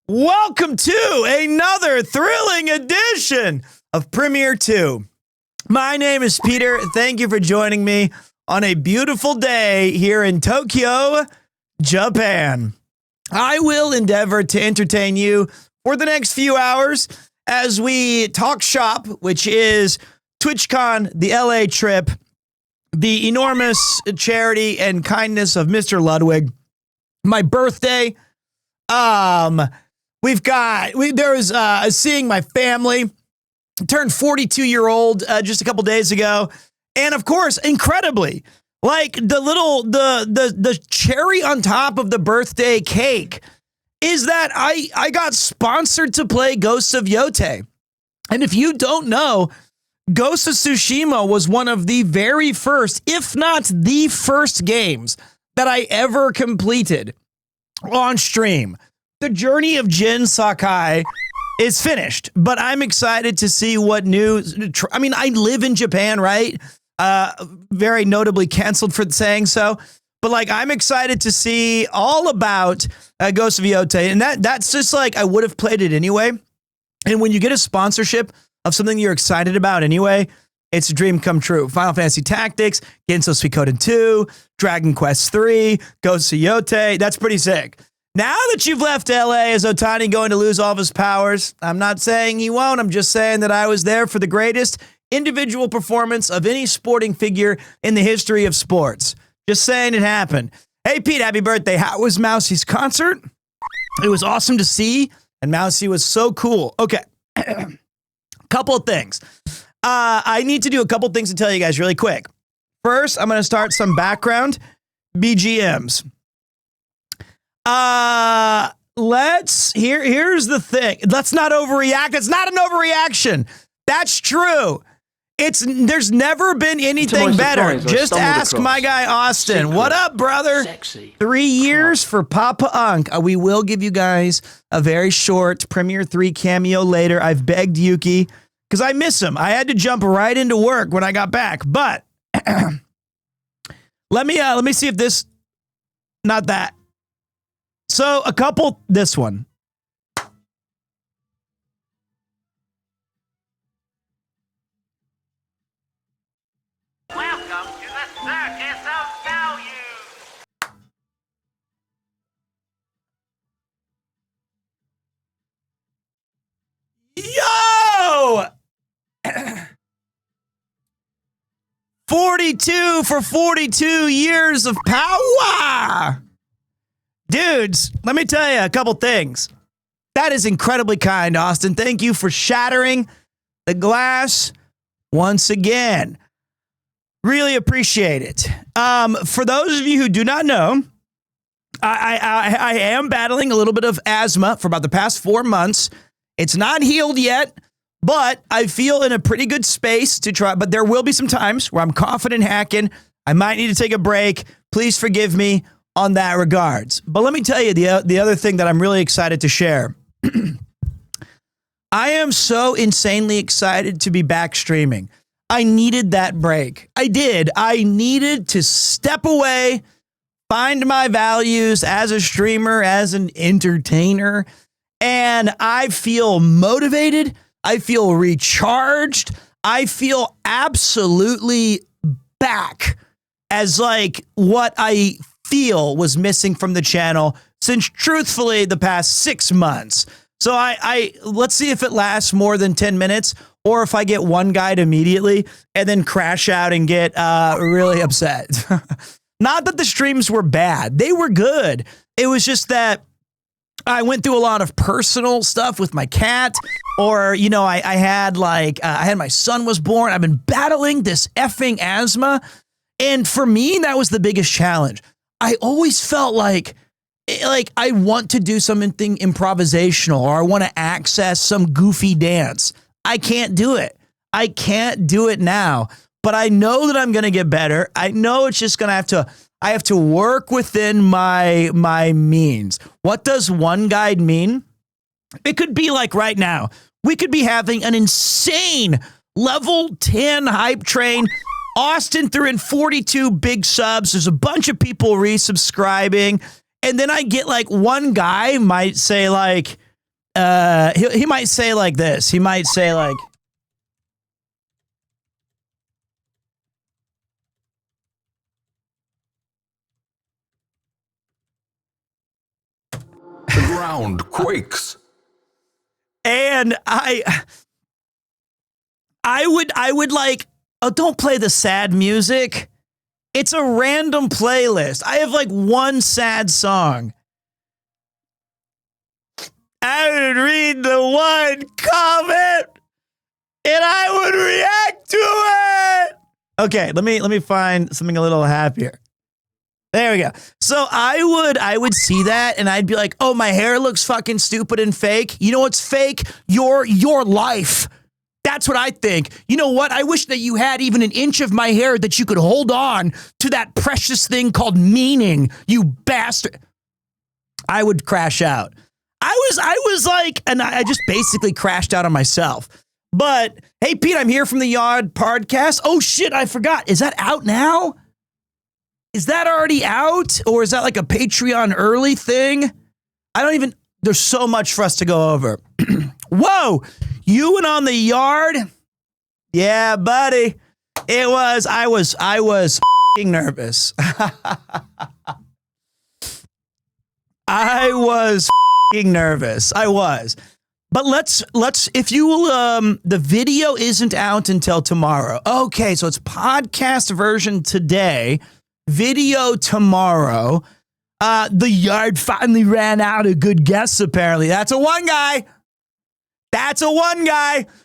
Welcome to another thrilling edition of Premiere 2. My name is Peter. Thank you for joining me on a beautiful day here in Tokyo, Japan. I will endeavor to entertain you for the next few hours as we talk shop, which is TwitchCon, the LA trip, the enormous charity and kindness of Mr. Ludwig, my birthday. There was seeing my family, turned 42-year-old just a couple days ago. And of course, incredibly, like the cherry on top of the birthday cake is that I got sponsored to play Ghosts of Yotei. And if you don't know, Ghost of Tsushima was one of the very first, if not the first games that I ever completed on stream. The journey of Jin Sakai is finished, but I'm excited to see what new. I mean, I live in Japan, right? Very notably canceled for saying so, but like I'm excited to see all about Ghost of Yotei, and that's just like I would have played it anyway. And when you get a sponsorship of something you're excited about anyway, it's a dream come true. Final Fantasy Tactics, Genso Suikoden 2, Dragon Quest 3, Ghost of Yotei. That's pretty sick. Now that you've left LA, is Otani going to lose all of his powers? I'm not saying he won't. I'm just saying that I was there for the greatest individual performance of any sporting figure in the history of sports. Just saying it happened. Hey, Pete, happy birthday. How was Mousie's concert? It was awesome to see, and Mousie was so cool. Okay. Couple of things. I need to do a couple things to tell you guys really quick. First, I'm going to start some background BGMs. Here's the thing. Let's not overreact. It's not an overreaction. That's true. There's never been anything better. Just ask my guy Austin. Secret. What up, brother? Sexy. 3 years for Papa Unk. We will give you guys a very short Premiere 3 cameo later. I've begged Yuki because I miss him. I had to jump right into work when I got back. But let me see if this, not that. So this one. Welcome to the Circus of Value. Yo! 42 for 42 years of power. Dudes, let me tell you a couple things. That is incredibly kind, Austin. Thank you for shattering the glass once again. Really appreciate it. For those of you who do not know, I am battling a little bit of asthma for about the past 4 months. It's not healed yet, but I feel in a pretty good space to try. But there will be some times where I'm confident hacking. I might need to take a break. Please forgive me on that regards. But let me tell you the other thing that I'm really excited to share. I am so insanely excited to be back streaming. I needed that break. I did. I needed to step away, find my values as a streamer, as an entertainer, and I feel motivated. I feel recharged. I feel absolutely back as like what I feel was missing from the channel since truthfully the past 6 months. So I let's see if it lasts more than 10 minutes or if I get one guide immediately and then crash out and get really upset. Not that the streams were bad. They were good. It was just that I went through a lot of personal stuff with my cat, or, you know, I had my son was born. I've been battling this effing asthma. And for me, that was the biggest challenge. I always felt like I want to do something improvisational, or I want to access some goofy dance. I can't do it. I can't do it now, but I know that I'm going to get better. I know it's just going to I have to work within my means. What does one guide mean? It could be like right now, we could be having an insane level 10 hype train. Austin threw in 42 big subs. There's a bunch of people resubscribing. And then I get like one guy might say like, he might say like this. He might say like, the ground quakes. and I would like, oh, don't play the sad music. It's a random playlist. I have like one sad song. I would read the one comment and I would react to it. Okay, let me find something a little happier. There we go. So I would see that and I'd be like, oh, my hair looks fucking stupid and fake. You know what's fake? Your life. That's what I think. You know what? I wish that you had even an inch of my hair that you could hold on to that precious thing called meaning, you bastard. I would crash out. I was like, and I just basically crashed out on myself. But hey, Pete, I'm here from the Yard podcast. Oh shit, I forgot. Is that out now? Is that already out? Or is that like a Patreon early thing? There's so much for us to go over. Whoa, you went on the Yard? Yeah, buddy. I was f***ing nervous. I was f***ing nervous. I was. But let's, if you will, the video isn't out until tomorrow. Okay, so it's podcast version today, video tomorrow. The Yard finally ran out of good guests, apparently. That's a one guy.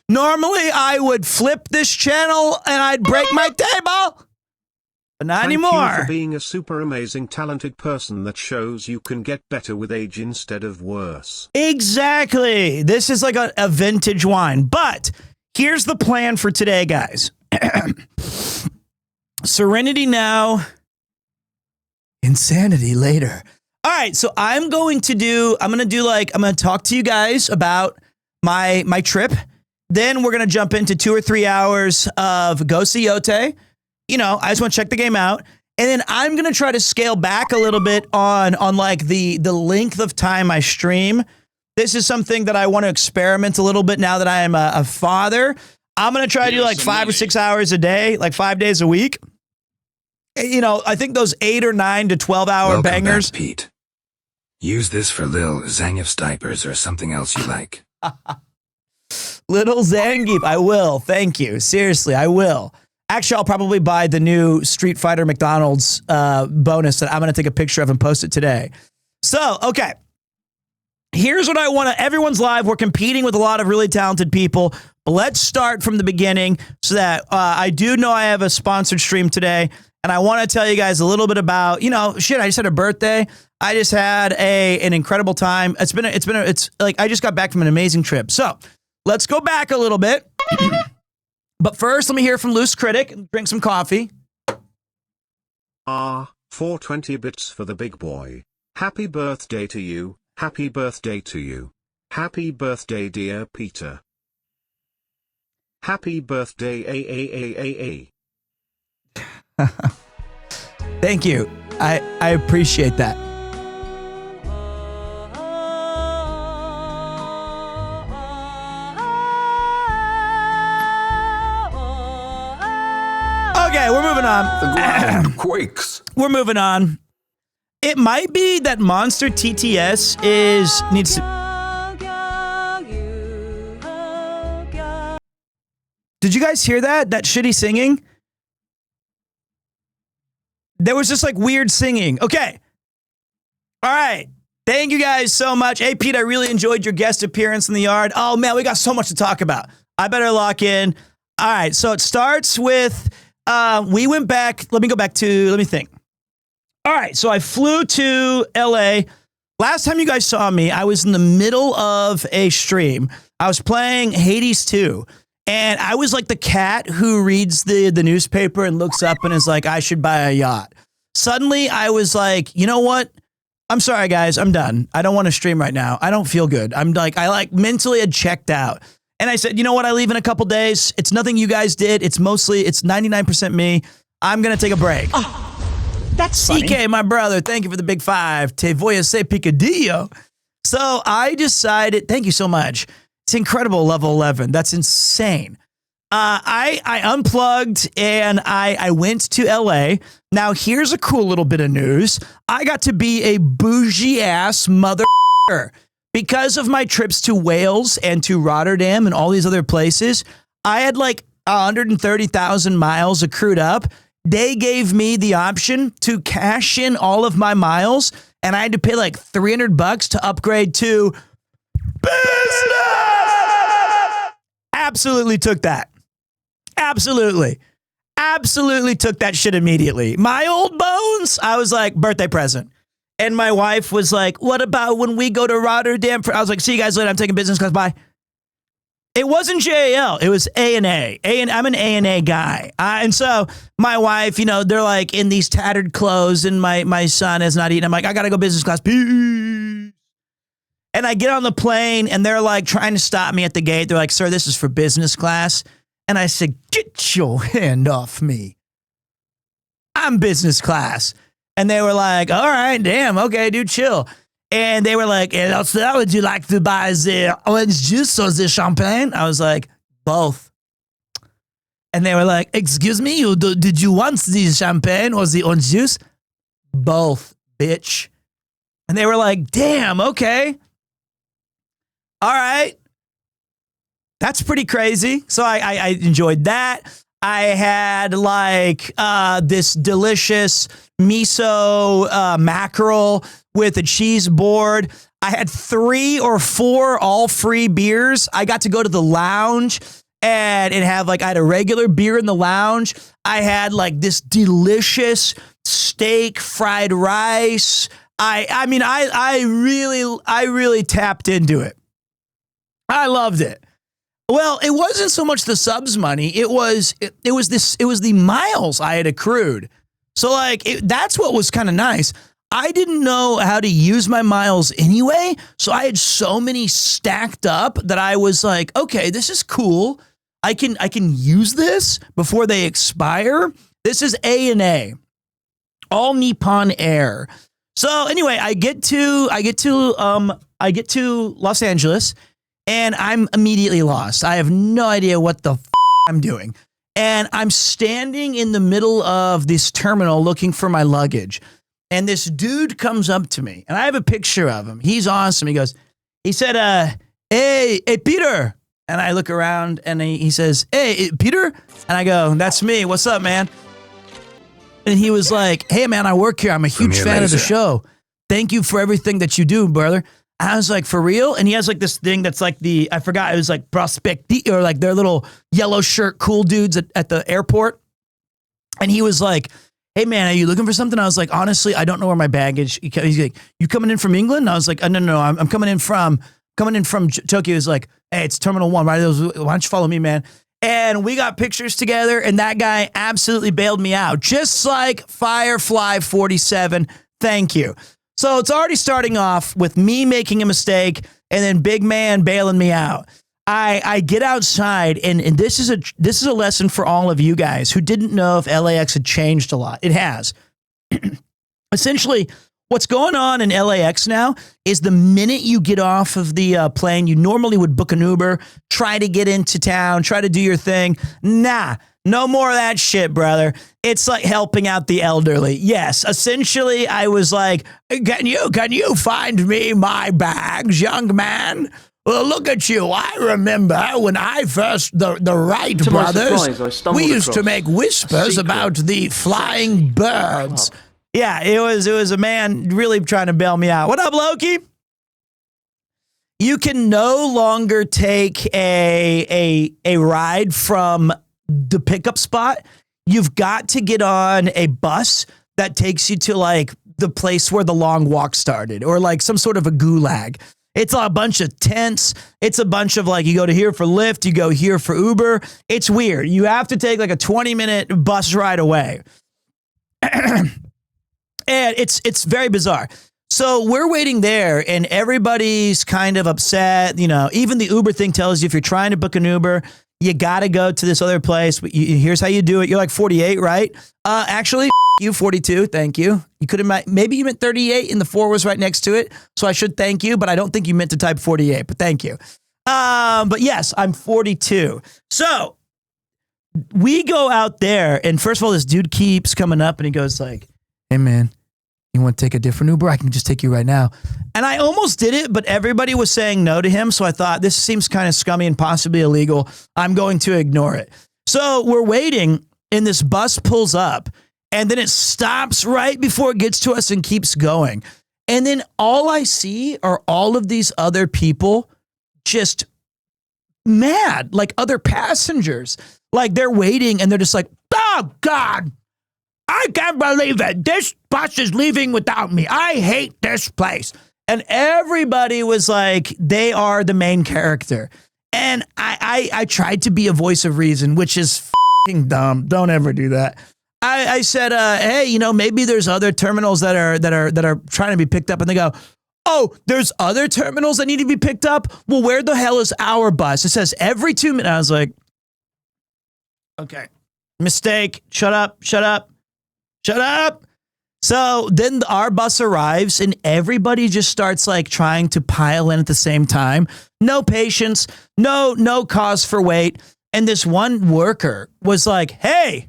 Normally, I would flip this channel and I'd break my table. But not anymore. Thank you for being a super amazing, talented person that shows you can get better with age instead of worse. Exactly. This is like a vintage wine. But here's the plan for today, guys. Serenity now. Insanity later. All right, so I'm going to talk to you guys about my trip. Then we're going to jump into 2 or 3 hours of Go See Yotei. You know, I just want to check the game out. And then I'm going to try to scale back a little bit on like the length of time I stream. This is something that I want to experiment a little bit now that I am a father. I'm going to try to do like 5 or 6 hours a day, like 5 days a week. You know, I think those 8 or 9 to 12-hour bangers. Back, Pete. Use this for Lil Zangief's diapers or something else you like. Little Zangief, I will. Thank you. Seriously, I will. Actually, I'll probably buy the new Street Fighter McDonald's bonus that I'm going to take a picture of and post it today. So, okay. Here's what I want to, everyone's live. We're competing with a lot of really talented people. But let's start from the beginning so that I do know I have a sponsored stream today. And I want to tell you guys a little bit about, you know, shit, I just had a birthday. I just had an incredible time. It's like I just got back from an amazing trip. So let's go back a little bit. But first, let me hear from Loose Critic and drink some coffee. 420 bits for the big boy. Happy birthday to you. Happy birthday to you. Happy birthday, dear Peter. Happy birthday, a. Thank you. I appreciate that. Okay, we're moving on. The ground quakes. We're moving on. It might be that Monster TTS needs to. Did you guys hear that? That shitty singing? There was just like weird singing. Okay. All right. Thank you guys so much. Hey, Pete, I really enjoyed your guest appearance in the Yard. Oh, man, we got so much to talk about. I better lock in. All right. So it starts with, we went back. Let me think. All right. So I flew to LA. Last time you guys saw me, I was in the middle of a stream. I was playing Hades 2. And I was like the cat who reads the newspaper and looks up and is like, I should buy a yacht. Suddenly, I was like, you know what? I'm sorry, guys. I'm done. I don't want to stream right now. I don't feel good. I mentally had checked out. And I said, you know what? I leave in a couple days. It's nothing you guys did. It's 99% me. I'm going to take a break. Oh, that's funny. CK, my brother, thank you for the big 5. Te voy a se picadillo. So I decided, thank you so much. It's incredible, level 11. That's insane. I unplugged and I went to LA. Now, here's a cool little bit of news. I got to be a bougie ass mother because of my trips to Wales and to Rotterdam and all these other places. I had like 130,000 miles accrued up. They gave me the option to cash in all of my miles, and I had to pay like $300 to upgrade to business. Absolutely took that. Absolutely took that shit immediately. My old bones, I was like, birthday present. And my wife was like, what about when we go to Rotterdam? I was like, see you guys later. I'm taking business class. Bye. It wasn't JAL. It was A&A. I'm an A&A guy. And so my wife, they're like in these tattered clothes and my son has not eaten. I'm like, I got to go business class. Peace. And I get on the plane and they're like trying to stop me at the gate. They're like, sir, this is for business class. And I said, get your hand off me. I'm business class. And they were like, all right, damn. Okay, dude, chill. And they were like, and also, would you like to buy the orange juice or the champagne? I was like, both. And they were like, excuse me, did you want the champagne or the orange juice? Both, bitch. And they were like, damn, okay. All right. That's pretty crazy. So I enjoyed that. I had like this delicious miso mackerel with a cheese board. I had 3 or 4 all free beers. I got to go to the lounge and have like, I had a regular beer in the lounge. I had like this delicious steak, fried rice. I really tapped into it. I loved it. Well, it wasn't so much the subs money. It was the miles I had accrued. So like that's what was kind of nice. I didn't know how to use my miles anyway, so I had so many stacked up that I was like, okay, this is cool. I can use this before they expire. This is A&A, all Nippon Air. So anyway, I get to Los Angeles. And I'm immediately lost. I have no idea what the I'm doing. And I'm standing in the middle of this terminal looking for my luggage. And this dude comes up to me. And I have a picture of him. He's awesome. He said, hey, Peter. And I look around and he says, hey, Peter? And I go, that's me. What's up, man? And he was like, hey, man, I work here. I'm a huge fan of the show. Thank you for everything that you do, brother. I was like, for real? And he has like this thing that's like I forgot, it was like Prospecti, or like their little yellow shirt cool dudes at the airport. And he was like, hey man, are you looking for something? I was like, honestly, I don't know where my baggage. He's like, you coming in from England? And I was like, no, I'm coming in from Tokyo. He's like, hey, it's Terminal 1. Why don't you follow me, man? And we got pictures together and that guy absolutely bailed me out. Just like Firefly 47. Thank you. So it's already starting off with me making a mistake and then big man bailing me out. I get outside and this is a lesson for all of you guys who didn't know if LAX had changed a lot. It has. Essentially, what's going on in LAX now is the minute you get off of the plane, you normally would book an Uber, try to get into town, try to do your thing. Nah. No more of that shit, brother. It's like helping out the elderly. Yes, essentially, I was like, can you find me my bags, young man? Well, look at you. I remember when I first, the Wright brothers, we used to make whispers about the flying birds. Yeah, it was a man really trying to bail me out. What up, Loki? You can no longer take a ride from the pickup spot. You've got to get on a bus that takes you to like the place where the long walk started, or like some sort of a gulag. It's a bunch of tents. It's a bunch of like, you go to here for Lyft, you go here for Uber. It's weird. You have to take like a 20-minute bus ride away. And it's very bizarre. So we're waiting there and everybody's kind of upset. Even the Uber thing tells you if you're trying to book an Uber, You got to go to this other place. Here's how you do it. You're like 48, right? Actually, you 42. Thank you. You could have, maybe you meant 38 and the 4 was right next to it. So I should thank you, but I don't think you meant to type 48, but thank you. But yes, I'm 42. So we go out there and first of all, this dude keeps coming up and he goes like, hey man, you want to take a different Uber? I can just take you right now. And I almost did it, but everybody was saying no to him. So I thought this seems kind of scummy and possibly illegal. I'm going to ignore it. So we're waiting and this bus pulls up and then it stops right before it gets to us and keeps going. And then all I see are all of these other people just mad, like other passengers. Like they're waiting and they're just like, oh God, I can't believe it. This bus is leaving without me. I hate this place. And everybody was like, they are the main character. And I tried to be a voice of reason, which is f***ing dumb. Don't ever do that. I said, hey, you know, maybe there's other terminals that are trying to be picked up. And they go, oh, there's other terminals that need to be picked up? Well, where the hell is our bus? It says every 2 minutes. I was like, okay, mistake. Shut up. So then our bus arrives and everybody just starts like trying to pile in at the same time. No patience, no cause for wait. And this one worker was like, hey,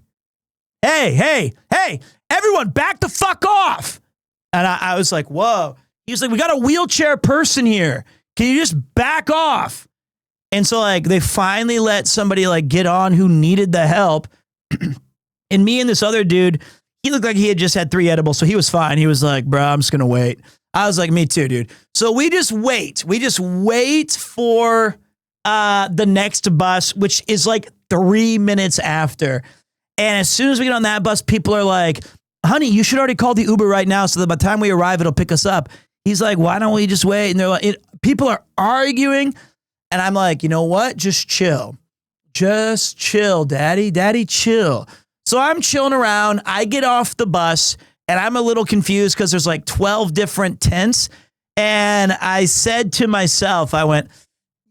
everyone back the fuck off. And I was like, whoa. He was like, we got a wheelchair person here. Can you just back off? And so like they finally let somebody like get on who needed the help. And me and this other dude, he looked like he had just had 3 edibles, so he was fine. He was like, bro, I'm just going to wait. I was like, me too, dude. So we just wait. We just wait for the next bus, which is like 3 minutes after. And as soon as we get on that bus, people are like, honey, you should already call the Uber right now so that by the time we arrive, it'll pick us up. He's like, why don't we just wait? And they're like, people are arguing. And I'm like, you know what? Just chill. Just chill, daddy. Daddy, chill. So I'm chilling around. I get off the bus and I'm a little confused because there's like 12 different tents. And I said to myself, I went,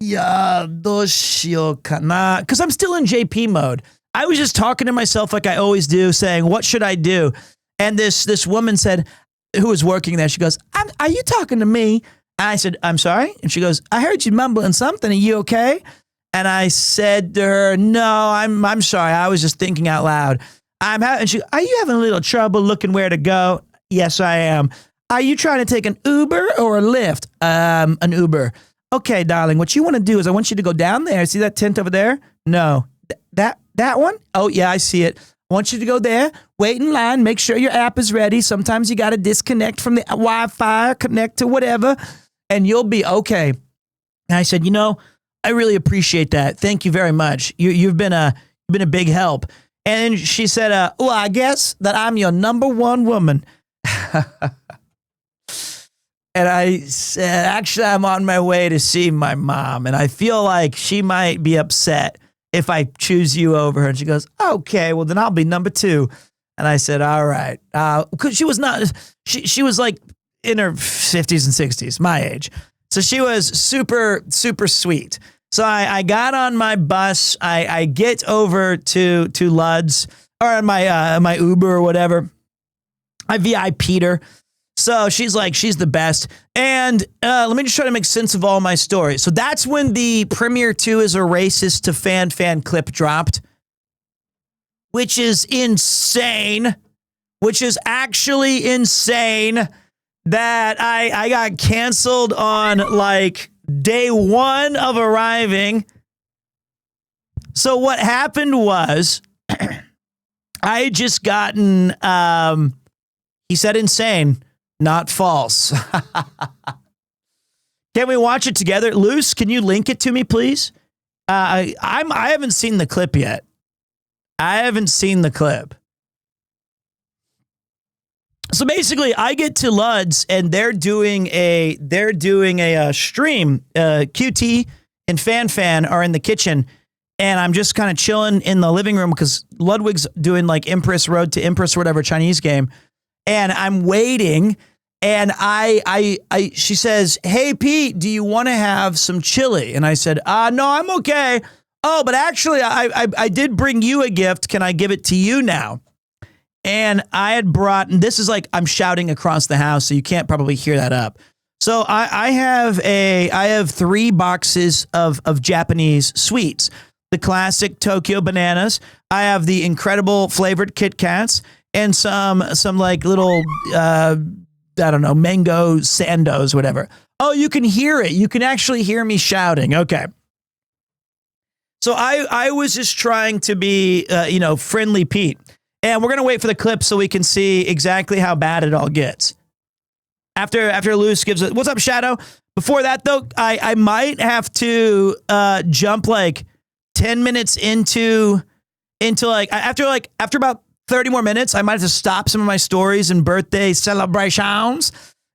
yeah, doshio kana, because I'm still in JP mode. I was just talking to myself like I always do, saying, what should I do? And this woman said, who was working there, she goes, are you talking to me? And I said, I'm sorry. And she goes, I heard you mumbling something. Are you okay? And I said to her, no, I'm sorry. I was just thinking out loud. And she, are you having a little trouble looking where to go? Yes, I am. Are you trying to take an Uber or a Lyft? An Uber. Okay, darling, what you want to do is I want you to go down there. See that tent over there? No. That one? Oh, yeah, I see it. I want you to go there, wait in line, make sure your app is ready. Sometimes you got to disconnect from the Wi-Fi, connect to whatever, and you'll be okay. And I said, you know, I really appreciate that. Thank you very much. You've been a big help. And she said, well, I guess that I'm your number one woman. And I said, actually, I'm on my way to see my mom. And I feel like she might be upset if I choose you over her. And she goes, okay, well, then I'll be number 2. And I said, all right. Because she was not, she was like in her 50s and 60s, my age. So she was super, super sweet. So I got on my bus. I get over to Lud's or my Uber or whatever. I VIP'd her. So she's like, she's the best. And let me just try to make sense of all my stories. So that's when the Premiere 2 is a racist to fan clip dropped, which is insane, which is actually insane that I got canceled on like day 1 of arriving. So what happened was I had just gotten, he said insane. Not false. Can we watch it together? Luce, can you link it to me, please? I haven't seen the clip yet. I haven't seen the clip. So basically, I get to Lud's and they're doing a stream. QT and Fan are in the kitchen, and I'm just kind of chilling in the living room because Ludwig's doing like Empress Road to Empress or whatever Chinese game. And I'm waiting, and she says, hey, Pete, do you want to have some chili? And I said, no, I'm okay. Oh, but actually, I did bring you a gift. Can I give it to you now? And I had brought, and this is like I'm shouting across the house, so you can't probably hear that up. So I have 3 boxes of Japanese sweets. The classic Tokyo bananas. I have the incredible flavored Kit Kats and some like little I don't know, mango sandos, whatever. Oh, you can hear it. You can actually hear me shouting. Okay. So I was just trying to be friendly Pete. And we're gonna wait for the clip so we can see exactly how bad it all gets. After Luce gives it, what's up, Shadow? Before that though, I might have to jump like 10 minutes into after about 30 more minutes, I might have to stop some of my stories and birthday celebrations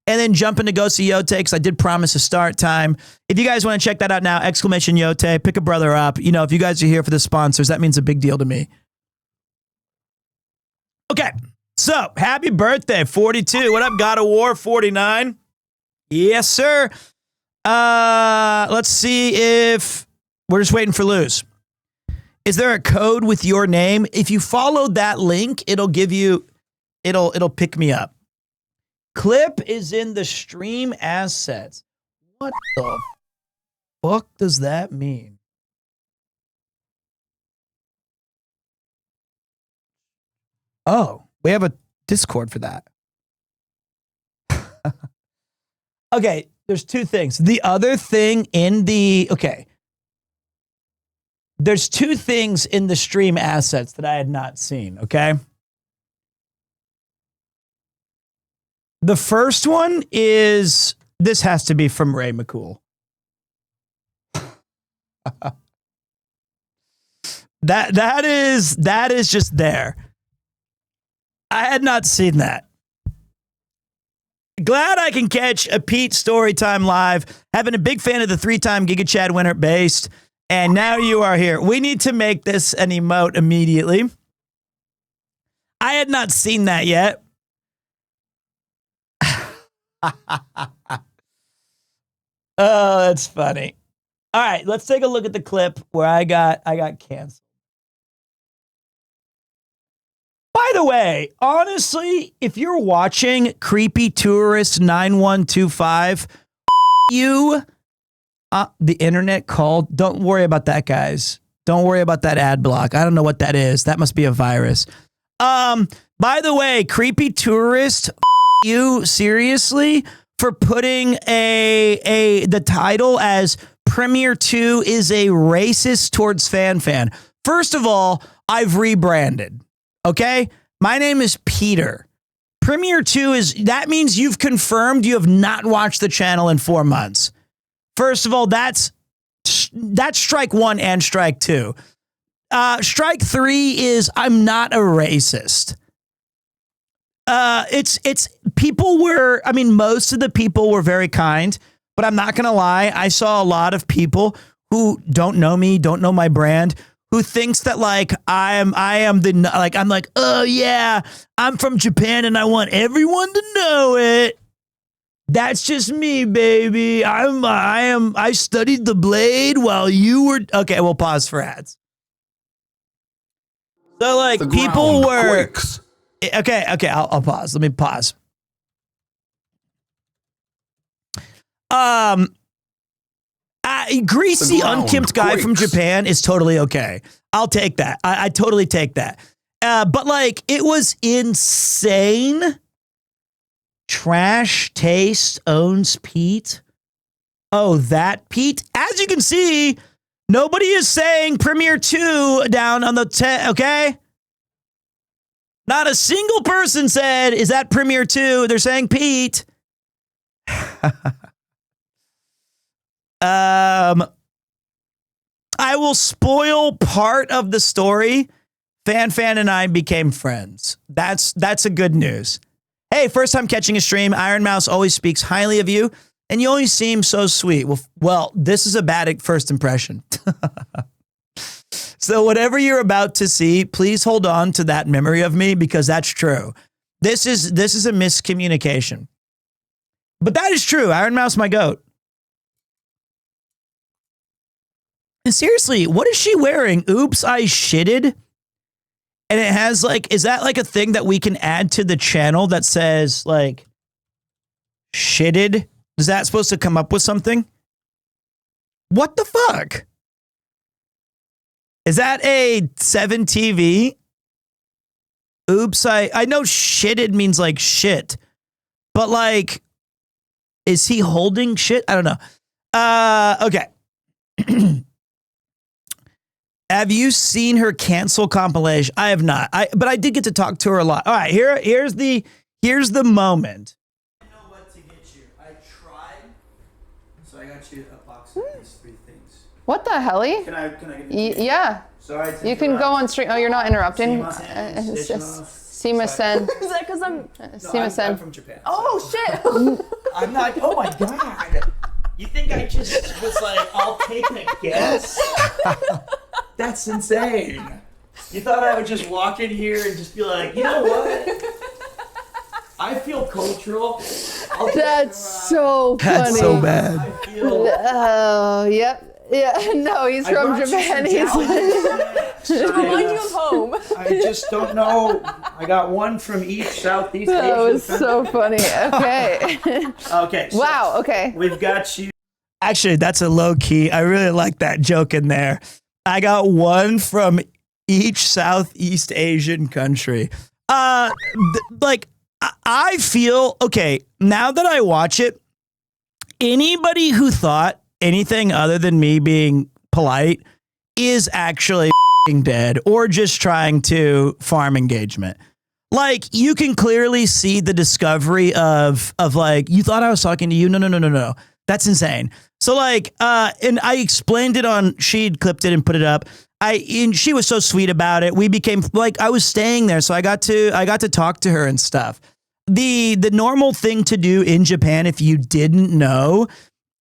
and then jump into Go See Yotei because I did promise a start time. If you guys want to check that out now, exclamation Yotei, pick a brother up. You know, if you guys are here for the sponsors, that means a big deal to me. Okay, so happy birthday, 42. What up, God of War, 49? Yes, sir. Let's see if we're just waiting for Luz. Is there a code with your name? If you follow that link, it'll give you, it'll pick me up. Clip is in the stream assets. What the fuck does that mean? Oh, we have a Discord for that. Okay, there's 2 things. The other thing in the, okay. There's 2 things in the stream assets that I had not seen, okay? The first one is, this has to be from Ray McCool. That is just there. I had not seen that. Glad I can catch a Pete Storytime live. Having a big fan of the 3-time Giga Chad winner based. And now you are here. We need to make this an emote immediately. I had not seen that yet. Oh, that's funny. All right, let's take a look at the clip where I got canceled. By the way, honestly, if you're watching Creepy Tourist 9125, you the internet called. Don't worry about that, guys. Don't worry about that ad block. I don't know what that is. That must be a virus. By the way, Creepy Tourist, you seriously for putting the title as Premier 2 is a racist towards fan. First of all, I've rebranded. Okay? My name is Peter. Premier 2 that means you've confirmed you have not watched the channel in 4 months. First of all, that's strike 1 and strike 2. Strike 3 is I'm not a racist. It's people were, I mean, most of the people were very kind, but I'm not going to lie. I saw a lot of people who don't know me, don't know my brand, who thinks that like I'm like, oh yeah, I'm from Japan and I want everyone to know it. That's just me, baby. I studied the blade while you were, okay, we'll pause for ads. So like people were, quakes. Okay, I'll pause. Let me pause. Greasy, unkempt guy from Japan is totally okay. I'll take that. I totally take that. But like, it was insane. Trash Taste owns Pete. Oh, that Pete. As you can see, nobody is saying Premier 2 down on the okay? Not a single person said, is that Premier 2? They're saying Pete. I will spoil part of the story. Fan and I became friends. That's a good news. Hey, first time catching a stream. Iron Mouse always speaks highly of you, and you always seem so sweet. Well, this is a bad first impression. So whatever you're about to see, please hold on to that memory of me because that's true. This is a miscommunication. But that is true. Iron Mouse, my goat. And seriously, what is she wearing? Oops, I shitted. And it has like, is that like a thing that we can add to the channel that says like shitted? Is that supposed to come up with something? What the fuck? Is that a 7 TV? Oops, I know shitted means like shit, but like, is he holding shit? I don't know. Okay. Have you seen her cancel compilation? I have not. But I did get to talk to her a lot. All right, here's the moment. I know what to get you. I tried, so I got you a box of these 3 things. What the hell? Can I get it? Yeah. Sorry. You can go on stream. Oh, you're not interrupting. Sima-sen. Is that because I'm Sima-sen? I'm from Japan. Oh, shit. I'm not. Oh my god. You think I just was like, I'll take a guess? That's insane. You thought I would just walk in here and just be like, you know what? I feel cultural. That's so funny. That's so bad. I feel. Oh, yep. Yeah, no, he's from Japan. He's Remind you of home. I just don't know. I got one from each Southeast Asian That was country. so funny. Okay. Okay. So Wow. Okay. we've got you. Actually, that's a low key. I really like that joke in there. I got one from each Southeast Asian country. Like I feel okay now that I watch it. Anybody who thought anything other than me being polite is actually dead or just trying to farm engagement. Like you can clearly see the discovery of like, you thought I was talking to you. No. That's insane. So like, and I explained it on, she'd clipped it and put it up. And she was so sweet about it. We became like, I was staying there. So I got to talk to her and stuff. The normal thing to do in Japan, if you didn't know,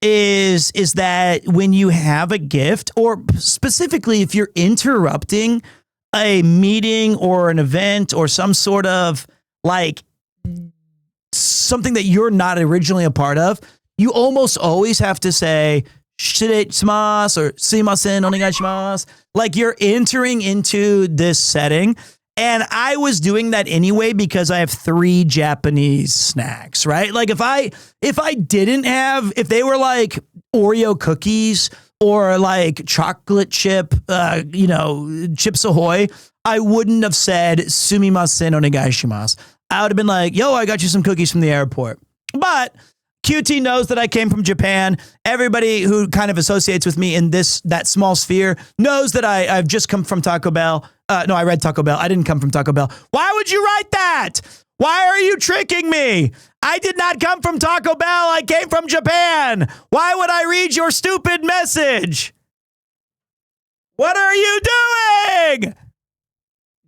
is that when you have a gift, or specifically if you're interrupting a meeting or an event or some sort of like something that you're not originally a part of, you almost always have to say shiretshimasu or sumimasen onegaishimasu. Like you're entering into this setting. And I was doing that anyway because I have 3 Japanese snacks, right? Like if they were like Oreo cookies or like chocolate chip, Chips Ahoy, I wouldn't have said sumimasen onegaishimasu. I would have been like, yo, I got you some cookies from the airport. But QT knows that I came from Japan. Everybody who kind of associates with me in that small sphere knows that I've just come from Taco Bell. No, I read Taco Bell. I didn't come from Taco Bell. Why would you write that? Why are you tricking me? I did not come from Taco Bell. I came from Japan. Why would I read your stupid message? What are you doing?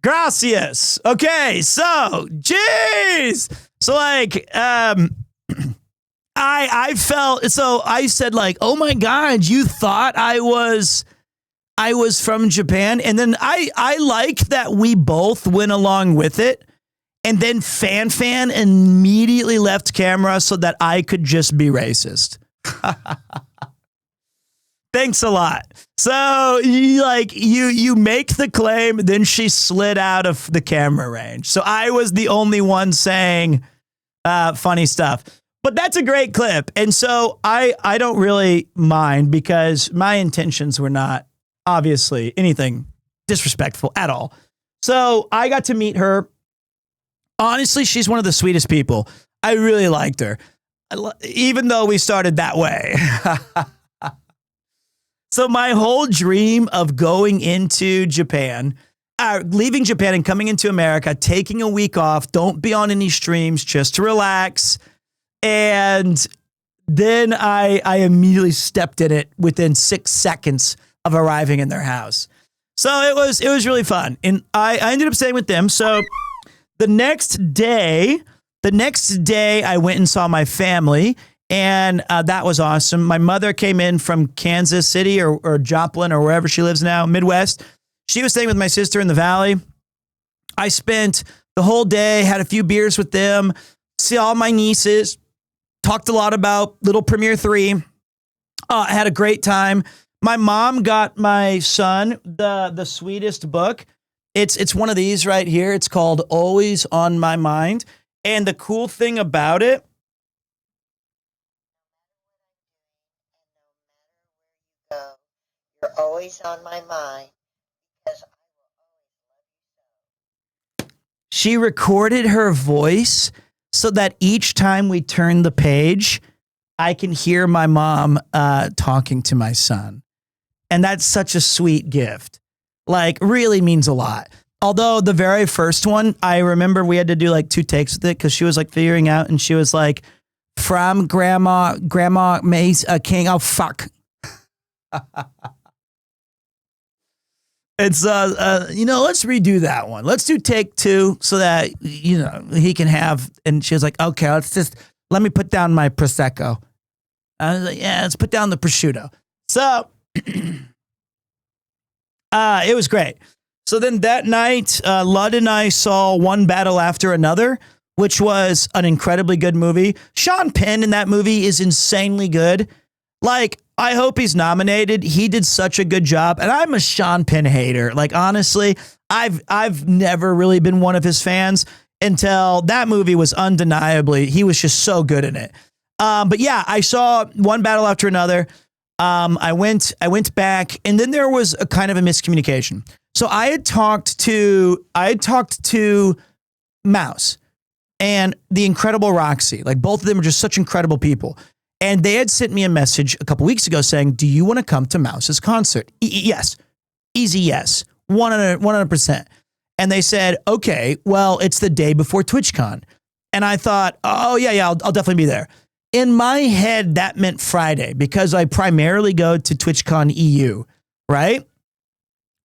Gracias. Okay, so, jeez. So like, I felt, so I said like, oh my God, you thought I was from Japan. And then I liked that we both went along with it. And then Fan immediately left camera so that I could just be racist. Thanks a lot. So you make the claim, then she slid out of the camera range. So I was the only one saying funny stuff. But that's a great clip. And so I don't really mind because my intentions were not obviously anything disrespectful at all. So I got to meet her. Honestly, she's one of the sweetest people. I really liked her, even though we started that way. So my whole dream of going into Japan, leaving Japan and coming into America, taking a week off, don't be on any streams, just to relax. And then I immediately stepped in it within 6 seconds of arriving in their house. So it was really fun. And I ended up staying with them. So the next day I went and saw my family, and that was awesome. My mother came in from Kansas City or Joplin or wherever she lives now, Midwest. She was staying with my sister in the Valley. I spent the whole day, had a few beers with them, see all my nieces, talked a lot about Little Premiere 3. I had a great time. My mom got my son the sweetest book. It's one of these right here. It's called Always on My Mind. And the cool thing about it, You're always on my mind. she recorded her voice so that each time we turn the page, I can hear my mom talking to my son. And that's such a sweet gift. Like, really means a lot. Although the very first one, I remember we had to do like 2 takes with it because she was like figuring out and she was like, from Grandma Mace King. Oh, fuck. It's let's redo that one. Let's do take 2 so that he can have. And she was like, okay, let me put down my prosecco. I was like, yeah, let's put down the prosciutto. So it was great. So then that night, Lud and I saw One Battle After Another, which was an incredibly good movie. Sean Penn in that movie is insanely good. Like, I hope he's nominated. He did such a good job. And I'm a Sean Penn hater. Like, honestly, I've never really been one of his fans until that movie was undeniably, he was just so good in it. But yeah, I saw One Battle After Another. I went back, and then there was a kind of a miscommunication. So I had talked to Mouse and the incredible Roxy. Like, both of them are just such incredible people. And they had sent me a message a couple weeks ago saying, do you want to come to Mouse's concert? Yes. Easy yes. 100%. And they said, okay, well, it's the day before TwitchCon. And I thought, oh, yeah, I'll definitely be there. In my head, that meant Friday because I primarily go to TwitchCon EU, right?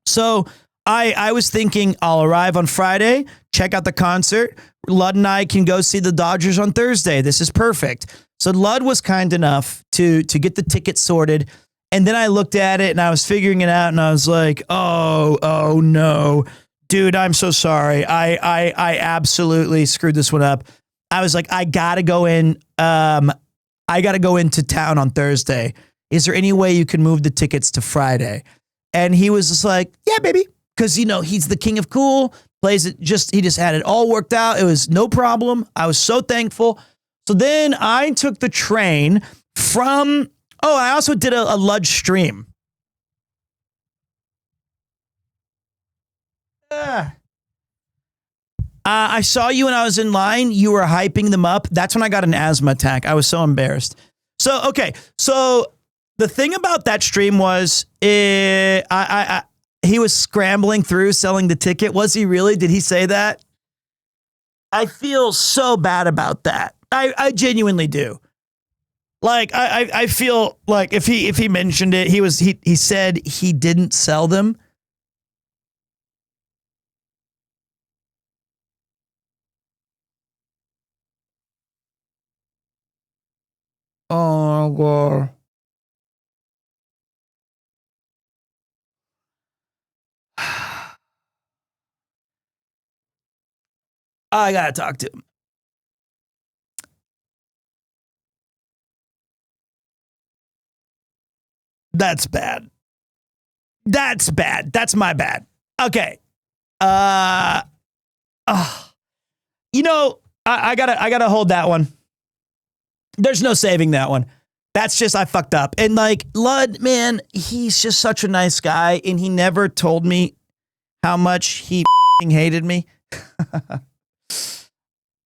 So I was thinking I'll arrive on Friday, check out the concert. Lud and I can go see the Dodgers on Thursday. This is perfect. So Lud was kind enough to get the tickets sorted. And then I looked at it and I was figuring it out and I was like, oh no, dude, I'm so sorry. I absolutely screwed this one up. I was like, I gotta go into town on Thursday. Is there any way you can move the tickets to Friday? And he was just like, yeah, baby. Cause he's the king of cool, plays it he just had it all worked out. It was no problem. I was so thankful. So then I took the train from, I also did a Lud stream. I saw you when I was in line. You were hyping them up. That's when I got an asthma attack. I was so embarrassed. So, okay. So the thing about that stream was he was scrambling through selling the ticket. Was he really? Did he say that? I feel so bad about that. I genuinely do. Like, I feel like if he mentioned it, he said he didn't sell them. Oh, God. I gotta talk to him. That's bad. That's bad. That's my bad. Okay. I gotta hold that one. There's no saving that one. That's just, I fucked up. And like, Lud, man, he's just such a nice guy. And he never told me how much he hated me.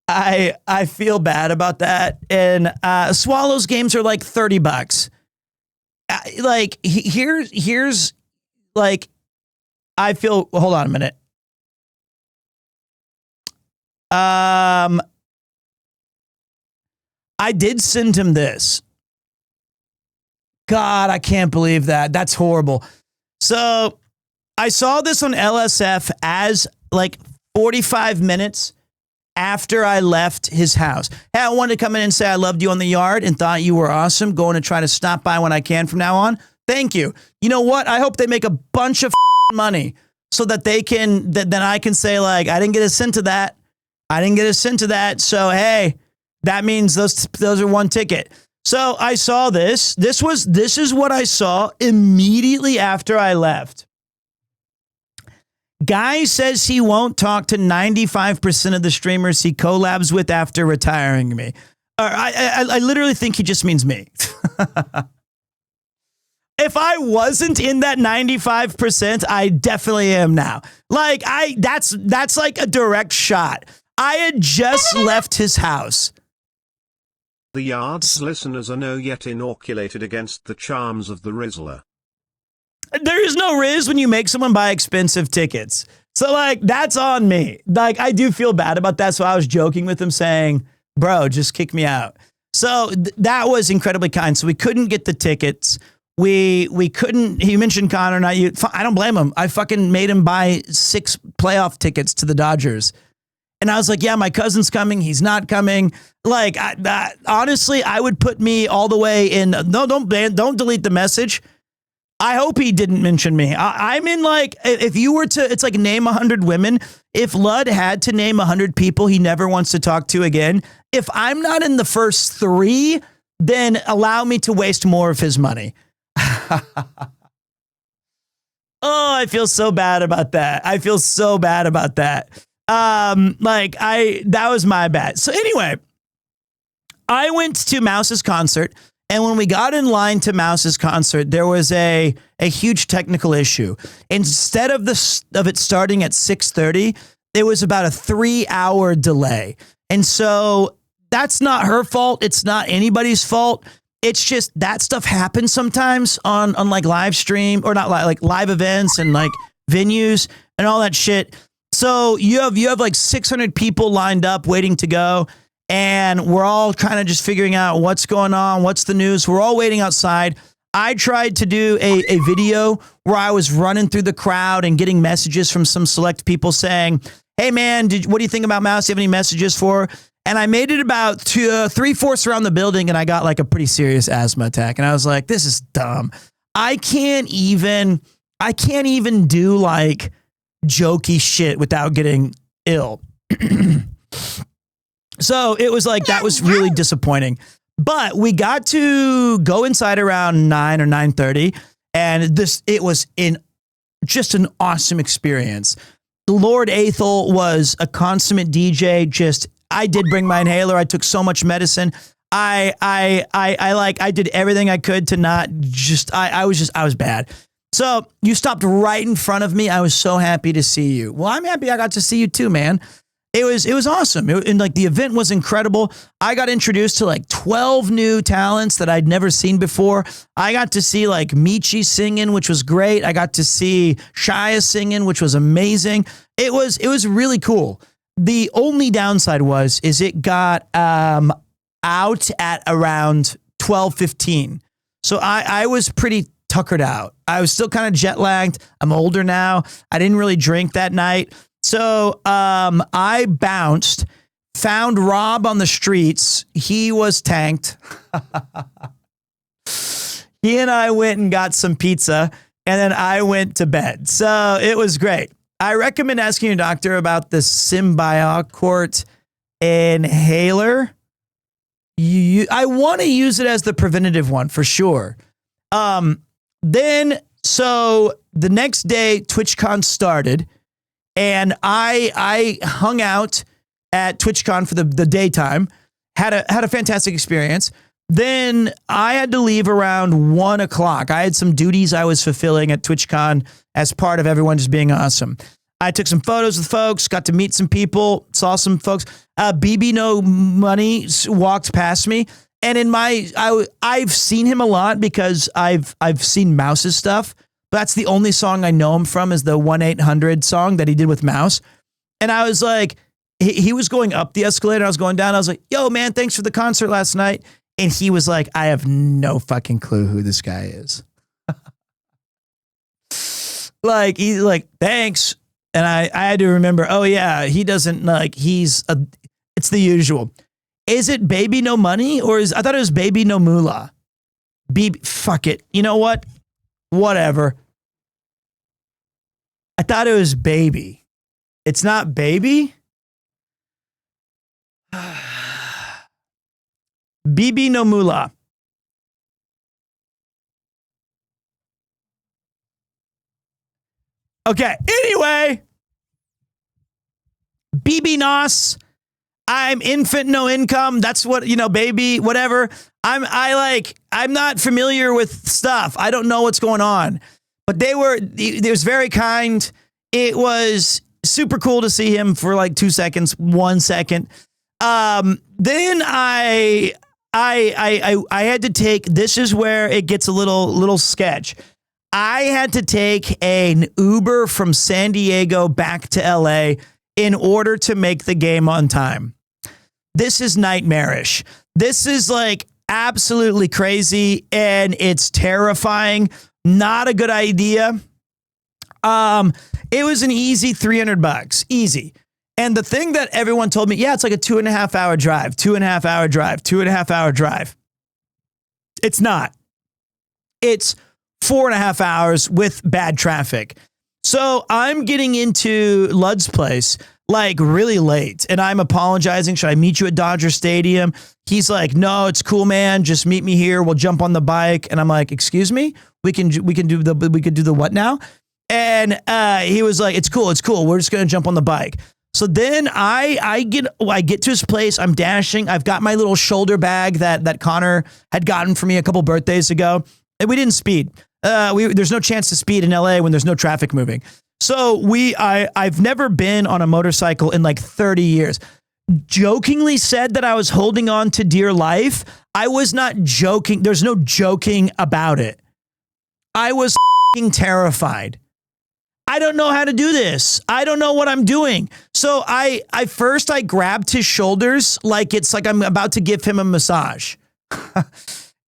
I feel bad about that. And Swallows games are like $30. Like, here's like, I feel, hold on a minute. I did send him this. God, I can't believe that. That's horrible. So I saw this on LSF as like 45 minutes after I left his house. Hey, I wanted to come in and say I loved you on the yard and thought you were awesome. Going to try to stop by when I can from now on. Thank you. You know what? I hope they make a bunch of money so that they can, then I can say like, I didn't get a cent of that. I didn't get a cent of that. So, hey, that means those are one ticket. So I saw this. This is what I saw immediately after I left. Guy says he won't talk to 95% of the streamers he collabs with after retiring me. I literally think he just means me. If I wasn't in that 95%, I definitely am now. Like that's like a direct shot. I had just left his house. The Yard's listeners are no yet inoculated against the charms of the Rizzler. There is no Riz when you make someone buy expensive tickets. So like, that's on me. Like, I do feel bad about that. So I was joking with him saying, bro, just kick me out. So that was incredibly kind. So we couldn't get the tickets. We couldn't, he mentioned Connor, not you. I don't blame him. I fucking made him buy 6 playoff tickets to the Dodgers. And I was like, yeah, my cousin's coming. He's not coming. Like, honestly, I would put me all the way in. No, don't delete the message. I hope he didn't mention me. I'm in like, if you were to, it's like name 100 women. If Lud had to name 100 people he never wants to talk to again, if I'm not in the first 3, then allow me to waste more of his money. Oh, I feel so bad about that. I feel so bad about that. That was my bad. So anyway, I went to Mouse's concert. And when we got in line to Mouse's concert, there was a huge technical issue. Instead of it starting at 6:30, there was about a 3-hour delay. And so that's not her fault. It's not anybody's fault. It's just that stuff happens sometimes on like live stream or not like live events and like venues and all that shit. So you have like 600 people lined up waiting to go. And we're all kind of just figuring out what's going on, what's the news. We're all waiting outside. I tried to do a video where I was running through the crowd and getting messages from some select people saying, hey, man, what do you think about Mouse? Do you have any messages for? And I made it about 3/4 around the building, and I got like a pretty serious asthma attack. And I was like, this is dumb. I can't even do like jokey shit without getting ill. So it was like, that was really disappointing, but we got to go inside around 9 or 9:30. And it was just an awesome experience. Lord Athel was a consummate DJ. I did bring my inhaler. I took so much medicine. I did everything I could to not I was bad. So you stopped right in front of me. I was so happy to see you. Well, I'm happy I got to see you too, man. It was awesome. And like the event was incredible. I got introduced to like 12 new talents that I'd never seen before. I got to see like Michi singing, which was great. I got to see Shia singing, which was amazing. It was really cool. The only downside is it got out at around 12:15. So I was pretty tuckered out. I was still kind of jet lagged. I'm older now. I didn't really drink that night. So I bounced, found Rob on the streets. He was tanked. He and I went and got some pizza, and then I went to bed. So it was great. I recommend asking your doctor about the Symbiocourt inhaler. I want to use it as the preventative one for sure. So the next day, TwitchCon started. And I hung out at TwitchCon for the daytime, had a fantastic experience. Then I had to leave around 1 o'clock. I had some duties I was fulfilling at TwitchCon as part of everyone just being awesome. I took some photos with folks, got to meet some people, saw some folks. BB No Money walked past me, and I've seen him a lot because I've seen Mouse's stuff. That's the only song I know him from is the 1-800 song that he did with Mouse. And I was like, he was going up the escalator. I was going down. I was like, yo, man, thanks for the concert last night. And he was like, I have no fucking clue who this guy is. Like, he's like, thanks. And I had to remember, oh yeah, he doesn't like, it's the usual. Is it Baby No Money I thought it was Baby No Moolah. Fuck it. You know what? Whatever. I thought it was Baby. It's not Baby. BB No Moolah. Okay. Anyway, BB Nos. I'm infant, no income. That's what, baby, whatever. I'm not familiar with stuff. I don't know what's going on, but they was very kind. It was super cool to see him for like 2 seconds, 1 second. Then I had to take, this is where it gets a little sketch. I had to take an Uber from San Diego back to LA in order to make the game on time. This is nightmarish. This is like absolutely crazy and it's terrifying. Not a good idea. It was an easy $300, easy. And the thing that everyone told me, it's like a 2.5 hour drive, 2.5 hour drive, 2.5 hour drive. It's not. It's 4.5 hours with bad traffic. So I'm getting into Lud's place like really late and I'm apologizing. Should I meet you at Dodger Stadium? He's like, no, it's cool, man. Just meet me here. We'll jump on the bike. And I'm like, excuse me? We can do the what now? And he was like, it's cool. We're just going to jump on the bike. So then I get to his place. I'm dashing. I've got my little shoulder bag that Connor had gotten for me a couple birthdays ago. And we didn't speed. There's no chance to speed in LA when there's no traffic moving. So I've never been on a motorcycle in like 30 years. Jokingly said that I was holding on to dear life. I was not joking. There's no joking about it. I was terrified. I don't know how to do this. I don't know what I'm doing. So I first grabbed his shoulders like it's like I'm about to give him a massage.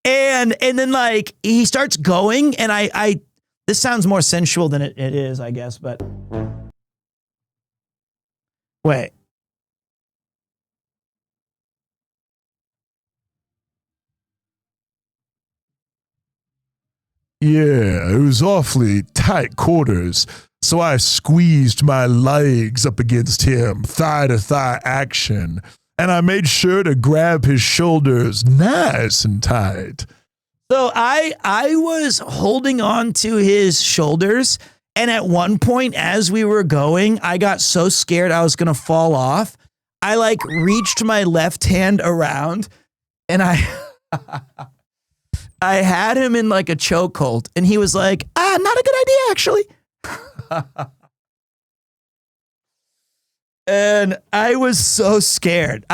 And then like he starts going and I this sounds more sensual than it is, I guess, but wait. Yeah, it was awfully tight quarters, so I squeezed my legs up against him, thigh-to-thigh action, and I made sure to grab his shoulders nice and tight. So I was holding on to his shoulders, and at one point as we were going, I got so scared I was going to fall off. I like reached my left hand around, and I had him in like a chokehold, and he was like, not a good idea, actually. And I was so scared.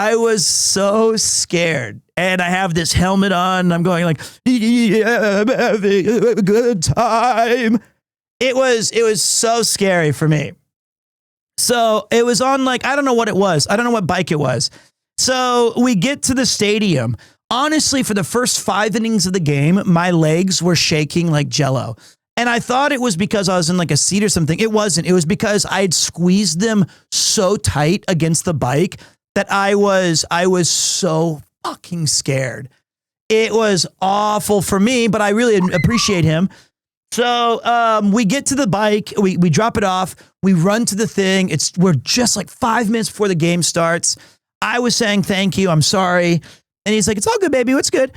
And I have this helmet on, and I'm going like, yeah, I'm having a good time. It was so scary for me. So it was on like, I don't know what it was. I don't know what bike it was. So we get to the stadium. Honestly, for the first 5 innings of the game, my legs were shaking like jello. And I thought it was because I was in like a seat or something. It wasn't. It was because I had squeezed them so tight against the bike that I was so fucking scared. It was awful for me, but I really appreciate him. So we get to the bike, we drop it off, we run to the thing. We're just like 5 minutes before the game starts. I was saying thank you, I'm sorry. And he's like, it's all good, baby, it's good.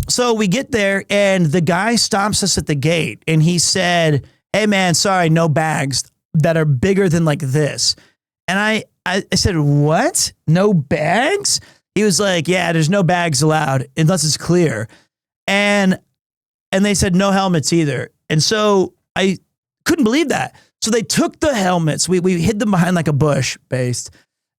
So we get there and the guy stops us at the gate and he said, hey man, sorry, no bags that are bigger than like this. And I said, what? No bags? He was like, yeah, there's no bags allowed unless it's clear. And they said no helmets either. And so I couldn't believe that. So they took the helmets. We hid them behind like a bush based.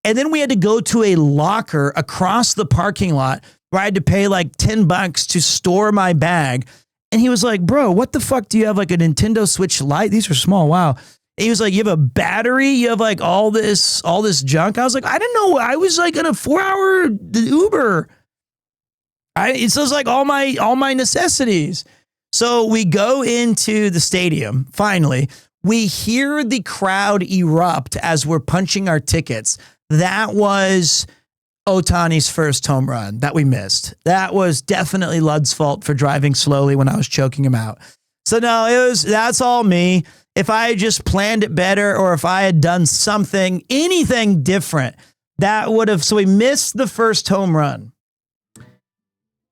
And then we had to go to a locker across the parking lot where I had to pay like $10 to store my bag. And he was like, bro, what the fuck do you have, like a Nintendo Switch Lite? These are small. Wow. And he was like, you have a battery? You have like all this junk? I was like, I didn't know. I was like in a 4-hour Uber. It was like all my necessities. So we go into the stadium. Finally, we hear the crowd erupt as we're punching our tickets. That was Ohtani's first home run that we missed. That was definitely Lud's fault for driving slowly when I was choking him out. So no, that's all me. If I had just planned it better or if I had done anything different, that would have, so we missed the first home run.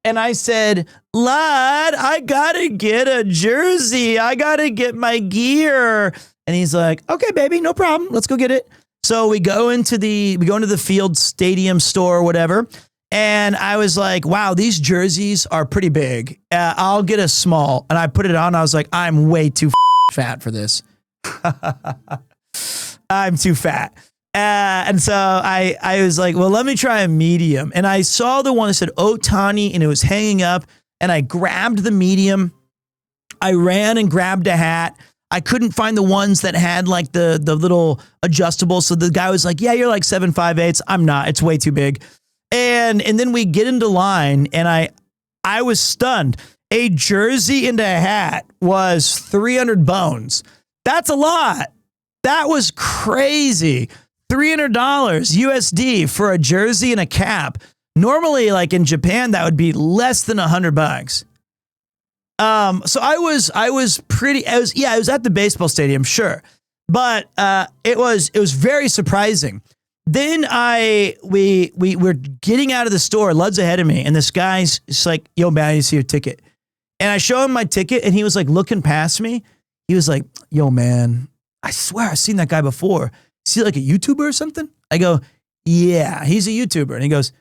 and I said, lad, I gotta get a jersey. I gotta get my gear. And he's like, okay, baby, no problem. Let's go get it. So we go into the field stadium store or whatever. And I was like, wow, these jerseys are pretty big. I'll get a small. And I put it on. I was like, I'm way too fat for this. I'm too fat. And so I was like, well, let me try a medium. And I saw the one that said Otani and it was hanging up. And I grabbed the medium. I ran and grabbed a hat. I couldn't find the ones that had like the little adjustable. So the guy was like, yeah, you're like 7'5". I'm not. It's way too big. And then we get into line and I was stunned. A jersey and a hat was 300 bones. That's a lot. That was crazy. $300 USD for a jersey and a cap. Normally, like in Japan, that would be less than $100. So I was at the baseball stadium, sure. But it was very surprising. Then we were getting out of the store, Lud's ahead of me, and this guy's just like, yo, man, I need to see your ticket. And I show him my ticket, and he was like looking past me. He was like, yo, man, I swear I've seen that guy before. Is he like a YouTuber or something? I go, yeah, he's a YouTuber. And he goes,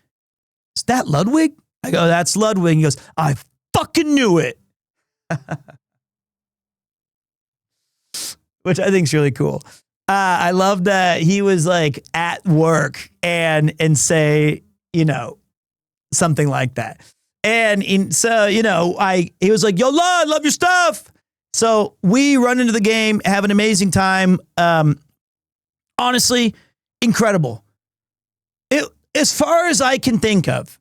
is that Ludwig? I go, that's Ludwig. And he goes, I fucking knew it. Which I think is really cool. I love that he was like at work and say, something like that. So, he was like, yo, Lud, love your stuff. So we run into the game, have an amazing time. Honestly, incredible. As far as I can think of,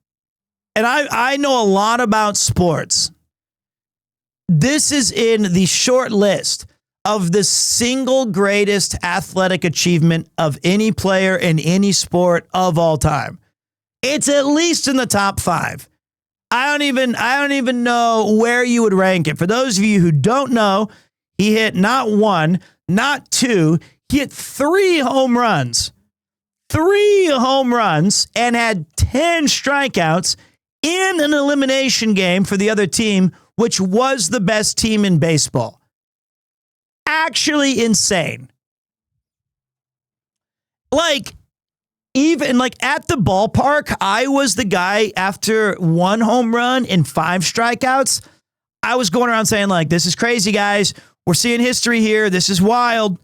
and I know a lot about sports, this is in the short list of the single greatest athletic achievement of any player in any sport of all time. It's at least in the top 5. I don't even know where you would rank it. For those of you who don't know, he hit not 1, not 2, he hit 3 home runs. 3 home runs and had 10 strikeouts in an elimination game for the other team, which was the best team in baseball. Actually insane. Even at the ballpark, I was the guy after 1 home run and 5 strikeouts. I was going around saying this is crazy, guys. We're seeing history here. This is wild.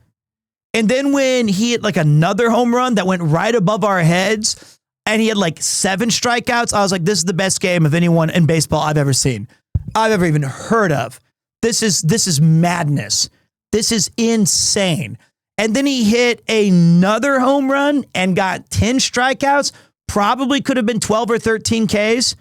And then when he hit another home run that went right above our heads and he had 7 strikeouts, I was like, this is the best game of anyone in baseball I've ever seen. I've ever even heard of. This is madness. This is insane. And then he hit another home run and got 10 strikeouts. Probably could have been 12 or 13 Ks.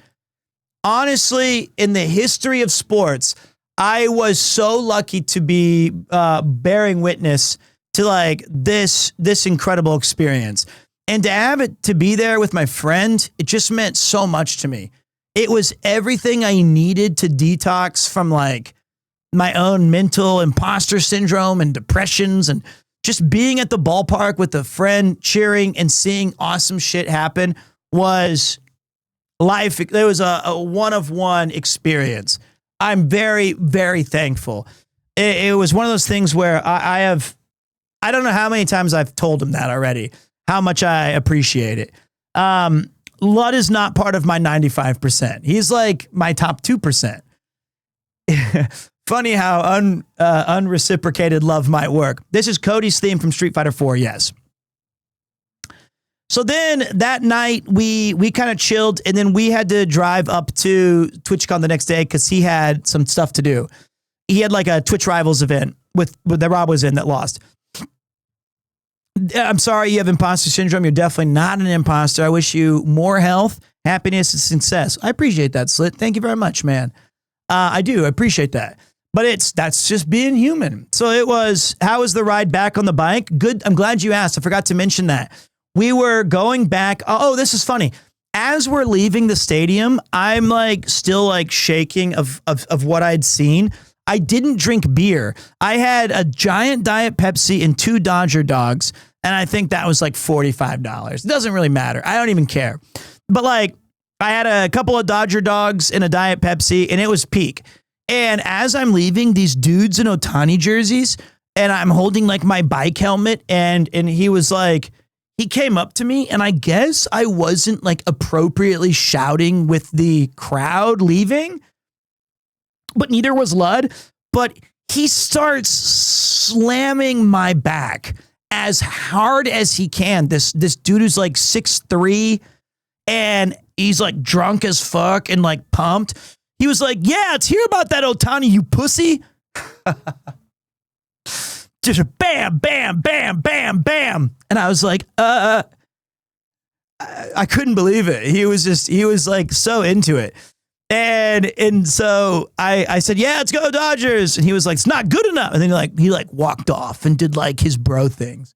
Honestly, in the history of sports, I was so lucky to be bearing witness to this incredible experience. And to have it, to be there with my friend, it just meant so much to me. It was everything I needed to detox from my own mental imposter syndrome and depressions, and just being at the ballpark with a friend cheering and seeing awesome shit happen was life. It was a one-of-one experience. I'm very, very thankful. It was one of those things where I don't know how many times I've told him that already, how much I appreciate it. Lud is not part of my 95%. He's my top 2%. Funny how unreciprocated love might work. This is Cody's theme from Street Fighter 4, yes. So then that night we kind of chilled, and then we had to drive up to TwitchCon the next day because he had some stuff to do. He had a Twitch Rivals event with that Rob was in that lost. I'm sorry you have imposter syndrome. You're definitely not an imposter. I wish you more health, happiness, and success. I appreciate that, Slit. Thank you very much, man. I do appreciate that. But that's just being human. So how was the ride back on the bike? Good. I'm glad you asked. I forgot to mention that. We were going back. Oh, this is funny. As we're leaving the stadium, I'm still shaking of what I'd seen. I didn't drink beer. I had a giant Diet Pepsi and 2 Dodger dogs. And I think that was $45. It doesn't really matter. I don't even care. But I had a couple of Dodger dogs and a Diet Pepsi, and it was peak. And as I'm leaving, these dudes in Ohtani jerseys, and I'm holding like my bike helmet, and he was like, he came up to me, and I guess I wasn't like appropriately shouting with the crowd leaving, but neither was Lud. But he starts slamming my back as hard as he can. This dude who's like 6'3", and he's like drunk as fuck and like pumped. He was like, yeah, let's hear about that Ohtani, you pussy. Just a bam, bam, bam, bam, bam. And I was like, I couldn't believe it. He was like so into it. And so I said, yeah, let's go Dodgers. And he was like, it's not good enough. And then he walked off and did like his bro things.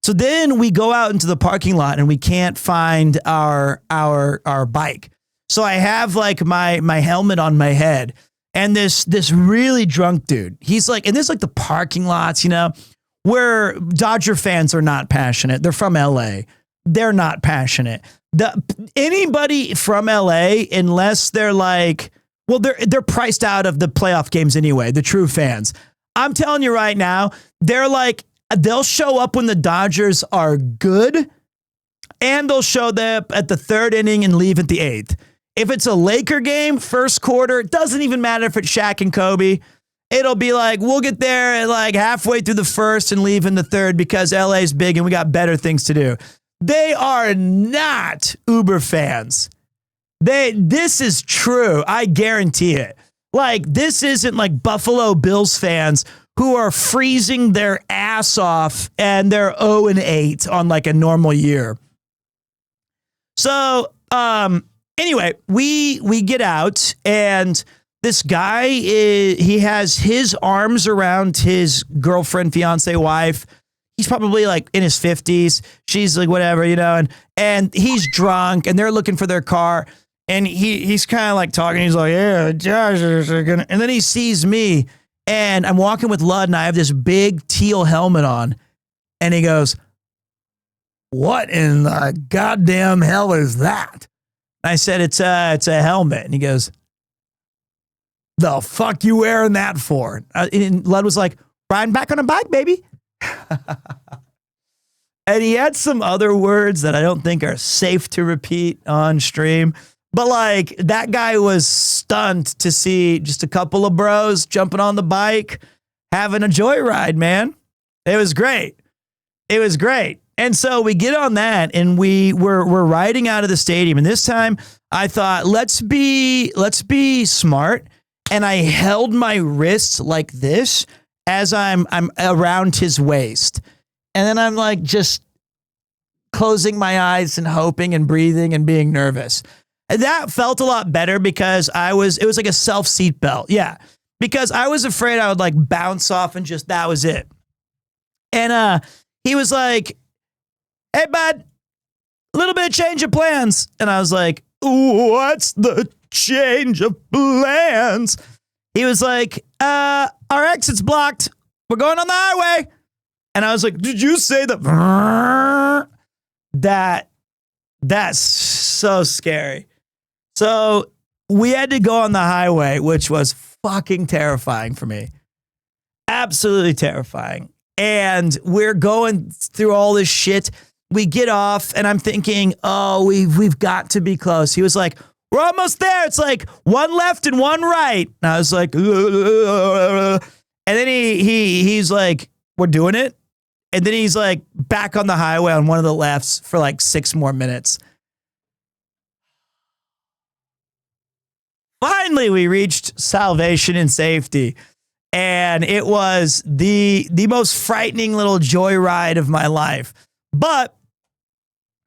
So then we go out into the parking lot and we can't find our bike. So I have like my helmet on my head, and this really drunk dude, he's like, and this like the parking lots, you know, where Dodger fans are not passionate. They're from LA. They're not passionate. Anybody from LA, unless they're like, well, they're priced out of the playoff games anyway, the true fans. I'm telling you right now, they're like, they'll show up when the Dodgers are good, and they'll show up at the third inning and leave at the eighth. If it's a Laker game, first quarter, it doesn't even matter if it's Shaq and Kobe. It'll be like, we'll get there at like halfway through the first and leave in the third because LA's big and we got better things to do. They are not Uber fans. This is true. I guarantee it. Like, this isn't like Buffalo Bills fans who are freezing their ass off and they're 0-8 on like a normal year. So, anyway, we get out, and this guy he has his arms around his girlfriend, fiance, wife. He's probably like in his 50s. She's like whatever, you know, and he's drunk, and they're looking for their car, and he's kind of like talking. He's like, yeah, the Dodgers are gonna, and then he sees me, and I'm walking with Lud, and I have this big teal helmet on, and he goes, "What in the goddamn hell is that?" I said, it's a helmet. And he goes, the fuck you wearing that for? And Lud was like, riding back on a bike, baby. And he had some other words that I don't think are safe to repeat on stream. But like, that guy was stunned to see just a couple of bros jumping on the bike, having a joyride, man. It was great. It was great. And so we get on that, and we're riding out of the stadium. And this time I thought, let's be smart. And I held my wrists like this as I'm around his waist. And then I'm like just closing my eyes and hoping and breathing and being nervous. And that felt a lot better because it was like a self seatbelt. Yeah. Because I was afraid I would like bounce off and just, that was it. And he was like, hey, bud, a little bit of change of plans. And I was like, what's the change of plans? He was like, our exit's blocked. We're going on the highway. And I was like, did you say the... That's so scary. So we had to go on the highway, which was fucking terrifying for me. Absolutely terrifying. And we're going through all this shit. We get off, and I'm thinking, oh, we've got to be close. He was like, we're almost there. It's like one left and one right. And I was like, and then he's like, we're doing it. And then he's like back on the highway on one of the lefts for like 6 more minutes. Finally, we reached salvation and safety. And it was the most frightening little joyride of my life. But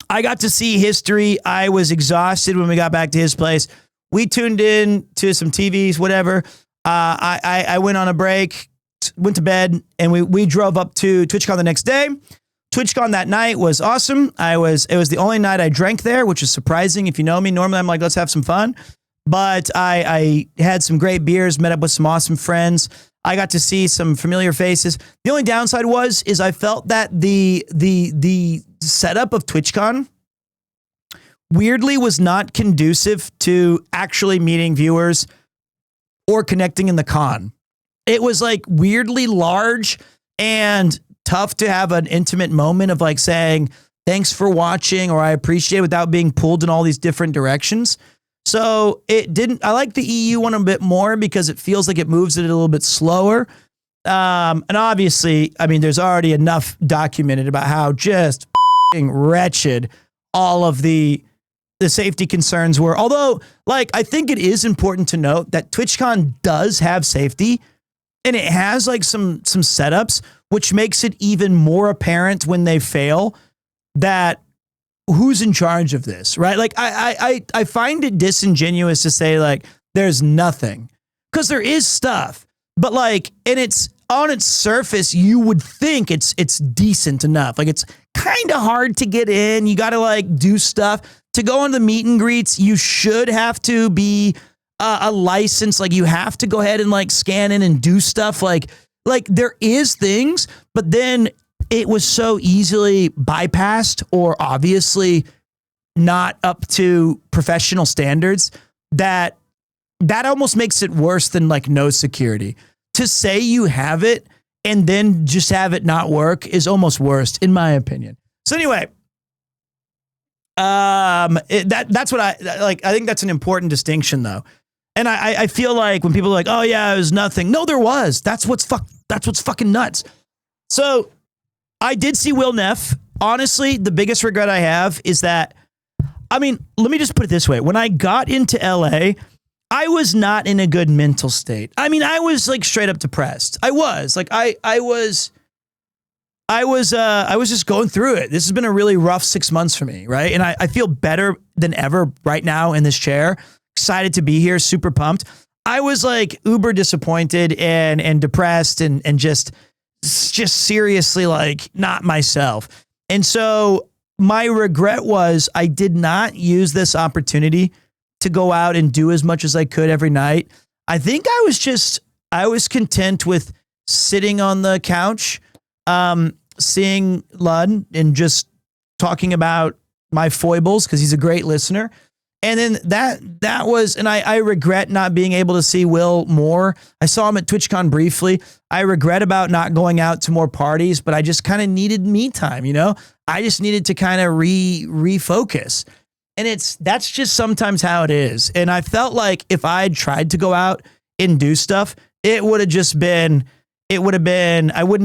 I got to see history. I was exhausted when we got back to his place. We tuned in to some TVs, whatever. I went on a break, went to bed, and we drove up to TwitchCon the next day. TwitchCon that night was awesome. It was the only night I drank there, which is surprising. If you know me, normally I'm like, let's have some fun. But I had some great beers, met up with some awesome friends. I got to see some familiar faces. The only downside is I felt that the setup of TwitchCon weirdly was not conducive to actually meeting viewers or connecting in the con. It was like weirdly large and tough to have an intimate moment of like saying, thanks for watching, or I appreciate it, without being pulled in all these different directions. So I like the EU one a bit more because it feels like it moves it a little bit slower. And obviously, I mean, there's already enough documented about how just wretched all of the safety concerns were. Although, like, I think it is important to note that TwitchCon does have safety, and it has like some setups, which makes it even more apparent when they fail that who's in charge of this, right? Like, I find it disingenuous to say like there's nothing, because there is stuff, but like, and it's on its surface, you would think it's decent enough. Like, it's kind of hard to get in. You got to like do stuff to go on the meet and greets. You should have to be a license. Like, you have to go ahead and like scan in and do stuff. Like there is things, but then it was so easily bypassed or obviously not up to professional standards that almost makes it worse than like no security. To say you have it and then just have it not work is almost worse, in my opinion. So anyway, that's what I like. I think that's an important distinction, though. And I feel like when people are like, "Oh yeah, it was nothing," no, there was. That's what's fucking nuts. So I did see Will Neff. Honestly, the biggest regret I have is that, I mean, let me just put it this way: when I got into LA, I was not in a good mental state. I mean, I was like straight up depressed. I was like, I was just going through it. This has been a really rough 6 months for me, right? And I feel better than ever right now in this chair. Excited to be here, super pumped. I was like uber disappointed and depressed and just seriously like not myself. And so my regret was I did not use this opportunity to go out and do as much as I could every night. I think I was content with sitting on the couch, seeing Lud and just talking about my foibles, because he's a great listener. And then that was, and I regret not being able to see Will more. I saw him at TwitchCon briefly. I regret about not going out to more parties, but I just kind of needed me time, you know? I just needed to kind of refocus. And that's just sometimes how it is. And I felt like if I had tried to go out and do stuff, I wouldn't have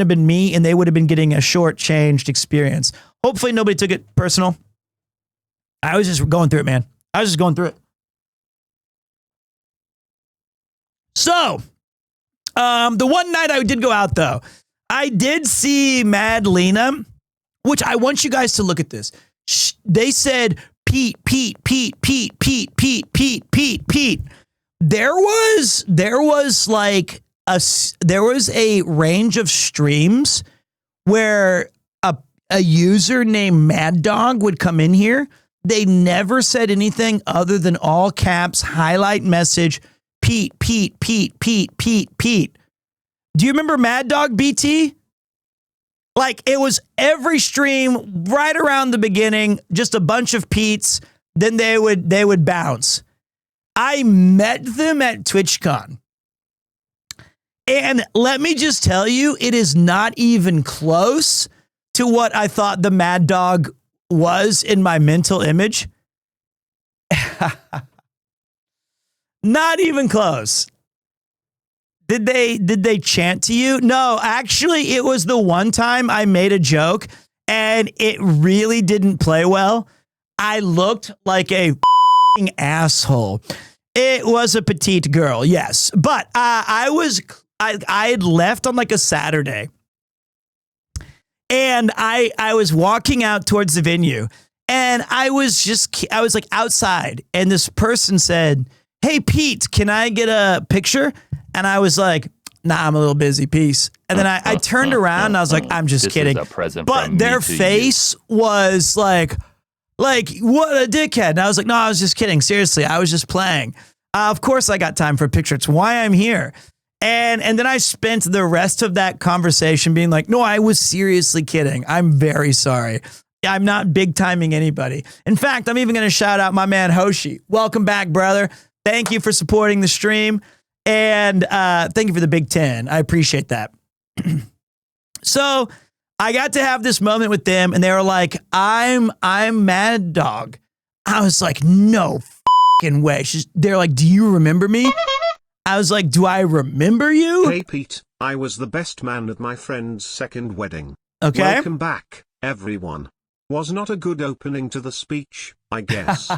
been me, and they would have been getting a shortchanged experience. Hopefully nobody took it personal. I was just going through it, man. I was just going through it. So, the one night I did go out, though, I did see Mad Lena, which I want you guys to look at this. They said, Pete. There was a range of streams where a user named Mad Dog would come in here. They never said anything other than all caps, highlight message, Pete. Do you remember Mad Dog, BT? Like, it was every stream right around the beginning, just a bunch of Pete's, then they would bounce. I met them at TwitchCon. And let me just tell you, it is not even close to what I thought the Mad Dog was in my mental image. Not even close. Did they chant to you? No, actually, it was the one time I made a joke and it really didn't play well. I looked like a asshole. It was a petite girl, yes. But I had left on like a Saturday. And I was walking out towards the venue, and I was like outside, and this person said, "Hey Pete, can I get a picture?" And I was like, "Nah, I'm a little busy, peace." And then I turned around and I was like, "I'm just kidding." But their face was like, what a dickhead. And I was like, "No, I was just kidding. Seriously, I was just playing." Of course I got time for a picture. It's why I'm here. And then I spent the rest of that conversation being like, "No, I was seriously kidding. I'm very sorry. I'm not big timing anybody. In fact, I'm even going to shout out my man Hoshi. Welcome back, brother. Thank you for supporting the stream. And thank you for the Big 10. I appreciate that. So I got to have this moment with them, and they were like, I'm Mad Dog. I was like, no fucking way. They're like, do you remember me? I was like, do I remember you? Hey Pete, I was the best man at my friend's second wedding. Okay. Welcome back, everyone. Was not a good opening to the speech, I guess.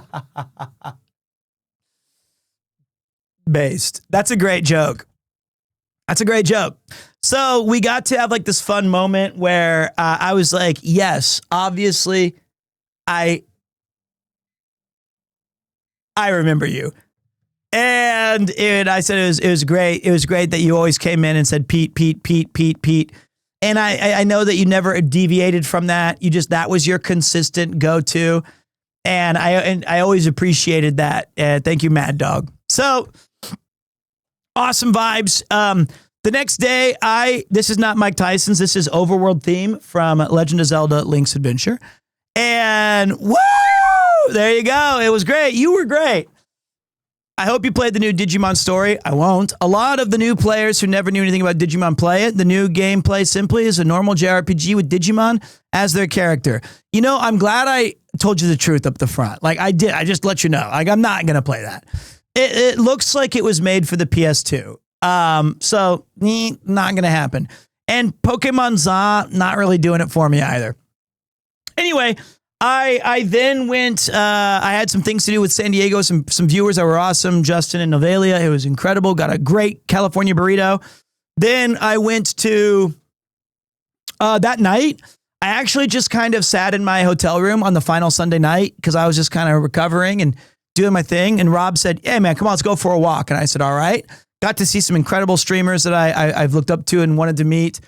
Based. That's a great joke. That's a great joke. So we got to have like this fun moment where I was like, yes, obviously, I remember you. And I said it was great. It was great that you always came in and said Pete, Pete, Pete, Pete, Pete. And I know that you never deviated from that. That was your consistent go-to. And I always appreciated that. Thank you, Mad Dog. So awesome vibes. The next day, this is not Mike Tyson's. This is Overworld theme from Legend of Zelda: Link's Adventure. And woo! There you go. It was great. You were great. I hope you played the new Digimon story. I won't. A lot of the new players who never knew anything about Digimon play it. The new gameplay simply is a normal JRPG with Digimon as their character. You know, I'm glad I told you the truth up the front. Like I did. I just let you know. Like I'm not going to play that. It looks like it was made for the PS2. So not going to happen. And Pokemon Za, not really doing it for me either. Anyway, I then went, I had some things to do with San Diego, some viewers that were awesome, Justin and Novelia. It was incredible. Got a great California burrito. Then I went to, that night, I actually just kind of sat in my hotel room on the final Sunday night because I was just kind of recovering and doing my thing. And Rob said, hey man, come on, let's go for a walk. And I said, all right. Got to see some incredible streamers that I've looked up to and wanted to meet.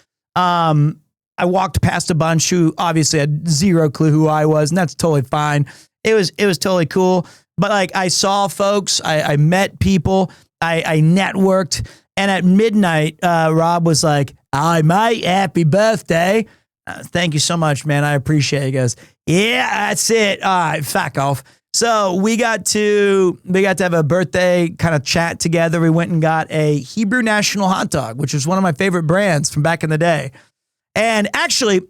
I walked past a bunch who obviously had zero clue who I was, and that's totally fine. It was totally cool. But like I saw folks, I met people, I networked, and at midnight, Rob was like, "Hi, mate, happy birthday." Thank you so much, man. I appreciate it. He goes, yeah, that's it. All right, fuck off. So we got to have a birthday kind of chat together. We went and got a Hebrew National hot dog, which was one of my favorite brands from back in the day. And actually,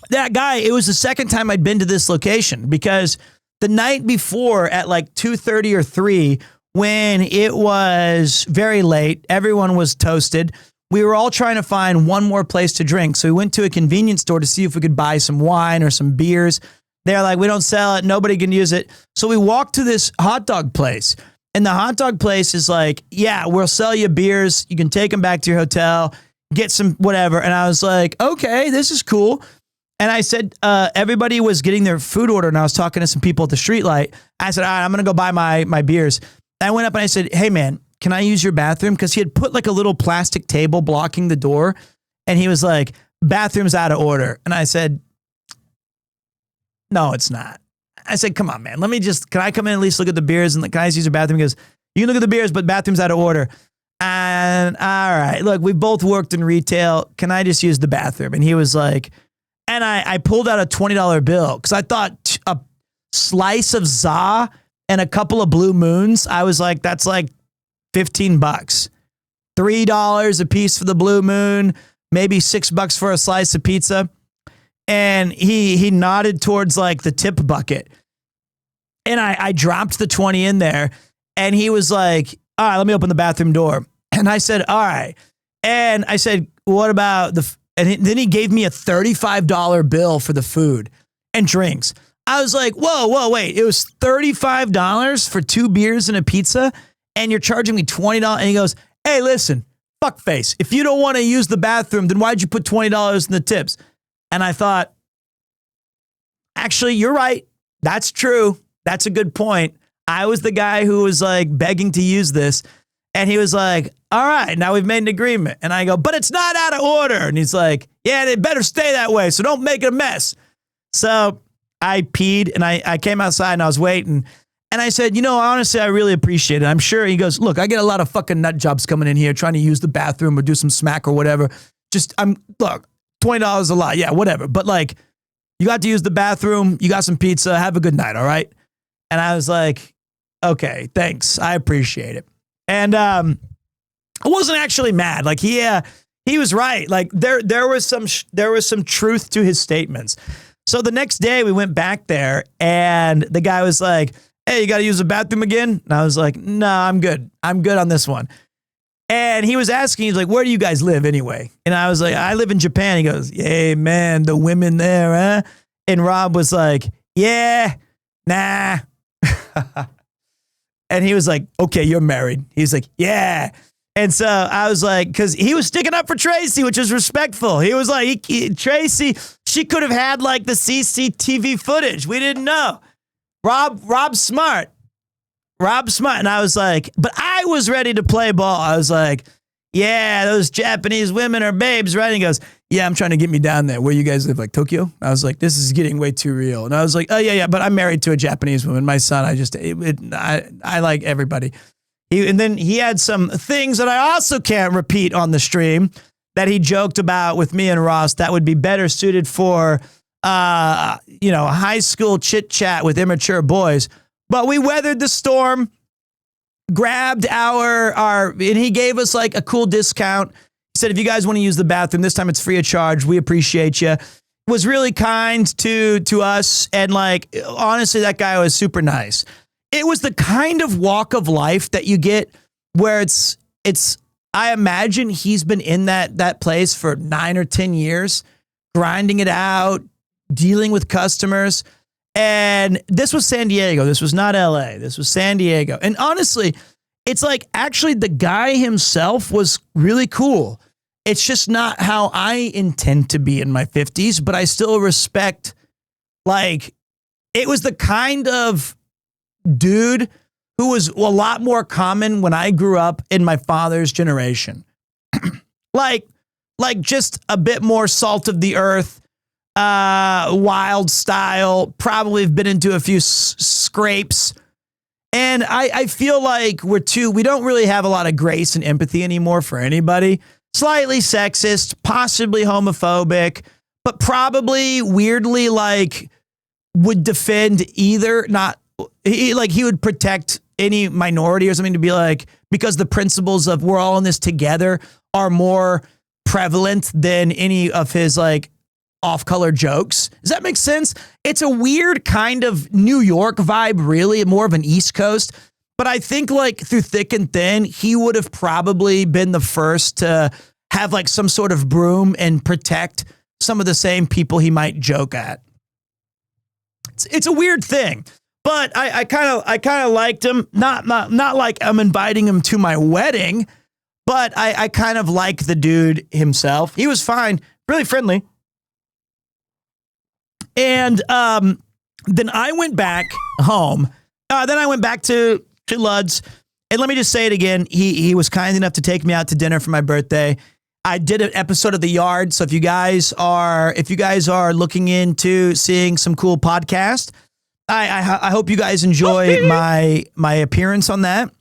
that guy, it was the second time I'd been to this location because the night before at like 2:30 or 3, when it was very late, everyone was toasted. We were all trying to find one more place to drink. So we went to a convenience store to see if we could buy some wine or some beers. They're like, we don't sell it. Nobody can use it. So we walked to this hot dog place. And the hot dog place is like, yeah, we'll sell you beers. You can take them back to your hotel, get some whatever. And I was like, okay, this is cool. And I said, everybody was getting their food order. And I was talking to some people at the streetlight. I said, all right, I'm going to go buy my beers. And I went up and I said, hey, man, can I use your bathroom? Because he had put like a little plastic table blocking the door. And he was like, bathroom's out of order. And I said, no, it's not. I said, come on, man. Can I come in and at least look at the beers? And can I just use your bathroom? He goes, you can look at the beers, but bathroom's out of order. And all right, look, we both worked in retail. Can I just use the bathroom? And he was like, and I pulled out a $20 bill because I thought a slice of za and a couple of blue moons. I was like, that's like $15, $3 a piece for the blue moon, maybe $6 for a slice of pizza. And he nodded towards like the tip bucket. And I dropped the 20 in there. And he was like, all right, let me open the bathroom door. And I said, all right. And I said, what about then he gave me a $35 bill for the food and drinks. I was like, whoa, wait. It was $35 for 2 beers and a pizza. And you're charging me $20. And he goes, hey, listen, fuckface. If you don't want to use the bathroom, then why'd you put $20 in the tips? And I thought, actually, you're right. That's true. That's a good point. I was the guy who was like begging to use this. And he was like, all right, now we've made an agreement. And I go, but it's not out of order. And he's like, yeah, it better stay that way. So don't make it a mess. So I peed and I came outside and I was waiting. And I said, honestly, I really appreciate it. I'm sure. He goes, look, I get a lot of fucking nut jobs coming in here trying to use the bathroom or do some smack or whatever. Look, $20 a lot. Yeah, whatever. But like, You got to use the bathroom. You got some pizza. Have a good night. All right. And I was like, okay, thanks. I appreciate it. And I wasn't actually mad. Like he was right. Like there was some truth to his statements. So the next day we went back there and the guy was like, hey, you got to use the bathroom again? And I was like, no, I'm good. I'm good on this one. And he was asking, he's like, where do you guys live anyway? And I was like, I live in Japan. He goes, yeah, man, the women there, huh? And Rob was like, yeah, nah. And he was like, okay, you're married. He's like, yeah. And so I was like, because he was sticking up for Tracy, which is respectful. He was like, Tracy, she could have had like the CCTV footage. We didn't know. Rob's smart. Rob's smart. And I was like, but I was ready to play ball. I was like, yeah, those Japanese women are babes, right? And he goes, yeah, I'm trying to get me down there. Where you guys live, like Tokyo? I was like, this is getting way too real. And I was like, oh, yeah, but I'm married to a Japanese woman. My son, I like everybody. And then he had some things that I also can't repeat on the stream that he joked about with me and Ross that would be better suited for, high school chit chat with immature boys. But we weathered the storm, grabbed and he gave us like a cool discount. He said, if you guys want to use the bathroom, this time it's free of charge. We appreciate you. Was really kind to us. And like, honestly, that guy was super nice. It was the kind of walk of life that you get where I imagine he's been in that place for 9 or 10 years, grinding it out, dealing with customers. And this was San Diego. This was not LA. This was San Diego. And honestly, it's like actually the guy himself was really cool. It's just not how I intend to be in my 50s, but I still respect, like, it was the kind of dude who was a lot more common when I grew up in my father's generation. like just a bit more salt of the earth, wild style, probably have been into a few scrapes. And I feel like we don't really have a lot of grace and empathy anymore for anybody. Slightly sexist, possibly homophobic, but probably weirdly like would defend either, he would protect any minority or something to be like, because the principles of we're all in this together are more prevalent than any of his like off-color jokes. Does that make sense? It's a weird kind of New York vibe, really, more of an East Coast. But I think like through thick and thin, he would have probably been the first to have like some sort of broom and protect some of the same people he might joke at. It's a weird thing. But I kind of liked him. Not like I'm inviting him to my wedding, but I kind of like the dude himself. He was fine, really friendly. And then I went back home. Then I went back to Lud's. And let me just say it again. He was kind enough to take me out to dinner for my birthday. I did an episode of The Yard. So if you guys are looking into seeing some cool podcast, I hope you guys enjoy my appearance on that.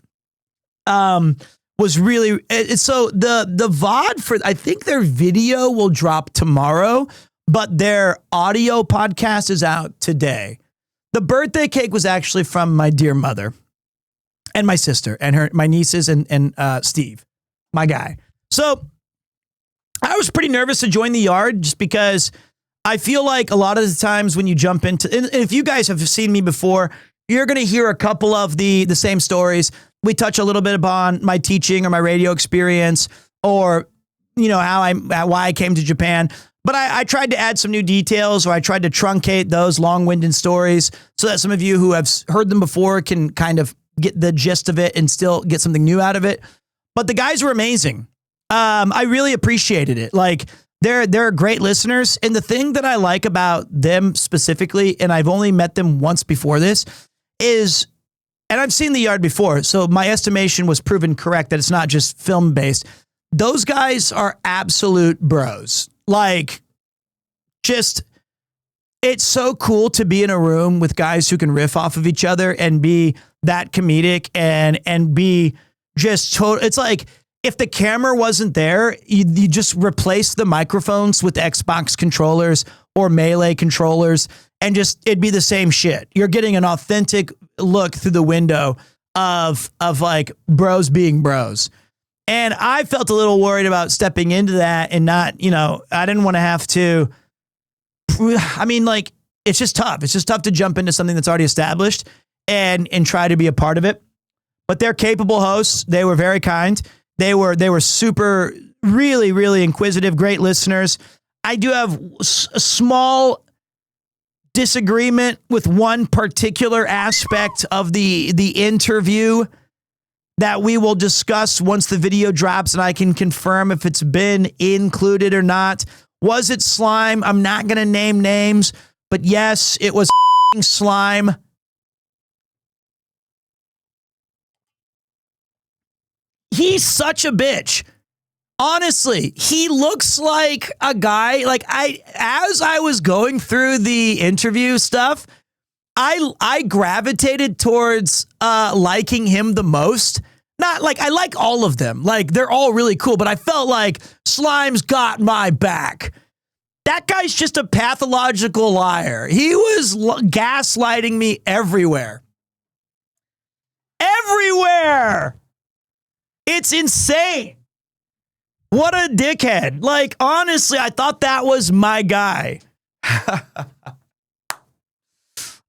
Was really so the VOD for, I think their video will drop tomorrow, but their audio podcast is out today. The birthday cake was actually from my dear mother and my sister and my nieces and Steve, my guy. So I was pretty nervous to join The Yard just because I feel like a lot of the times when you jump into, and if you guys have seen me before, you're going to hear a couple of the same stories. We touch a little bit upon my teaching or my radio experience, or, why I came to Japan. But I tried to add some new details, or I tried to truncate those long-winded stories so that some of you who have heard them before can kind of get the gist of it and still get something new out of it. But the guys were amazing. I really appreciated it. Like, they're great listeners. And the thing that I like about them specifically, and I've only met them once before this, is, and I've seen The Yard before, so my estimation was proven correct that it's not just film based. Those guys are absolute bros. Like, just, it's so cool to be in a room with guys who can riff off of each other and be that comedic and be just total. It's like, if the camera wasn't there, you just replace the microphones with Xbox controllers or Melee controllers, and just it'd be the same shit. You're getting an authentic look through the window of like bros being bros. And I felt a little worried about stepping into that and not, you know, I didn't want to have to. I mean, like, it's just tough. It's just tough to jump into something that's already established and try to be a part of it. But they're capable hosts. They were very kind. They were super, really, really inquisitive, great listeners. I do have a small disagreement with one particular aspect of the interview that we will discuss once the video drops and I can confirm if it's been included or not. Was it slime? I'm not going to name names, but yes, it was slime. He's such a bitch. Honestly, he looks like a guy, like as I was going through the interview stuff, I gravitated towards liking him the most. Not like I like all of them. Like they're all really cool, but I felt like Slime's got my back. That guy's just a pathological liar. He was gaslighting me everywhere. Everywhere. It's insane. What a dickhead. Like, honestly, I thought that was my guy.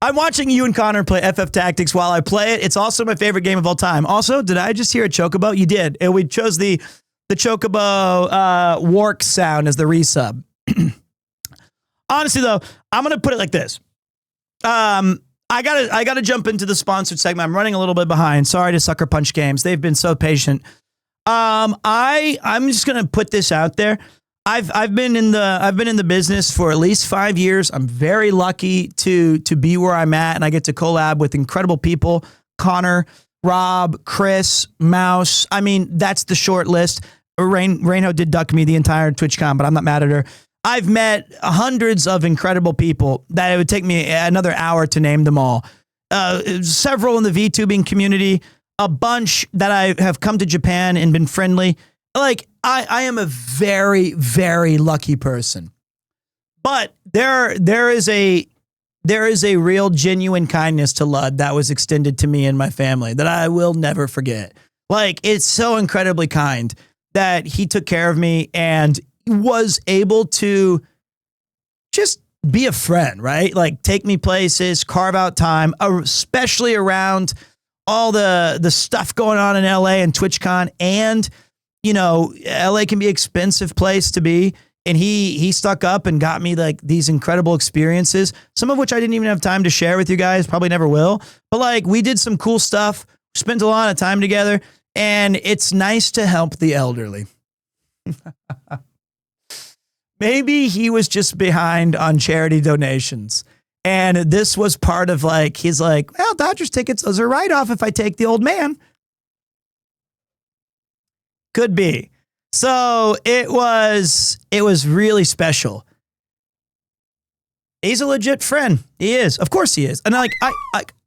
I'm watching you and Connor play FF Tactics while I play it. It's also my favorite game of all time. Also, did I just hear a chocobo? You did. And we chose the chocobo wark sound as the resub. Honestly, though, I'm going to put it like this. I gotta jump into the sponsored segment. I'm running a little bit behind. Sorry to Sucker Punch Games. They've been so patient. I'm just gonna put this out there. I've been in the business for at least 5 years. I'm very lucky to be where I'm at, and I get to collab with incredible people. Connor, Rob, Chris, Mouse. I mean, that's the short list. Rainho did duck me the entire TwitchCon, but I'm not mad at her. I've met hundreds of incredible people that it would take me another hour to name them all. Several in the VTubing community, a bunch that I have come to Japan and been friendly. Like, I am a very, very lucky person. But there is a real genuine kindness to Lud that was extended to me and my family that I will never forget. Like, it's so incredibly kind that he took care of me and was able to just be a friend, right? Like take me places, carve out time, especially around all the stuff going on in LA and TwitchCon. And, you know, LA can be an expensive place to be. And he stuck up and got me like these incredible experiences, some of which I didn't even have time to share with you guys, probably never will. But like we did some cool stuff, spent a lot of time together, and it's nice to help the elderly. Maybe he was just behind on charity donations. And this was part of like, he's like, well, Dodgers tickets, those are write off if I take the old man. Could be. So it was really special. He's a legit friend. He is. Of course he is. And like,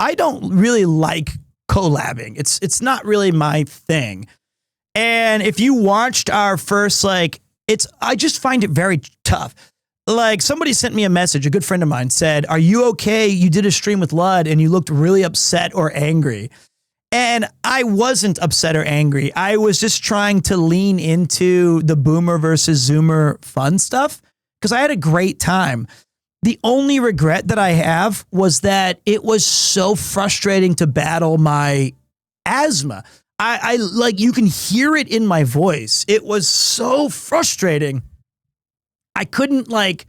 I don't really like collabing. It's not really my thing. And if you watched our first, like, I just find it very tough. Like somebody sent me a message, a good friend of mine said, are you okay? You did a stream with Lud and you looked really upset or angry. And I wasn't upset or angry. I was just trying to lean into the boomer versus zoomer fun stuff because I had a great time. The only regret that I have was that it was so frustrating to battle my asthma. I like, you can hear it in my voice. It was so frustrating. I couldn't like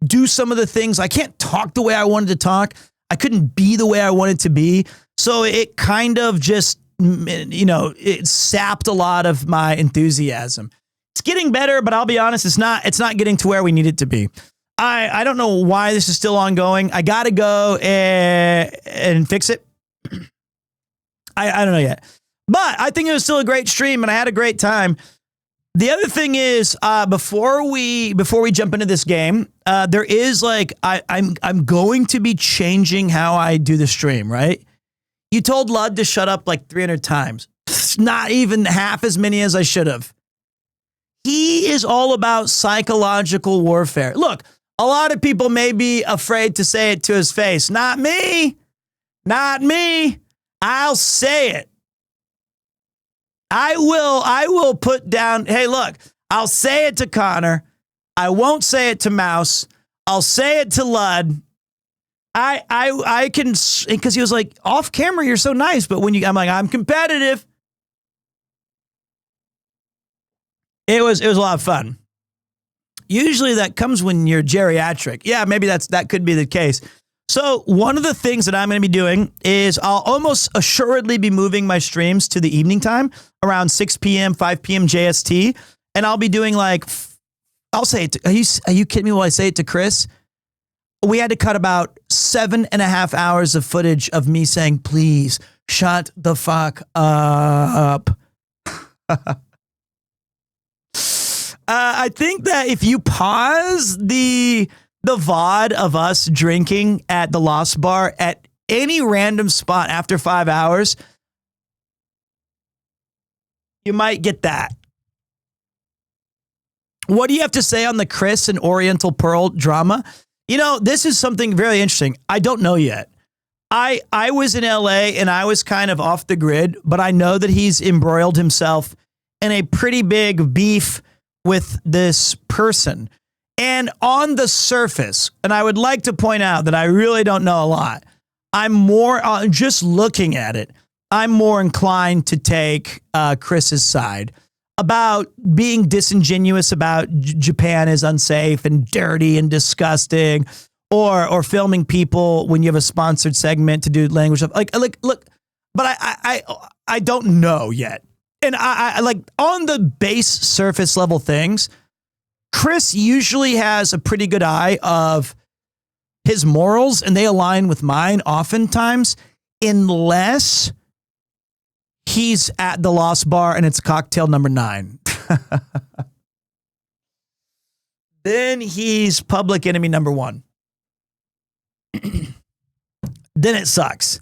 do some of the things. I can't talk the way I wanted to talk. I couldn't be the way I wanted to be. So it kind of just, you know, it sapped a lot of my enthusiasm. It's getting better, but I'll be honest, it's not getting to where we need it to be. I don't know why this is still ongoing. I got to go and fix it. I don't know yet. But I think it was still a great stream and I had a great time. The other thing is, before we jump into this game, there is like, I'm going to be changing how I do the stream, right? You told Lud to shut up like 300 times. Not even half as many as I should have. He is all about psychological warfare. Look, A lot of people may be afraid to say it to his face. Not me. Not me. I'll say it. I will put down, hey, look, I'll say it to Connor. I won't say it to Mouse. I'll say it to Lud. I can, because he was like, off camera, you're so nice. But when I'm like, I'm competitive. It was a lot of fun. Usually that comes when you're geriatric. Yeah, maybe that could be the case. So one of the things that I'm going to be doing is I'll almost assuredly be moving my streams to the evening time around 6 p.m., 5 p.m. JST. And I'll be doing like, I'll say it. Are you kidding me while I say it to Chris? We had to cut about 7.5 hours of footage of me saying, please shut the fuck up. I think that if you pause the VOD of us drinking at the Lost Bar at any random spot after 5 hours, you might get that. What do you have to say on the Chris and Oriental Pearl drama? You know, this is something very interesting. I don't know yet. I was in LA and I was kind of off the grid, but I know that he's embroiled himself in a pretty big beef with this person. And on the surface, and I would like to point out that I really don't know a lot. I'm more, just looking at it, I'm more inclined to take Chris's side about being disingenuous about Japan is unsafe and dirty and disgusting, or filming people when you have a sponsored segment to do language stuff. Like look, but I don't know yet. And I like on the base surface level things, Chris usually has a pretty good eye of his morals, and they align with mine oftentimes, unless he's at the Lost Bar and it's cocktail number 9. Then he's public enemy number 1. Then it sucks.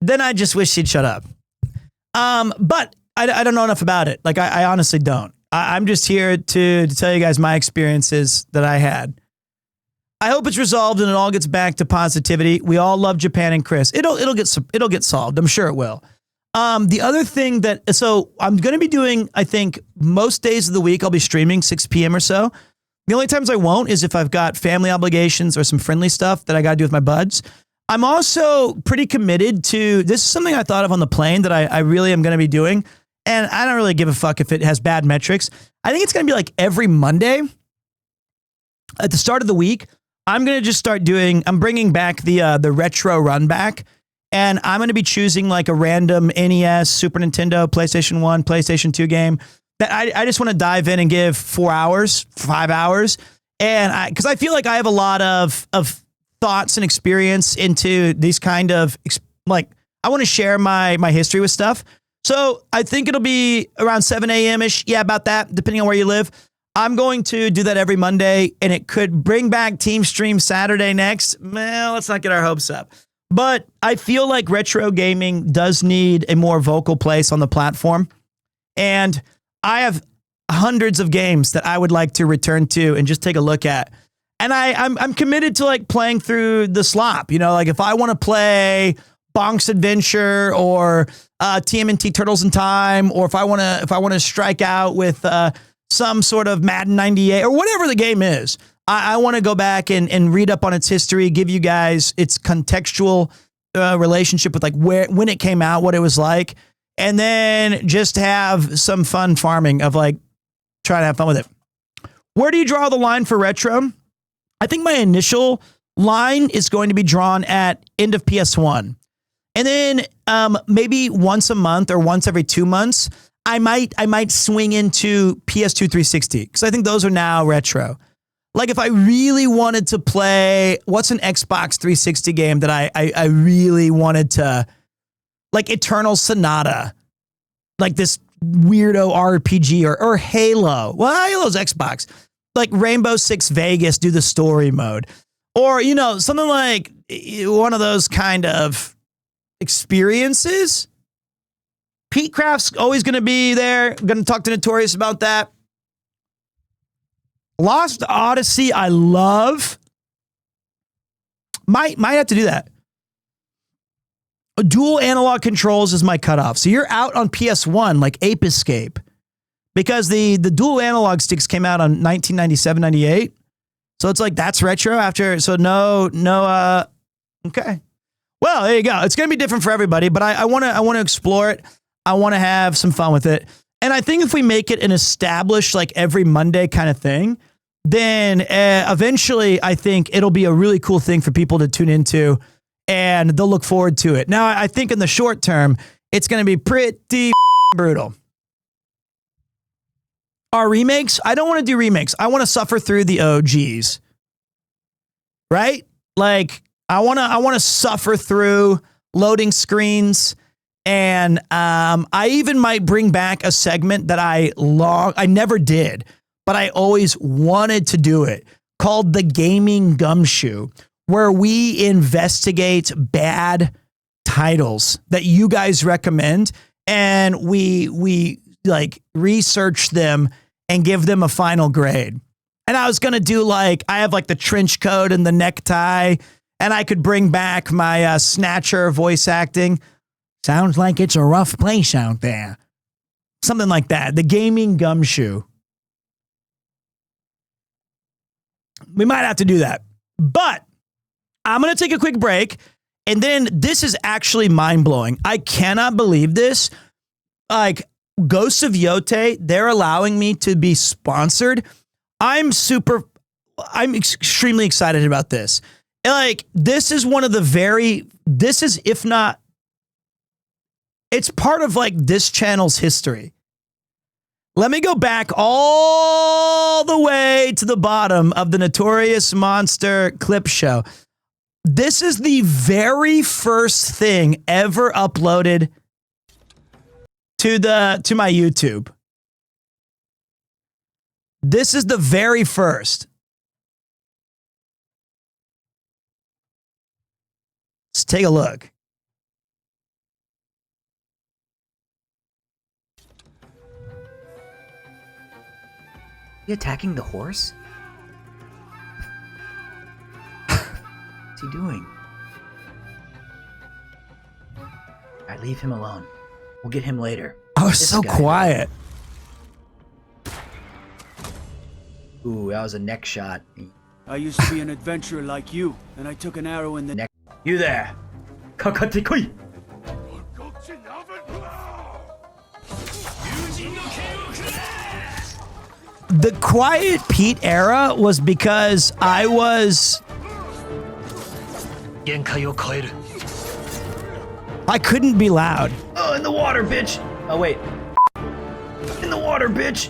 Then I just wish he'd shut up. But I don't know enough about it. Like, I honestly don't. I'm just here to tell you guys my experiences that I had. I hope it's resolved and it all gets back to positivity. We all love Japan and Chris. It'll get solved. I'm sure it will. The other thing so I'm going to be doing, I think most days of the week, I'll be streaming 6 p.m. or so. The only times I won't is if I've got family obligations or some friendly stuff that I got to do with my buds. I'm also pretty committed to, this is something I thought of on the plane that I really am going to be doing. And I don't really give a fuck if it has bad metrics. I think it's going to be like every Monday at the start of the week. I'm going to just start I'm bringing back the retro run back. And I'm going to be choosing like a random NES, Super Nintendo, PlayStation 1, PlayStation 2 game that I just want to dive in and give 4 hours, 5 hours. And because I feel like I have a lot of thoughts and experience into these kind of, like, I want to share my history with stuff. So I think it'll be around 7 a.m.-ish. Yeah, about that, depending on where you live. I'm going to do that every Monday, and it could bring back Team Stream Saturday next. Well, let's not get our hopes up. But I feel like retro gaming does need a more vocal place on the platform. And I have hundreds of games that I would like to return to and just take a look at. And I'm committed to like playing through the slop. You know, like if I want to play Bonk's Adventure or TMNT Turtles in Time, or if I want to strike out with some sort of Madden 98 or whatever the game is, I want to go back and read up on its history, give you guys its contextual relationship with like when it came out, what it was like, and then just have some fun farming of like trying to have fun with it. Where do you draw the line for retro? I think my initial line is going to be drawn at end of PS1. And then maybe once a month or once every 2 months, I might swing into PS2 360 because I think those are now retro. Like if I really wanted to play, what's an Xbox 360 game that I really wanted to, like Eternal Sonata, like this weirdo RPG or Halo. Well, Halo's Xbox. Like Rainbow Six Vegas, do the story mode. Or, you know, something like one of those kind of experiences. Pete Craft's always going to be there. I'm going to talk to Notorious about that. Lost Odyssey, I love. Might have to do that. Dual analog controls is my cutoff. So you're out on PS1 like Ape Escape because the dual analog sticks came out on 1997, 98. So it's like that's retro after. So no. Okay. Well, there you go. It's going to be different for everybody, but I want to explore it. I want to have some fun with it. And I think if we make it an established, like every Monday kind of thing, then eventually I think it'll be a really cool thing for people to tune into and they'll look forward to it. Now, I think in the short term, it's going to be pretty brutal. Our remakes, I don't want to do remakes. I want to suffer through the OGs. Right? Like I want to suffer through loading screens, and I even might bring back a segment that I never did, but I always wanted to do it, called the Gaming Gumshoe, where we investigate bad titles that you guys recommend, and we like research them and give them a final grade. And I was going to do like, I have like the trench coat and the necktie, and I could bring back my Snatcher voice acting. Sounds like it's a rough place out there. Something like that. The Gaming Gumshoe. We might have to do that. But I'm going to take a quick break. And then this is actually mind-blowing. I cannot believe this. Like, Ghosts of Yotei, they're allowing me to be sponsored. I'm extremely excited about this. Like, this is one of the if not, it's part of like this channel's history. Let me go back all the way to the bottom of the Notorious Monster clip show. This is the very first thing ever uploaded to my YouTube. This is the very first. Let's take a look. He attacking the horse? What's he doing? Alright, leave him alone. We'll get him later. I was so quiet. Ooh, that was a neck shot. I used to be an adventurer like you, and I took an arrow in the neck. You there! Kakatekoi! The Quiet Pete era was because I couldn't be loud. Oh, in the water, bitch! Oh, wait. In the water, bitch!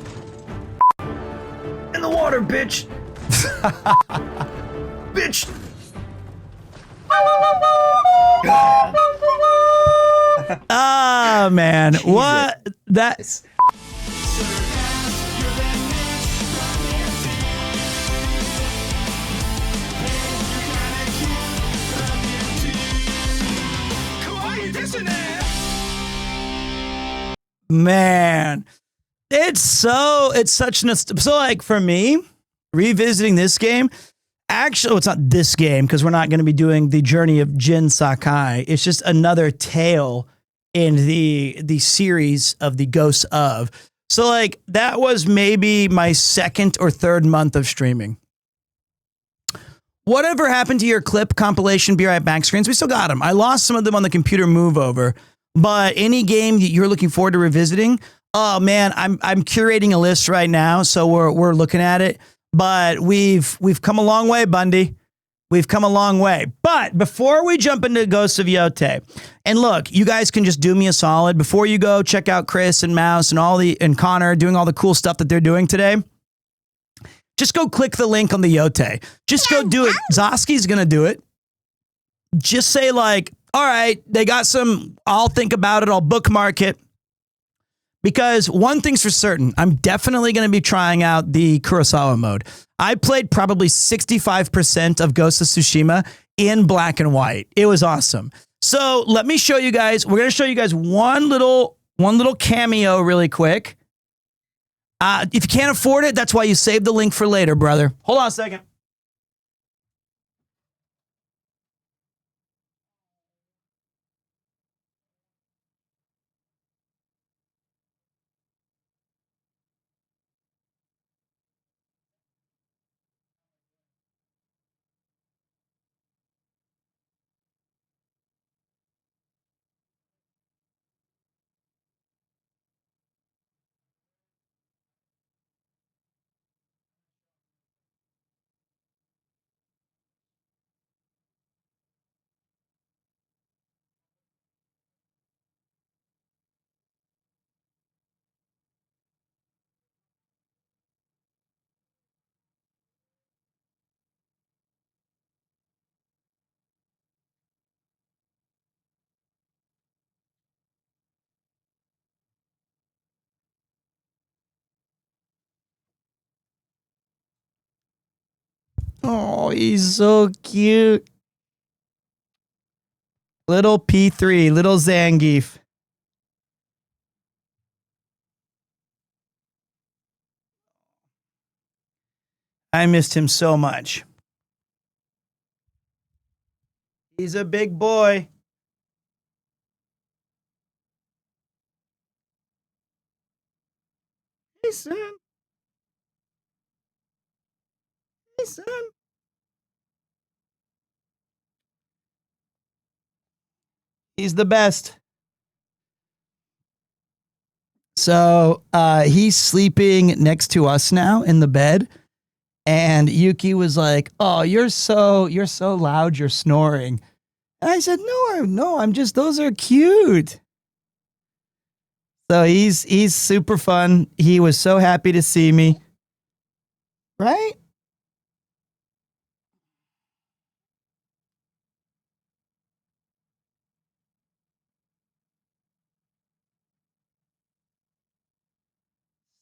In the water, bitch! Bitch! Ah, man. What? That... Man, it's such so like for me, revisiting this game, actually, it's not this game because we're not going to be doing the journey of Jin Sakai. It's just another tale in the series of the Ghosts of. So like that was maybe my second or third month of streaming. Whatever happened to your clip compilation, Be Right Back screens? We still got them. I lost some of them on the computer move over. But any game that you're looking forward to revisiting, oh man, I'm curating a list right now, so we're looking at it. But we've come a long way, Bundy. We've come a long way. But before we jump into Ghosts of Yotei, and look, you guys can just do me a solid before you go check out Chris and Mouse and Connor doing all the cool stuff that they're doing today. Just go click the link on the Yotei. Just go do it. Zoski's gonna do it. Just say like, all right, they got some, I'll think about it, I'll bookmark it. Because one thing's for certain, I'm definitely going to be trying out the Kurosawa mode. I played probably 65% of Ghost of Tsushima in black and white. It was awesome. So let me show you guys, we're going to show you guys one little cameo really quick If you can't afford it, that's why you save the link for later, brother. Hold on a second. Oh, he's so cute. Little P3, little Zangief. I missed him so much. He's a big boy. Hey, son. Hey, son. He's the best. So he's sleeping next to us now in the bed. And Yuki was like, "Oh, you're so loud, you're snoring." And I said, "No, I'm just, those are cute." So he's super fun. He was so happy to see me. Right?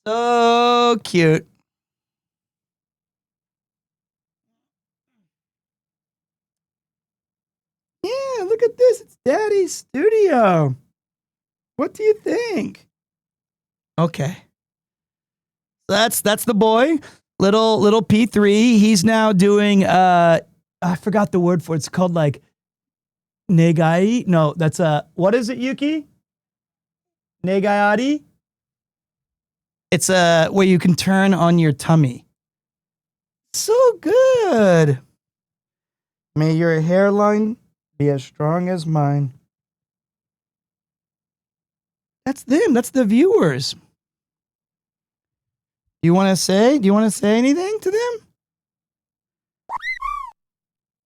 So cute. Yeah, look at this. It's Daddy's studio. What do you think? Okay. That's the boy. Little P3. He's now doing I forgot the word for it. It's called like Negai. No, that's what is it, Yuki? Negaiati? It's where you can turn on your tummy. So good. May your hairline be as strong as mine. That's them. That's the viewers. Do you want to say anything to them?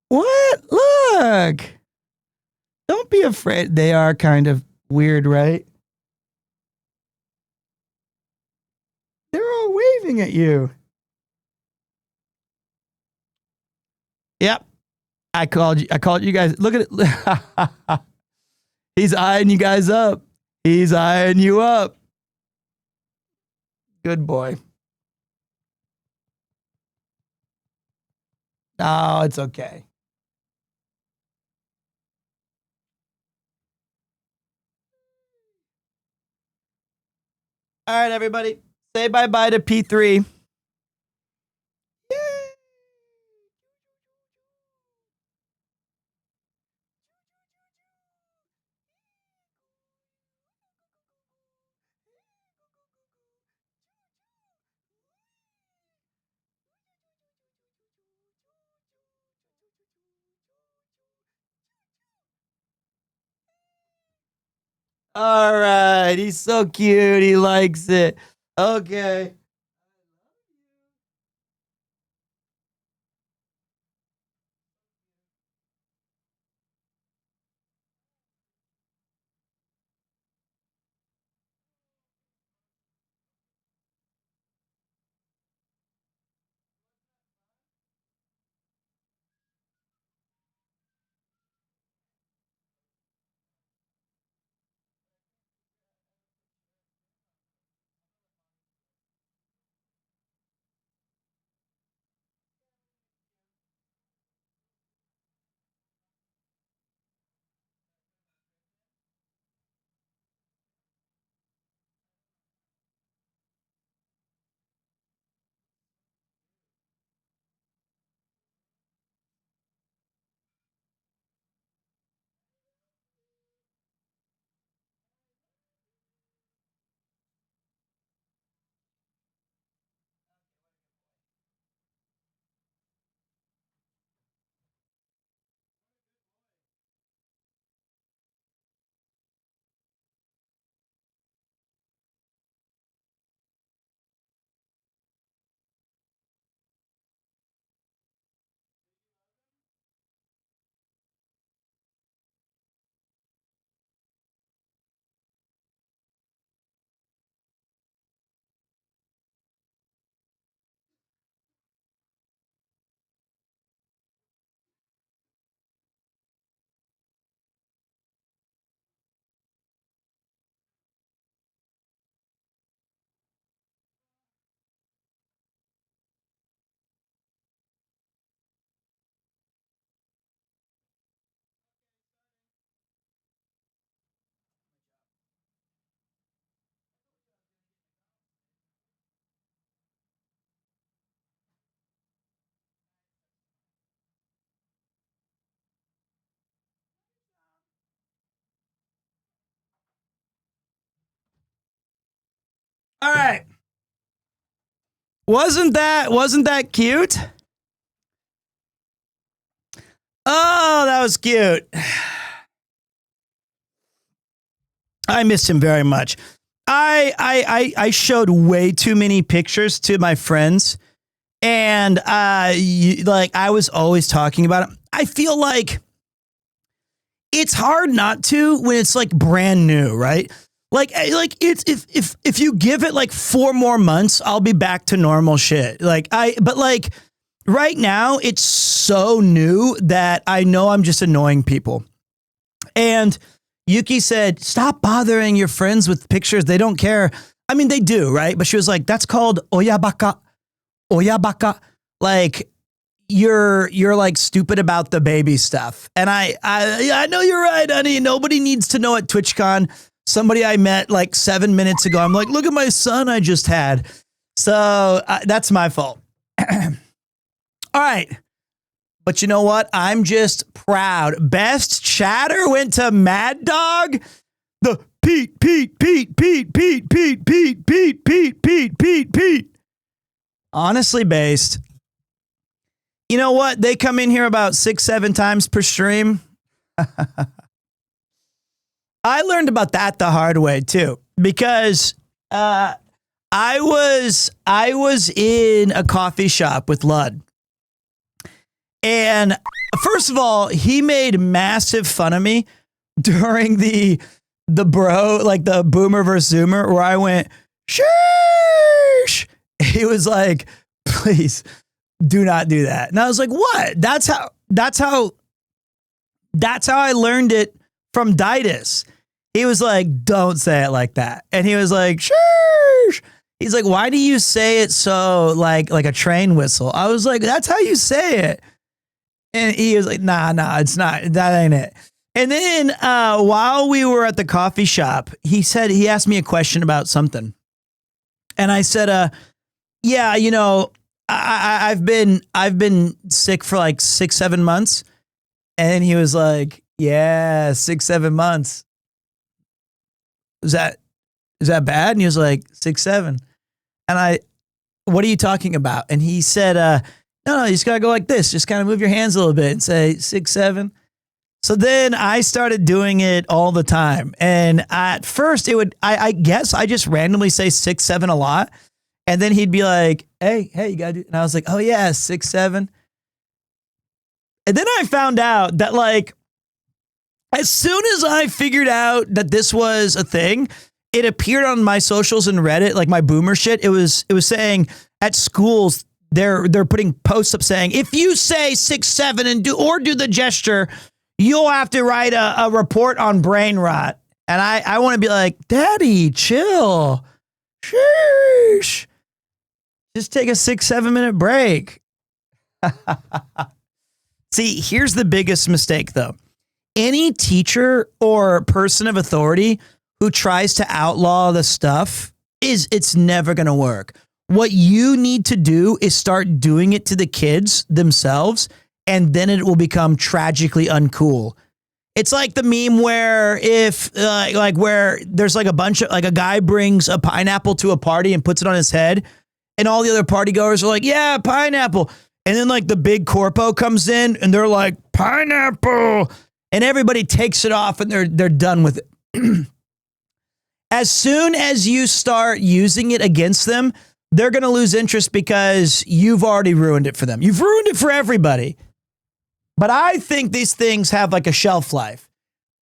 What? Look. Don't be afraid. They are kind of weird, right? They're all waving at you. Yep. I called you guys. Look at it. He's eyeing you guys up. He's eyeing you up. Good boy. Oh, it's okay. All right, everybody. Say bye-bye to P3. All right. He's so cute. He likes it. Okay. All right. Wasn't that cute? Oh, that was cute. I missed him very much. I showed way too many pictures to my friends, and I was always talking about it. I feel like it's hard not to when it's like brand new, right? Like it's if you give it like 4 more months, I'll be back to normal shit. But right now it's so new that I know I'm just annoying people. And Yuki said, "Stop bothering your friends with pictures. They don't care." I mean, they do, right? But she was like, "That's called oyabaka. Oyabaka." Like you're like stupid about the baby stuff. And I know you're right, honey. Nobody needs to know at TwitchCon. Somebody I met like 7 minutes ago, I'm like, "Look at my son I just had." So that's my fault. All right. But you know what? I'm just proud. Best chatter went to Mad Dog. The Pete. Honestly based. You know what? They come in here about 6-7 times per stream. I learned about that the hard way too, because I was in a coffee shop with Lud. And first of all, he made massive fun of me during the boomer versus zoomer, where I went, sheesh. He was like, "Please do not do that." And I was like, "What? That's how I learned it from Ditus." He was like, "Don't say it like that." And he was like, sheesh. He's like, "Why do you say it so like a train whistle?" I was like, "That's how you say it." And he was like, nah, it's not. That ain't it. And then while we were at the coffee shop, he asked me a question about something. And I said, "Yeah, you know, I've been sick for like 6-7 months." And he was like, "Yeah, 6-7 months. Is that bad?" And he was like, 6-7. And "What are you talking about?" And he said, no, you just gotta go like this. Just kind of move your hands a little bit and say 6-7. So then I started doing it all the time. And at first I guess I just randomly say 6-7 a lot. And then he'd be like, hey, you gotta do it. And I was like, "Oh yeah, 6-7. And then I found out that like, as soon as I figured out that this was a thing, it appeared on my socials and Reddit, like my boomer shit. It was saying at schools, they're putting posts up saying, if you say 6-7 and do the gesture, you'll have to write a report on brain rot. And I want to be like, "Daddy, chill. Sheesh. Just take a 6-7 minute break." See, here's the biggest mistake though. Any teacher or person of authority who tries to outlaw the stuff it's never going to work. What you need to do is start doing it to the kids themselves, and then it will become tragically uncool. It's like the meme where if where there's like a bunch of like a guy brings a pineapple to a party and puts it on his head, and all the other party goers are like, "Yeah, pineapple." And then like the big corpo comes in and they're like, "Pineapple." And everybody takes it off and they're done with it. As soon as you start using it against them, they're going to lose interest because you've already ruined it for them. You've ruined it for everybody. But I think these things have like a shelf life.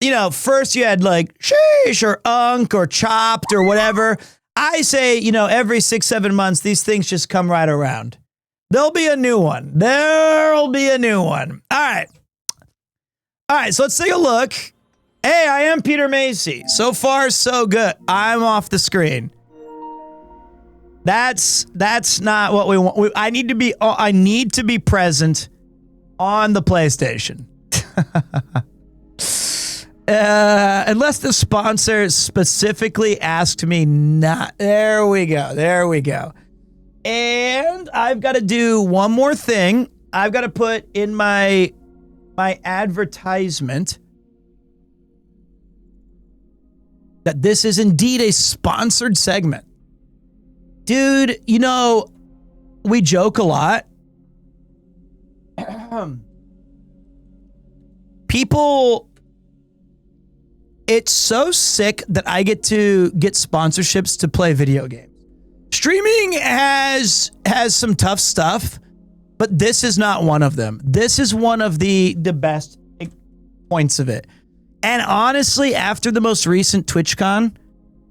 You know, first you had like sheesh or unk or chopped or whatever. I say, you know, every 6-7 months, these things just come right around. There'll be a new one. All right, so let's take a look. Hey, I am Peter Macy. So far, so good. I'm off the screen. That's not what we want. I need to be present on the PlayStation. Unless the sponsor specifically asked me not. There we go. And I've got to do one more thing. I've got to put in my advertisement that this is indeed a sponsored segment. Dude, you know, we joke a lot. People, it's so sick that I get to get sponsorships to play video games. Streaming has some tough stuff, but this is not one of them. This is one of the best points of it. And honestly, after the most recent TwitchCon,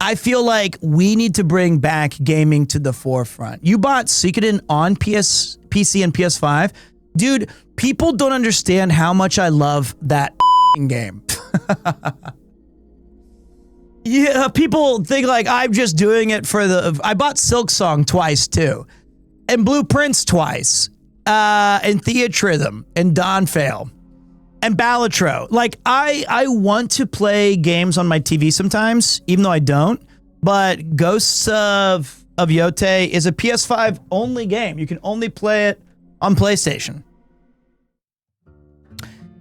I feel like we need to bring back gaming to the forefront. You bought Suikoden on PC and PS5. Dude, people don't understand how much I love that game. Yeah, people think like I'm just doing it for the... I bought Silksong twice too. And Blueprints twice. And Theatrhythm and Dawnfail. And Balatro. Like, I want to play games on my TV sometimes, even though I don't. But Ghosts of Yotei is a PS5 only game. You can only play it on PlayStation.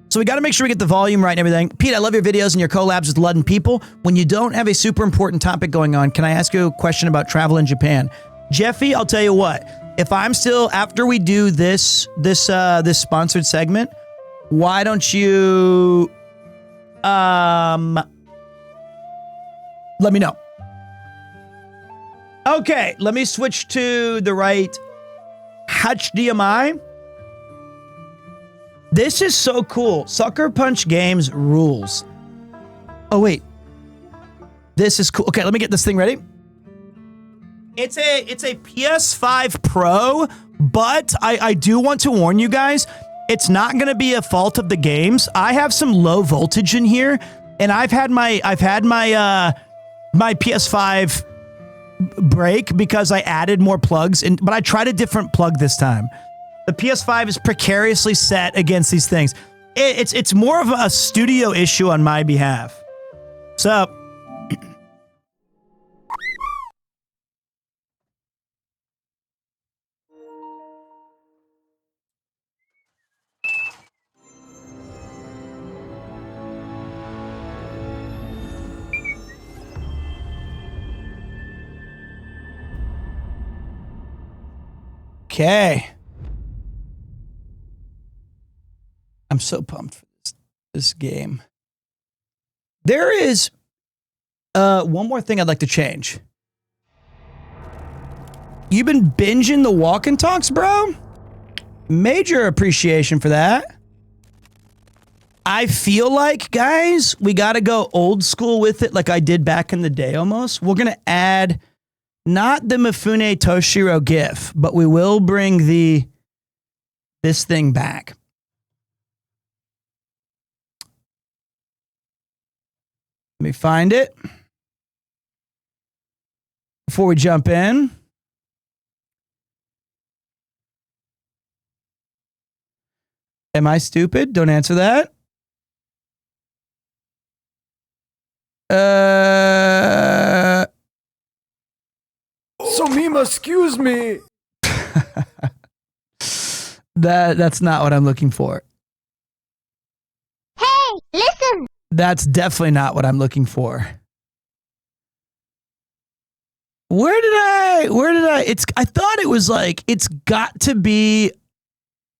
So we got to make sure we get the volume right and everything. Pete, I love your videos and your collabs with Ludden people. When you don't have a super important topic going on, can I ask you a question about travel in Japan? Jeffy, I'll tell you what. If I'm still, after we do this sponsored segment, why don't you let me know. Okay, let me switch to the right HDMI. This is so cool. Sucker Punch Games rules. Oh wait. This is cool. Okay, let me get this thing ready. It's a PS5 Pro, but I do want to warn you guys, it's not going to be a fault of the games. I have some low voltage in here, and I've had my my PS5 break because I added more plugs in, but I tried a different plug this time. The PS5 is precariously set against these things. It's more of a studio issue on my behalf. So okay. I'm so pumped for this game. There is one more thing I'd like to change. You've been binging the walk and talks, bro? Major appreciation for that. I feel like, guys, we got to go old school with it like I did back in the day almost. We're going to add not the Mifune Toshiro GIF, but we will bring this thing back. Let me find it before we jump in. Am I stupid? Don't answer that. So Mima, excuse me. That's not what I'm looking for. Hey, listen. That's definitely not what I'm looking for. Where did I, I thought it was like, it's got to be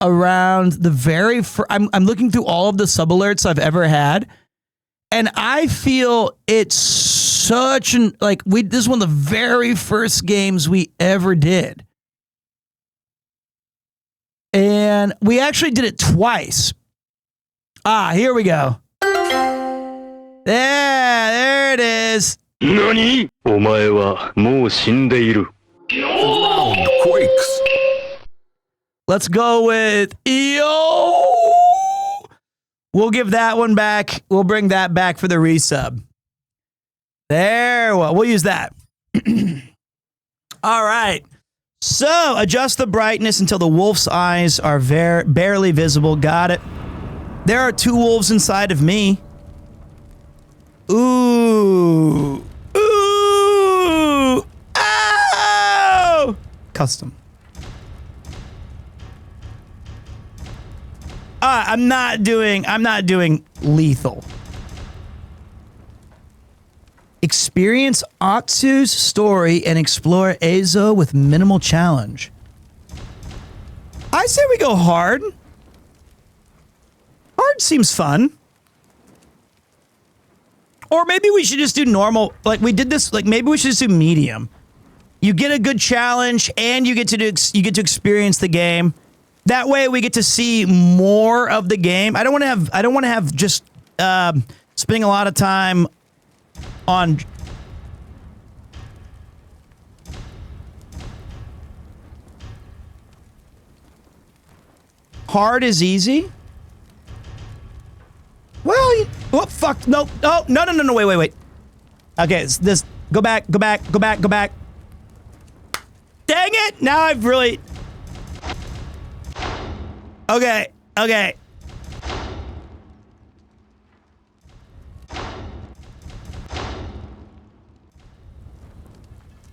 around the very first, I'm looking through all of the sub alerts I've ever had. And I feel it's such an, like, this is one of the very first games we ever did. And we actually did it twice. Ah, here we go. There it is. NANI? お前はもう死んでいる. Ground quakes. Let's go with Yo. We'll give that one back. We'll bring that back for the resub. There, well, we'll use that. All right. So adjust the brightness until the wolf's eyes are barely visible. Got it. There are two wolves inside of me. Ooh. Ooh. Ow! Custom. I'm not doing lethal. Experience Atsu's story and explore Eizo with minimal challenge. I say we go hard. Hard seems fun. Or maybe we should just do normal. Like we did this. Like maybe we should just do medium. You get a good challenge, and you get to experience the game. That way, we get to see more of the game. I don't want to have just spending a lot of time on. Hard is easy. Well, what fuck? No, oh, no, wait. Okay, it's this. Go back. Dang it! Now I've really. Okay.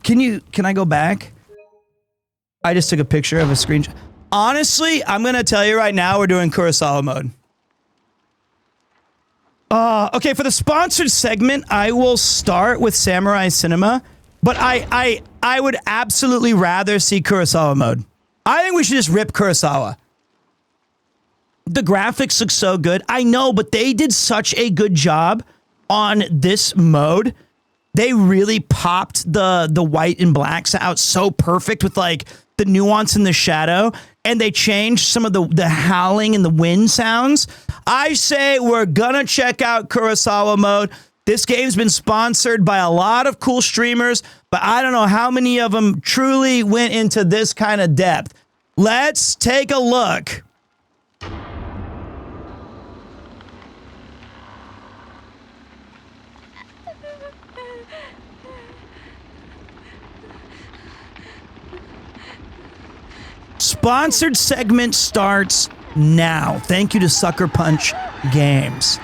Can I go back? I just took a picture of a screenshot. Honestly, I'm gonna tell you right now, we're doing Kurosawa mode. Okay, for the sponsored segment, I will start with Samurai Cinema, but I would absolutely rather see Kurosawa mode. I think we should just rip Kurosawa. The graphics look so good. I know, but they did such a good job on this mode. They really popped the white and blacks out so perfect with like the nuance in the shadow, and they changed some of the howling and the wind sounds. I say we're gonna check out Kurosawa mode. This game's been sponsored by a lot of cool streamers, but I don't know how many of them truly went into this kind of depth. Let's take a look. Sponsored segment starts now. Thank you to Sucker Punch Games.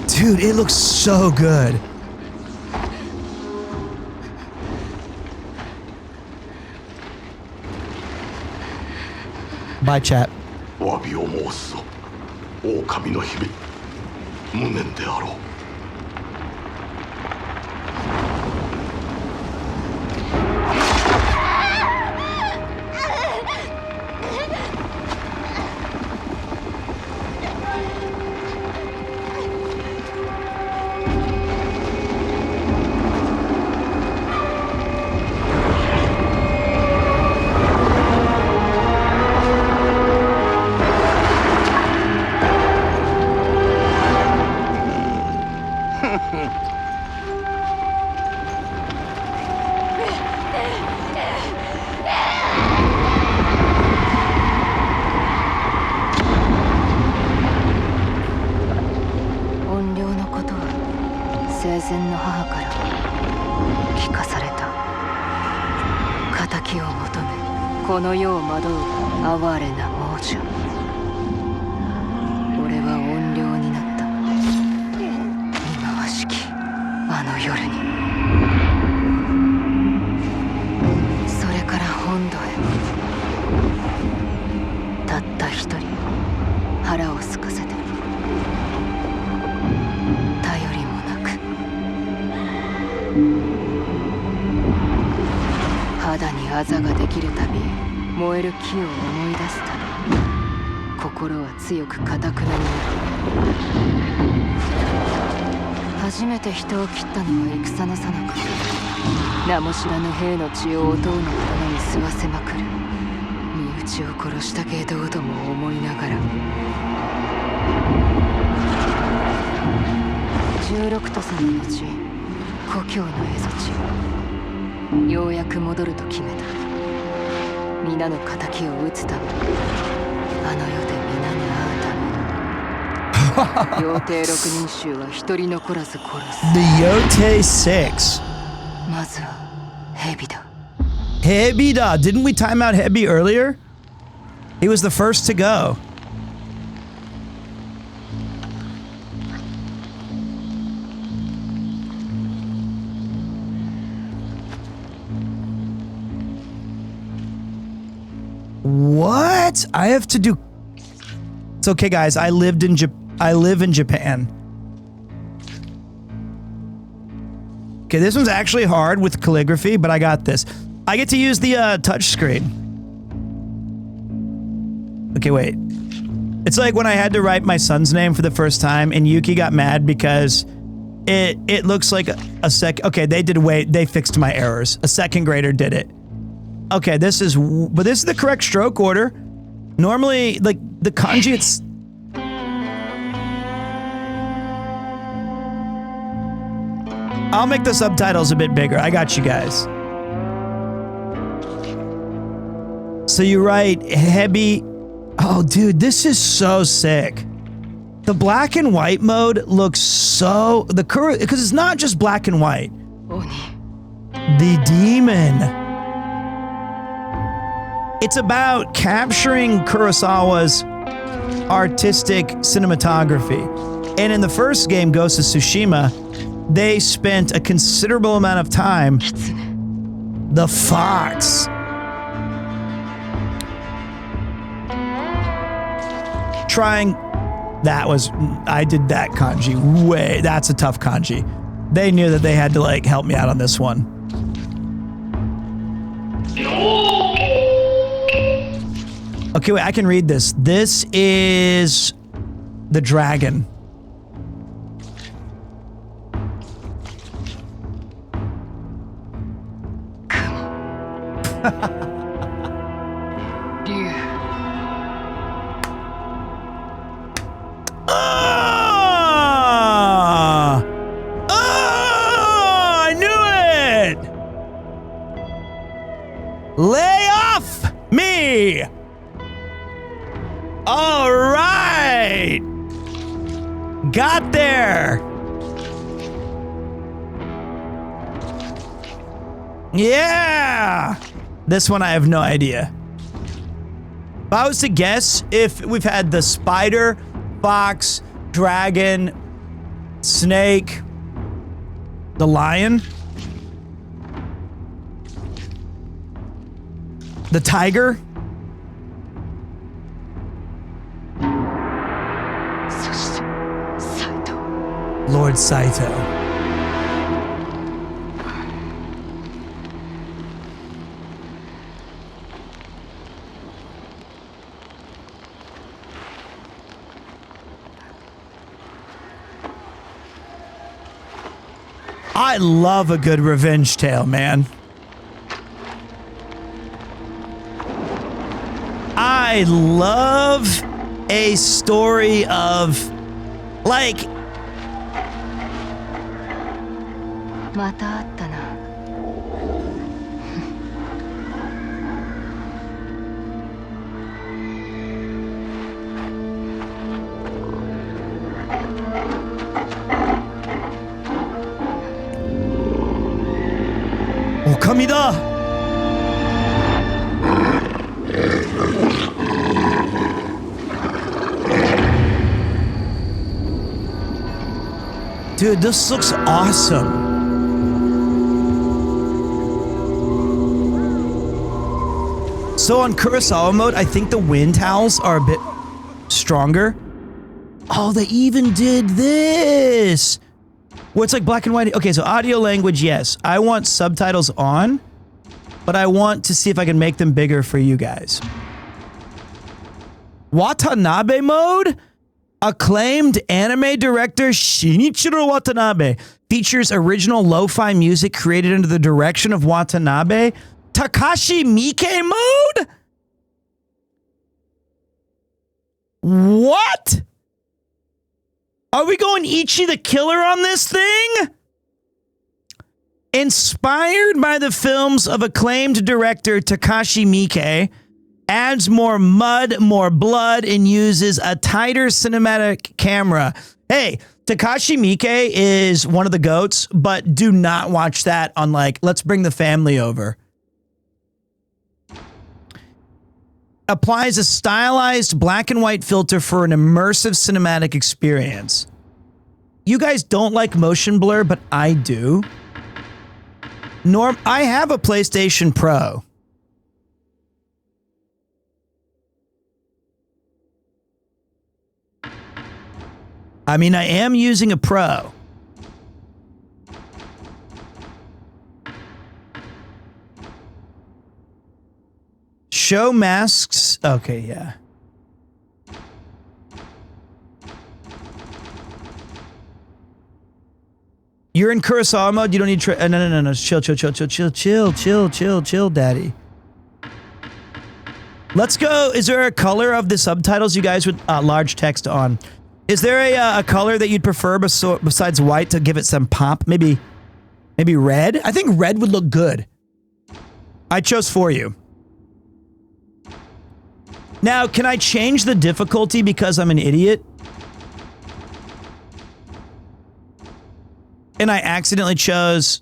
Dude, it looks so good. Bye, chat. The Yotei 6. Hebida. Didn't we time out Hebi earlier? He was the first to go. What? I have to do... It's okay, guys. I live in Japan. Okay, this one's actually hard with calligraphy, but I got this. I get to use the touch screen. Okay, wait. It's like when I had to write my son's name for the first time, and Yuki got mad because it looks like a sec. Okay, they fixed my errors. A second grader did it. Okay, this is the correct stroke order. Normally, like the kanji, it's. I'll make the subtitles a bit bigger. I got you guys. So you write Hebi. Oh, dude, this is so sick. The black and white mode looks so because it's not just black and white. The demon. It's about capturing Kurosawa's artistic cinematography. And in the first game, Ghost of Tsushima, they spent a considerable amount of time. The fox. Trying. I did that kanji that's a tough kanji. They knew that they had to like help me out on this one. Okay, wait, I can read this. This is the dragon. I knew it! Lay off me! All right! Got there! Yeah! This one I have no idea. If I was to guess, if we've had the spider, fox, dragon, snake, the lion, the tiger, Lord Saito. I love a good revenge tale, man. I love a story of, like... Okamida! Dude, this looks awesome. So on Kurosawa mode, I think the wind howls are a bit stronger. Oh, they even did this! Where it's like black and white. Okay, so audio language, yes. I want subtitles on, but I want to see if I can make them bigger for you guys. Watanabe mode? Acclaimed anime director Shinichiro Watanabe features original lo-fi music created under the direction of Watanabe. Takashi Miike mode? What? Are we going Ichi the Killer on this thing? Inspired by the films of acclaimed director Takashi Miike, adds more mud, more blood, and uses a tighter cinematic camera. Hey, Takashi Miike is one of the GOATs, but do not watch that on like, let's bring the family over. Applies a stylized black and white filter for an immersive cinematic experience. You guys don't like motion blur, but I do. I have a PlayStation Pro. I mean, I am using a pro. Show masks. Okay, yeah. You're in Kurosawa mode. You don't need no. Chill, daddy. Let's go. Is there a color of the subtitles you guys would large text on? Is there a color that you'd prefer besides white to give it some pop? Maybe red? I think red would look good. I chose for you. Now, can I change the difficulty because I'm an idiot? And I accidentally chose...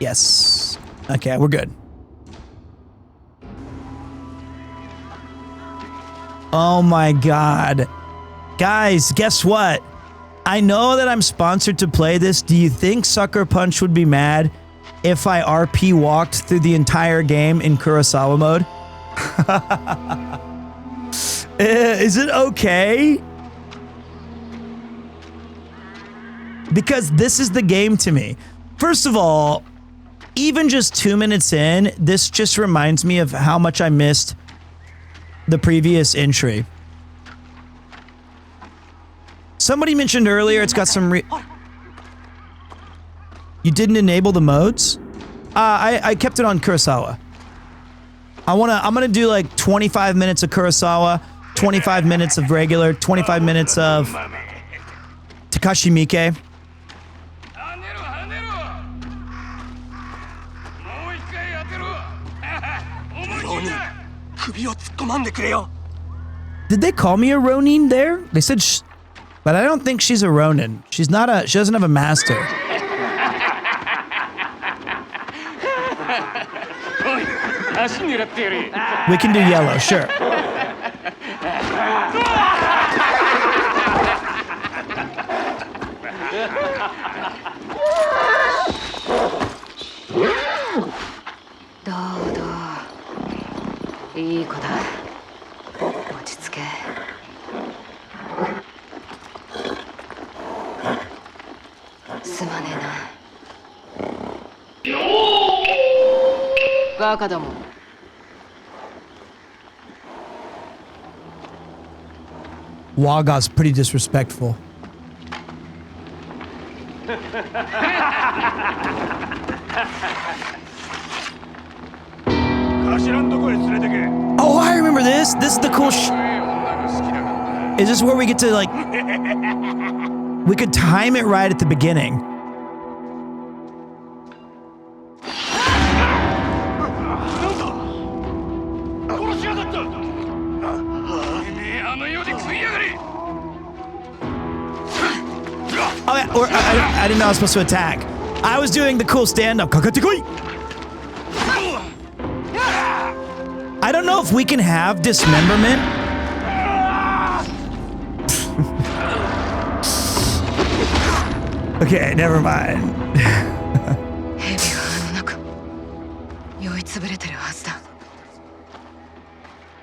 Yes. Okay, we're good. Oh my god. Guys, guess what? I know that I'm sponsored to play this. Do you think Sucker Punch would be mad if I RP walked through the entire game in Kurosawa mode? Is it okay? Because this is the game to me. First of all, even just 2 minutes in, this just reminds me of how much I missed the previous entry. Somebody mentioned earlier it's got some You didn't enable the modes? I kept it on Kurosawa. I'm gonna do like 25 minutes of Kurosawa, 25 minutes of regular, 25 minutes of Takashi Miike. Did they call me a Ronin there? They said, but I don't think she's a Ronin. She's not a. She doesn't have a master. We can do yellow, sure. Waga's pretty disrespectful. Oh, I remember this. This is the cool Is this where we get to, like... We could time it right at the beginning. Oh, or I didn't know I was supposed to attack. I was doing the cool stand-up. I don't know if we can have dismemberment. Okay, never mind.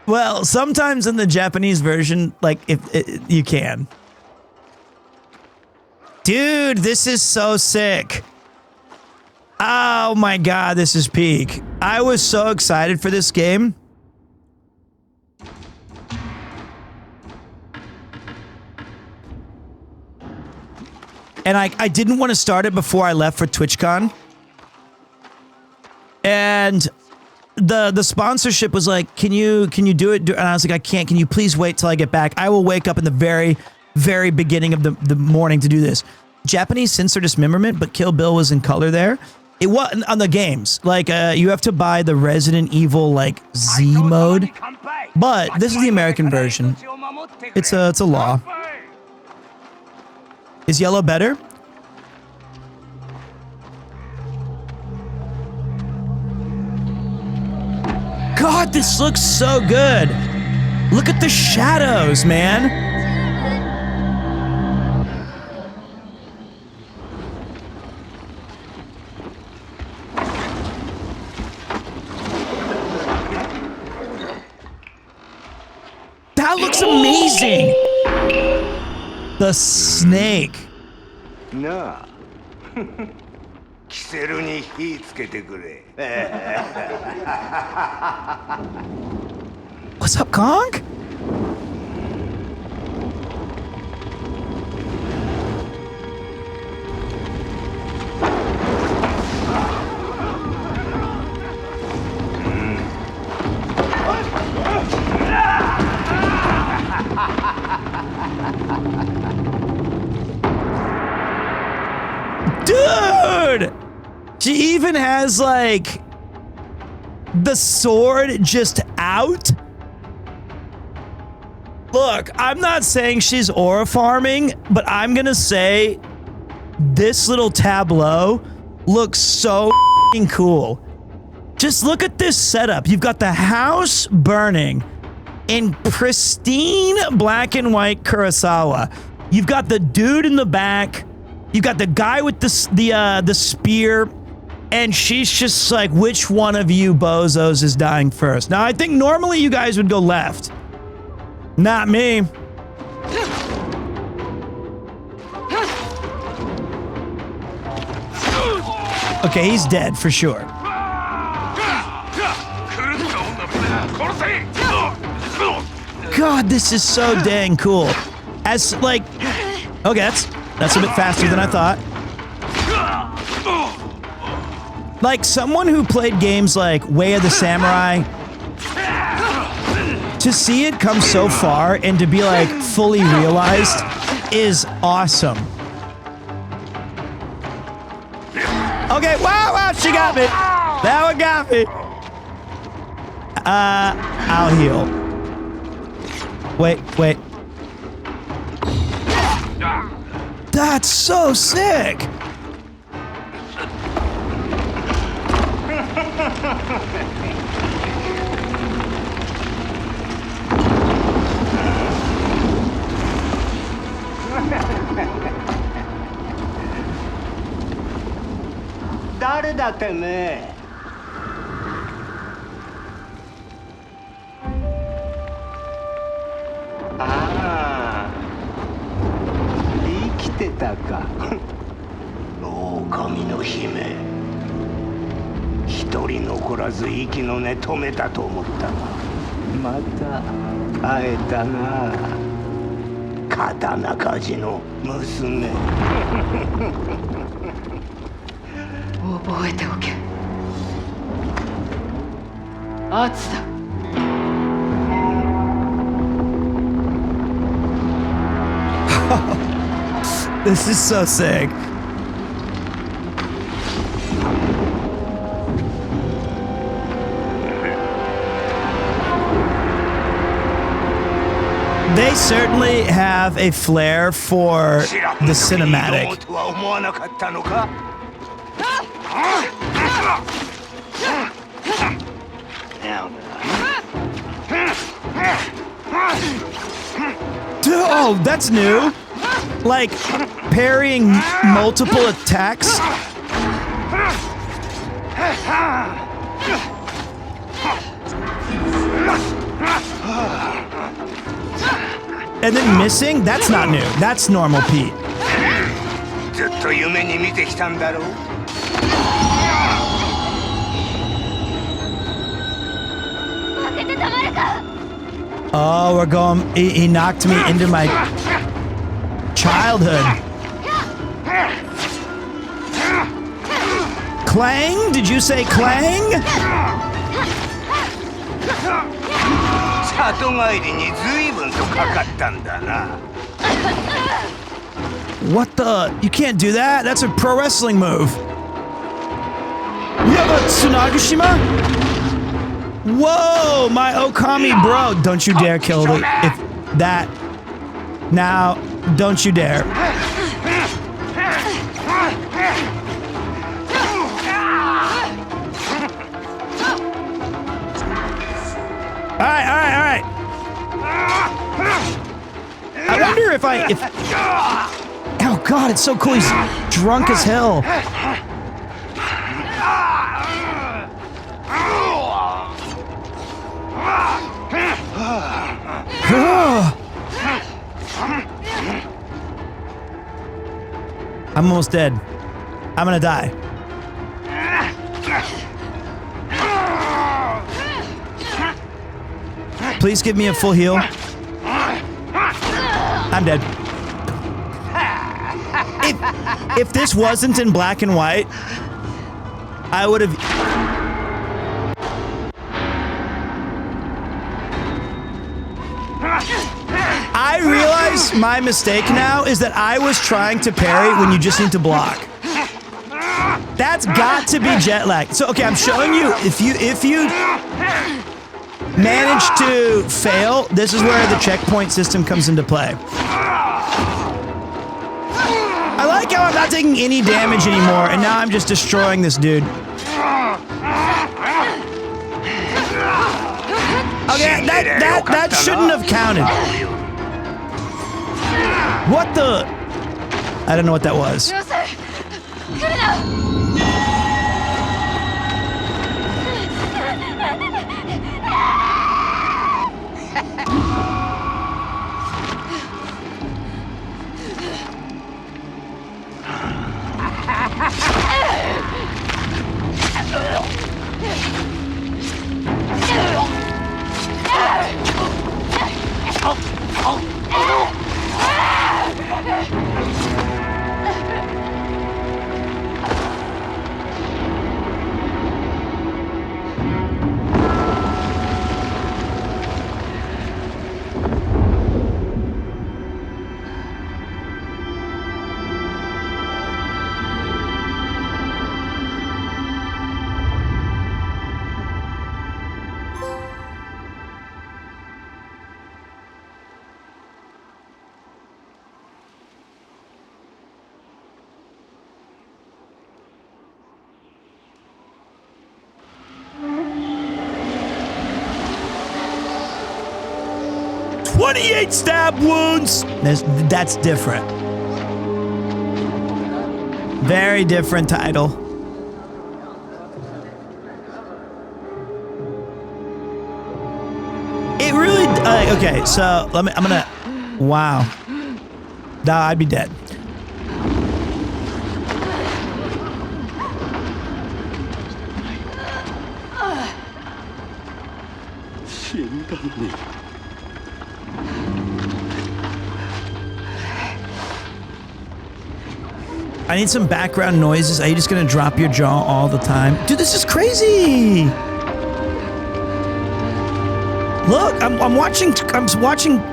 Well, sometimes in the Japanese version, like, if you can. Dude, this is so sick. Oh my god, this is peak. I was so excited for this game. And I didn't want to start it before I left for TwitchCon. And the sponsorship was like, can you do it? And I was like, I can't. Can you please wait till I get back? I will wake up in the very, very beginning of the morning to do this. Japanese censor dismemberment, but Kill Bill was in color there. It was on the games. Like, you have to buy the Resident Evil, like, Z mode. But this is the American version. It's a law. Is yellow better? God, this looks so good. Look at the shadows, man. That looks amazing. The snake. なあキセルに火つけてくれ What's up, Kong? Dude! She even has, like, the sword just out? Look, I'm not saying she's aura farming, but I'm gonna say this little tableau looks so f***ing cool. Just look at this setup. You've got the house burning in pristine black and white Kurosawa. You've got the dude in the back. You've got the guy with the spear, and she's just like, which one of you bozos is dying first? Now, I think normally you guys would go left. Not me. Okay, he's dead for sure. God, this is so dang cool. As like, okay, that's a bit faster than I thought. Like someone who played games like Way of the Samurai, to see it come so far and to be like fully realized is awesome. Okay, wow, she got me. That one got me. I'll heal. Wait. That's so sick. This is so sick. They certainly have a flair for the cinematic. Oh, that's new. Like parrying multiple attacks. And then missing? That's not new. That's normal Pete. Oh, we're going. He knocked me into my childhood. Clang? Did you say clang? What the? You can't do that? That's a pro wrestling move. You have a Tsunagashima? Whoa, my Okami bro. Don't you dare kill me. If that. Now, don't you dare. All right. I wonder if oh God, it's so cool. He's drunk as hell. I'm almost dead. I'm gonna die. Please give me a full heal. I'm dead. If this wasn't in black and white, I would have... I realize my mistake now is that I was trying to parry when you just need to block. That's got to be jet lag. So, okay, I'm showing you, if you manage to fail, this is where the checkpoint system comes into play. I like how I'm not taking any damage anymore, and now I'm just destroying this dude. Okay, that shouldn't have counted. What the? I don't know what that was. "28 stab wounds." That's different. Very different title. It really. Okay, so I'm gonna. Wow. Nah, I'd be dead. I need some background noises. Are you just gonna drop your jaw all the time? Dude, this is crazy! Look, I'm watching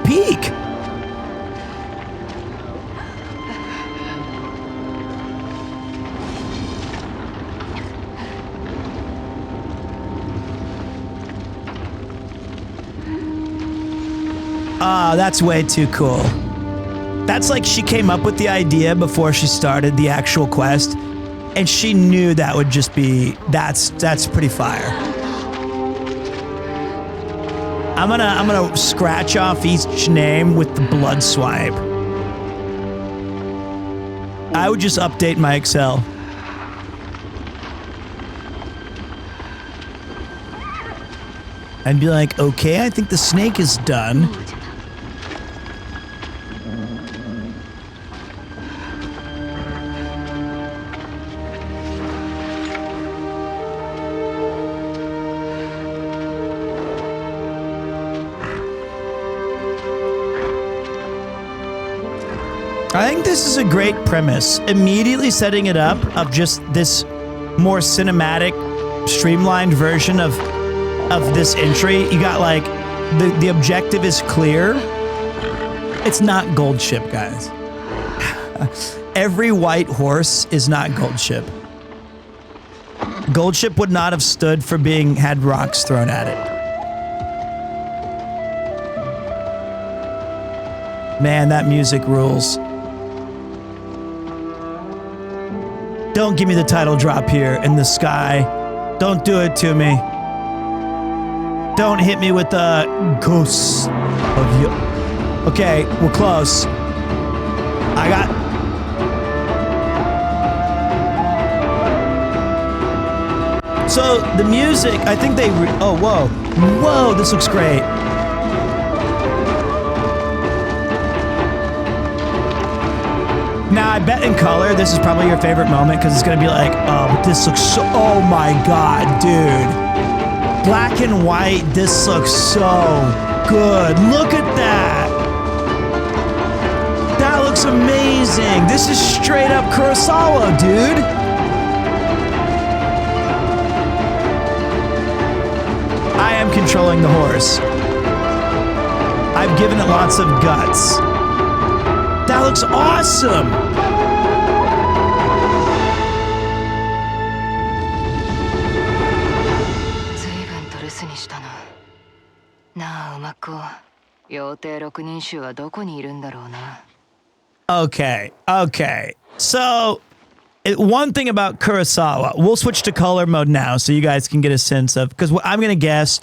Peak. Ah, that's way too cool. That's like she came up with the idea before she started the actual quest, and she knew that would just be, that's pretty fire. I'm gonna scratch off each name with the blood swipe. I would just update my Excel. I'd be like, okay, I think the snake is done. I think this is a great premise. Immediately setting it up of just this more cinematic, streamlined version of this entry. You got like, the objective is clear. It's not Gold Ship, guys. Every white horse is not Gold Ship. Gold Ship would not have stood for had rocks thrown at it. Man, that music rules. Don't give me the title drop here in the sky. Don't do it to me. Don't hit me with the ghosts of you. Okay, we're close. I got... So, the music, I think they... Oh, whoa. Whoa, this looks great. Now, I bet in color, this is probably your favorite moment because it's going to be like, this looks so, oh my God, dude. Black and white, this looks so good. Look at that. That looks amazing. This is straight up Kurosawa, dude. I am controlling the horse. I've given it lots of guts. That looks awesome. Okay. So, one thing about Kurosawa, we'll switch to color mode now so you guys can get a sense of, because what I'm going to guess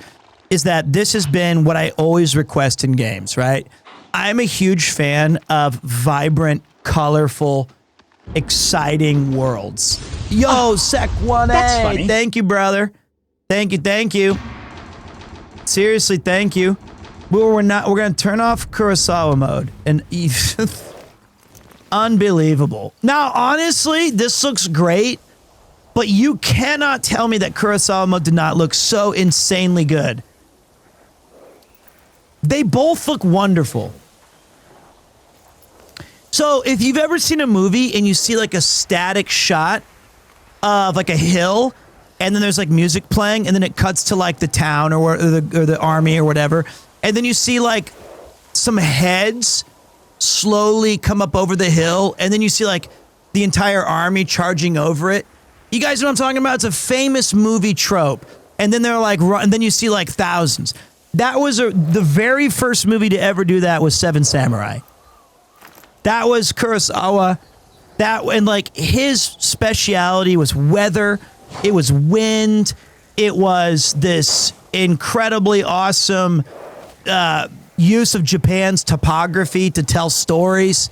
is that this has been what I always request in games, right? I'm a huge fan of vibrant, colorful, exciting worlds. Yo, Sec 1A. Thank you, brother. Thank you. Seriously, thank you. We're going to turn off Kurosawa mode. And unbelievable. Now, honestly, this looks great, but you cannot tell me that Kurosawa mode did not look so insanely good. They both look wonderful. So if you've ever seen a movie and you see like a static shot of like a hill, and then there's like music playing, and then it cuts to like the town or the army or whatever, and then you see like some heads slowly come up over the hill, and then you see like the entire army charging over it. You guys know what I'm talking about? It's a famous movie trope. And then they're like, and then you see like thousands. That was the very first movie to ever do that was Seven Samurai. That was Kurosawa. And like his speciality was weather. It was wind. It was this incredibly awesome use of Japan's topography to tell stories.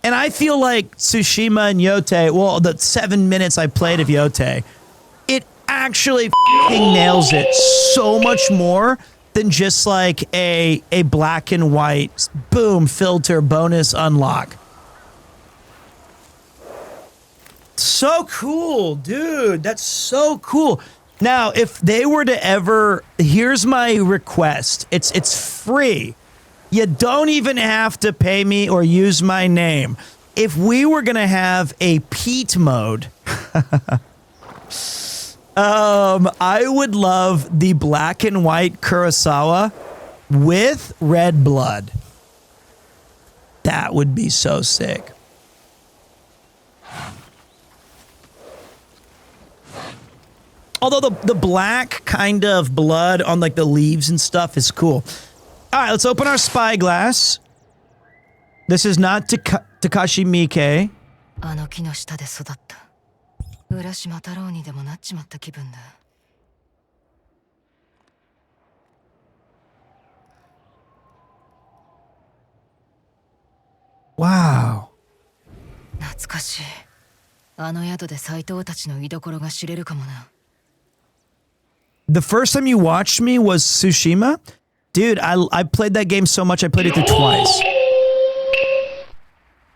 And I feel like Tsushima and Yotei, well, the 7 minutes I played of Yotei, it actually f***ing nails it so much more than just like a black and white, boom, filter, bonus, unlock. So cool, dude. That's so cool. Now, if they were to ever, here's my request. It's free. You don't even have to pay me or use my name. If we were going to have a Pete mode, I would love the black and white Kurosawa with red blood. That would be so sick. Although the black kind of blood on like the leaves and stuff is cool. All right, let's open our spyglass. This is not Takashi Miike. Wow. The first time you watched me was Tsushima? Dude, I played that game so much I played it through twice.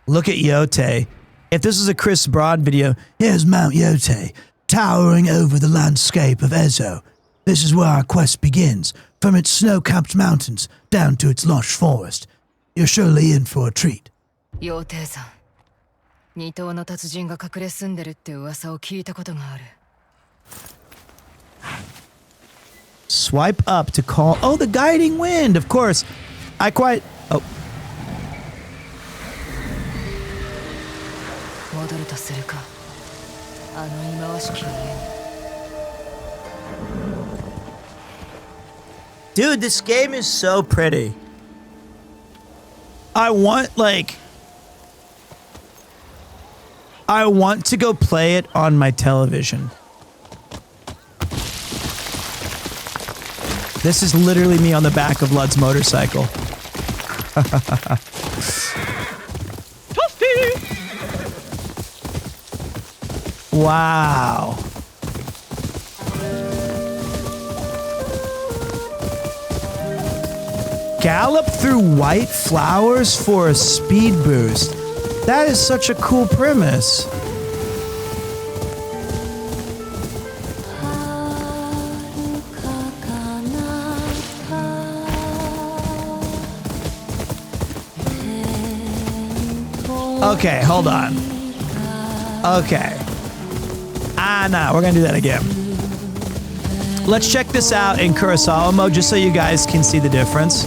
Look at Yotei. If this is a Chris Broad video, here's Mount Yotei, towering over the landscape of Ezo. This is where our quest begins, from its snow-capped mountains down to its lush forest. You're surely in for a treat. Yotei-san. 二頭の達人が隠れ住んでるって噂を聞いたことがある。 Swipe up to call. Oh, the guiding wind, of course. I quite. Oh. Dude, this game is so pretty. I want to go play it on my television. This is literally me on the back of Lud's motorcycle. Wow. Gallop through white flowers for a speed boost. That is such a cool premise. Okay, hold on. Okay. No, we're gonna do that again. Let's check this out in Kurosawa mode just so you guys can see the difference.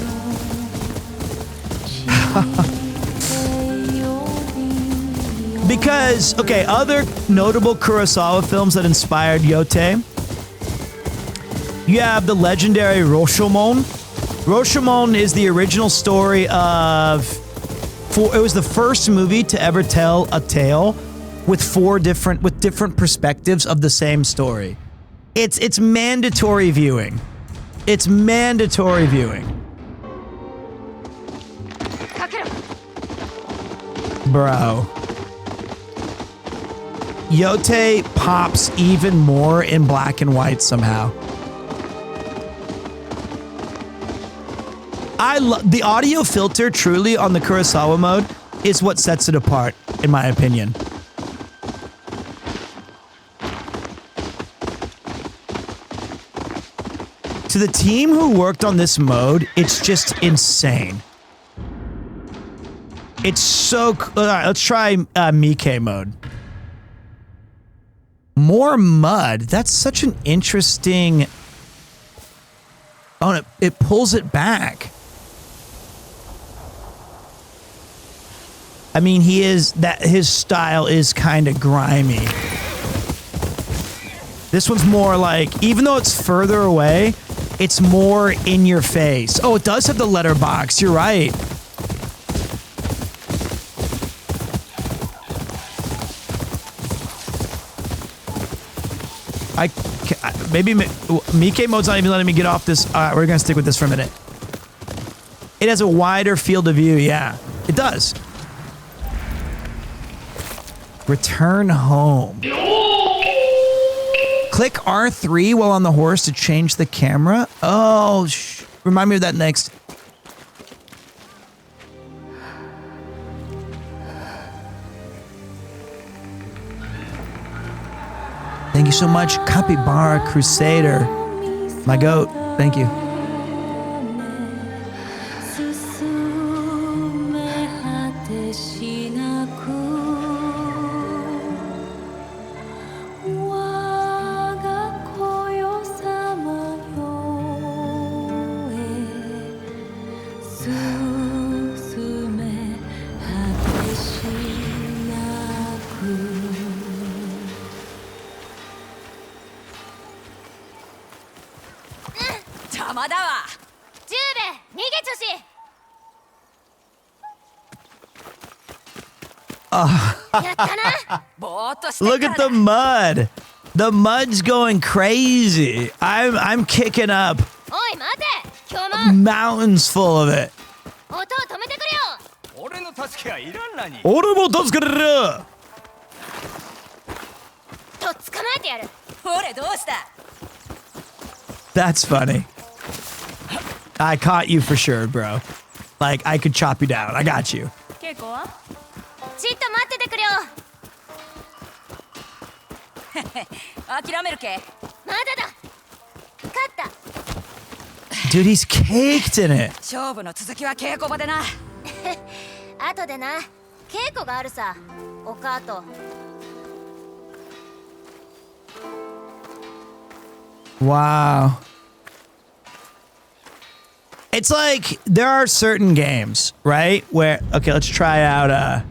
Because, okay, other notable Kurosawa films that inspired Yotei. You have the legendary Rashomon. Rashomon is the original story of... it was the first movie to ever tell a tale with different perspectives of the same story. It's mandatory viewing. It's mandatory viewing. Bro. Yotei pops even more in black and white somehow. The audio filter truly on the Kurosawa mode is what sets it apart, in my opinion. To the team who worked on this mode, it's just insane. It's so cool. All right, let's try Miike mode. More mud. That's such an interesting... Oh, it pulls it back. I mean, his style is kind of grimy. This one's more like, even though it's further away, it's more in your face. Oh, it does have the letterbox. You're right. Maybe Miike mode's not even letting me get off this. All right, we're gonna stick with this for a minute. It has a wider field of view. Yeah, it does. Return home. Click R3 while on the horse to change the camera. Oh, remind me of that next. Thank you so much, Capybara Crusader. My goat. Thank you. Look at the mud. The mud's going crazy. I'm kicking up mountains full of it. That's funny. I caught you for sure, bro. Like, I could chop you down. I got you. Dude, he's caked in it. Wow. It's like, there are certain games, right? Where, okay, let's try out,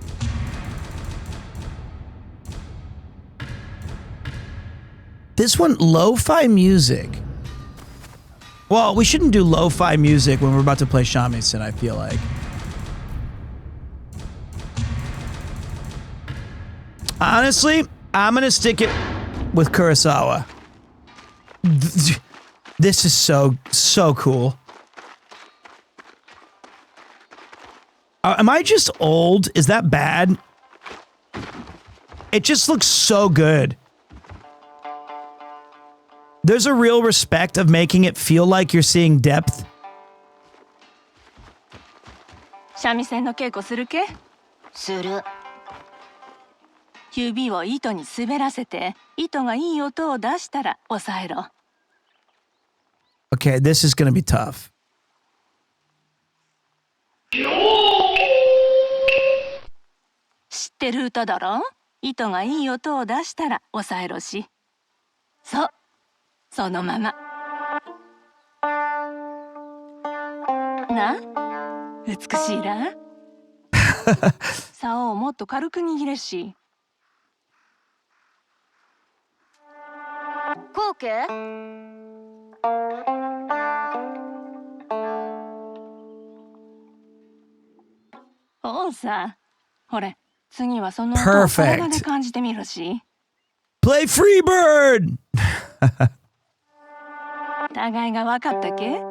this one, lo-fi music. Well, we shouldn't do lo-fi music when we're about to play shamisen, I feel like. Honestly, I'm gonna stick it with Kurosawa. This is so cool. Am I just old? Is that bad? It just looks so good. There's a real respect of making it feel like you're seeing depth. 指を糸に滑らせて、糸がいい音を出したら押さえろ。Okay, this is gonna be tough. 知ってる歌だろ？糸がいい音を出したら押さえろし。そう、そのまま。な、美しいら。竿をもっと軽く握れし。こうけ？おうさ。ほれ、次はその音を体で感じてみるし。Play Freebird! 互いが分かったけ？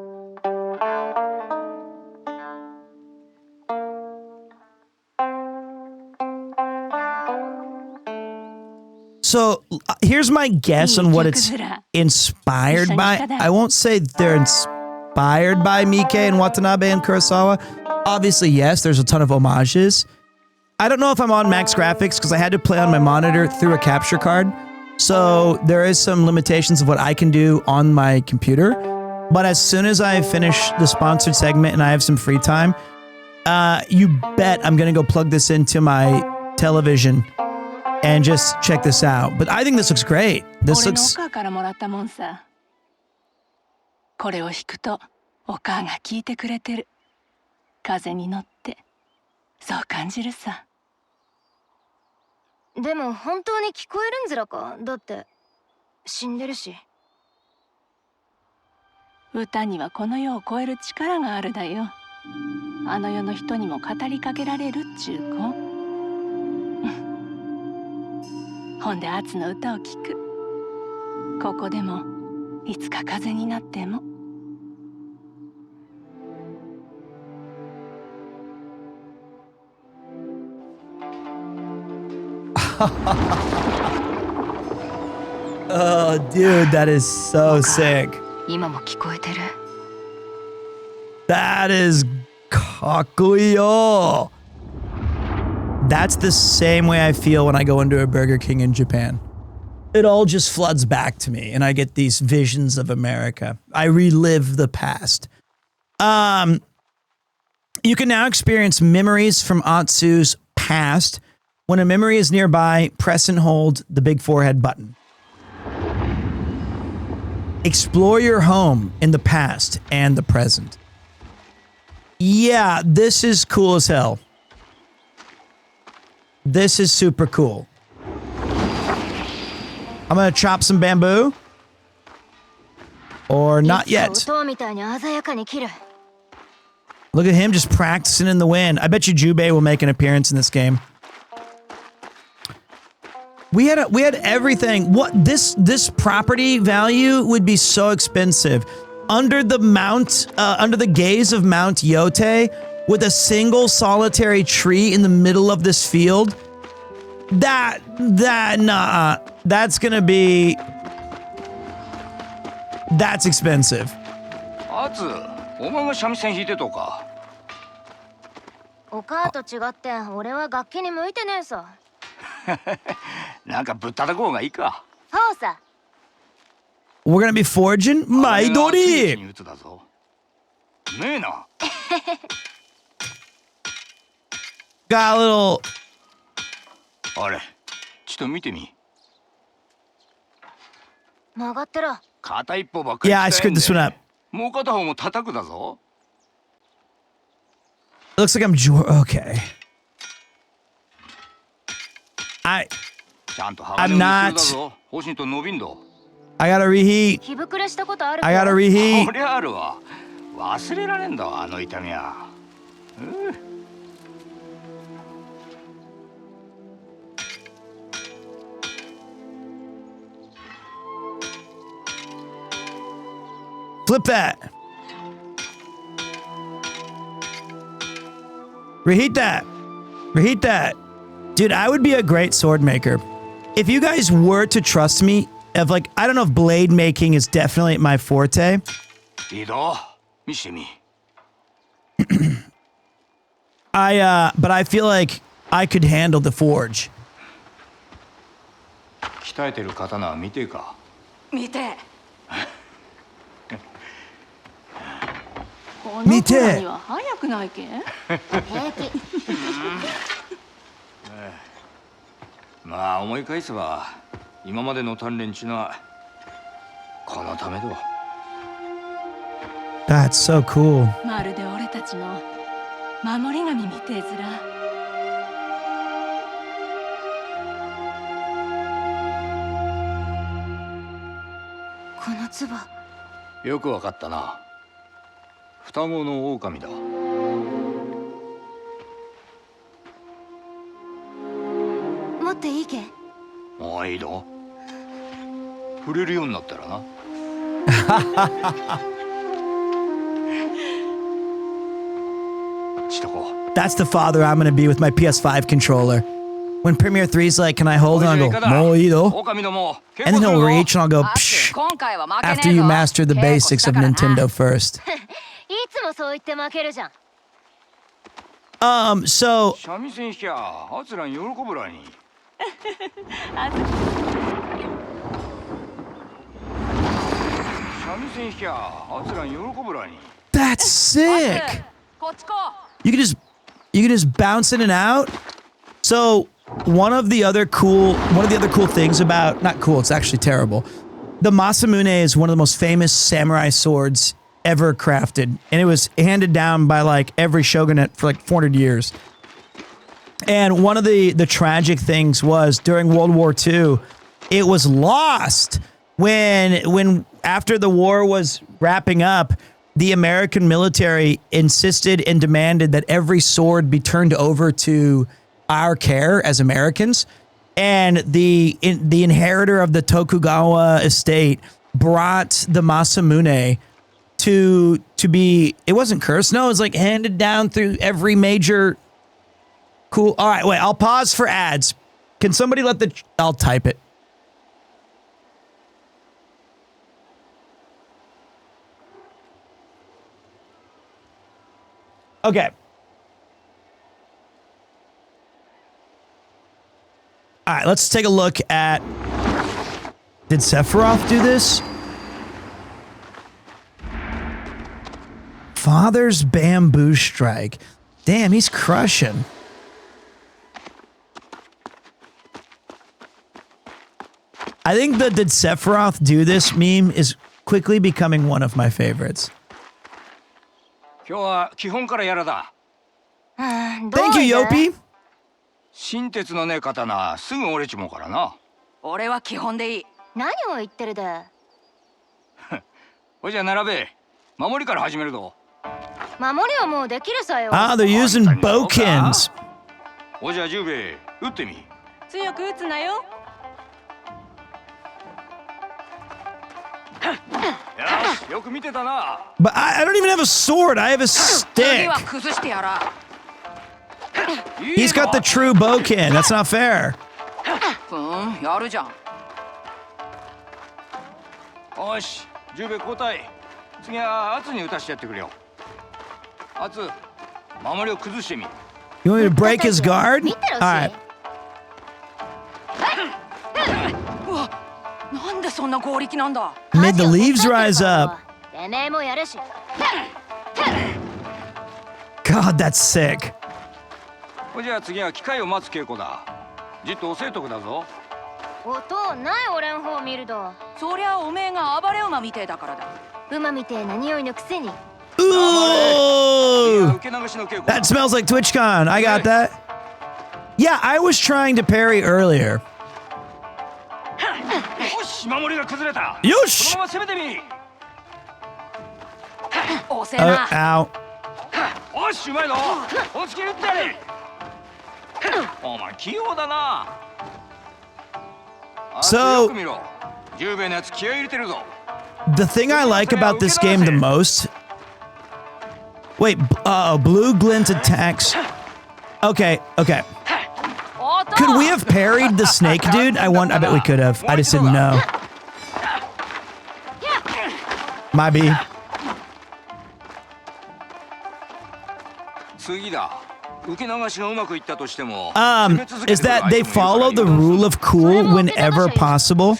So here's my guess on what it's inspired by. I won't say they're inspired by Miike and Watanabe and Kurosawa. Obviously, yes, there's a ton of homages. I don't know if I'm on max graphics because I had to play on my monitor through a capture card. So there is some limitations of what I can do on my computer. But as soon as I finish the sponsored segment and I have some free time, you bet I'm going to go plug this into my television and just check this out. But I think this looks great. This looks... これを弾くとお母が聞いてくれてる。風に乗ってそう感じるさ。でも本当に聞こえるんずらか？だって死んでるし。歌にはこの世を超える力があるだよ。あの世の人にも語りかけられるっちゅう子。ほんでアツの歌を聞く。ここでもいつか風になっても。Oh, dude, that is so sick. 今も聞こえてる。That is かっこいいよ. That's the same way I feel when I go into a Burger King in Japan. It all just floods back to me and I get these visions of America. I relive the past. You can now experience memories from Atsu's past. When a memory is nearby, press and hold the big forehead button. Explore your home in the past and the present. Yeah, this is cool as hell. This is super cool. I'm gonna chop some bamboo. Or not yet. Look at him just practicing in the wind. I bet you Jubei will make an appearance in this game. We had everything. What this property value would be so expensive. Under the gaze of Mount Yotei, with a single solitary tree in the middle of this field. That's gonna be. That's expensive. アツ、お前が三味線弾いてとか。お母と違って俺は楽器に向いてねえさ。なんかぶったたこうがいいか。そうさ。We're gonna be forging my dori. ねえな。Got a little. あれ、ちょっと見てみ。曲がってろ。片一方ばっかり。Yeah, I screwed this one up. もう片方も叩くだぞ。Looks like I'm okay. I'm not. I gotta reheat. I gotta reheat. こりゃあるわ。忘れられんだわ、あの痛みは。Flip that. Reheat that. Reheat that. Dude, I would be a great sword maker. If you guys were to trust me, of like, I don't know if blade making is definitely my forte. But I feel like I could handle the forge. 鍛えてる刀は見てえか。見てこの見て頃には早くないけん。平気。まあ思い返せば今までの鍛錬ちのはこのためだ。 That's so cool. まるで俺たちの守り神みてえずら。この唾。よくわかったな。双子の狼だ。持っていいけ。もういいぞ。触れるようになったらな。しとこう。 That's the father I'm gonna be with my PS5 controller. When Premiere 3's like, can I hold on? I'll go, "もういいよ." 狼ども。 And then he'll reach and I'll go, Psh, 今回は負けねえぞ。 after you master the basics of Nintendo first. いつもそう言って負けるじゃん。So 三味線弾きゃあつらん喜ぶらに。三味線弾きゃあつらん喜ぶらに。 that's sick. こっちこ。 You can just bounce in and out. So one of the other cool things about, not cool, it's actually terrible. The Masamune is one of the most famous samurai swords ever crafted, and it was handed down by like every shogunate for like 400 years. And one of the tragic things was during World War II, it was lost when after the war was wrapping up, the American military insisted and demanded that every sword be turned over to our care as Americans. And the inheritor of the Tokugawa estate brought the Masamune to be, it wasn't cursed. No, it was like handed down through every major cool. All right, wait, I'll pause for ads. Can somebody I'll type it. Okay. All right, let's take a look at... Did Sephiroth do this? Father's Bamboo Strike. Damn, he's crushing. I think the Did Sephiroth do this meme is quickly becoming one of my favorites. 今日は基本からやらだ。 Thank you, Yotei. 新鉄のねえ刀すぐ折れちもうからな。俺は基本でいい。何を言ってるで。ほいじゃ並べ。守りから始めるぞ。守りはもうできるさよ。 Ah, they're using bowkins. ほいじゃ十兵衛撃ってみ。強く撃つなよ。よし、よく見てたな。 But I don't even have a sword. I have a stick. 次は崩してやら。 He's got the true bowkin. That's not fair. やるじゃん。よし、十兵衛交代。次は圧に撃たしてやってくれよ。圧、守りを崩してみ。 You want me to break his guard? All right. うわ、なんでそんな強力なんだ。 Made the leaves rise up. てめえもやるし。 God, that's sick. ほいじゃあ次は機械を待つ稽古だ。じっと押せえとくだぞ。音ない俺ん方見るど。そりゃおめえが暴れ馬みてえだからだ。馬みてえな匂いのくせに。 Ooh! 受け流しの稽古。 That smells like TwitchCon. I got that. Yeah, I was trying to parry earlier. よし、守りが崩れた。よし。そのまま攻めてみ。押せな。Ow. よし、うまいぞ。本気で撃ってやれ。お前器用だな。 So- よく見ろ。十兵衛のやつ気合い入れてるぞ。 The thing I like about this game the most... Wait, blue glint attacks... Okay. Could we have parried the snake dude? I bet we could have. I just didn't know. My B. 次だ。is that they follow the rule of cool whenever possible,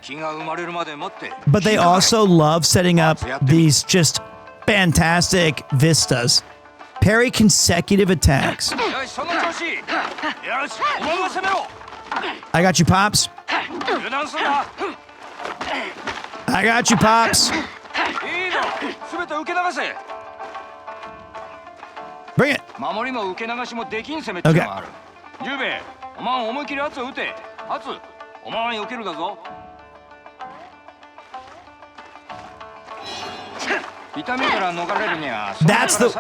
but they also love setting up these just fantastic vistas. Parry consecutive attacks. I got you, Pops. I got you, Pops. Bring it. Okay.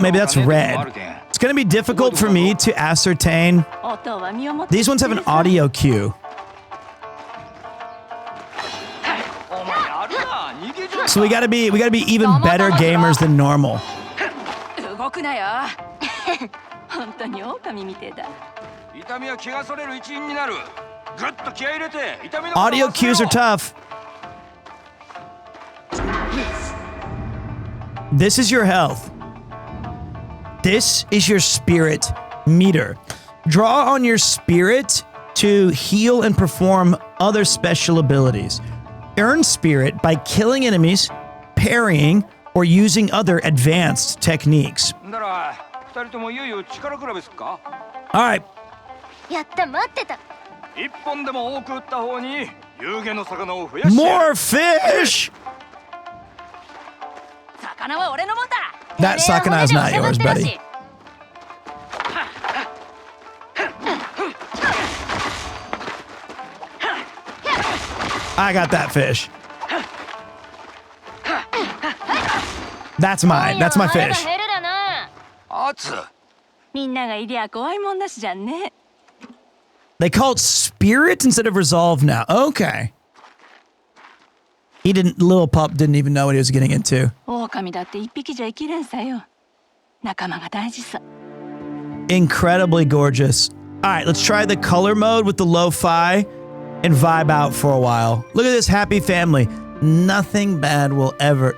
Maybe that's red. It's going to be difficult for me to ascertain. These ones have an audio cue. So we gotta be even better gamers than normal. Audio cues are tough. This is your health. This is your spirit meter. Draw on your spirit to heal and perform other special abilities. Earn spirit by killing enemies, parrying, or using other advanced techniques. All right. More fish! That sakana is not yours, buddy. I got that fish. That's mine. That's my fish. They call it spirit instead of resolve now. Okay. Little pup didn't even know what he was getting into. Incredibly gorgeous. All right, let's try the color mode with the lo-fi and vibe out for a while. Look at this happy family. Nothing bad will ever...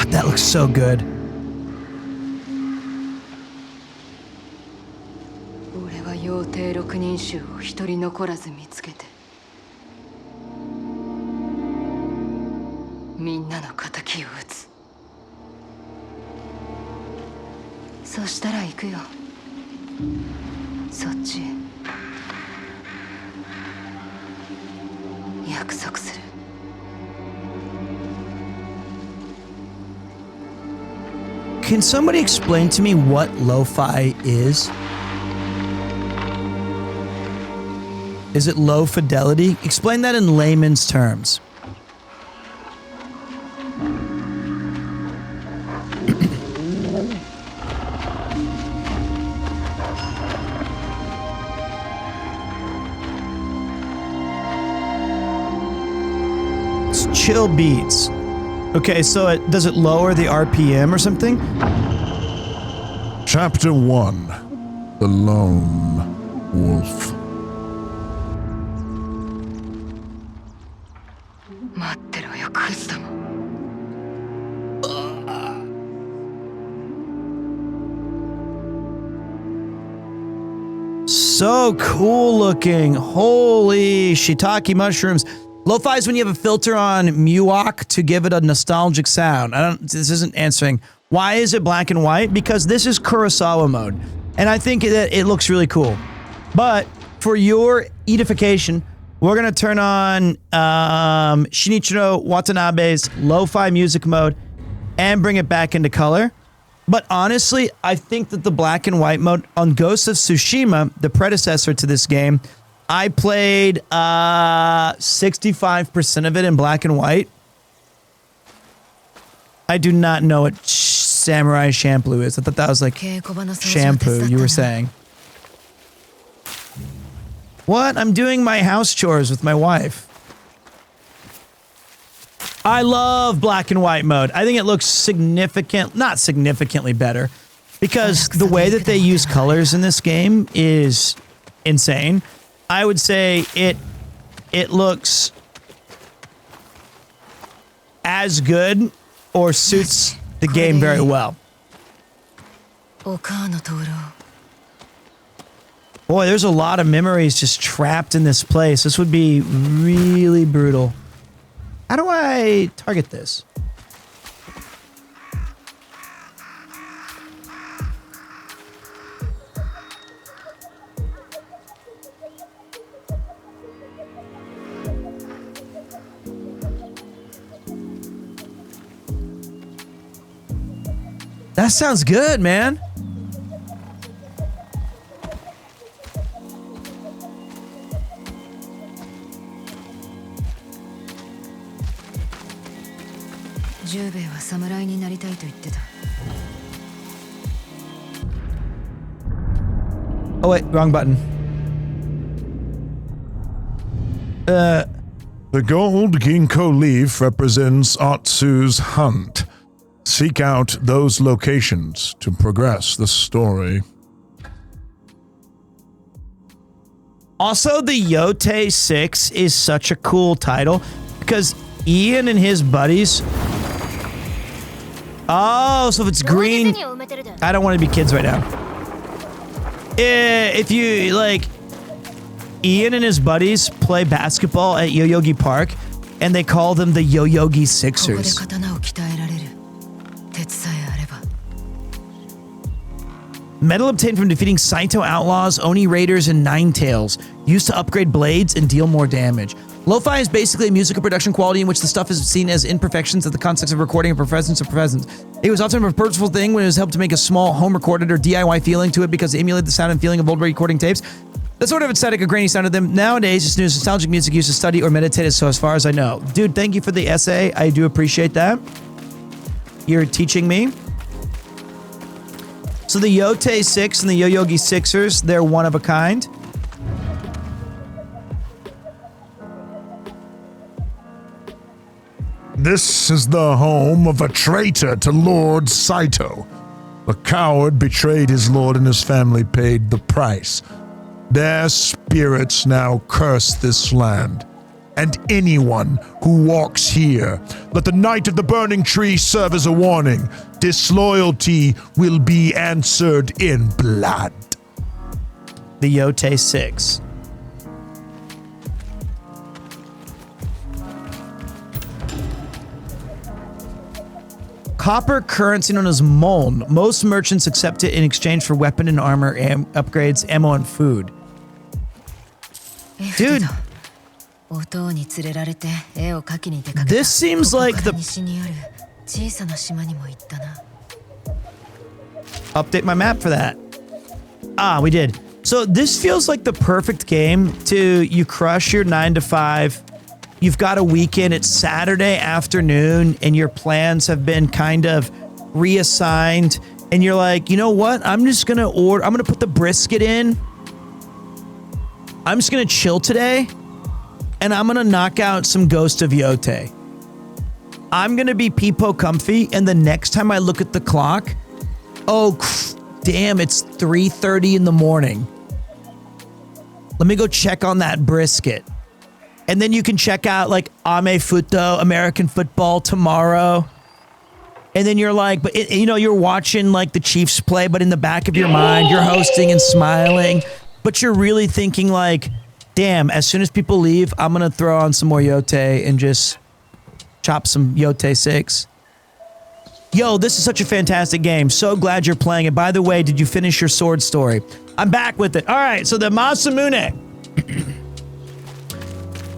That looks so good. Can somebody explain to me what lo-fi is? Is it low fidelity? Explain that in layman's terms. It's chill beats. Okay, so does it lower the RPM or something? Chapter 1. The Lone Wolf. So cool looking. Holy shiitake mushrooms. Lo-fi is when you have a filter on Muoc to give it a nostalgic sound. This isn't answering. Why is it black and white? Because this is Kurosawa mode. And I think that it looks really cool. But for your edification, we're going to turn on Shinichiro Watanabe's lo-fi music mode and bring it back into color. But honestly, I think that the black and white mode on Ghost of Tsushima, the predecessor to this game, I played 65% of it in black and white. I do not know what samurai shampoo is. I thought that was like shampoo you were saying. What? I'm doing my house chores with my wife. I love black and white mode. I think it looks not significantly better, because the way that they use colors in this game is insane. I would say it looks as good or suits the game very well. Boy, there's a lot of memories just trapped in this place. This would be really brutal. How do I target this? That sounds good, man. Oh wait, wrong button. The gold ginkgo leaf represents Atsu's hunt. Seek out those locations to progress the story. Also, the Yotei 6 is such a cool title because Ian and his buddies... Oh, so if it's green... I don't want to be kids right now. If you, like... Ian and his buddies play basketball at Yoyogi Park, and they call them the Yoyogi Sixers. Metal obtained from defeating Saito outlaws, Oni raiders, and Ninetales, used to upgrade blades and deal more damage. Lo-fi is basically a musical production quality in which the stuff is seen as imperfections of the context of recording and presence of presence. It was often a purposeful thing when it was helped to make a small home recorded or DIY feeling to it because it emulated the sound and feeling of old recording tapes. That sort of aesthetic, a grainy sound of them. Nowadays, it's new nostalgic music used to study or meditate, so as far as I know. Dude, thank you for the essay. I do appreciate that. You're teaching me. So the Yotei 6 and the Yoyogi Sixers, they're one of a kind. This is the home of a traitor to Lord Saito. The coward betrayed his lord and his family paid the price. Their spirits now curse this land. And anyone who walks here, let the night of the burning tree serve as a warning. Disloyalty will be answered in blood. The Yotei 6. Copper currency known as Moln. Most merchants accept it in exchange for weapon and armor upgrades, ammo, and food. Dude. This seems like the... Update my map for that. Ah, we did. So this feels like the perfect game to... You crush your 9 to 5. You've got a weekend. It's Saturday afternoon and your plans have been kind of reassigned. And you're like, you know what? I'm just going to order... I'm going to put the brisket in. I'm just going to chill today. And I'm going to knock out some Ghost of Yotei. I'm going to be peepo comfy, and the next time I look at the clock, oh, damn, it's 3:30 in the morning. Let me go check on that brisket. And then you can check out, like, Ame Futo, American football tomorrow. And then you're like, but it, you know, you're watching, like, the Chiefs play, but in the back of your mind, you're hosting and smiling. But you're really thinking, like... Damn, as soon as people leave, I'm going to throw on some more Yotei and just chop some Yotei 6. Yo, this is such a fantastic game. So glad you're playing it. By the way, did you finish your sword story? I'm back with it. All right, so the Masamune.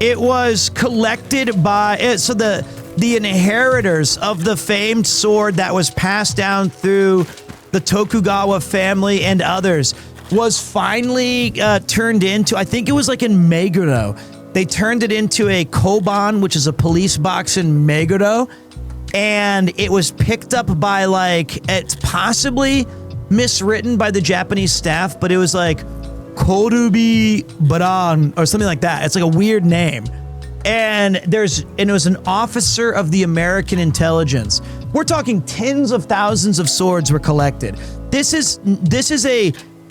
It was collected by... So the inheritors of the famed sword that was passed down through the Tokugawa family and others... was finally turned into, I think it was like in Meguro. They turned it into a Koban, which is a police box in Meguro. and it was picked up by like, it's possibly miswritten by the Japanese staff, but it was like Korubi Baran or something like that. It's like a weird name. And it was an officer of the American intelligence. We're talking tens of thousands of swords were collected. This is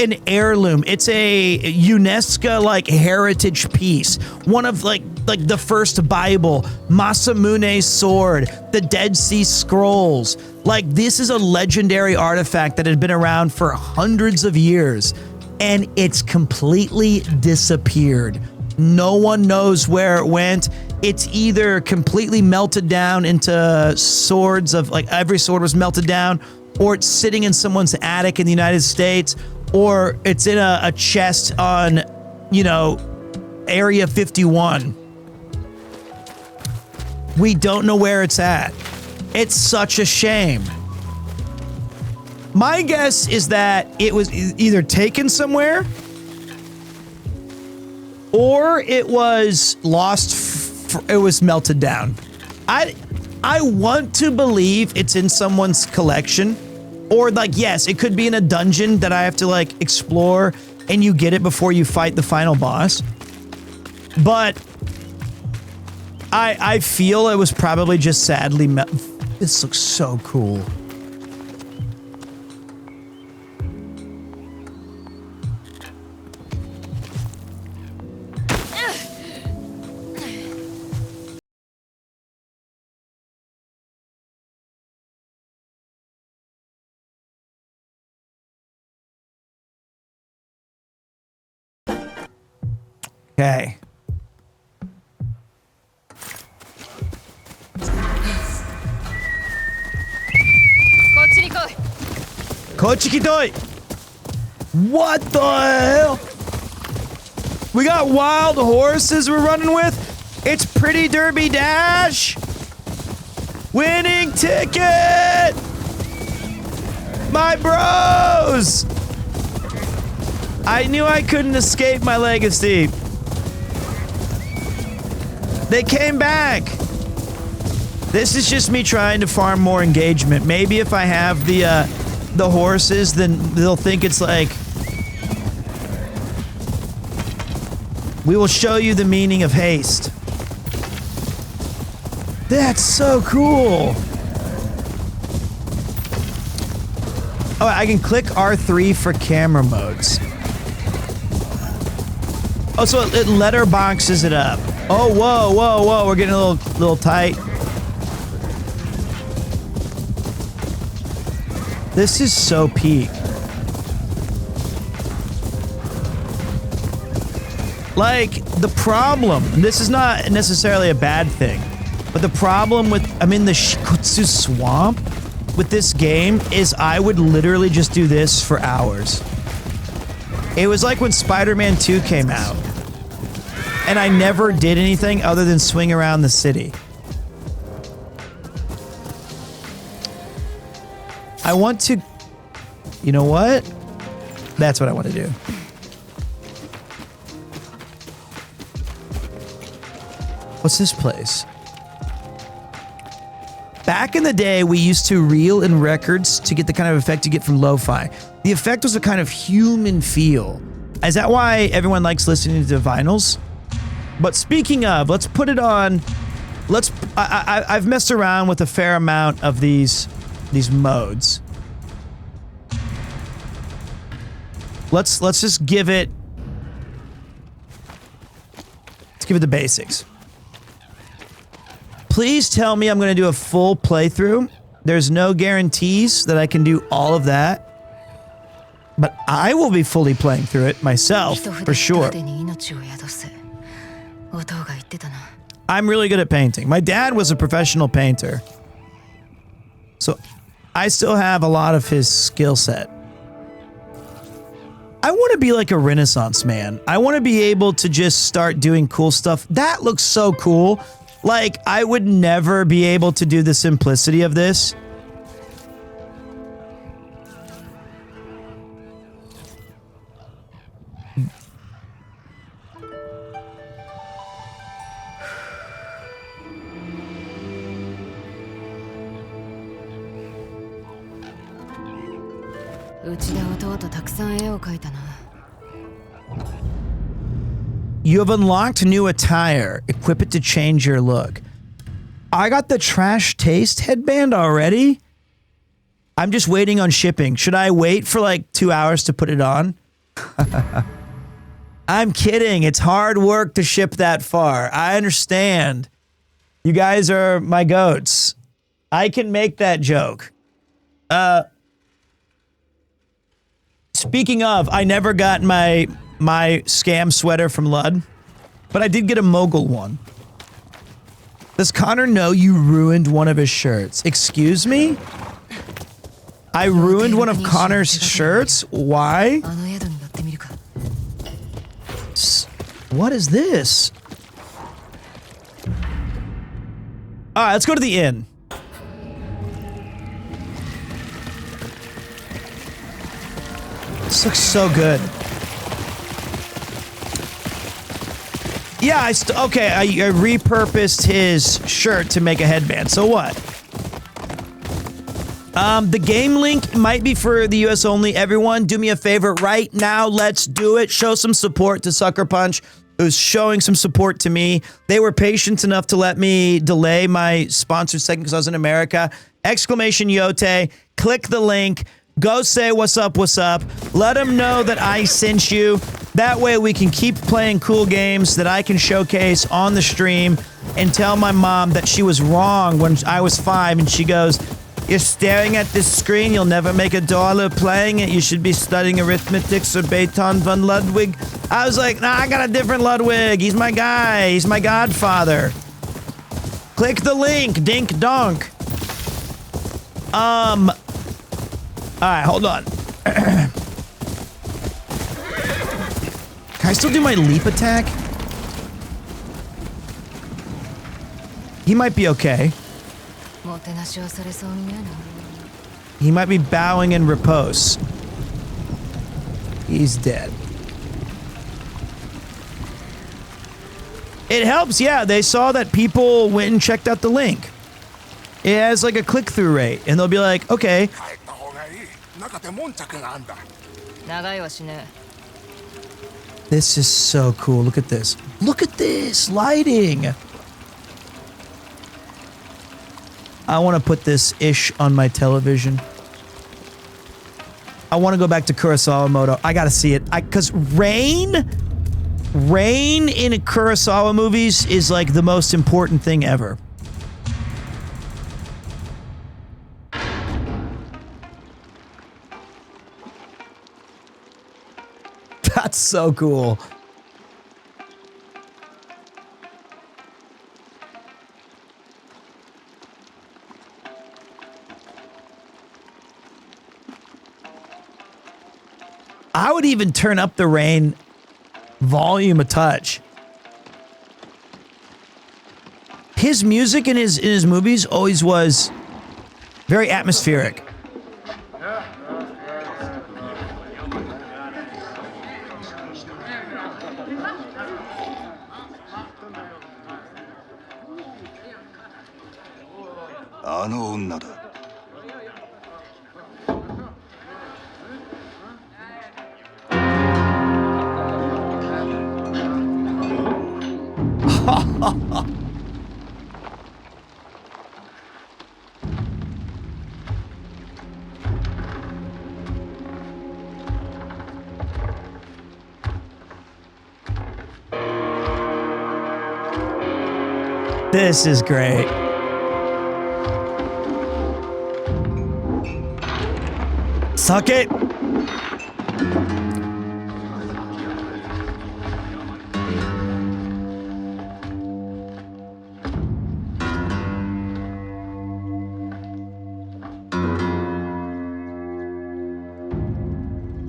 an heirloom. It's a UNESCO like heritage piece. One of like the first Bible, Masamune's sword, the Dead Sea Scrolls. Like this is a legendary artifact that had been around for hundreds of years, and it's completely disappeared. No one knows where it went. It's either completely melted down into swords of like every sword was melted down, or it's sitting in someone's attic in the United States, or it's in a chest on, you know, Area 51. We don't know where it's at. It's such a shame. My guess is that it was either taken somewhere or it was lost, it was melted down. I want to believe it's in someone's collection, or like, yes, it could be in a dungeon that I have to like explore and you get it before you fight the final boss. But I feel it was probably just sadly this looks so cool. Okay. Kochikitoi! What the hell? We got wild horses we're running with? It's Pretty Derby Dash! Winning ticket! My bros! I knew I couldn't escape my legacy. They came back. This is just me trying to farm more engagement. Maybe if I have the horses, then they'll think it's like, we will show you the meaning of haste. That's so cool. Oh, I can click R3 for camera modes. Oh, so it letterboxes it up. Oh, whoa, whoa, whoa. We're getting a little tight. This is so peak. Like, the problem, and this is not necessarily a bad thing, but the problem with, I'm in the Shikutsu swamp with this game is I would literally just do this for hours. It was like when Spider-Man 2 came out, and I never did anything other than swing around the city. I want to, you know what? That's what I want to do. What's this place? Back in the day, we used to reel in records to get the kind of effect you get from lo-fi. The effect was a kind of human feel. Is that why everyone likes listening to vinyls? But speaking of, let's put it on. I've messed around with a fair amount of these modes. Let's just give it. Let's give it the basics. Please tell me I'm going to do a full playthrough. There's no guarantees that I can do all of that, but I will be fully playing through it myself for sure. I'm really good at painting. My dad was a professional painter, so I still have a lot of his skill set. I want to be like a Renaissance man. I want to be able to just start doing cool stuff. That looks so cool. Like, I would never be able to do the simplicity of this. You have unlocked new attire. Equip it to change your look. I got the trash taste headband already. I'm just waiting on shipping. Should I wait for like 2 hours to put it on? I'm kidding. It's hard work to ship that far. I understand. You guys are my goats. I can make that joke. Speaking of, I never got my scam sweater from Lud, but I did get a mogul one. Does Connor know you ruined one of his shirts? Excuse me? I ruined one of Connor's shirts? Why? What is this? Alright, let's go to the inn. This looks so good. Yeah, I repurposed his shirt to make a headband. So what? The game link might be for the US only. Everyone, do me a favor right now. Let's do it. Show some support to Sucker Punch, who's showing some support to me. They were patient enough to let me delay my sponsored segment because I was in America. Exclamation Yotei. Click the link. Go say what's up, what's up. Let them know that I sent you. That way we can keep playing cool games that I can showcase on the stream and tell my mom that she was wrong when I was 5 and she goes, "You're staring at this screen, you'll never make $1 playing it. You should be studying arithmetics or Beethoven von Ludwig." I was like, nah, I got a different Ludwig. He's my guy. He's my godfather. Click the link, dink donk. Alright, hold on. Can I still do my leap attack? He might be okay. He might be bowing in repose. He's dead. It helps, yeah. They saw that people went and checked out the link. It has like a click-through rate, and they'll be like, okay. This is so cool. Look at this. Look at this lighting. I want to put this ish on my television. I want to go back to Kurosawa mode. I got to see it. Because rain in Kurosawa movies is like the most important thing ever. That's so cool. I would even turn up the rain volume a touch. His music in his movies always was very atmospheric. This is great. Suck it.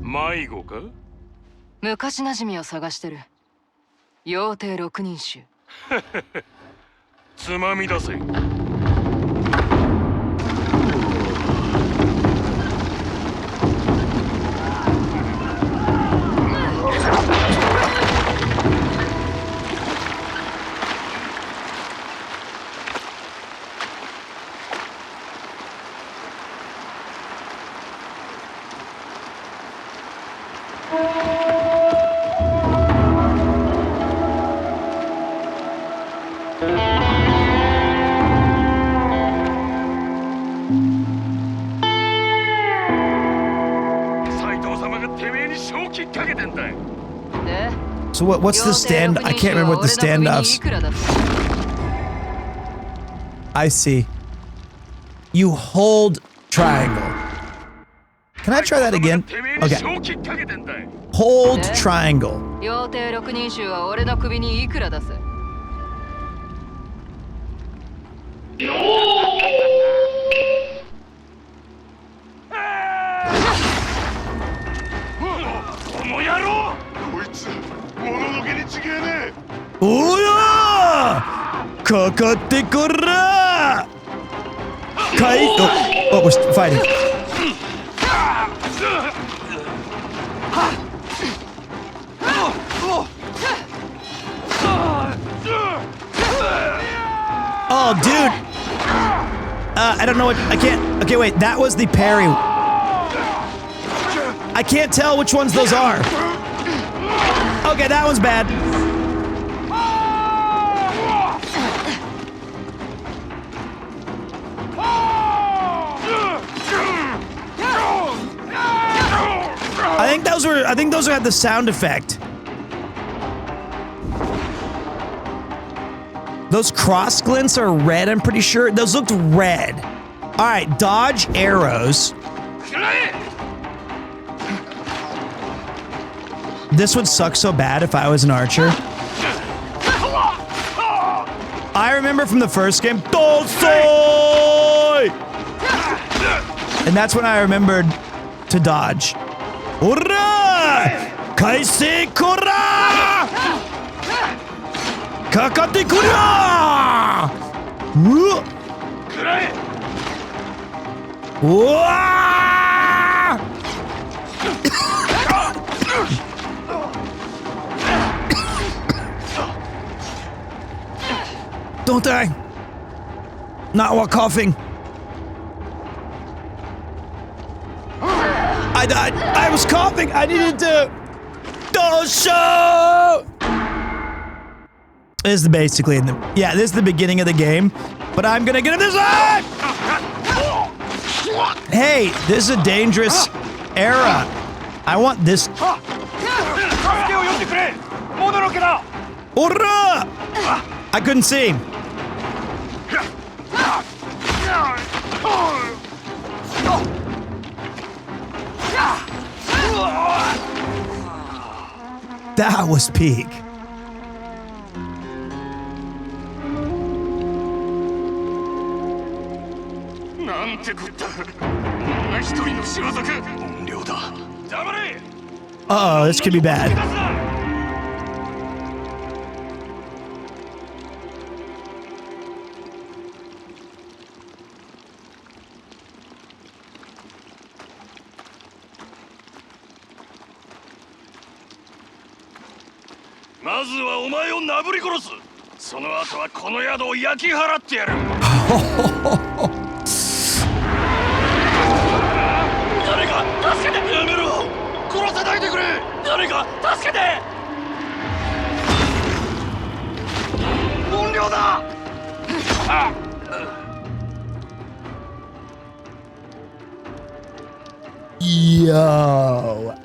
迷子か？昔なじみを探してる。妖帝6人衆。つまみ出せ。So what's the stand? I can't remember what the standoffs. I see. You hold triangle. Can I try that again? Okay. Hold triangle. 妖帝六人衆は俺の首にいくら出す おやかかってこらかい oh, we're fighting. Oh, dude. I don't know what, I can't, okay, wait, that was the parry. I can't tell which ones those are. Okay, that one's bad. I think those had the sound effect. Those cross glints are red, I'm pretty sure. Those looked red. All right, dodge arrows. This would suck so bad if I was an archer. I remember from the first game, Dosoi! And that's when I remembered to dodge. Ora! Kaisei kora! Kakate kura! Don't die. Not while coughing. I died. I was coughing. I needed to. Dosho! This is basically this is the beginning of the game, but I'm gonna get him this side. Hey, this is a dangerous era. I want this. Ora! I couldn't see. That was peak. Uh-oh, this could be bad. Yo.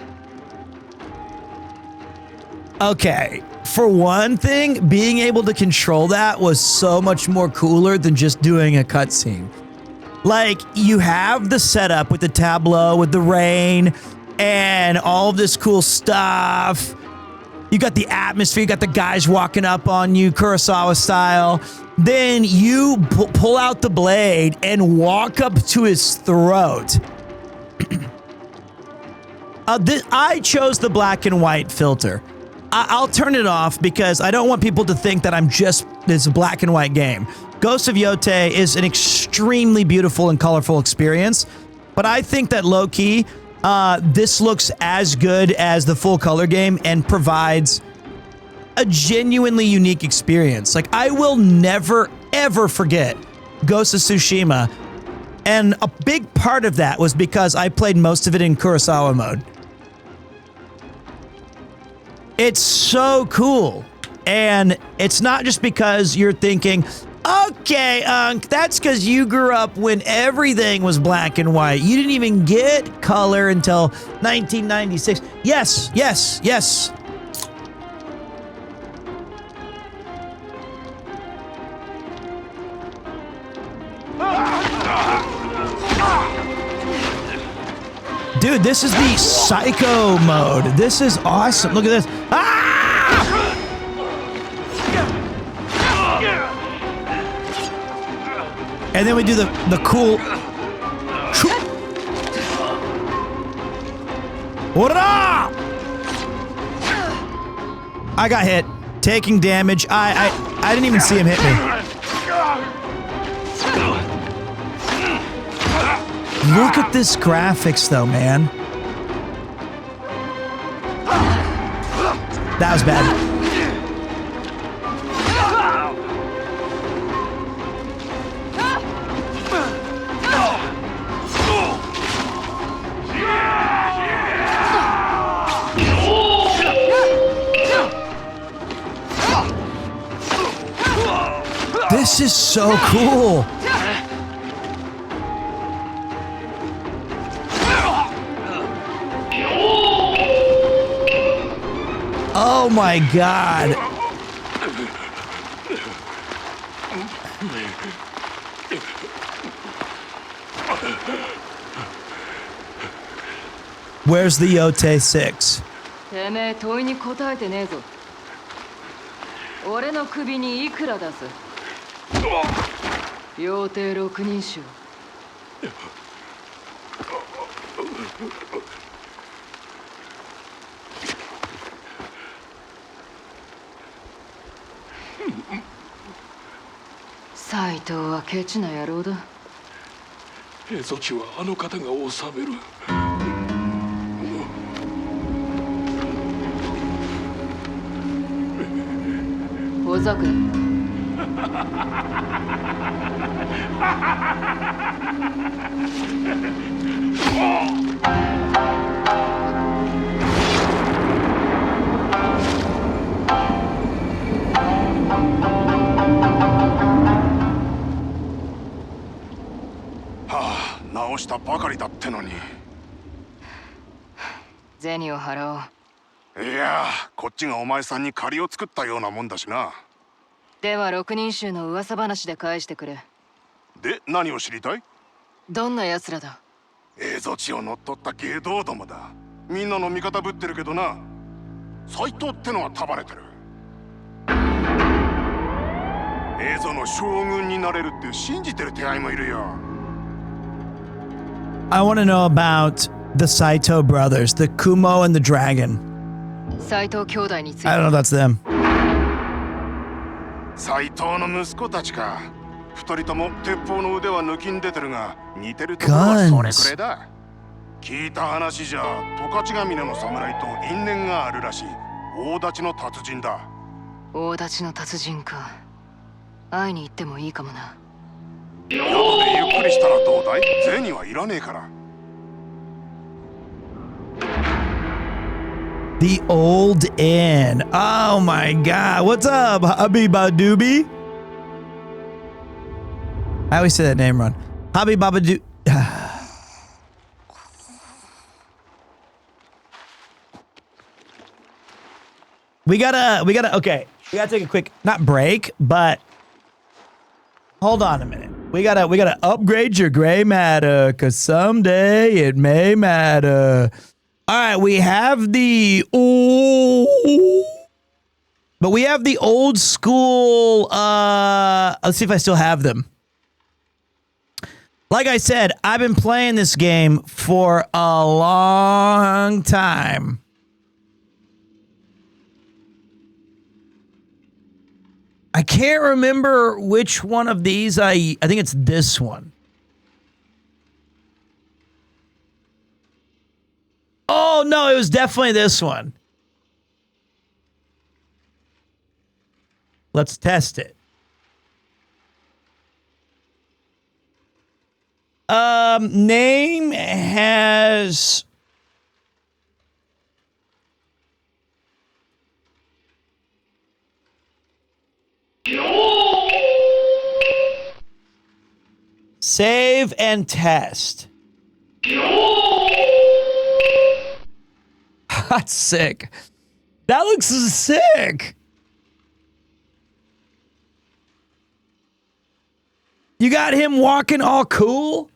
Okay, for one thing, being able to control that was so much more cooler than just doing a cutscene. Like, you have the setup with the tableau, with the rain, and all of this cool stuff. You got the atmosphere, you got the guys walking up on you, Kurosawa style. Then you pull out the blade and walk up to his throat. I chose the black and white filter. I'll turn it off because I don't want people to think that I'm just this black and white game. Ghost of Yotei is an extremely beautiful and colorful experience, but I think that low-key, this looks as good as the full color game and provides a genuinely unique experience. Like, I will never, ever forget Ghost of Tsushima, and a big part of that was because I played most of it in Kurosawa mode. It's so cool. And it's not just because you're thinking, okay, that's because you grew up when everything was black and white. You didn't even get color until 1996. Yes, yes, yes. Dude, this is the psycho mode. This is awesome. Look at this. Ah! And then we do the cool. What? I got hit. Taking damage. I didn't even see him hit me. Look at this graphics though, man. That was bad. This is so cool. Oh my God. Where's the Yotei 6? てめえ問いに答えてねえぞ。俺の首にいくら出す？妖帝六人衆。斎藤はケチな野郎だ。蝦夷地はあの方が治める。小桜。直したばかりだってのに。銭を払おう。いや、こっちがお前さんに借りを作ったようなもんだしな。では六人衆の噂話で返してくれ。で、何を知りたい？どんな奴らだ？蝦夷地を乗っ取った外道どもだ。みんなの味方ぶってるけどな。斎藤ってのは束ねてる。蝦夷の将軍になれるって信じてる手合いもいるよ。I want to know about the Saito brothers, the Kumo and the Dragon. 斎藤兄弟について。I don't know if that's them. 斎藤の息子たちか。二人とも鉄砲の腕は抜きん出てるが、似てるところはそれくらいだ。聞いた話じゃ、十勝ヶ峰の侍と因縁があるらしい。大立ちの達人だ。大立ちの達人か。会いに行ってもいいかもな。宿でゆっくりしたらどうだい？銭はいらねえから。The Old Inn. Oh my God. What's up, Hubby Badoobie? I always say that name wrong. Hubby Babadoo. We gotta, okay. We gotta take a quick, not break, but hold on a minute. We gotta upgrade your gray matter, cause someday it may matter. All right, we have the but we have the old school. Let's see if I still have them. Like I said, I've been playing this game for a long time. I can't remember which one of these I think it's this one. Oh, no, it was definitely this one. Let's test it. Name has... Save and test. That's sick. That looks sick. You got him walking all cool?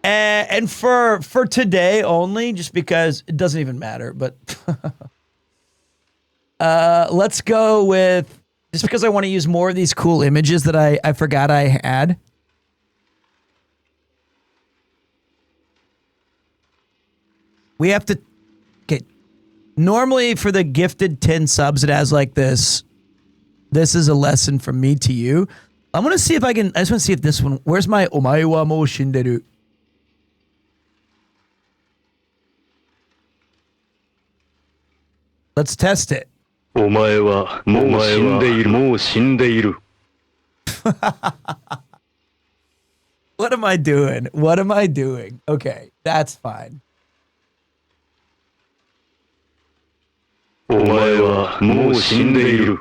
And for today only, just because it doesn't even matter, but let's go with, just because I want to use more of these cool images that I forgot I had. We have to, okay, normally for the gifted 10 subs, it has like this. This is a lesson from me to you. I'm going to see if I can, I just want to see if this one, where's my Omae wa mou shinderu? Let's test it. お前はもう死んでいる。もう死んでいる。What am I doing? What am I doing? Okay, that's fine. お前はもう死んでいる。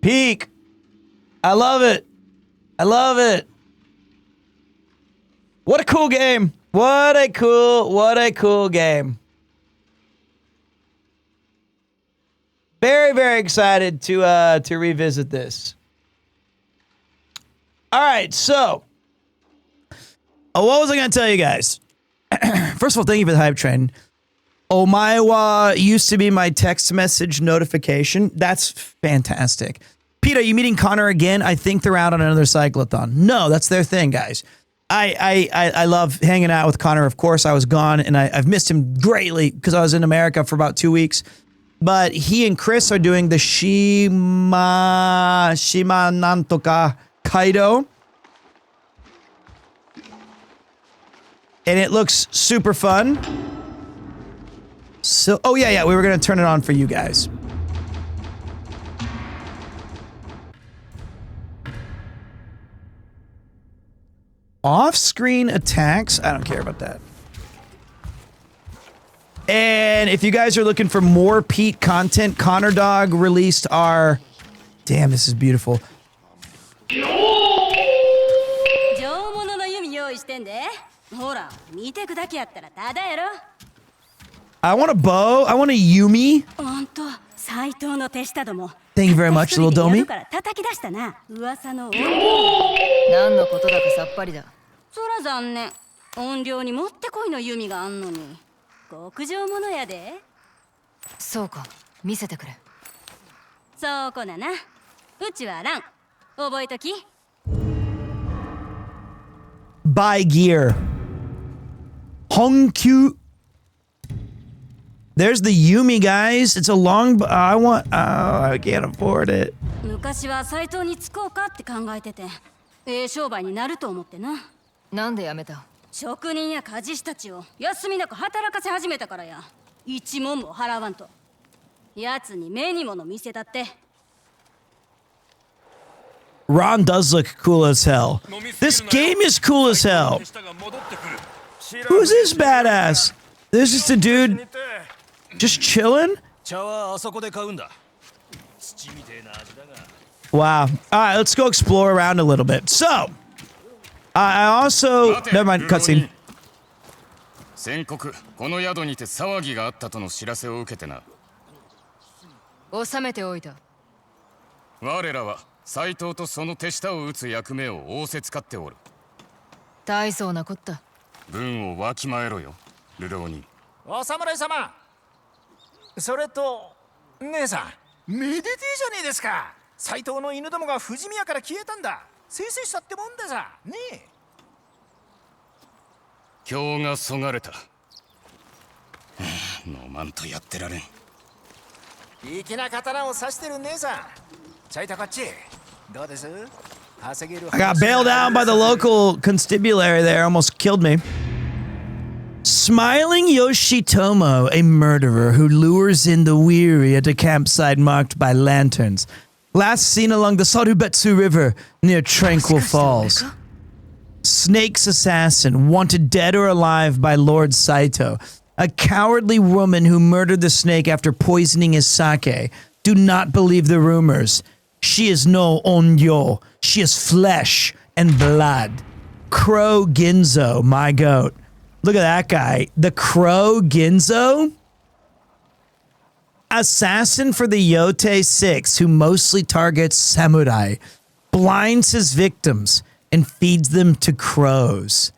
Peak. I love it. I love it. What a cool game. What a cool game. Very, very excited to revisit this. All right, so what was I going to tell you guys? First of all, thank you for the hype train. Omaewa used to be my text message notification. That's fantastic. Pete, are you meeting Connor again? I think they're out on another cyclothon. No, that's their thing, guys. I love hanging out with Connor. Of course, I was gone, and I've missed him greatly because I was in America for about 2 weeks. But he and Chris are doing the Shima Nantoka Kaido. And it looks super fun. So, oh yeah, we were going to turn it on for you guys. Off-screen attacks? I don't care about that. And if you guys are looking for more Pete content, Connor Dog released our... Damn, this is beautiful. I want a bow. I want a Yumi. Thank you very much, little Domi. 何のことだかさっぱりだ。そら残念。音量にもってこいの弓があんのに。極上ものやで。そうか、見せてくれ。そうこなな。うちはラン。覚えとき。Buy gear. Honkyu. There's the Yumi, guys. It's a long... I can't afford it. 昔は斎藤につこうかって考えてて。商売になると思ってな。なんでやめた？職人や家事師たちを休みなく働かせ始めたからや。一文も払わんと。奴に目に物見せたって。Ron does look cool as hell. This game is cool as hell. Who's this badass? This is the dude just chilling? Wow. All right, let's go explore around a little bit. So, I also... Never mind, cutscene. 先刻この宿にて騒ぎがあったとの知らせを受けてな。収めておいた。我らは斎藤とその手下を打つ役目を仰せつかっておる。大層なこった。軍をわきまえろよ、流浪人。お侍様。それと姉さん、めでてえじゃねえですか。斎藤の犬どもが富士宮から消えたんだ。せいせいしたってもんでさ、ねえ。今日がそがれた。飲まんとやってられん。粋な刀を刺してる姉さん。チャイタカッチ、どうです？ I got bailed out by the local constabulary there, almost killed me. Smiling Yoshitomo, a murderer who lures in the weary at a campsite marked by lanterns. Last seen along the Sarubetsu River near Tranquil Falls. Snake's assassin, wanted dead or alive by Lord Saito. A cowardly woman who murdered the snake after poisoning his sake. Do not believe the rumors. She is no onryo. She is flesh and blood. Crow Ginzo, my goat. Look at that guy. The Crow Ginzo? Assassin for the Yotei 6, who mostly targets samurai. blinds his victims, and feeds them to crows.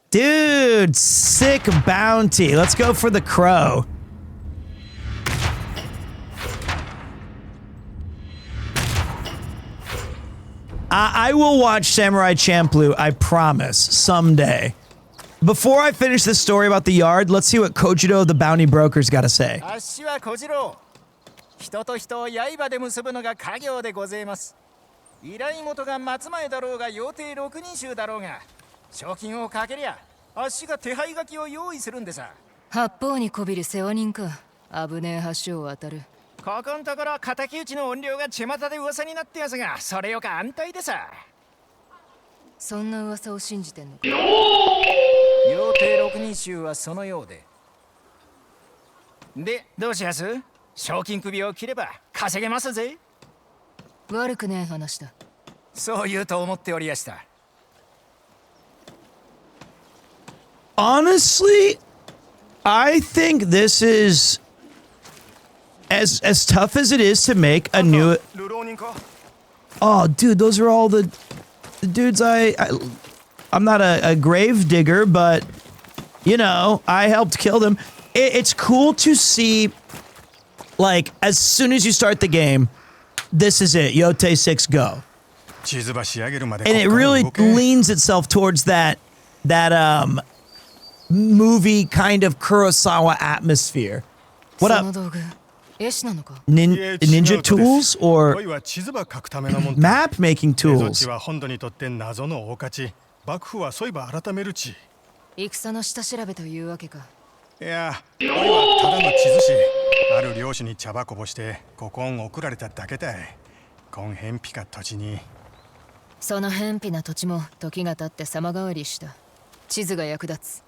Dude, sick bounty. Let's go for the crow. I will watch Samurai Champloo, I promise, someday. Before I finish this story about the yard, let's see what Kojiro the bounty broker's got to say. あっしは小次郎。人と人を刃で結ぶのが家業でございます。依頼元が松前だろうが要定6人衆だろうが、賞金をかけりゃ、あっしが手配書きを用意するんでさ。八方にこびる世話人か。危ねえ橋を渡る。ここんところ敵討ちの怨霊が巷で噂になってやすが、それよか安泰でさ。そんな噂を信じてんのか。要定6人衆はそのようで。で、どうしやす？賞金首を切れば稼げますぜ。悪くねえ話だ。そう言うと思っておりやした。Honestly, I think this is as tough as it is to make a new. Oh, dude, those are all the dudes I'm not a grave digger, but you know, I helped kill them. It's cool to see, like, as soon as you start the game, this is it. Yotei 6 go. And it really leans itself towards that movie kind of Kurosawa atmosphere. What up? Ninja tools or map making tools? 戦の下調べというわけか。いや、これはただの地図師。ある漁師に茶葉こぼしてここん送られただけだい。こん偏僻か土地に。その偏僻な土地も時が経って様変わりした。地図が役立つ。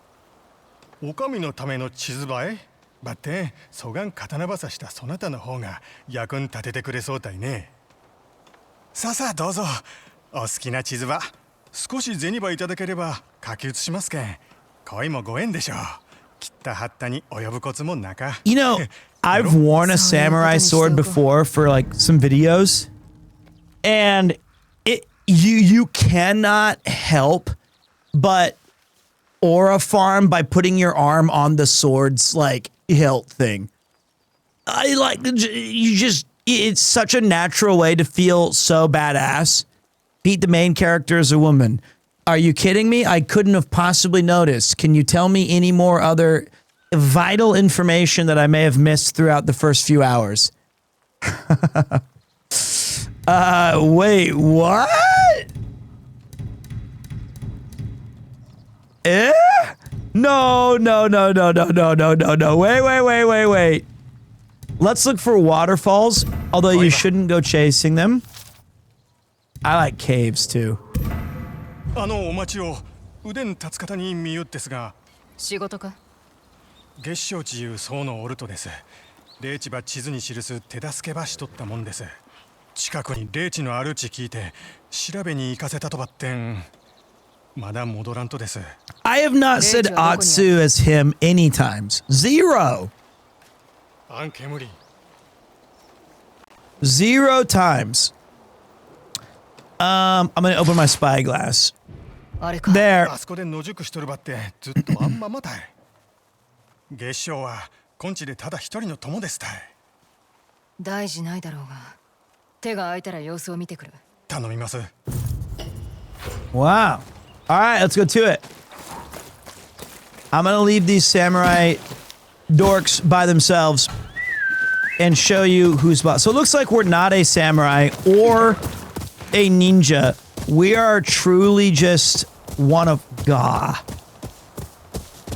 お上のための地図ばい。ばってそがん刀ばさしたそなたの方が役に立ててくれそうだいね。さあさあどうぞ。お好きな地図ば少し銭ばいただければ書き写しますけん。恋もご縁でしょう。切ったはったに及ぶコツもなか。You know, I've worn a samurai sword before for like some videos, and you cannot help but aura farm by putting your arm on the sword's like hilt thing. It's such a natural way to feel so badass. Pete, the main character, is a woman. Are you kidding me? I couldn't have possibly noticed. Can you tell me any more other vital information that I may have missed throughout the first few hours? Wait, what? Eh? No. Wait. Let's look for waterfalls, although you shouldn't go chasing them. I like caves too. お待ちを腕に立つ方に見ようですが。仕事か。月照寺いう僧のオルトです。霊地ば地図に記す手助けばしとったもんです。近くに霊地のある地聞いて調べに行かせたとばってん。まだ戻らんとです。I have not said Atsu as him any times. Zero. あんけむり。Zero times. I'm gonna open my spyglass. There. あそこで野宿しとるばってずっとあんままたい。月照は今地でただ一人の友ですたい。大事ないだろうが。手が空いたら様子を見てくる。頼みます。Wow. All right, let's go to it. I'm gonna leave these samurai dorks by themselves and show you who's boss. So it looks like we're not a samurai or a ninja. We are truly just one of God.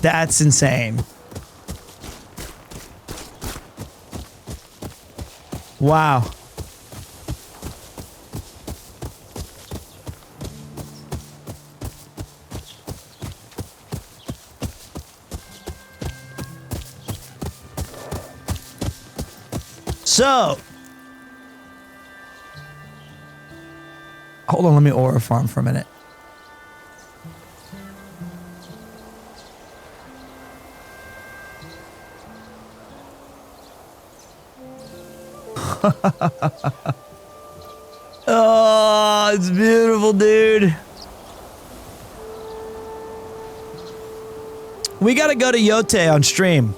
That's insane. Wow. So, hold on, let me aura farm for a minute. Oh, it's beautiful, dude. We gotta go to Yotei on stream.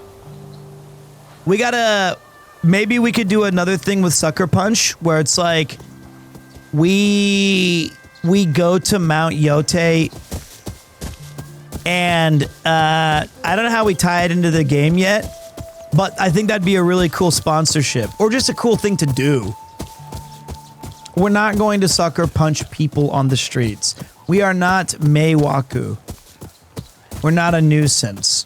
We gotta... Maybe we could do another thing with Sucker Punch, where it's like... We go to Mount Yotei, and I don't know how we tie it into the game yet, but I think that'd be a really cool sponsorship, or just a cool thing to do. We're not going to sucker punch people on the streets. We are not Meiwaku. We're not a nuisance.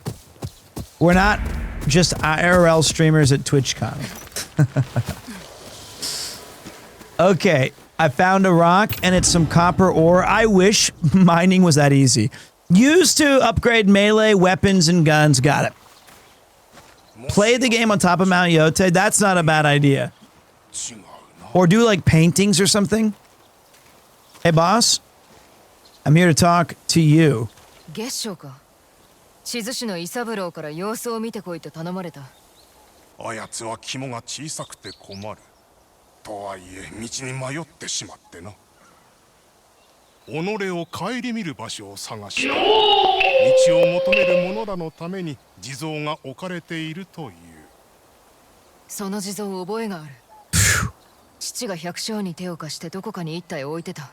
We're not just IRL streamers at TwitchCon. Okay, I found a rock and it's some copper ore. I wish mining was that easy. Used to upgrade melee weapons and guns. Got it. Play the game on top of Mount Yotei. That's not a bad idea. Or do like paintings or something. Hey, boss. I'm here to talk to you. 月賞か。しずしの伊三郎から様子を見てこいと頼まれた。あやつは肝が小さくて困る。とはいえ道に迷ってしまってな。己を顧みる場所を探した。道を求める者らのために地蔵が置かれているという。その地蔵覚えがある。父が百姓に手を貸してどこかに一体置いてた。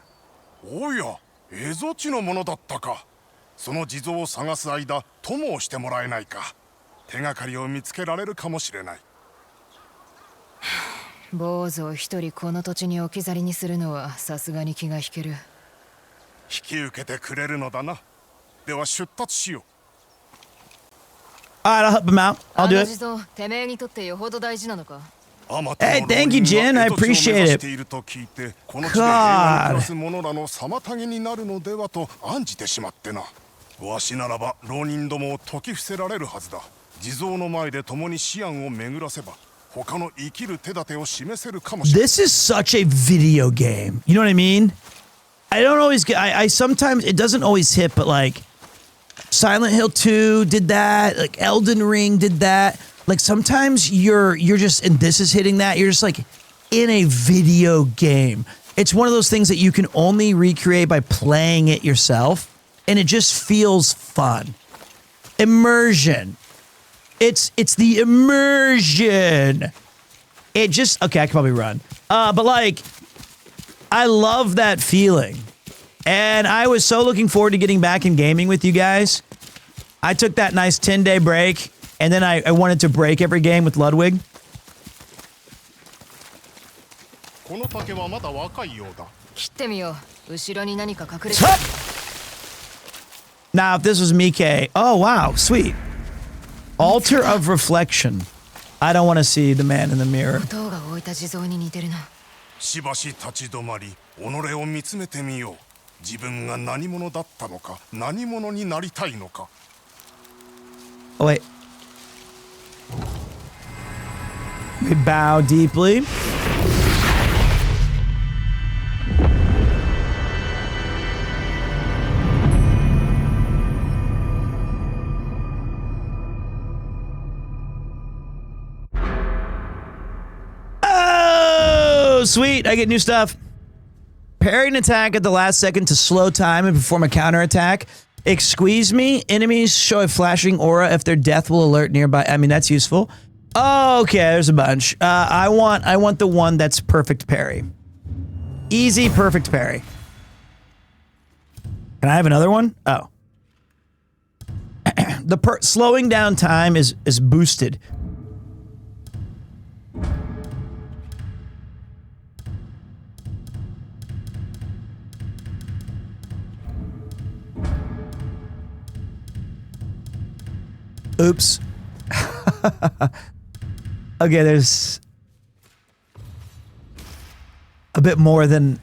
おや、蝦夷地のものだったか。その地蔵を探す間、友をしてもらえないか。手がかりを見つけられるかもしれない。坊主を一人この土地に置き去りにするのはさすがに気が引ける。引き受けてくれるのだな。では出発しよう。Alright, I'll help him out. I'll do it. 地蔵、てめえにとってよほど大事なのか。Hey, thank you, Jin. I appreciate it. God. 者らの妨げになるのではと案じてしまってな。わしならば浪人どもを説き伏せられるはずだ。地蔵の前で共に思案を巡らせば、他の生きる手立てを示せるかもしれない。This is such a video game. You know what I mean? I don't always get. I sometimes it doesn't always hit, but like Silent Hill 2 did that. Like Elden Ring did that. Like sometimes you're just, and this is hitting that. You're just like in a video game. It's one of those things that you can only recreate by playing it yourself, and it just feels fun. Immersion. It's the immersion. It just, okay, I can probably run. But like, I love that feeling. And I was so looking forward to getting back in gaming with you guys. I took that nice 10-day break, and then I wanted to break every game with Ludwig. Now, if this was Mike, oh wow, sweet. Altar of Reflection. I don't want to see the man in the mirror. しばし立ち止まり、己を見つめてみよう。自分が何者だったのか、何者になりたいのか。Oh, wait. We bow deeply. Oh, sweet. I get new stuff. Parry an attack at the last second to slow time and perform a counterattack. Squeeze me. Enemies show a flashing aura if their death will alert nearby. I mean, that's useful. Oh, okay, there's a bunch. I want the one that's perfect parry. Easy perfect parry. Can I have another one? Oh. The slowing down time is boosted. Oops. Okay, there's a bit more than...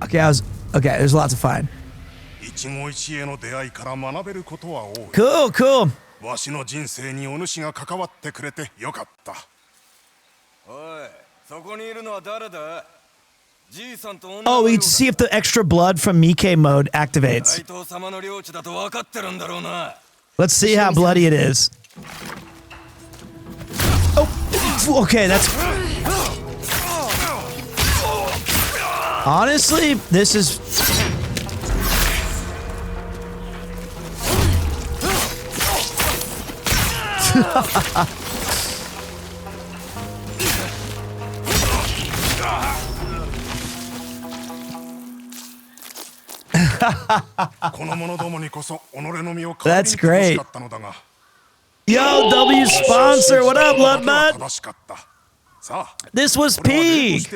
Okay, there's lots of fine. Cool, cool. Oh, we can see if the extra blood from Mike mode activates. Let's see how bloody it is. Oh, okay, that's... Honestly, this is... That's great. Yo, W sponsor, what up, love bud? This was peak.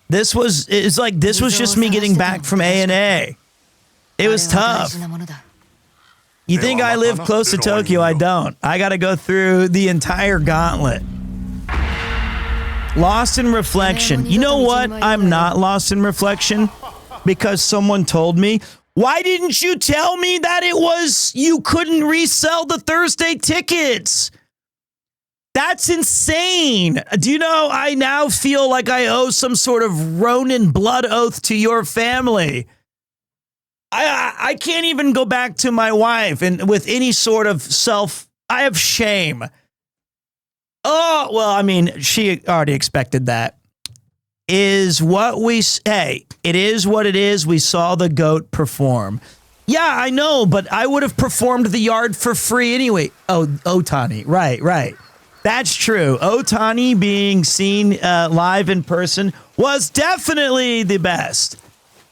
This was just me getting back from A&A. It was tough. You think I live close to Tokyo? I don't. I got to go through the entire gauntlet. Lost in reflection. You know what? I'm not lost in reflection because someone told me. Why didn't you tell me that you couldn't resell the Thursday tickets? That's insane. Do you know, I now feel like I owe some sort of Ronin blood oath to your family. I can't even go back to my wife and with any sort of I have shame. Oh, well, I mean, she already expected that. It is what it is. We saw the GOAT perform. Yeah, I know, but I would have performed the yard for free anyway. Oh, Otani. Right. That's true. Otani being seen live in person was definitely the best.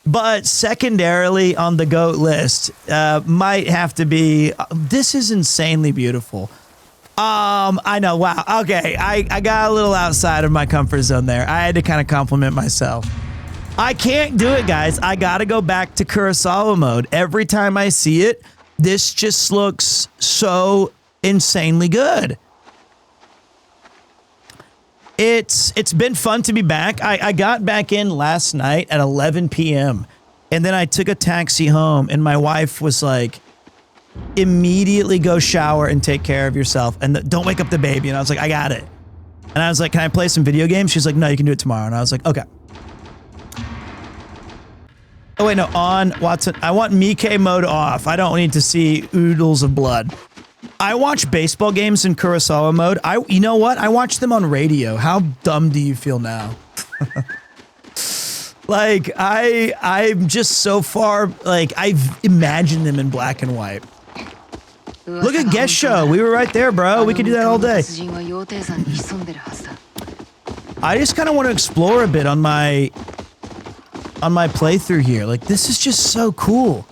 But secondarily on the GOAT list might have to be, this is insanely beautiful. I know. Wow. Okay. I got a little outside of my comfort zone there. I had to kind of compliment myself. I can't do it, guys. I got to go back to Kurosawa mode. Every time I see it, this just looks so insanely good. It's been fun to be back. I got back in last night at 11 p.m. and then I took a taxi home and my wife was like, immediately go shower and take care of yourself and don't wake up the baby. And I was like, I got it. And I was like, can I play some video games? She's like, no, you can do it tomorrow. And I was like, okay. Oh wait, no, on Watson. I want Miike mode off. I don't need to see oodles of blood. I watch baseball games in Kurosawa mode. You know what? I watch them on radio. How dumb do you feel now? Like I'm just so far, like I've imagined them in black and white. Look at Guest Show. We were right there, bro. We could do that all day. I just kind of want to explore a bit on my playthrough here. Like, this is just so cool.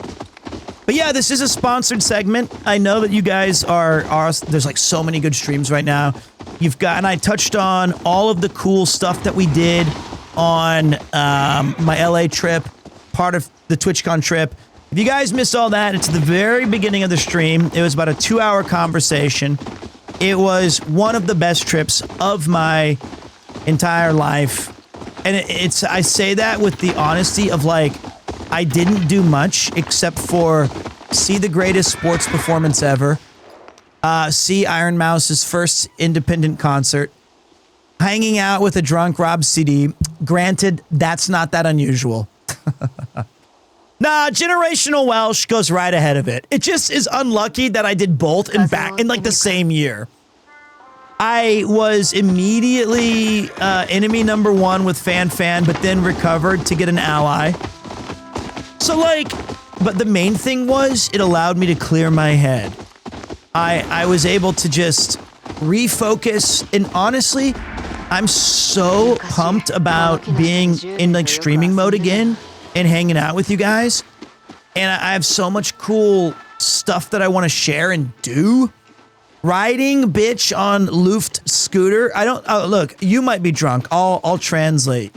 But yeah, this is a sponsored segment. I know that you guys are there's like so many good streams right now. And I touched on all of the cool stuff that we did on my LA trip, part of the TwitchCon trip. If you guys missed all that, it's the very beginning of the stream. It was about a 2-hour conversation. It was one of the best trips of my entire life. And I say that with the honesty of like, I didn't do much except for see the greatest sports performance ever, see Iron Mouse's first independent concert, hanging out with a drunk Rob CD. Granted, that's not that unusual. Nah, Generational Welsh goes right ahead of it. It just is unlucky that I did both in like the same year. I was immediately enemy number 1 with Fan, but then recovered to get an ally. So like, but the main thing was it allowed me to clear my head. I was able to just refocus, and honestly, I'm so pumped about being in like streaming mode again and hanging out with you guys. And I have so much cool stuff that I want to share and do. Riding bitch on Luft scooter. Look, you might be drunk. I'll translate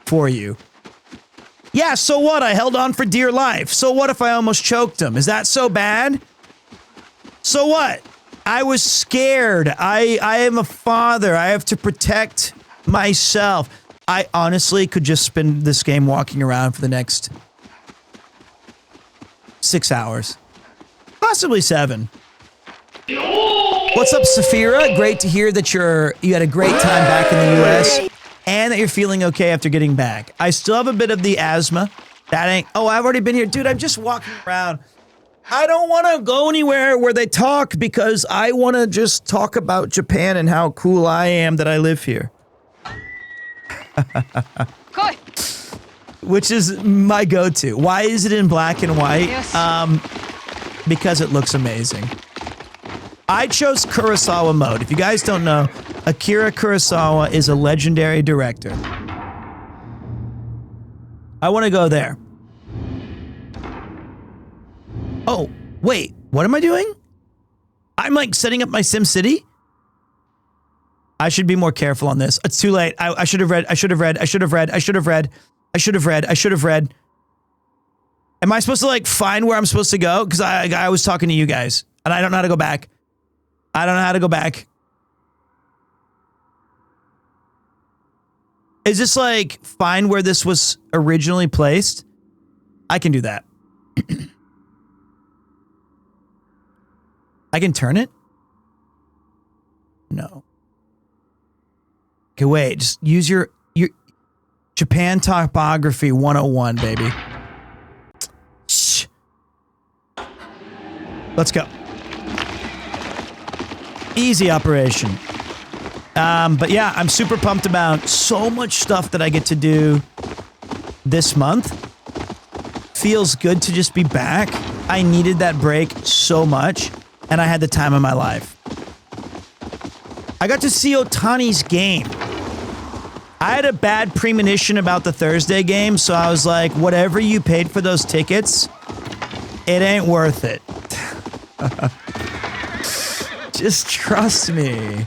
for you. Yeah, so what? I held on for dear life. So what if I almost choked him? Is that so bad? So what? I was scared. I am a father. I have to protect myself. I honestly could just spend this game walking around for the next 6 hours. Possibly 7. What's up, Saphira? Great to hear that you had a great time back in the US and that you're feeling okay after getting back. I still have a bit of the asthma. I've already been here. Dude, I'm just walking around. I don't want to go anywhere where they talk because I want to just talk about Japan and how cool I am that I live here. which is my go-to. Why is it in black and white? Because it looks amazing. I chose Kurosawa mode. If you guys don't know, Akira Kurosawa is a legendary director. I want to go there. Oh, wait. What am I doing? I'm like setting up my Sim City? I should be more careful on this. It's too late. I should have read. I should have read. I should have read. I should have read. I should have read. I should have read. Am I supposed to like find where I'm supposed to go? Because I was talking to you guys and I don't know how to go back. I don't know how to go back. Is this like find where this was originally placed? I can do that. I can turn it? No. Okay, wait. Just use your Japan Topography 101, baby. Shh. Let's go. Easy operation. But yeah, I'm super pumped about so much stuff that I get to do this month. Feels good to just be back. I needed that break so much, and I had the time of my life. I got to see Otani's game. I had a bad premonition about the Thursday game, so I was like, whatever you paid for those tickets, it ain't worth it. Just trust me.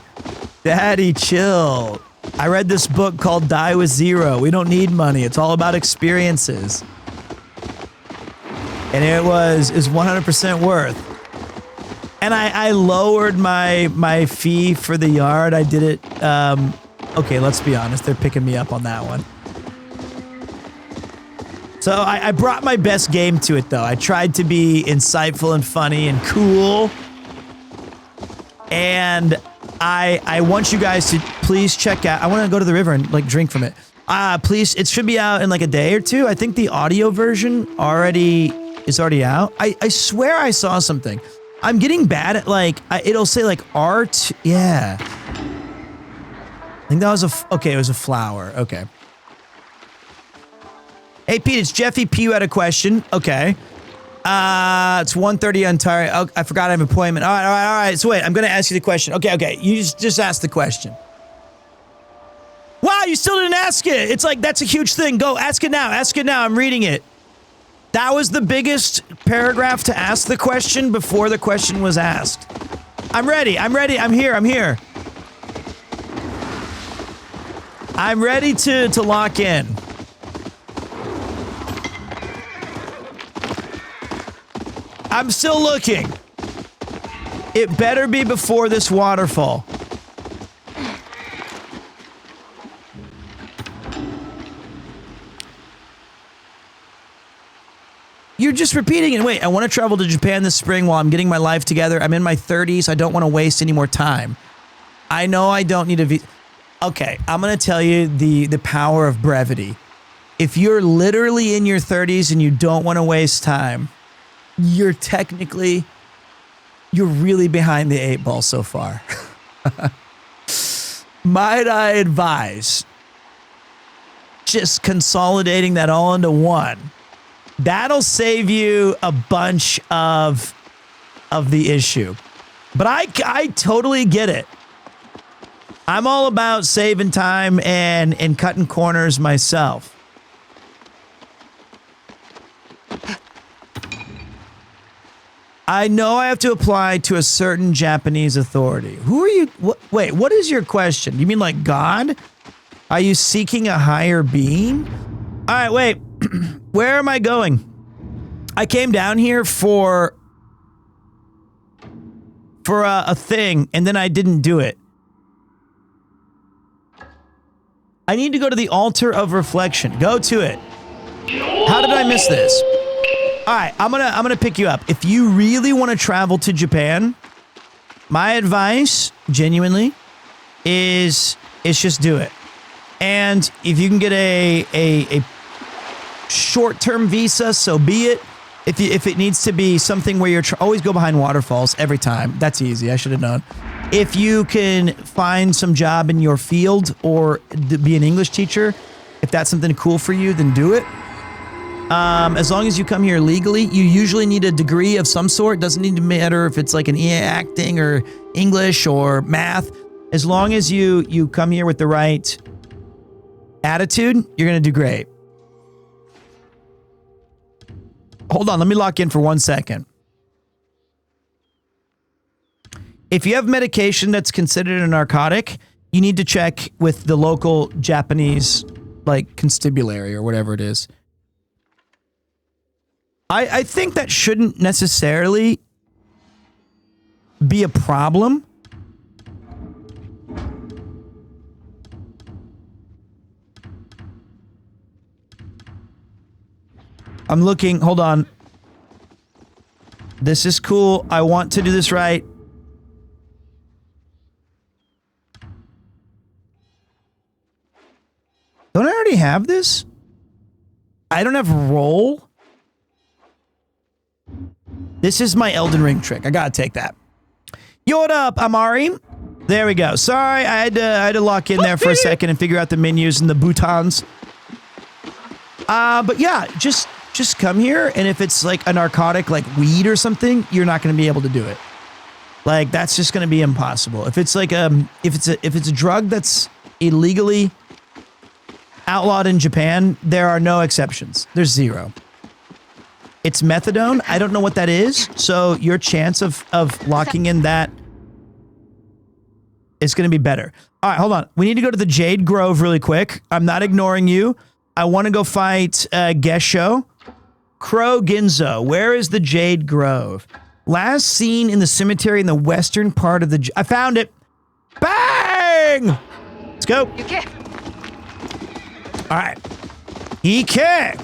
Daddy, chill. I read this book called Die With Zero. We don't need money. It's all about experiences. And it is 100% worth. And I lowered my fee for the yard. I did it. Okay, let's be honest. They're picking me up on that one. So I brought my best game to it, though. I tried to be insightful and funny and cool. And I want you guys to please check out. I want to go to the river and like drink from it. Please, it should be out in like a day or two. I think the audio version is already out. I swear I saw something. I'm getting bad at like, it'll say like art. Yeah. I think that was okay, it was a flower. Okay. Hey, Pete, it's Jeffy P. You had a question. Okay. It's 1:30 on Tire. Oh, I forgot I have an appointment. All right. So wait, I'm going to ask you the question. Okay. You just ask the question. Wow, you still didn't ask it. It's like, that's a huge thing. Go, ask it now. Ask it now. I'm reading it. That was the biggest paragraph to ask the question before the question was asked. I'm ready. I'm here. I'm ready to lock in. I'm still looking. It better be before this waterfall. You're just repeating it. Wait, I want to travel to Japan this spring while I'm getting my life together. I'm in my 30s. I don't want to waste any more time. I know I don't need a visa. Okay, I'm going to tell you the power of brevity. If you're literally in your 30s and you don't want to waste time, you're really behind the 8 ball so far. Might I advise just consolidating that all into one? That'll save you a bunch of the issue. But I totally get it. I'm all about saving time and cutting corners myself. I know I have to apply to a certain Japanese authority. Who are you? Wait, what is your question? You mean like God? Are you seeking a higher being? All right, wait. Where am I going? I came down here for a thing, and then I didn't do it. I need to go to the altar of reflection. Go to it. How did I miss this? All right, I'm gonna pick you up. If you really want to travel to Japan, my advice, genuinely, is just do it. And if you can get a short-term visa, so be it. If it needs to be something where you're always go behind waterfalls every time. That's easy. I should have known. If you can find some job in your field or be an English teacher, if that's something cool for you, then do it. As long as you come here legally, you usually need a degree of some sort. Doesn't need to matter if it's like an acting or English or math. As long as you come here with the right attitude, you're going to do great. Hold on, let me lock in for 1 second. If you have medication that's considered a narcotic, you need to check with the local Japanese, like, constabulary or whatever it is. I think that shouldn't necessarily be a problem. I'm looking, hold on. This is cool. I want to do this right. Don't I already have this? I don't have roll. This is my Elden Ring trick. I gotta take that. Yo, what up, Amari? There we go. Sorry, I had to lock in there for a second and figure out the menus and the boutons. But yeah, just come here, and if it's like a narcotic, like weed or something, you're not gonna be able to do it. Like that's just gonna be impossible. If it's like if it's a drug that's illegally outlawed in Japan, there are no exceptions. There's zero. It's methadone. I don't know what that is. So your chance of locking in that is going to be better. All right, hold on. We need to go to the Jade Grove really quick. I'm not ignoring you. I want to go fight Gesho. Crow Ginzo. Where is the Jade Grove? Last seen in the cemetery in the western part of the... I found it. Bang! Let's go. All right. Ike.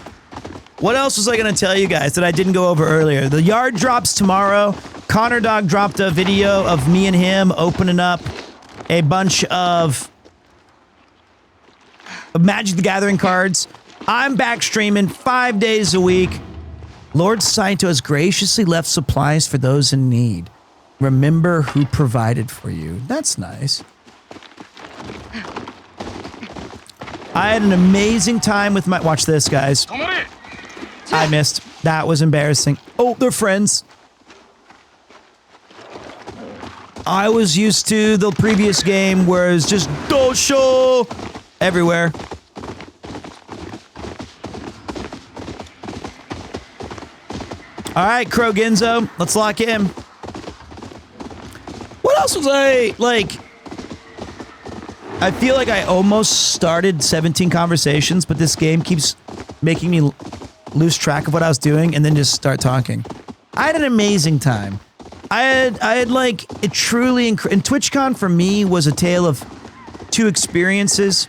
What else was I going to tell you guys that I didn't go over earlier? The yard drops tomorrow. Connor Dog dropped a video of me and him opening up a bunch of Magic the Gathering cards. I'm back streaming 5 days a week. Lord Saito has graciously left supplies for those in need. Remember who provided for you. That's nice. I had an amazing time with my... Watch this, guys. I missed. That was embarrassing. Oh, they're friends. I was used to the previous game where it's just Dosho everywhere. All right, Crow Ginzo, let's lock in. What else was I, like... I feel like I almost started 17 conversations, but this game keeps making me lose track of what I was doing and then just start talking. I had an amazing time. I had like, it truly, and TwitchCon for me was a tale of two experiences.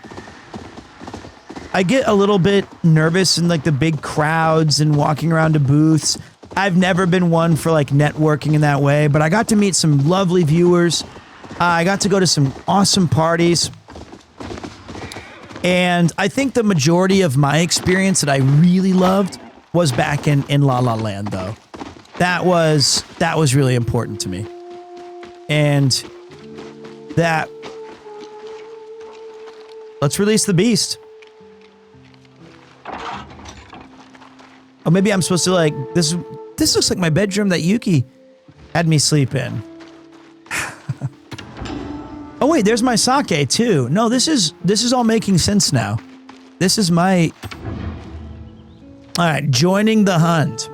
I get a little bit nervous in like the big crowds and walking around to booths. I've never been one for like networking in that way, but I got to meet some lovely viewers. I got to go to some awesome parties. And I think the majority of my experience that I really loved was back in La La Land, though. That was really important to me. And that... Let's release the beast. Oh, maybe I'm supposed to like... This looks like my bedroom that Yuki had me sleep in. Oh wait, there's my sake too. No, this is all making sense now. This is my... All right, joining the hunt.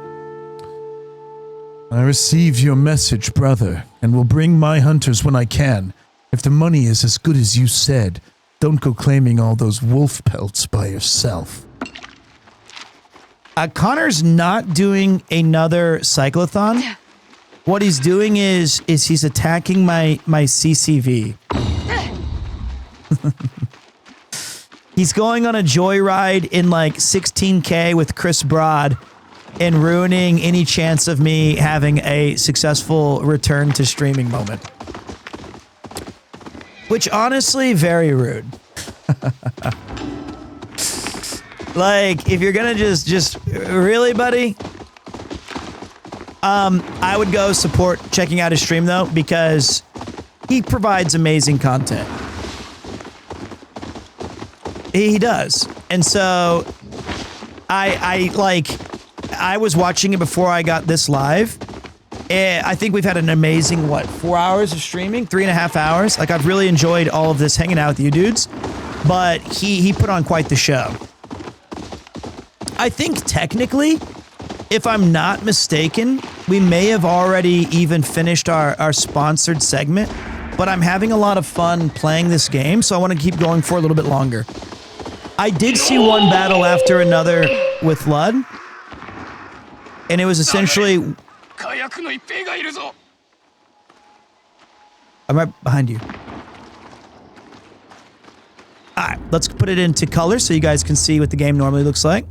I received your message, brother, and will bring my hunters when I can. If the money is as good as you said, don't go claiming all those wolf pelts by yourself. Connor's not doing another cyclothon. What he's doing is he's attacking my CCV. He's going on a joyride in like 16K with Chris Broad and ruining any chance of me having a successful return to streaming moment. Which honestly, very rude. Like, if you're gonna just really, buddy, I would go support checking out his stream though, because he provides amazing content. He does. And so I was watching it before I got this live. I think we've had an amazing, 4 hours of streaming? 3.5 hours? Like, I've really enjoyed all of this hanging out with you dudes. But he put on quite the show. I think technically, if I'm not mistaken, we may have already even finished our sponsored segment. But I'm having a lot of fun playing this game, so I want to keep going for a little bit longer. I did see one battle after another with Lud. And it was essentially... I'm right behind you. Alright, let's put it into color so you guys can see what the game normally looks like.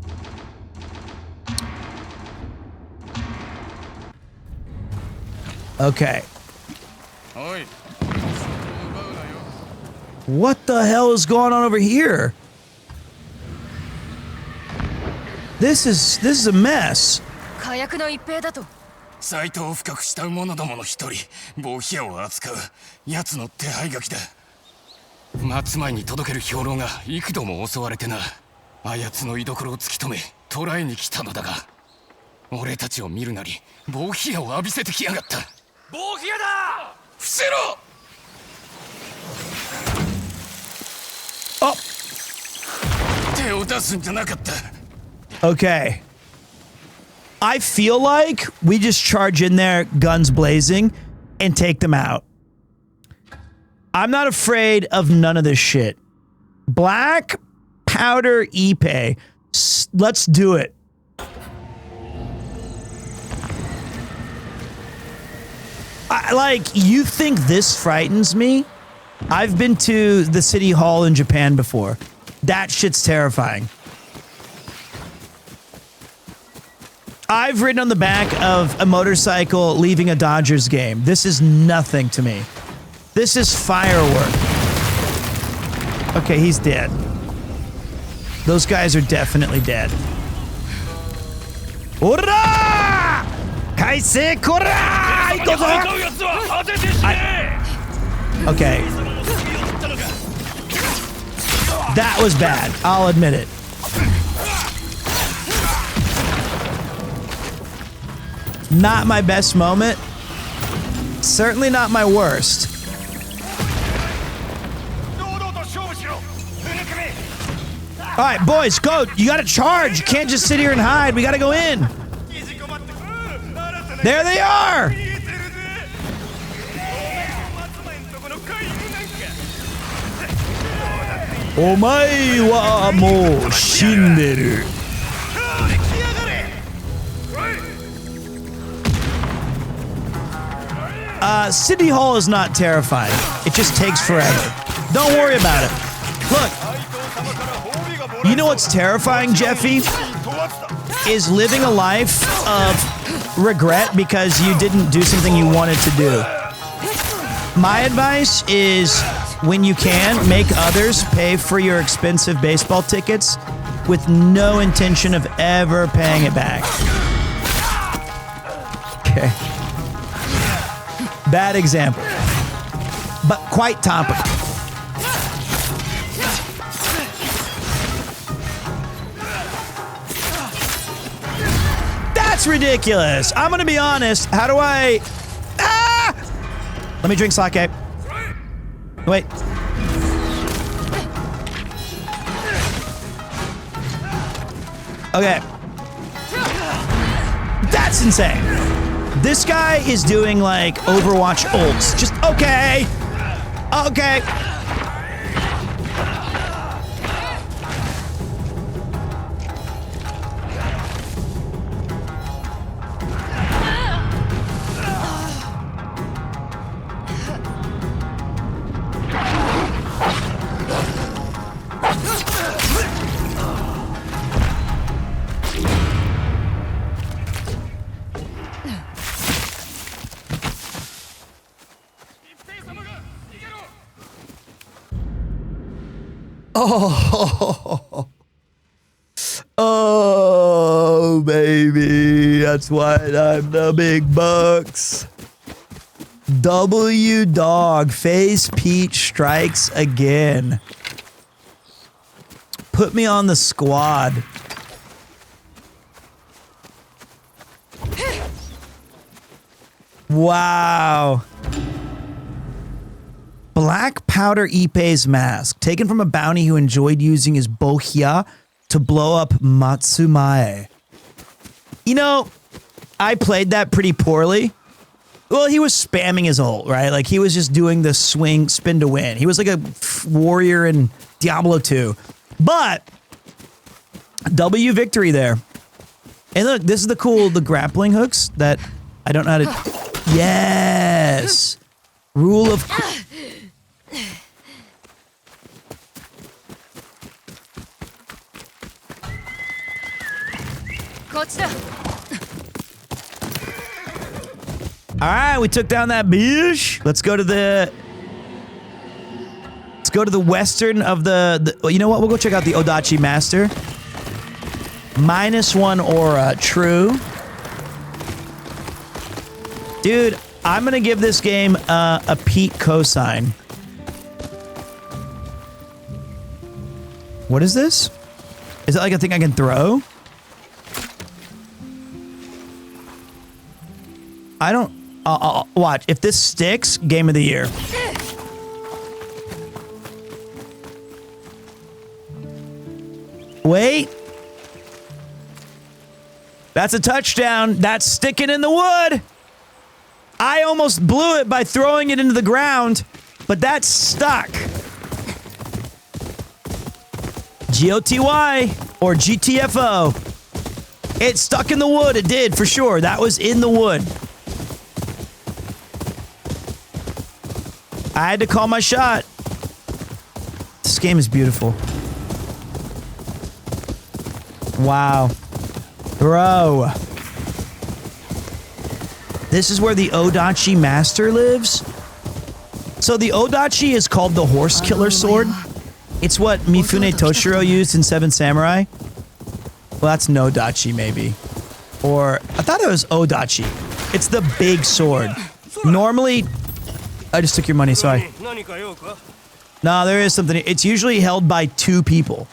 Okay. What the hell is going on over here? This is a mess. 火薬の一兵だと。サイトを深くした者どもの一人、暴飛を扱う奴の手配書きだ。松前に届ける兵糧が幾度も襲われてな。あやつの居所を突き止め捕らえに来たのだが、俺たちを見るなり暴飛を浴びせてきやがった。暴飛だ！伏せろ！あ！手を出すんじゃなかった。Okay. I feel like we just charge in there, guns blazing, and take them out. I'm not afraid of none of this shit. Black powder Ipe. Let's do it. You think this frightens me? I've been to the city hall in Japan before. That shit's terrifying. I've ridden on the back of a motorcycle leaving a Dodgers game. This is nothing to me. This is firework. Okay, he's dead. Those guys are definitely dead. Ora! Kaise kora! Okay. That was bad. I'll admit it. Not my best moment. Certainly not my worst. All right, boys, go. You got to charge. You can't just sit here and hide. We got to go in. There they are. Omae wa mou shinderu. City Hall is not terrifying. It just takes forever. Don't worry about it. Look. You know what's terrifying, Jeffy? Is living a life of regret because you didn't do something you wanted to do. My advice is, when you can, make others pay for your expensive baseball tickets with no intention of ever paying it back. Okay. Bad example, but quite topical. That's ridiculous. I'm gonna be honest. How do I... Ah! Let me drink sake. Wait. Okay. That's insane. This guy is doing like Overwatch ults. Just okay. Okay. Oh, oh, baby. That's why I'm the big bucks. W Dog Face Peach strikes again. Put me on the squad. Wow. Black powder Ippei's mask, taken from a bounty who enjoyed using his bohia to blow up Matsumae. You know, I played that pretty poorly. Well, he was spamming his ult, right? Like, he was just doing the swing, spin to win. He was like a warrior in Diablo 2. But, W victory there. And look, this is the grappling hooks that I don't know how to... Yes! Rule of... All right, we took down that bitch. Let's go to the western of the you know what? We'll go check out the Odachi Master. -1 aura, true. Dude, I'm gonna give this game a Pete cosign. What is this? Is it like a thing I can throw? I don't... I'll watch. If this sticks, game of the year. Wait. That's a touchdown. That's sticking in the wood. I almost blew it by throwing it into the ground, but that's stuck. Yotei or GTFO. It stuck in the wood. It did, for sure. That was in the wood. I had to call my shot. This game is beautiful. Wow. Bro. This is where the Odachi Master lives? So the Odachi is called the Horse Killer Sword. It's what Mifune Toshiro used in Seven Samurai. Well, that's Nodachi, maybe. Or, I thought it was Odachi. It's the big sword. Normally... I just took your money, sorry. No, there is something. It's usually held by 2 people.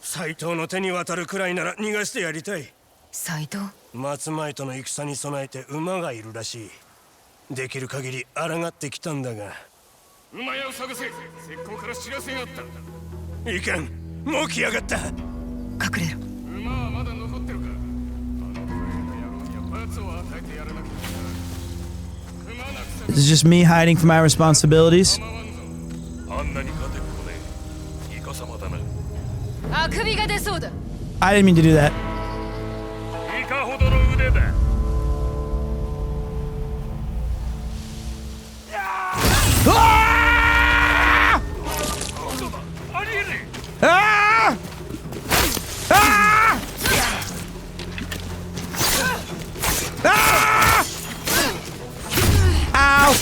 斎藤の手に渡るくらいなら逃がしてやりたい。斎藤？松前との戦に備えて馬がいるらしい。できる限り抗ってきたんだが。馬屋を探せ。石膏から知らせがあった。いかん。もう来やがった。隠れろ。馬はまだ残ってるか。This is just me hiding from my responsibilities. I didn't mean to do that. Ah! Ah! Ah! Ah! Ow!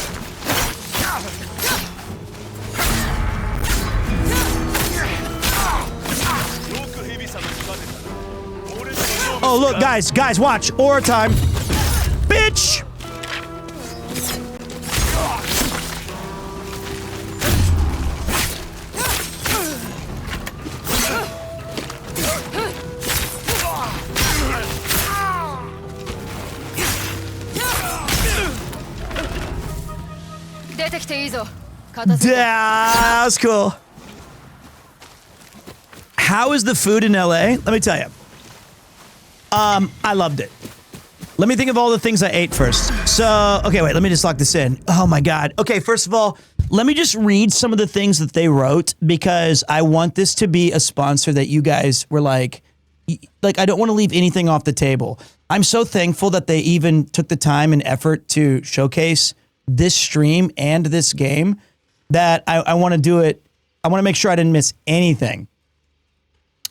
Oh, look, guys, watch. Aura time. Bitch! Yeah, that's cool. How is the food in LA? Let me tell you. I loved it. Let me think of all the things I ate first. So, okay, wait, let me just lock this in. Oh my God. Okay, first of all, let me just read some of the things that they wrote because I want this to be a sponsor that you guys were like, I don't want to leave anything off the table. I'm so thankful that they even took the time and effort to showcase this stream and this game that I want to do it. I want to make sure I didn't miss anything.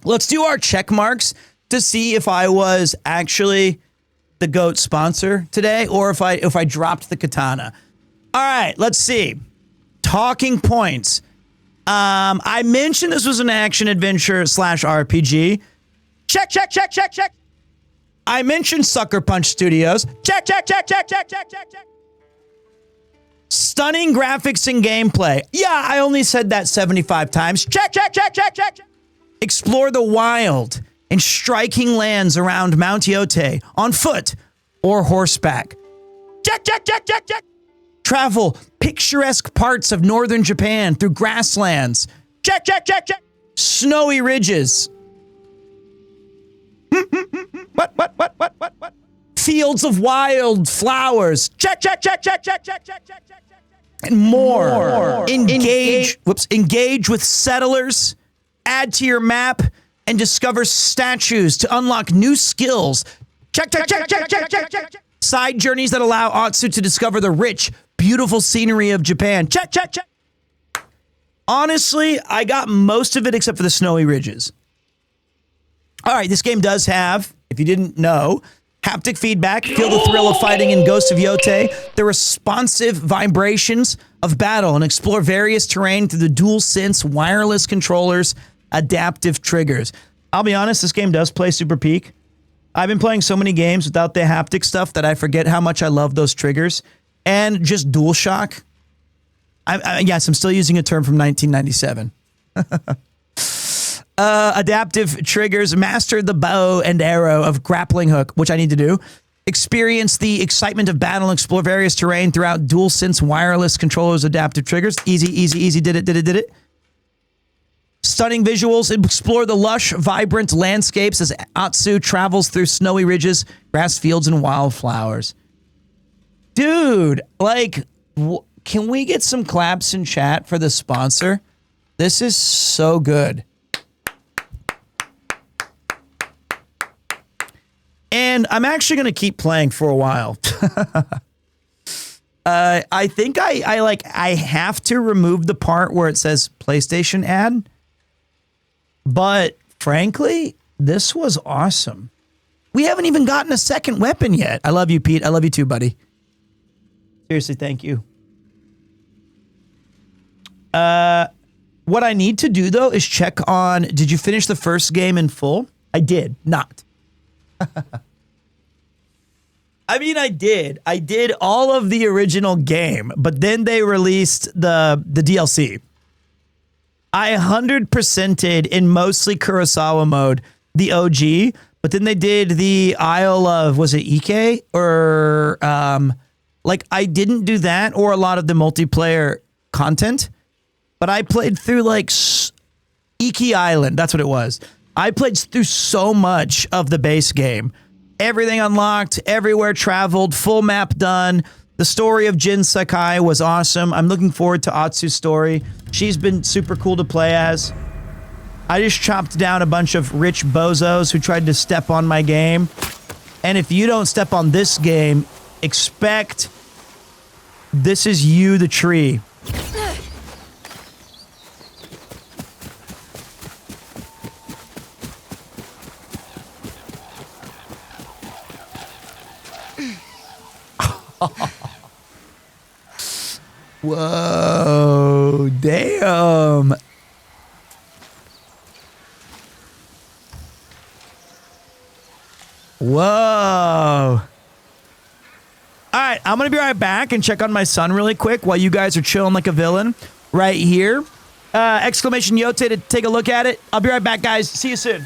Let's do our check marks to see if I was actually the GOAT sponsor today or if I dropped the katana. All right, let's see. Talking points. I mentioned this was an action adventure / RPG. Check. I mentioned Sucker Punch Studios. Check. Stunning graphics and gameplay. Yeah, I only said that 75 times. Check. Explore the wild. in striking lands around Mount Yotei on foot or horseback. Check, check, check, check, check. Travel picturesque parts of northern Japan through grasslands. Check, check, check, check. Snowy ridges. What? Fields of wild flowers. Check, check, check, check, check, check, check, check, check, check. And more. Engage with settlers. Add to your map and discover statues to unlock new skills. Check, check, check, check, check, check, check, check. Side journeys that allow Atsu to discover the rich, beautiful scenery of Japan. Check, check, check. Honestly, I got most of it except for the snowy ridges. All right, this game does have, if you didn't know, haptic feedback. Feel the thrill of fighting in Ghost of Yotei, the responsive vibrations of battle, and explore various terrain through the DualSense wireless controllers, adaptive triggers. I'll be honest, this game does play super peak. I've been playing so many games without the haptic stuff that I forget how much I love those triggers. And just DualShock. Yes, I'm still using a term from 1997. Adaptive triggers. Master the bow and arrow of grappling hook, which I need to do. Experience the excitement of battle and explore various terrain throughout DualSense wireless controllers, adaptive triggers. Easy, easy, easy. Did it. Stunning visuals. Explore the lush, vibrant landscapes as Atsu travels through snowy ridges, grass fields, and wildflowers. Dude, like, can we get some claps in chat for the sponsor? This is so good. And I'm actually going to keep playing for a while. I think I have to remove the part where it says PlayStation ad. But frankly, this was awesome. We haven't even gotten a second weapon yet. I love you, Pete. I love you too, buddy. Seriously, thank you. What I need to do, though, is check on, did you finish the first game in full? I did not. I mean, I did. I did all of the original game, but then they released the DLC. I 100%ed in mostly Kurosawa mode, the OG, but then they did the Isle of, was it Ike? Or, like, I didn't do that or a lot of the multiplayer content, but I played through, like, Iki Island. That's what it was. I played through so much of the base game. Everything unlocked, everywhere traveled, full map done. The story of Jin Sakai was awesome. I'm looking forward to Atsu's story. She's been super cool to play as. I just chopped down a bunch of rich bozos who tried to step on my game. And if you don't step on this game, expect this is you, the tree. Whoa, damn. Whoa. All right, I'm going to be right back and check on my son really quick while you guys are chilling like a villain right here. Exclamation Yotei to take a look at it. I'll be right back, guys. See you soon.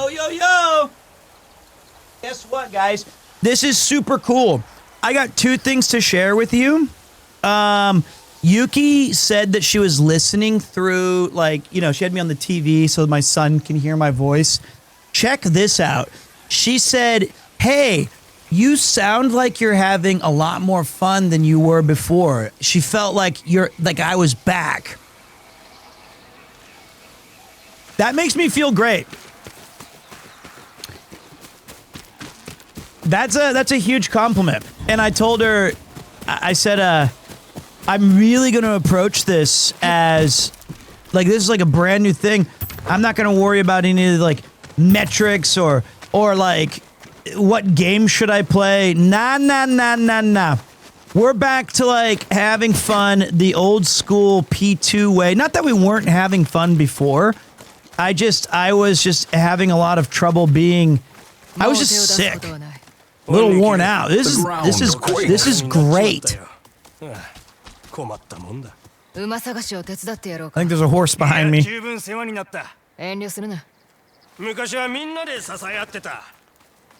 Yo, yo, yo. Guess what, guys? This is super cool. I got 2 things to share with you. Yuki said that she was listening through, like, you know, she had me on the TV so my son can hear my voice. Check this out. She said, hey, you sound like you're having a lot more fun than you were before. She felt like I was back. That makes me feel great. That's a huge compliment. And I told her, I said, I'm really going to approach this as, like, this is like a brand new thing. I'm not going to worry about any of the, like, metrics or like, what game should I play? Nah. We're back to, like, having fun the old school P2 way. Not that we weren't having fun before. I was just having a lot of trouble being, I was just sick. A little worn out. This is great. I think there's a horse behind me. 昔はみんなで支え合ってた。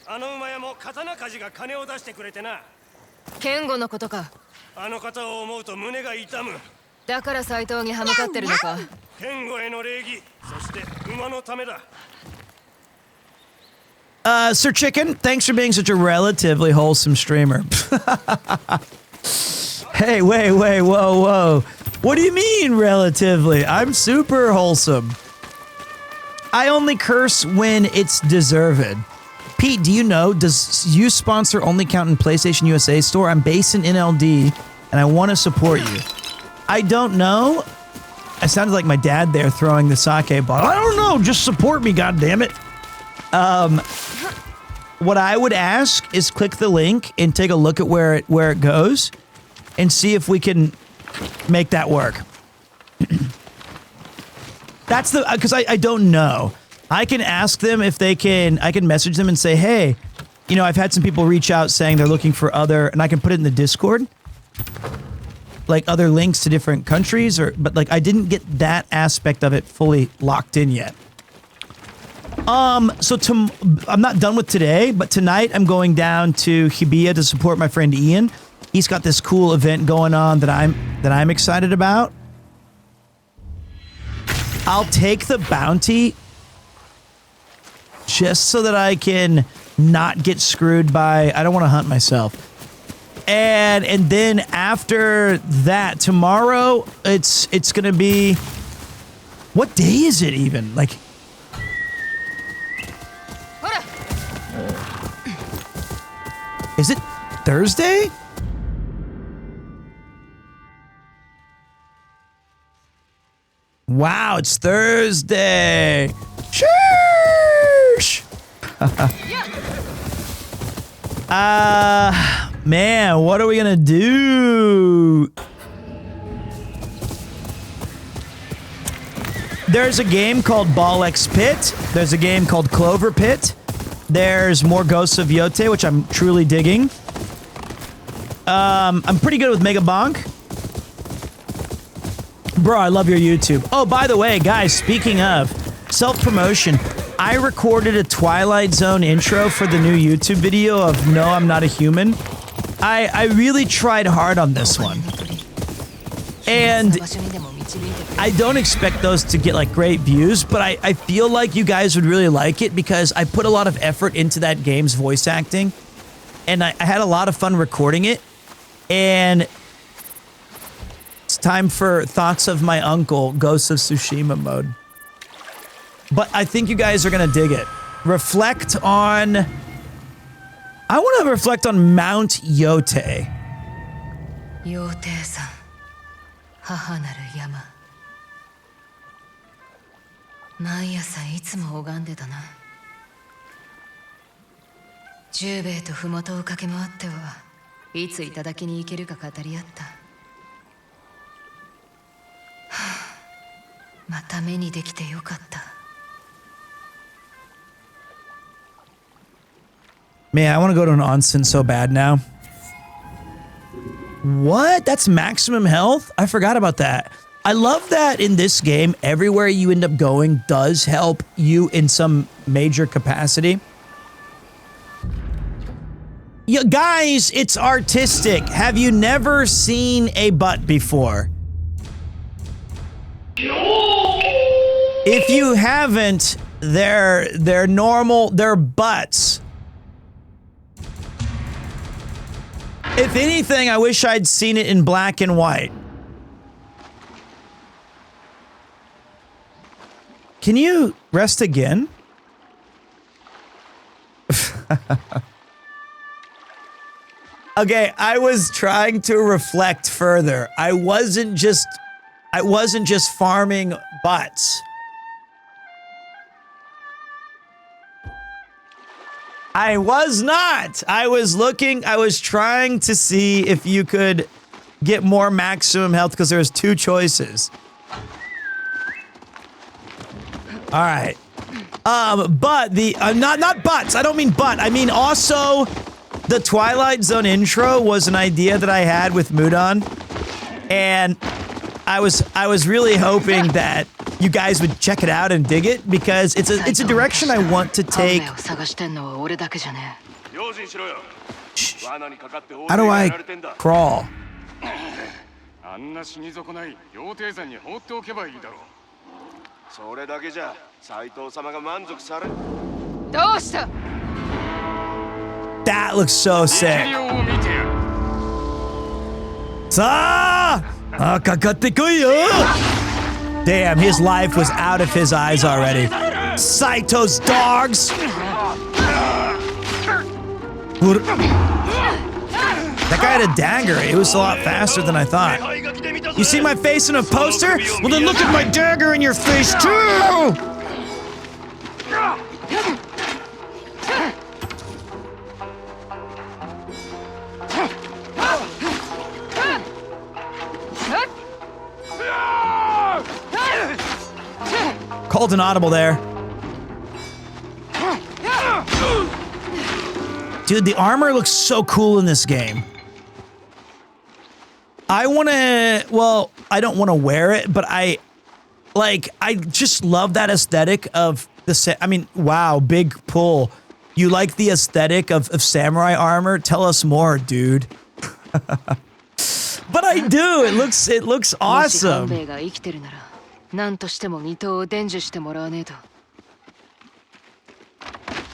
あの馬屋も刀鍛冶が金を出してくれてな。剣吾のことか。あの方を思うと胸が痛む。だから斎藤に歯向かってるのか。剣吾への礼儀、そして馬のためだ。Sir Chicken, thanks for being such a relatively wholesome streamer. Hey, wait, whoa. What do you mean, relatively? I'm super wholesome. I only curse when it's deserved. Pete, do you know, does you sponsor only count in PlayStation USA store? I'm based in NLD, and I want to support you. I don't know. I sounded like my dad there throwing the sake bottle. I don't know, just support me, goddammit. What I would ask is click the link and take a look at where it goes and see if we can make that work. That's because I don't know. I can ask them if they can, I can message them and say, hey, you know, I've had some people reach out saying they're looking for other, and I can put it in the Discord, like other links to different countries, but like I didn't get that aspect of it fully locked in yet. I'm not done with today, but tonight I'm going down to Hibiya to support my friend Ian. He's got this cool event going on that I'm excited about. I'll take the bounty just so that I can not get screwed by, I don't want to hunt myself. And then after that, tomorrow it's going to be, what day is it even? Like, is it Thursday? Wow, it's Thursday. Sheesh. Man, what are we gonna do? There's a game called Ball X Pit. There's a game called Clover Pit. There's more Ghosts of Yotei, which I'm truly digging. I'm pretty good with Mega Bonk. Bro, I love your YouTube. Oh, by the way, guys, speaking of self-promotion, I recorded a Twilight Zone intro for the new YouTube video of No, I'm Not a Human. I really tried hard on this one. And I don't expect those to get like great views, but I feel like you guys would really like it because I put a lot of effort into that game's voice acting. And I had a lot of fun recording it. And it's time for Thoughts of My Uncle, Ghosts of Tsushima mode. But I think you guys are going to dig it. Reflect on... I want to reflect on Mount Yotei. Yotei-san, 母なる山。毎朝いつも拝んでたな。十兵衛と麓を駆け回ってはいつ頂に行けるか語り合った。はあ、また目にできてよかった。Man, I want to go to an onsen so bad now. What? That's maximum health? I forgot about that. I love that in this game, everywhere you end up going does help you in some major capacity. Yeah, guys, it's artistic. Have you never seen a butt before? If you haven't, they're normal, they're butts. If anything, I wish I'd seen it in black and white. Can you rest again? Okay, I was trying to reflect further. I wasn't just farming butts. I was not. I was trying to see if you could get more maximum health because there's two choices. All right. But the not butts. I don't mean butt. I mean also the Twilight Zone intro was an idea that I had with Mudon, and I was really hoping that you guys would check it out and dig it because it's a direction I want to take. Shh. How do I crawl? あんな死に損ない羊蹄山に放っておけばいいだろう。それだけじゃ斎藤様が満足され。どうした? That looks so sick. さあ、かかってこいよ! Damn, his life was out of his eyes already. Saito's dogs! That guy had a dagger. It was a lot faster than I thought. You see my face in a poster? Well, then look at my dagger in your face, too! Called an audible there. Dude, the armor looks so cool in this game. I want to, well, I don't want to wear it, but I just love that aesthetic of the, I mean, wow, big pull. You like the aesthetic of samurai armor? Tell us more, dude. But I do, it looks awesome.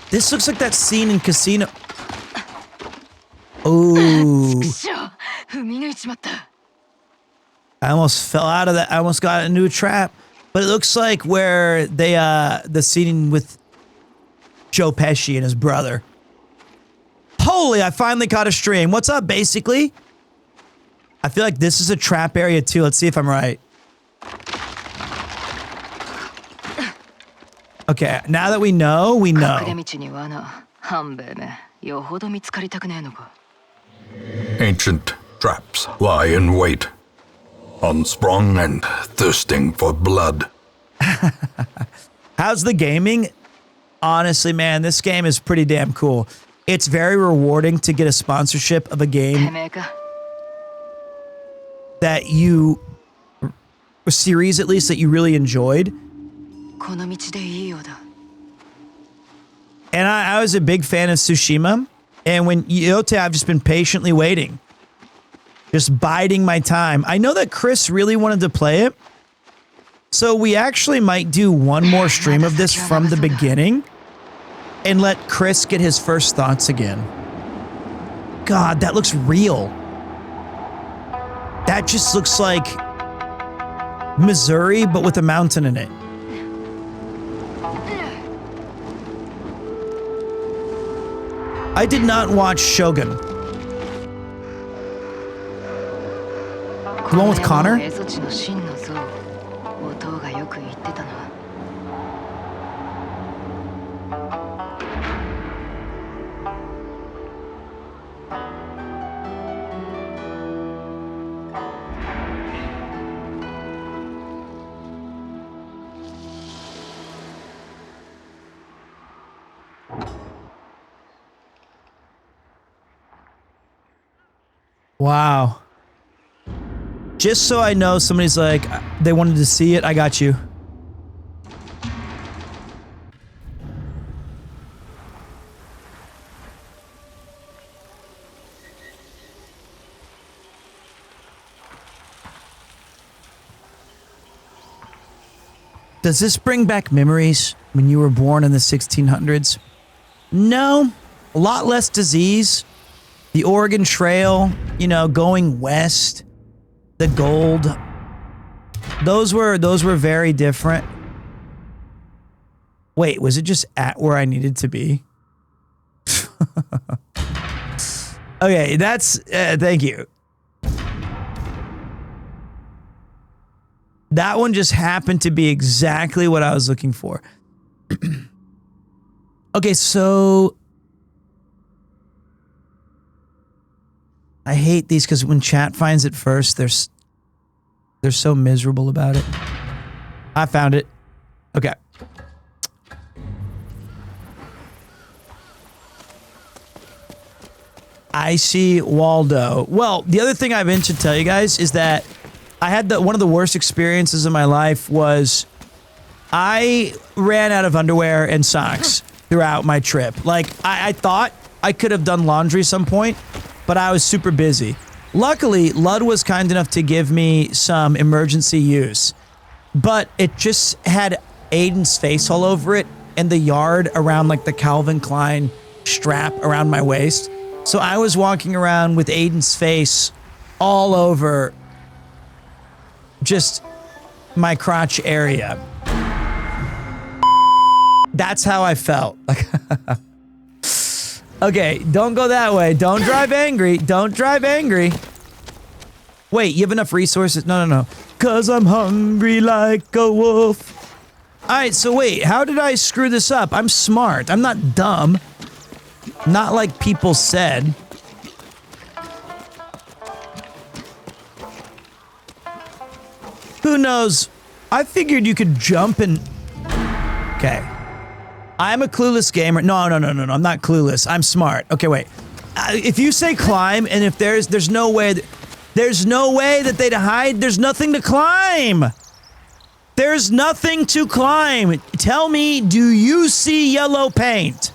This looks like that scene in Casino. Ooh. I almost fell out of that. I almost got into a trap. But it looks like where they, the scene with Joe Pesci and his brother. Holy, I finally caught a stream. What's up, basically? I feel like this is a trap area too. Let's see if I'm right. Okay, now that we know, we know. Ancient traps lie in wait, unsprung and thirsting for blood. How's the gaming? Honestly, man, this game is pretty damn cool. It's very rewarding to get a sponsorship of a game that you, a series at least that you really enjoyed. And I was a big fan of Tsushima. And when Yotei, I've just been patiently waiting. Just biding my time. I know that Chris really wanted to play it. So we actually might do one more stream of this from the beginning. And let Chris get his first thoughts again. God, that looks real. That just looks like Missouri, but with a mountain in it. I did not watch Shogun. The one with Connor? Wow. Just so I know somebody's like, they wanted to see it, I got you. Does this bring back memories when you were born in the 1600s? No, a lot less disease. The Oregon Trail, you know, going west, the gold. Those were very different. Wait, was it just at where I needed to be? Okay, that's thank you. That one just happened to be exactly what I was looking for. Okay, so I hate these because when chat finds it first, they're so miserable about it. I found it. Okay. I see Waldo. Well, the other thing I've been to tell you guys is that I had one of the worst experiences in my life was I ran out of underwear and socks throughout my trip. Like, I thought I could have done laundry some point, but I was super busy. Luckily, Lud was kind enough to give me some emergency use, but it just had Aiden's face all over it and the yard around like the Calvin Klein strap around my waist. So I was walking around with Aiden's face all over just my crotch area. That's how I felt. Okay, don't go that way. Don't drive angry. Don't drive angry. Wait, you have enough resources? No. 'Cause I'm hungry like a wolf. All right, so wait, how did I screw this up? I'm smart. I'm not dumb. Not like people said. Who knows? I figured you could jump and... Okay. I'm a clueless gamer. No. I'm not clueless. I'm smart. Okay, wait. If you say climb, and if there's no way that they'd hide, there's nothing to climb. There's nothing to climb. Tell me, do you see yellow paint?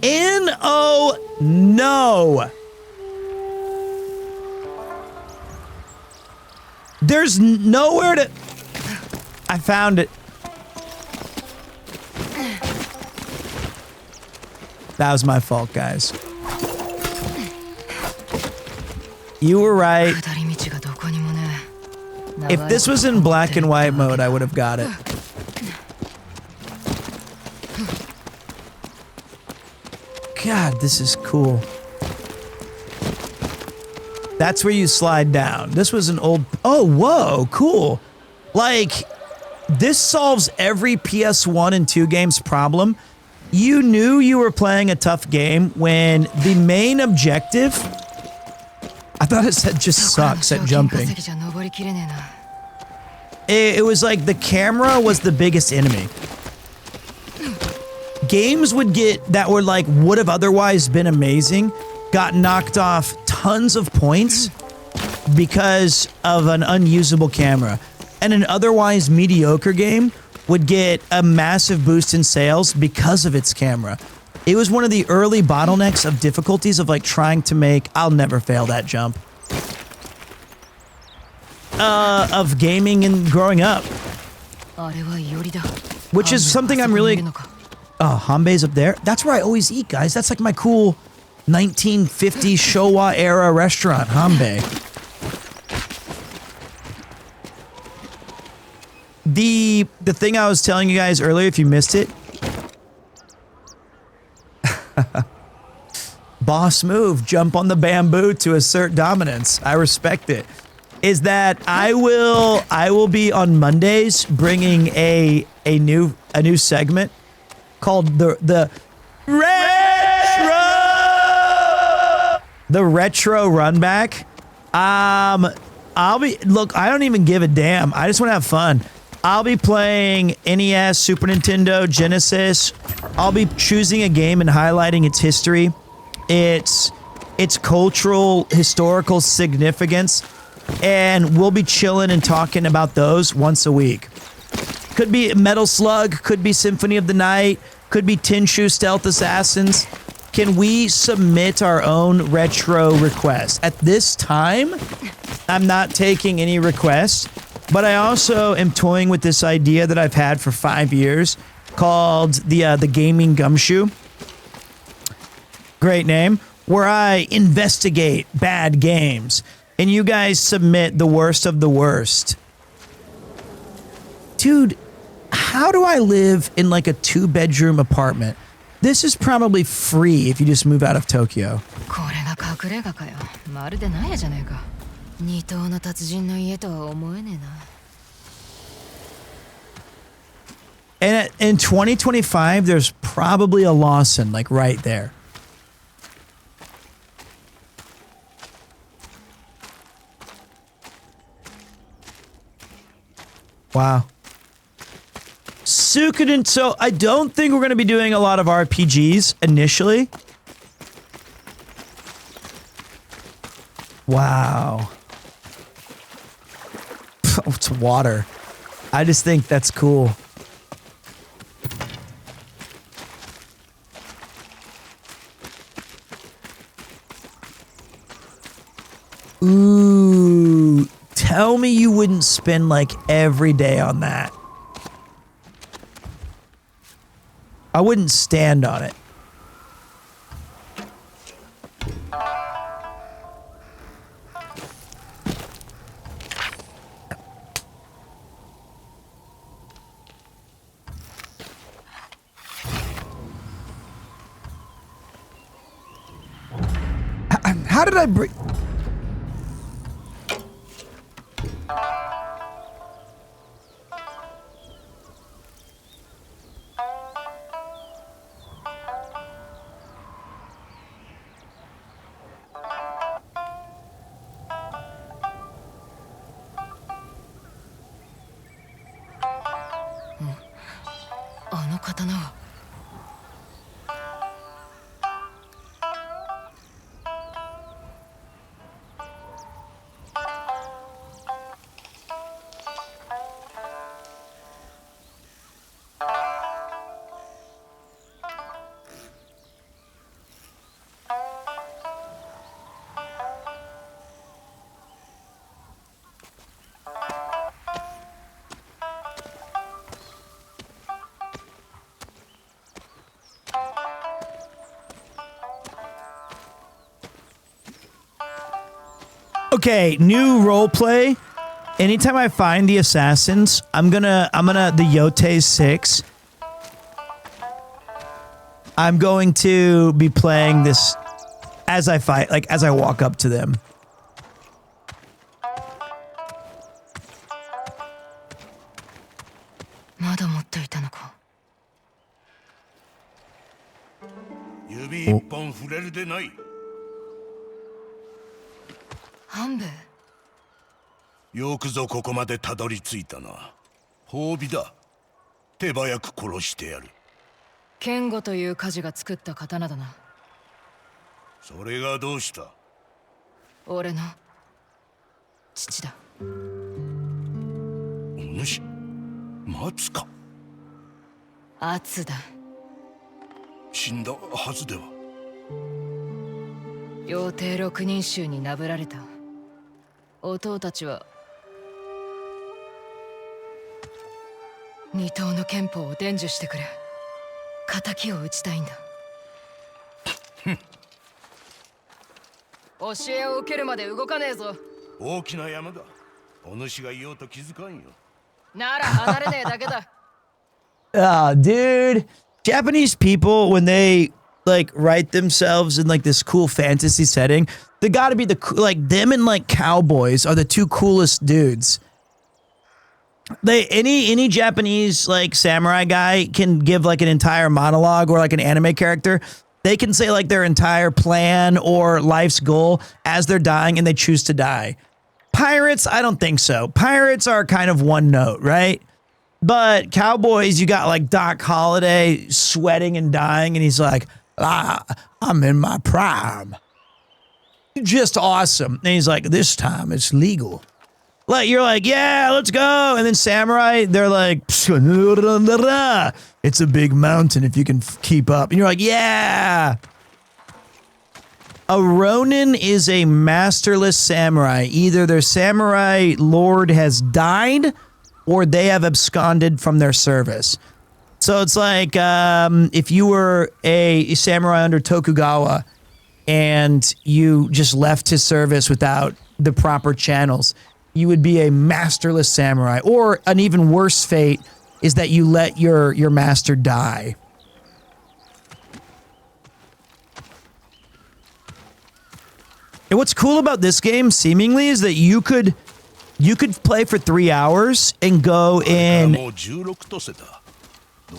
N-O, no. There's nowhere to... I found it. That was my fault, guys. You were right. If this was in black and white mode, I would have got it. God, this is cool. That's where you slide down. This was an old... Oh, whoa, cool. Like, this solves every PS1 and 2 game's problem. You knew you were playing a tough game when the main objective... I thought it said just sucks at jumping. It was like the camera was the biggest enemy. Games that were like would have otherwise been amazing got knocked off tons of points because of an unusable camera. And an otherwise mediocre game would get a massive boost in sales because of its camera. It was one of the early bottlenecks of difficulties of like trying to make, I'll never fail that jump, of gaming and growing up. Which is something I'm really... Oh, Hanbei's up there? That's where I always eat, guys. That's like my cool 1950s Showa era restaurant, Hanbei. The thing I was telling you guys earlier, if you missed it, boss move, jump on the bamboo to assert dominance. I respect it. Is that I will be on Mondays bringing a new segment called the retro run back. Look, I don't even give a damn. I just want to have fun. I'll be playing NES, Super Nintendo, Genesis. I'll be choosing a game and highlighting its history, its cultural, historical significance, and we'll be chilling and talking about those once a week. Could be Metal Slug, could be Symphony of the Night, could be Tinshu Stealth Assassins. Can we submit our own retro requests? At this time, I'm not taking any requests, but I also am toying with this idea that I've had for 5 years called the Gaming Gumshoe. Great name. Where I investigate bad games and you guys submit the worst of the worst. Dude, how do I live in like a 2-bedroom apartment? This is probably free if you just move out of Tokyo. And in 2025, there's probably a Lawson like right there. Wow. Suikoden. So I don't think we're going to be doing a lot of RPGs initially. Wow. It's water. I just think that's cool. Ooh. Tell me you wouldn't spend like every day on that. I wouldn't stand on it. How did I bring... Okay, new roleplay. Anytime I find the assassins, I'm gonna the Yotei 6. I'm going to be playing this as I fight, like as I walk up to them. Oh. よくぞここまでたどり着いたな。褒美だ。手早く殺してやる。剣吾という火事が作った刀だな。それがどうした？俺の父だ。お主、松か。圧だ。死んだはずでは。妖帝六人衆になぶられた。弟たちは二刀の憲法を伝授してくれ。仇を討ちたいんだ。教えを受けるまで動かねえぞ。大きな山だ。お主が言おうと気づかんよ。なら離れねえだけだ。Dude, Japanese people, when they like write themselves in like this cool fantasy setting, they gotta be like them and like cowboys are the two coolest dudes. They any Japanese like samurai guy can give like an entire monologue, or like an anime character. They can say like their entire plan or life's goal as they're dying, and they choose to die. Pirates, I don't think so. Pirates are kind of one note, right? But cowboys, you got like Doc Holliday sweating and dying, and he's like, I'm in my prime. Just awesome. And he's like, this time it's legal. Like, you're like, yeah, let's go. And then samurai, they're like, it's a big mountain if you can keep up. And you're like, yeah. A Ronin is a masterless samurai. Either their samurai lord has died or they have absconded from their service. So it's like if you were a samurai under Tokugawa and you just left his service without the proper channels, you would be a masterless samurai. Or an even worse fate is that you let your master die. And what's cool about this game, seemingly, is that you could play for 3 hours and go in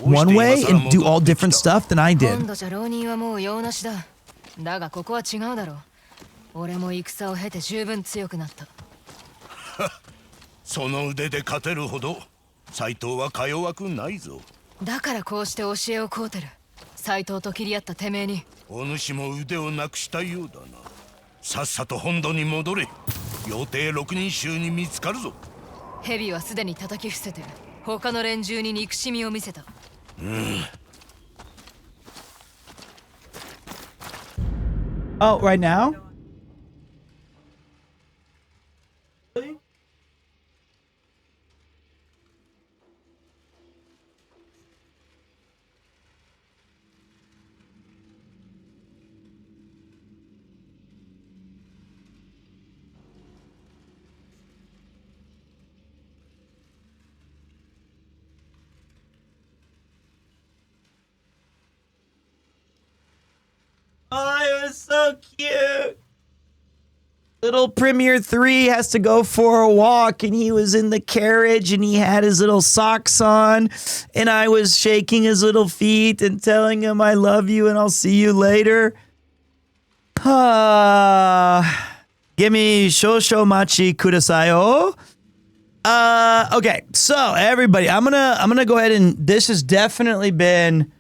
one way and do all different stuff than I did. だがここは違うだろう。俺も戦を経て十分強くなった。その腕で勝てるほど斎藤はか弱くないぞ。だからこうして教えを請うてる。斎藤と切り合ったてめえに。お主も腕をなくしたようだな。さっさと本土に戻れ。予定6人衆に見つかるぞ。蛇はすでに叩き伏せて他の連中に憎しみを見せた。Oh, right now? Oh, it was so cute. Little Premier 3 has to go for a walk, and he was in the carriage, and he had his little socks on, and I was shaking his little feet and telling him I love you and I'll see you later. Give me shosho machi kudasai o. Okay, so everybody, I'm gonna go ahead and this has definitely been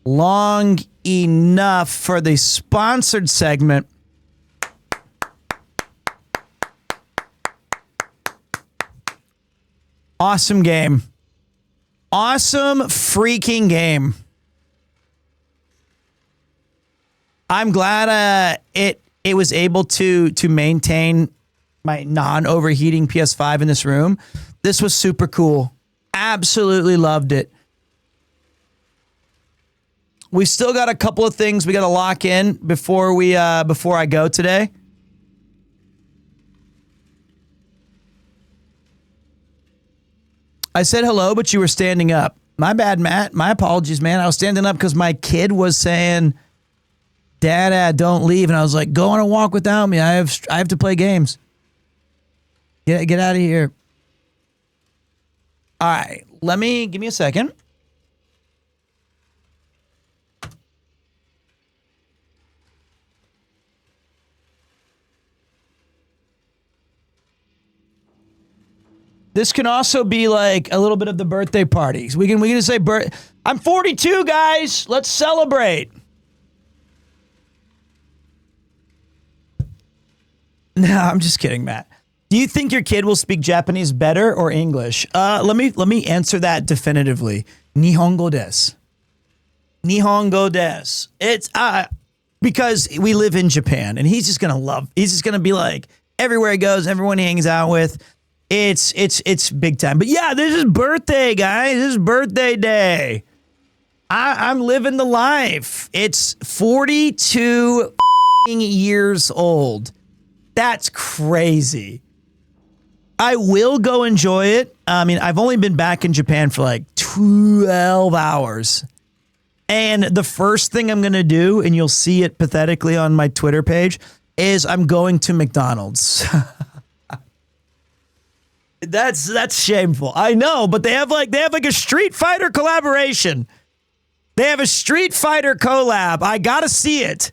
long enough for the sponsored segment. Awesome game. Awesome freaking game. I'm glad it was able to maintain my non-overheating PS5 in this room. This was super cool. Absolutely loved it. We still got a couple of things we got to lock in before I go today. I said hello, but you were standing up. My bad, Matt. My apologies, man. I was standing up because my kid was saying, Dad, don't leave. And I was like, go on a walk without me. I have to play games. Get out of here. All right. Give me a second. This can also be like a little bit of the birthday parties. We can just say, I'm 42, guys. Let's celebrate. No, I'm just kidding, Matt. Do you think your kid will speak Japanese better or English? Let me answer that definitively. Nihongo desu. Nihongo desu. It's because we live in Japan, and he's just gonna be like everywhere he goes, everyone he hangs out with. It's big time. But yeah, this is birthday, guys. This is birthday day. I'm living the life. It's 42 years old. That's crazy. I will go enjoy it. I mean, I've only been back in Japan for like 12 hours. And the first thing I'm going to do, and you'll see it pathetically on my Twitter page, is I'm going to McDonald's. That's shameful. I know, but they have like a Street Fighter collaboration. They have a Street Fighter collab. I gotta see it.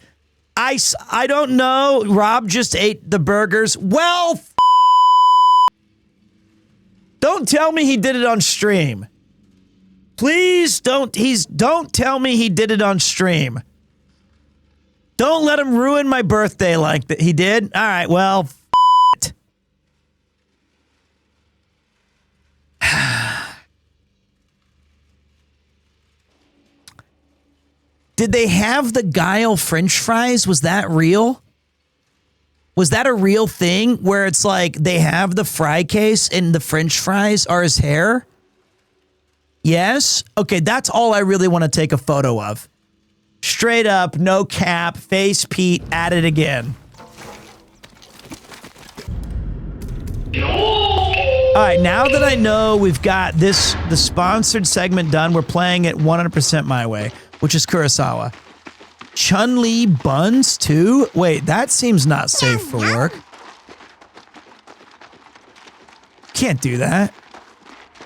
I don't know. Rob just ate the burgers. Well, don't tell me he did it on stream. Please don't tell me he did it on stream. Don't let him ruin my birthday like that. He did? All right, well, it. Did they have the Guile French fries? Was that real? Was that a real thing where it's like they have the fry case and the French fries are his hair? Yes? Okay, that's all I really want to take a photo of. Straight up, no cap, face Pete, at it again. All right, now that I know we've got the sponsored segment done, we're playing it 100% my way, which is Kurosawa. Chun-Li buns too? Wait, that seems not safe for work. Can't do that.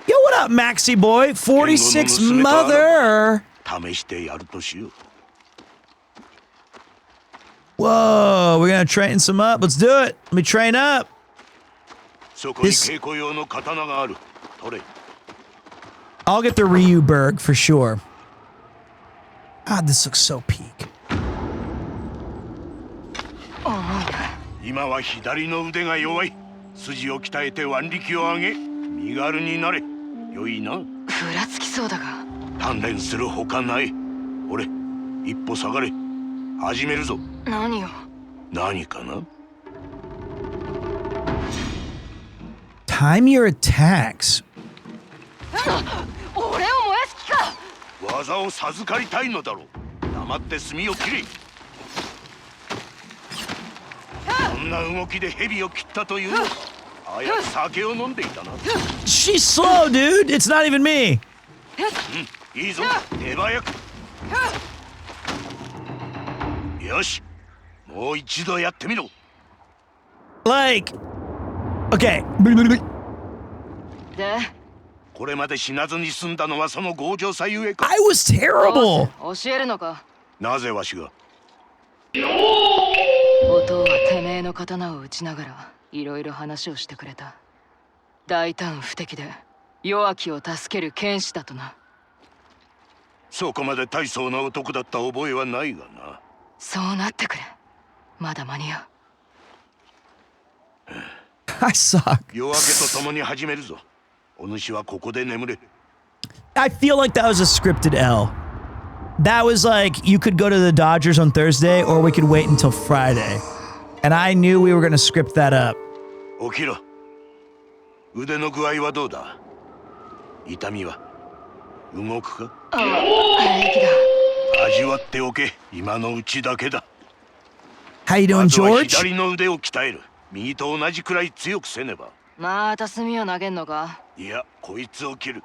Yo, what up, Maxi boy? 46 mother. Whoa, we're gonna train some up. Let's do it. Let me train up. I'll get the Ryuberg for sure. God, this looks so peak. 今は左の腕が弱い。筋を鍛えて腕力を上げ、身軽になれ。良いな。ふらつきそうだが。鍛錬するほかない。俺、一歩下がれ。始めるぞ。何を？何かな？ Time your attacks. 俺を燃やす気か。技を授かりたいのだろう。黙って炭を切れ。こんな動きで蛇を切ったというのか。あやつ酒を飲んでいたな。She's slow, dude. It's not even me. うん、いいぞ。手早く。よし。もう一度やってみろ。Like, okay. で、これまで死なずに済んだのはその強情さゆえか。I was terrible. 教えるのか。なぜわしが。音はてめえの刀を打ちながらいろいろ話をしてくれた。大胆不敵で弱きを助ける剣士だとな。そこまで大層な男だった覚えはないがな。そうなってくれ。まだ間に合う。I suck. 夜明けと共に始めるぞ。お主はここで眠れ。I feel like that was a scripted L. That was like, you could go to the Dodgers on Thursday or we could wait until Friday. And I knew we were going to script that up. 起きろ。腕の具合はどうだ？痛みは動くか？ああ、平気だ。味わっておけ。今のうちだけだ。How you doing, まずは George? 左の腕を鍛える。右と同じくらい強くせねば。また炭を投げんのか？いや、こいつを切る。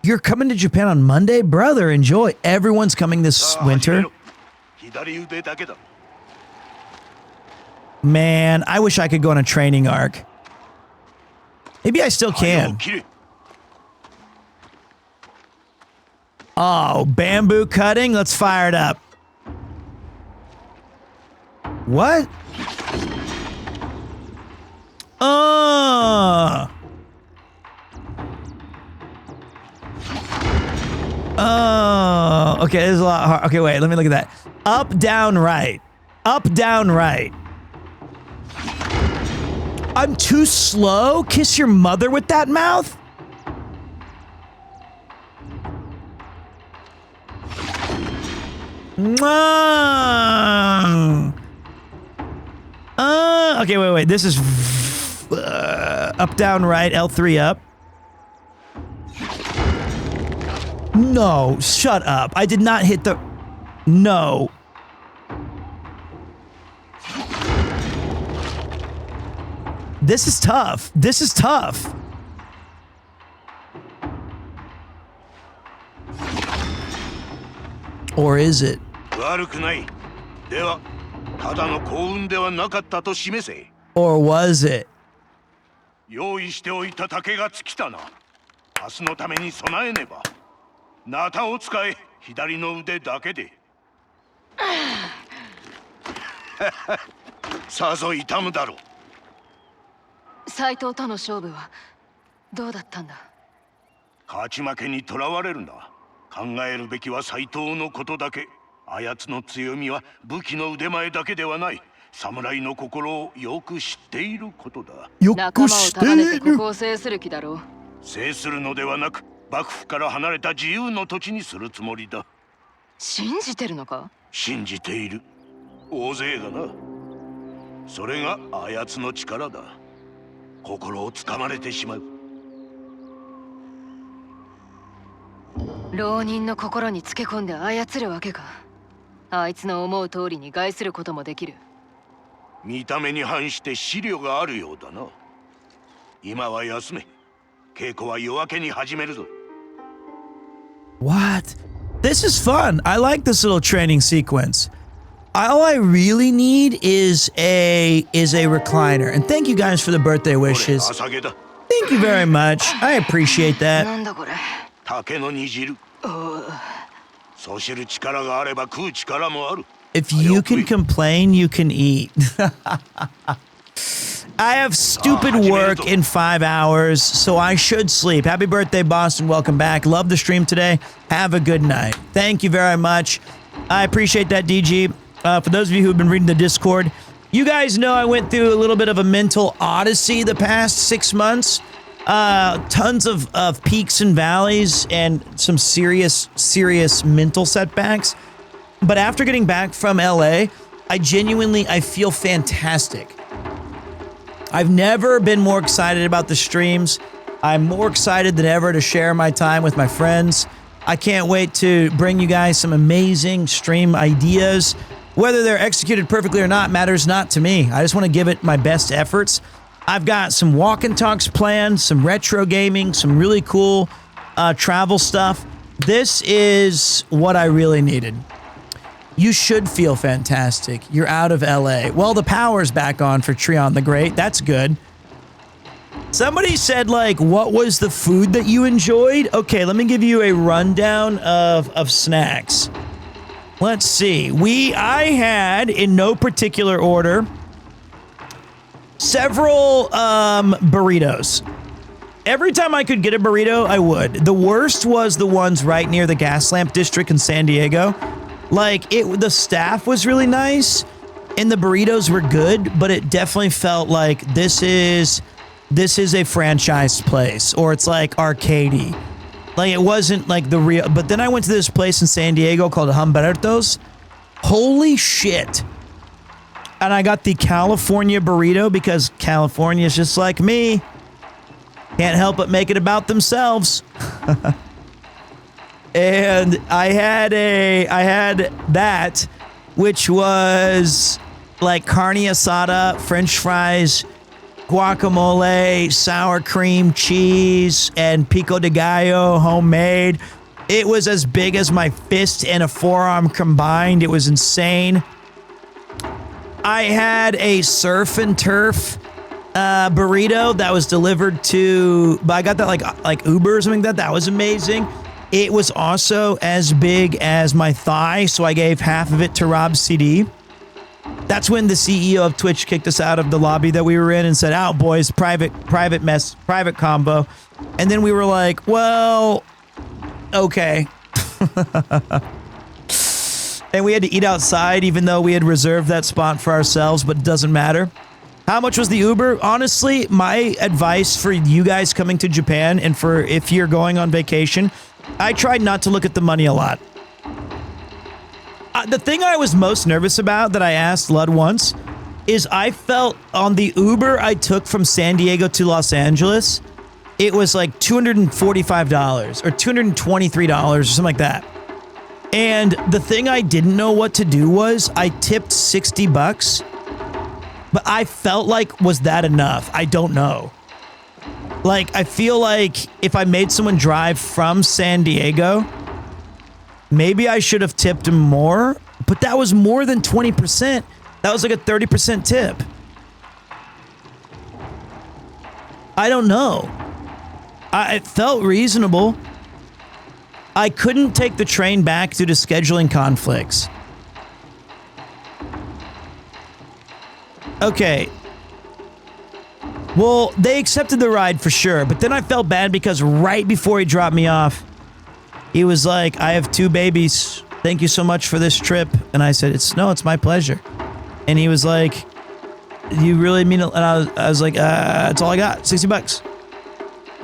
You're coming to Japan on Monday? Brother, enjoy. Everyone's coming this winter. 左腕だけだ。Man, I wish I could go on a training arc. Maybe I still can. Oh, bamboo cutting? Let's fire it up. What? Oh, okay, this is a lot hard. Okay, wait, let me look at that. Up, down, right. Up, down, right. I'm too slow? Kiss your mother with that mouth? Okay, wait. This is up, down, right, L3 up. No, shut up. I did not hit the... No. This is tough. This is tough. Or is it? 悪くない。では、ただの幸運ではなかったと示せ。Or was it? 用意しておいた竹が尽きたな。明日のために備えねば。ナタを使え、左の腕だけで。さぞ痛むだろう。斎藤との勝負はどうだったんだ？勝ち負けにとらわれるな。考えるべきは斎藤のことだけ。あやつの強みは武器の腕前だけではない。侍の心をよく知っていることだ。仲間を束ねてここを制する気だろう。制するのではなく、幕府から離れた自由の土地にするつもりだ。信じてるのか？信じている。大勢がな。それがあやつの力だ。心をつかまれてしまう。浪人の心につけ込んで操るわけか。あいつの思う通りに害することもできる。見た目に反して資料があるようだな。今は休め。稽古は夜明けに始めるぞ。What? This is fun. I like this little training sequence. All I really need is a recliner. And thank you guys for the birthday wishes. Thank you very much. I appreciate that. なんだこれ。竹の煮汁。そう知る力があれば食う力もある。If you can complain, you can eat. I have stupid work in 5 hours, so I should sleep. Happy birthday, Boston. Welcome back. Love the stream today. Have a good night. Thank you very much. I appreciate that, DG. For those of you who've been reading the Discord, you guys know I went through a little bit of a mental odyssey the past 6 months. Tons of peaks and valleys and some serious mental setbacks. But after getting back from LA, I feel fantastic. I've never been more excited about the streams. I'm more excited than ever to share my time with my friends. I can't wait to bring you guys some amazing stream ideas. Whether they're executed perfectly or not matters not to me. I just want to give it my best efforts. I've got some walk and talks planned, some retro gaming, some really cool travel stuff. This is what I really needed. You should feel fantastic. You're out of LA. Well, the power's back on for Treon the Great. That's good. Somebody said, like, what was the food that you enjoyed? Okay, let me give you a rundown of snacks. Let's see. I had, in no particular order, several burritos. Every time I could get a burrito, I would. The worst was the ones right near the gas lamp district in San Diego. Like, the staff was really nice, and the burritos were good, but it definitely felt like this is a franchise place, or it's like arcadey. Like, it wasn't like the real. But then I went to this place in San Diego called Humberto's. Holy shit. And I got the California burrito because California is just like me. Can't help but make it about themselves. And I had that, which was like carne asada, French fries, guacamole, sour cream, cheese, and pico de gallo, homemade. It was as big as my fist and a forearm combined. It was insane. I had a surf and turf burrito that was delivered to, but I got that like Uber or something. That was amazing. It was also as big as my thigh, so I gave half of it to Rob CD. That's when the CEO of Twitch kicked us out of the lobby that we were in and said, "Out, boys, private combo." And then we were like, "Well, okay." And we had to eat outside, even though we had reserved that spot for ourselves, but it doesn't matter. How much was the Uber? Honestly, my advice for you guys coming to Japan and for if you're going on vacation, I tried not to look at the money a lot. The thing I was most nervous about that I asked Lud once is I felt on the Uber I took from San Diego to Los Angeles, it was like $245 or $223 or something like that. And the thing I didn't know what to do was I tipped $60, but I felt like, was that enough? I don't know. Like, I feel like if I made someone drive from San Diego, maybe I should have tipped him more, but that was more than 20%. That was like a 30% tip. I don't know. It felt reasonable. I couldn't take the train back due to scheduling conflicts. Okay. Well, they accepted the ride for sure, but then I felt bad because right before he dropped me off, he was like, "I have 2 babies. thank you so much for this trip. And I said, it's my pleasure. And he was like, you really mean it? And I was like, that's all I got, $60.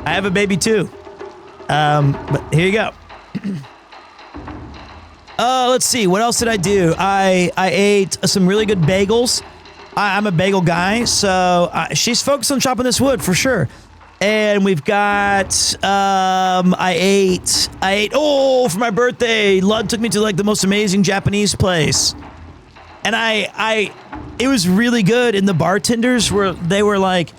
I have a baby too. But here you go. Let's see. What else did I do? I ate some really good bagels. I'm a bagel guy, so she's focused on chopping this wood for sure. And we've got, I ate, for my birthday, Lud took me to like the most amazing Japanese place. And it was really good. And the bartenders were like,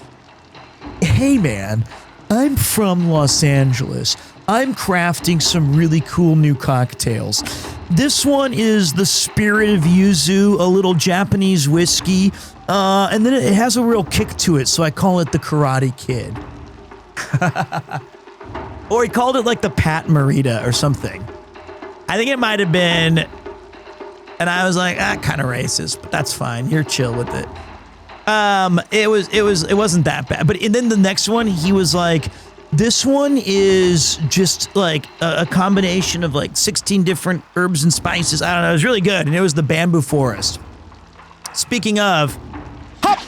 hey man, I'm from Los Angeles. I'm crafting some really cool new cocktails. This one is the Spirit of Yuzu, a little Japanese whiskey, and then it has a real kick to it, so I call it the Karate Kid. Or he called it like the Pat Morita or something. I think it might have been, and I was like, kind of racist, but that's fine. You're chill with it. It wasn't that bad. But and then the next one, he was like, this one is just like a combination of like 16 different herbs and spices. I don't know. It was really good. And it was the bamboo forest. Speaking of, hop!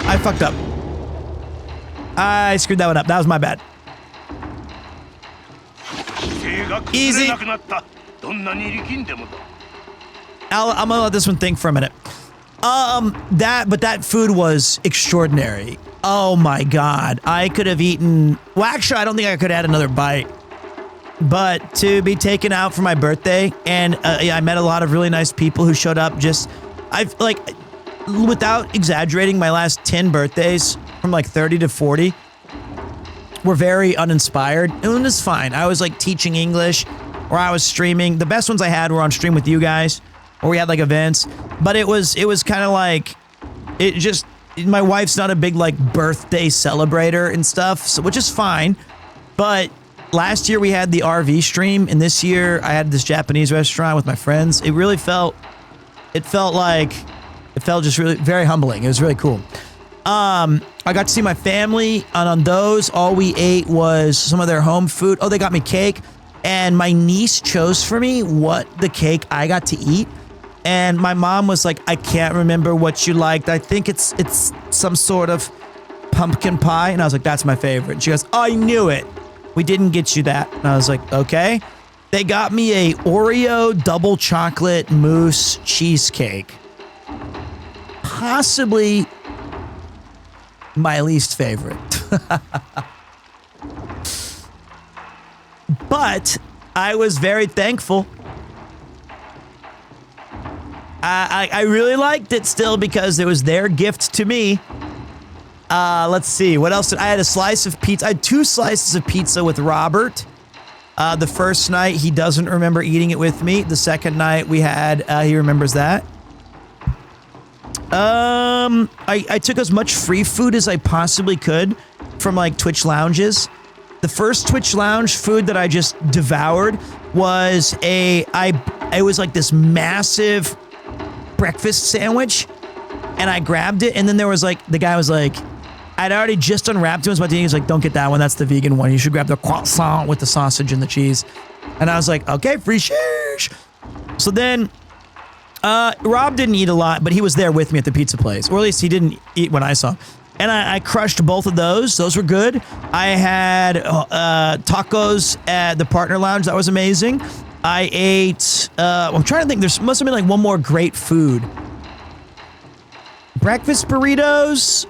I fucked up. I screwed that one up. That was my bad. Easy. I'm gonna let this one think for a minute. But that food was extraordinary. Oh my God. I could have eaten, well, actually, I don't think I could have had another bite. But to be taken out for my birthday, and I met a lot of really nice people who showed up. I've like, without exaggerating, my last 10 birthdays from like 30 to 40 were very uninspired. And it was fine. I was like teaching English, or I was streaming. The best ones I had were on stream with you guys, or we had like events. But it was kind of like, my wife's not a big like birthday celebrator and stuff, so, which is fine. But last year we had the RV stream, and this year I had this Japanese restaurant with my friends. It felt just really very humbling. It was really cool. I got to see my family, and on those, all we ate was some of their home food. Oh, they got me cake, and my niece chose for me what the cake I got to eat. And my mom was like, I can't remember what you liked. I think it's some sort of pumpkin pie. And I was like, that's my favorite. And she goes, I knew it. We didn't get you that. And I was like, okay. They got me a Oreo double chocolate mousse cheesecake. Possibly my least favorite. But I was very thankful. I really liked it still because it was their gift to me. Let's see. What else? I had a slice of pizza. I had 2 slices of pizza with Robert. The first night, he doesn't remember eating it with me. The second night we had, he remembers that. I took as much free food as I possibly could from like Twitch lounges. The first Twitch lounge food that I just devoured was it was like this massive breakfast sandwich, and I grabbed it, and then there was like, the guy was like, I'd already just unwrapped him, was about to eat. He's like, don't get that one, that's the vegan one. You should grab the croissant with the sausage and the cheese. And I was like, okay, free sheesh. So then, Rob didn't eat a lot, but he was there with me at the pizza place, or at least he didn't eat when I saw him. And I crushed both of those. Those were good. I had tacos at the partner lounge. That was amazing. I ate, I'm trying to think, there must have been like one more great food. Breakfast burritos,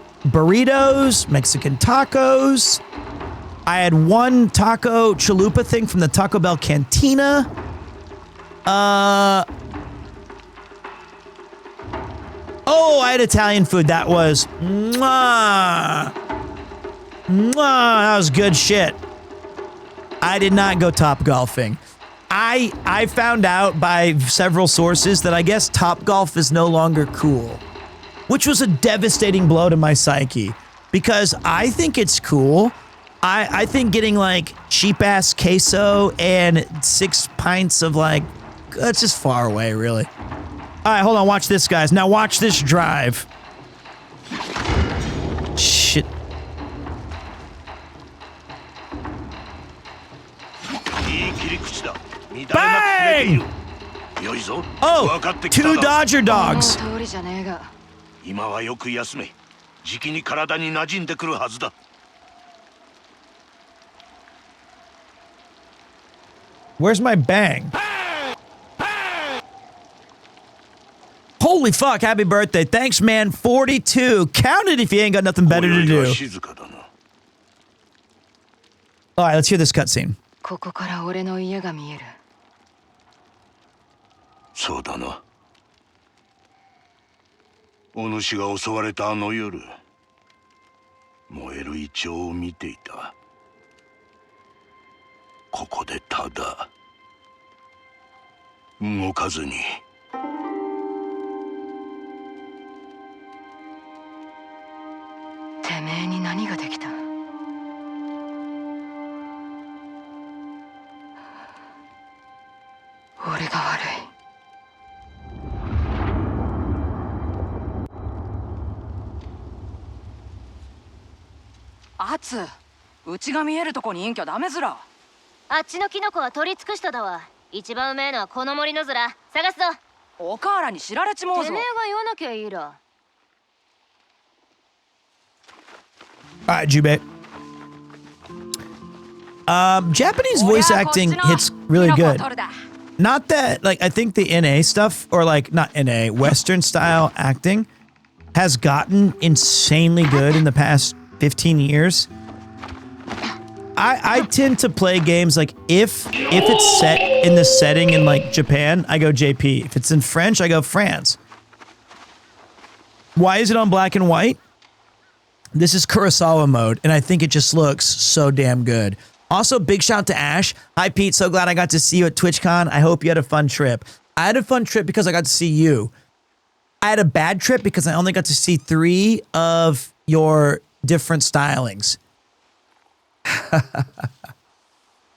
Mexican tacos. I had one taco chalupa thing from the Taco Bell Cantina. Oh, I had Italian food. That was, that was good shit. I did not go top golfing. I found out by several sources that I guess top golf is no longer cool, which was a devastating blow to my psyche, because I think it's cool. I think getting like cheap ass queso and 6 pints of like, that's just far away, really. All right, hold on. Watch this, guys. Now watch this drive. Shit. Bang! Oh, 2 Dodger dogs. 通りじゃねえが。今はよく休め。じきに体に馴染んでくるはずだ。Where's my bang? Holy fuck, happy birthday. Thanks, man. 42. Count it if you ain't got nothing better to do. All right, let's hear this cutscene. ここから俺の家が見える。そうだな。お主が襲われたあの夜、燃えるイチョウを見ていた。ここでただ動かずに。てめえに何ができた？俺が悪い。アツ、うちが見えるとこにいんきゃダメずら。あっちのキノコは取り尽くしただわ。一番うめえのはこの森のずら。探すぞ。おかわらに知られちもうぞ。てめえが言わなきゃいいら。All right, Jubei. Japanese voice acting hits really good. Not that, like, I think the NA stuff, or like, not NA, Western style acting has gotten insanely good in the past 15 years. I tend to play games like if it's set in the setting in like Japan, I go JP. If it's in French, I go France. Why is it on black and white? This is Kurosawa mode, and I think it just looks so damn good. Also, big shout to Ash. Hi, Pete. So glad I got to see you at TwitchCon. I hope you had a fun trip. I had a fun trip because I got to see you. I had a bad trip because I only got to see 3 of your different stylings.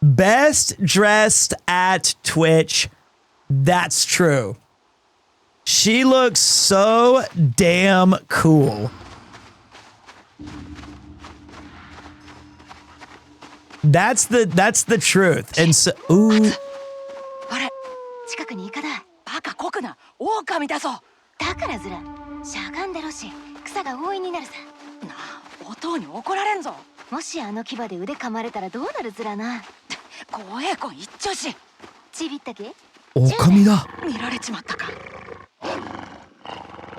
Best dressed at Twitch. That's true. She looks so damn cool. That's the truth. And so, ooh. あれ、近くにイカだ。バカこくな、狼だぞ。だからずら、しゃがんでろし、草が覆いになるさ。なあ、お父に怒られんぞ。もしあの牙で腕噛まれたらどうなるずらな。怖え子一丁し。ちびったけ？狼だ。見られちまったか。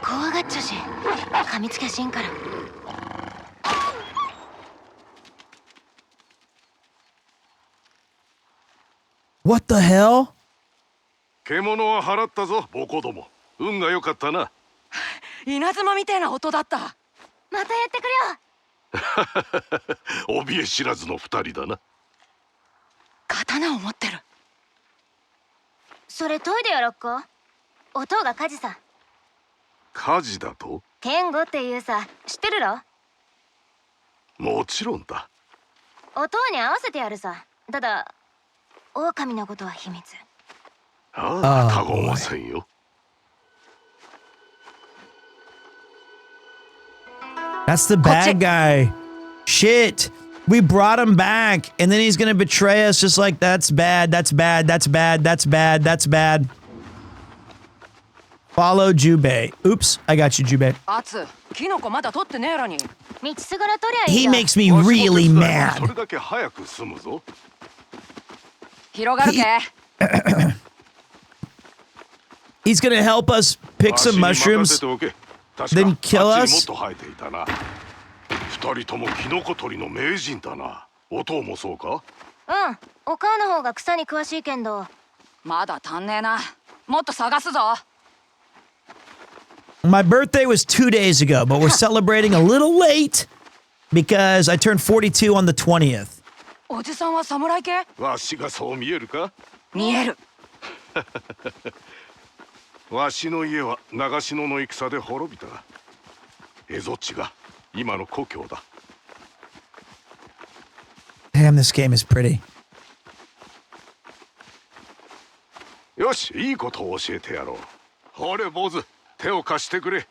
怖がっちゃし、噛みつけしんから。What the hell? 獣は払ったぞ、ボコども。運が良かったな。稲妻みてえな音だった。またやってくれよ。怯え知らずの2人だな。刀を持ってる。それ研いでやろっか。お父が火事さ。火事だと？天狗っていうさ、知ってるろ？もちろんだ。お父に合わせてやるさ。ただ狼のことは秘密。ああ、他言はせんよ。That's the bad guy. Shit. We brought him back, and then he's gonna betray us just like that's bad, that's bad, that's bad, that's bad, that's bad. Follow Jubei. Oops, I got you, Jubei. He makes me really mad. He's gonna help us pick some mushrooms, then kill us. 2人ともキノコ取りの名人だな。お父もそうか？うん、お母の方が草に詳しいけんど。まだ足んねえな。もっと探すぞ。My birthday was 2 days ago, but we're celebrating a little late because I turned 42 on the 20th. おじさんは侍系？わしがそう見えるか？見える。わしの家は長篠の戦で滅びた。蝦夷地が今の故郷だ。Damn, this game is pretty. よし、いいことを教えてやろう。ほれ、坊主、手を貸してくれ。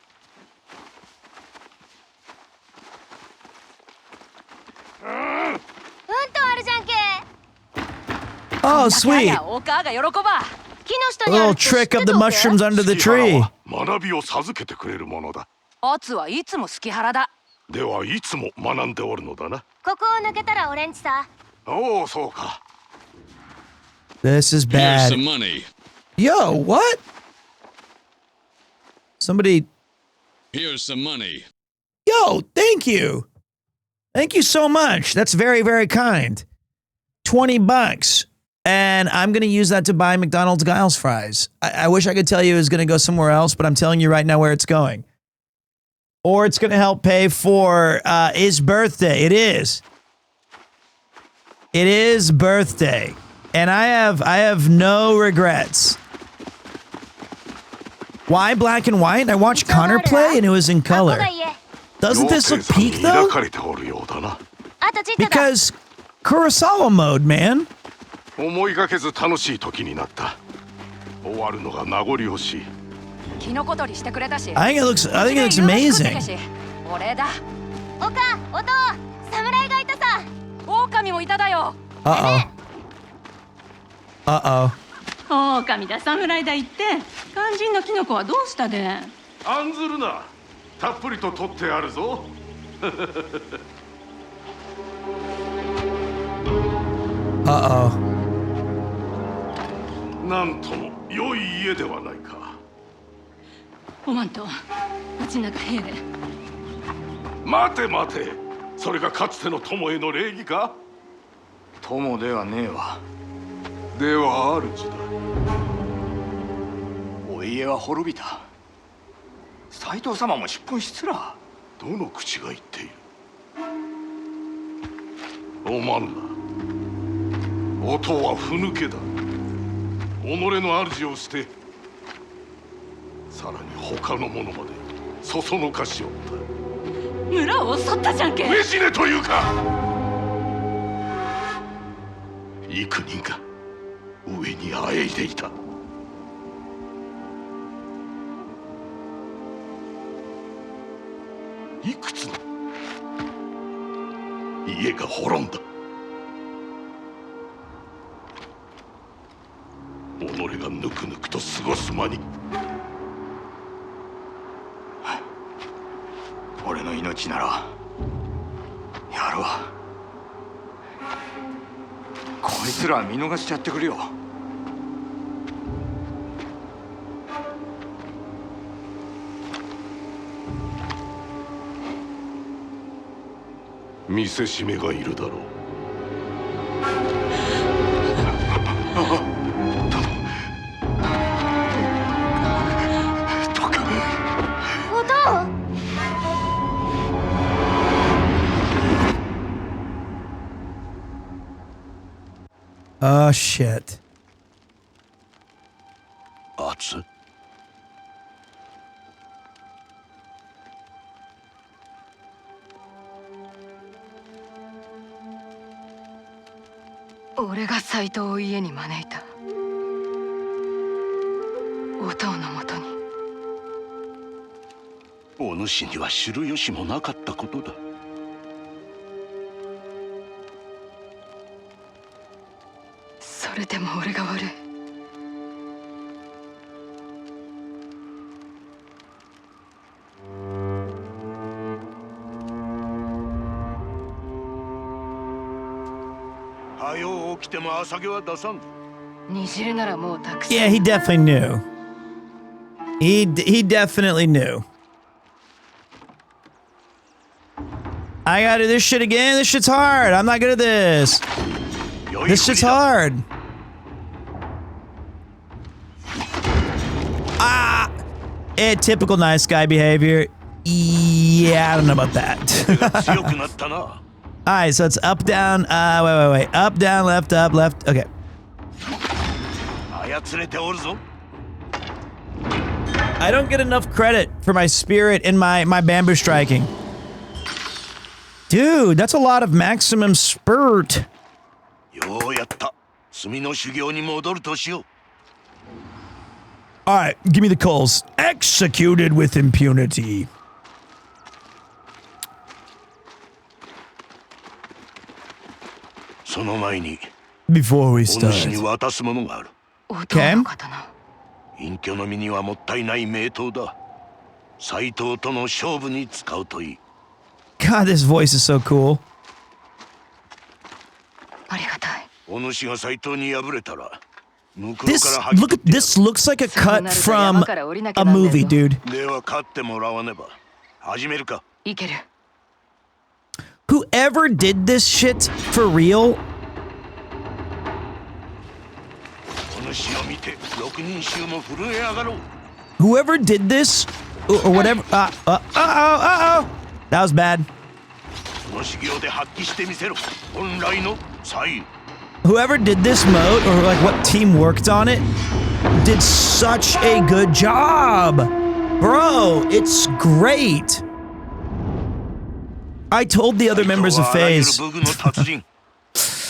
うんとあるじゃんけ。Oh, sweet. A little trick of the mushrooms under the tree. 学びを授けてくれるものだ。アツはいつも好き腹だ。ではいつも学んでおるのだな。ここを抜けたらオレンジさ。おお、そうか。This is bad. Here's some money. Yo, what? Somebody. Here's some money. Yo, thank you. Thank you so much. That's very, very kind. $20. And I'm going to use that to buy McDonald's Giles fries. I wish I could tell you it was going to go somewhere else, but I'm telling you right now where it's going. Or it's going to help pay for his birthday. It is. It is birthday. And I have no regrets. Why black and white? I watched Connor play and it was in color. Doesn't this look peak though? Because Kurosawa mode, man. 思いがけず楽しい時になった。終わるのが名残惜しい。キノコ取りしてくれたし。I think it looks amazing. 俺だ。おか、おと、侍がいたさ。狼もいただよ。Uh-oh. Uh-oh. 狼だ侍だ言って肝心のキノコはどうしたで。案ずるな。たっぷりと取ってあるぞ。Uh-oh. なんとも良い家ではないか。おまんと街中兵で。待て待て。それがかつての友への礼儀か。友ではねえわ。では主だ。お家は滅びた。斎藤様も出奔しつら。どの口が言っている。おまんら。音はふぬけだ。己の主を捨て、さらに他の者までそそのかしおった。村を襲ったじゃんけ。飯ねというか。幾人が上にあえいでいた。いくつの家が滅んだ。己がぬくぬくと過ごす間に。俺の命ならやるわ。こいつら見逃しちゃってくれよ。見せしめがいるだろう。Oh shit. 熱。俺が斎藤を家に招いた。お父のもとに。お主には知る由もなかったことだ。それでも俺が悪い。はよ起きても朝毛は出さん。煮汁ならもうたくさん。Yeah, he definitely knew. He definitely knew. I gotta do this shit again. This shit's hard. I'm not good at this. This shit's hard. Ah! Typical nice guy behavior. Yeah, I don't know about that. Alright, so it's up, down, wait. Up, down, left, up, left. Okay. I don't get enough credit for my spirit and my bamboo striking. Dude, that's a lot of maximum spurt. Alright, give me the coals. Executed with impunity. Before we お start. 主に渡すものがある。 Okay. 隠居の身にはもったいない名刀だ。斎藤との勝負に使うといい。 God, this voice is so cool. お主が斎藤に敗れたら、向こう This から吐き look at this looks like a cut from a movie, dude. では勝ってもらわねば。始めるか。 Whoever did this shit for real, お主を見て六人衆も震え上がろう。 whoever did this or whatever. That was bad. この修行で発揮してみせろ。本来の才。 Whoever did this mode or like what team worked on it did such a good job. Bro, it's great. I told the other members of FaZe.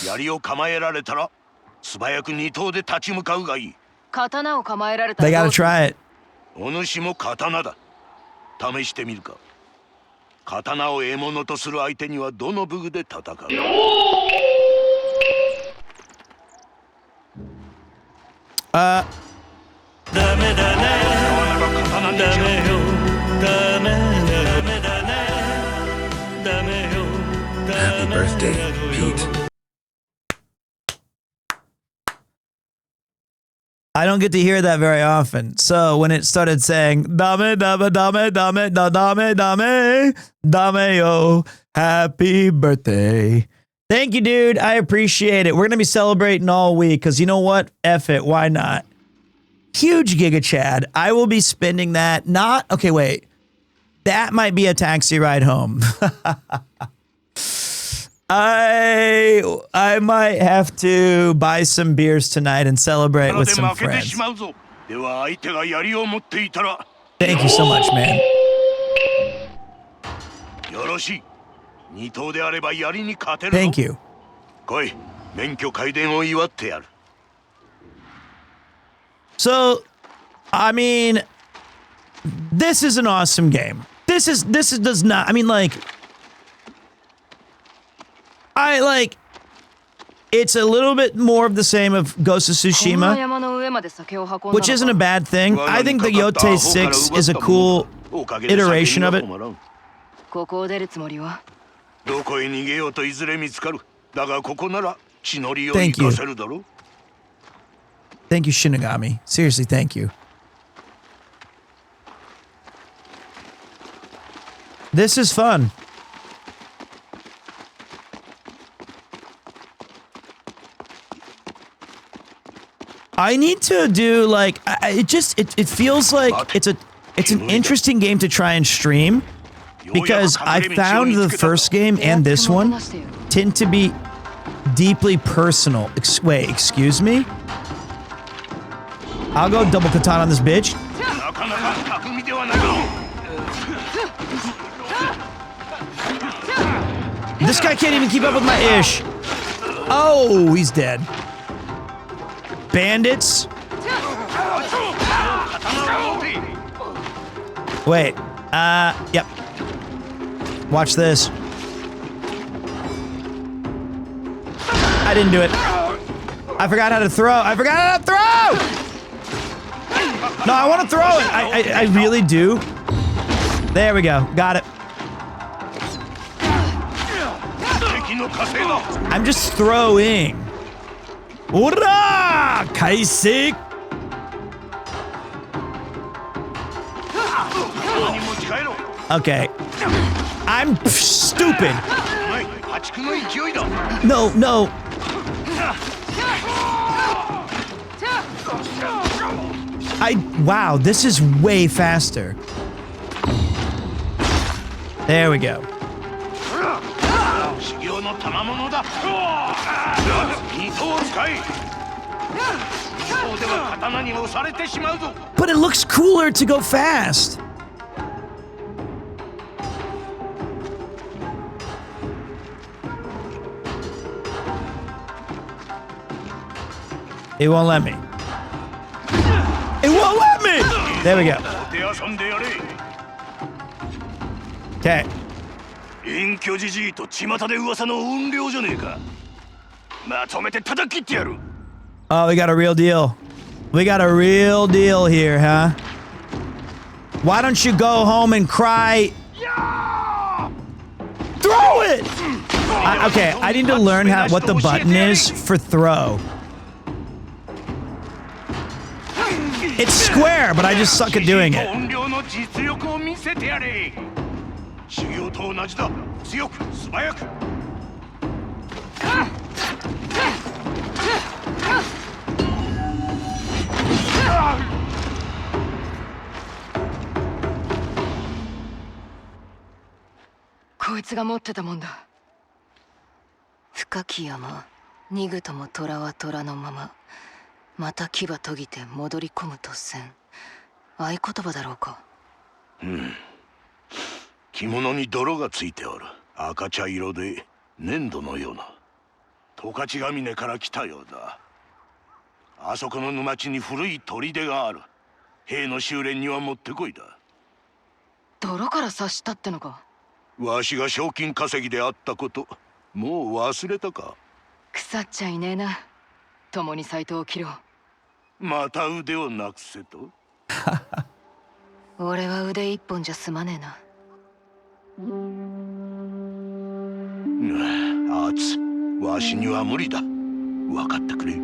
槍を構えられたら素早く二刀で立ち向かうがいい。刀を構えられたら They gotta try it. お主も刀だ。試してみるか。刀を獲物とする相手にはどの武具で戦う。ダメだね。ダメよ。ダメだね。ダメよ。 Happy birthday, Pete. I don't get to hear that very often. So when it started saying dame dame dame dame da dame dame dame yo, happy birthday. Thank you, dude. I appreciate it. We're gonna be celebrating all week because you know what? F it. Why not? Huge Giga Chad. I will be spending that. Not okay. Wait, that might be a taxi ride home. I might have to buy some beers tonight and celebrate with some friends. Thank you so much, man. Thank you. So, I mean, this is an awesome game. This does not, I mean, like, it's a little bit more of the same of Ghost of Tsushima, which isn't a bad thing. I think the Yotei 6 is a cool iteration of it. Thank you. Thank you, Shinigami. Seriously, thank you. This is fun. I need to do like it feels like it's an interesting game to try and stream because I found the first game and this one tend to be deeply personal. Wait, excuse me? I'll go double katana on this bitch. This guy can't even keep up with my ish. Oh, he's dead. Bandits. Wait. Yep. Watch this. I didn't do it. I forgot how to throw. No, I want to throw it. I really do. There we go. Got it. I'm just throwing. Ura! Kaisei! Okay. I'm stupid. No. Wow, this is way faster. There we go. But it looks cooler to go fast. It won't let me. It won't let me! There we go. Okay. Oh, we got a real deal. We got a real deal here, huh? Why don't you go home and cry? Throw it! Okay, I need to learn what the button is for throw. It's square, but I just suck at doing it. Yotei 深き山、逃ぐとも虎は虎のまま。また牙研ぎて戻り込むとせん。合言葉だろうか。着物に泥がついておる。赤茶色で粘土のような。十勝ヶ峰から来たようだ。あそこの沼地に古い砦がある。兵の修練にはもってこいだ。泥から察したってのか。わしが賞金稼ぎであったこと、もう忘れたか。腐っちゃいねえな。共に斎藤を切ろう。また腕をなくせと。俺は腕一本じゃ済まねえな。アツ、わしには無理だ。分かってくれ。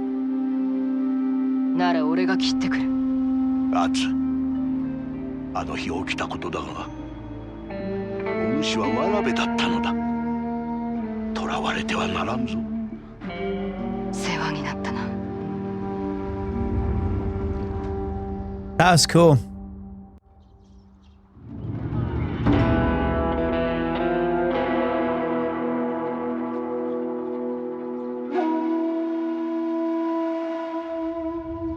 なら俺が切ってくる。アツ、あの日起きたことだが、お主はわらべだったのだ。囚われてはならんぞ。世話になったな。That was cool.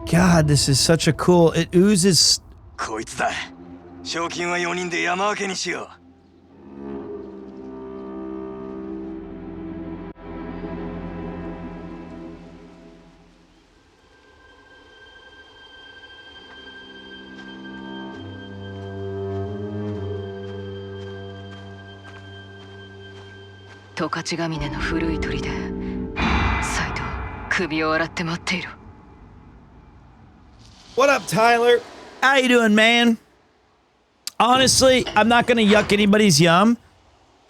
God, this is such a cool. It oozes. こいつだ。賞金は4人で山分けにしよう。十勝ヶ峰の古い砦。斎藤、首を洗って待っている。What up, Tyler? How you doing, man? Honestly, I'm not gonna yuck anybody's yum.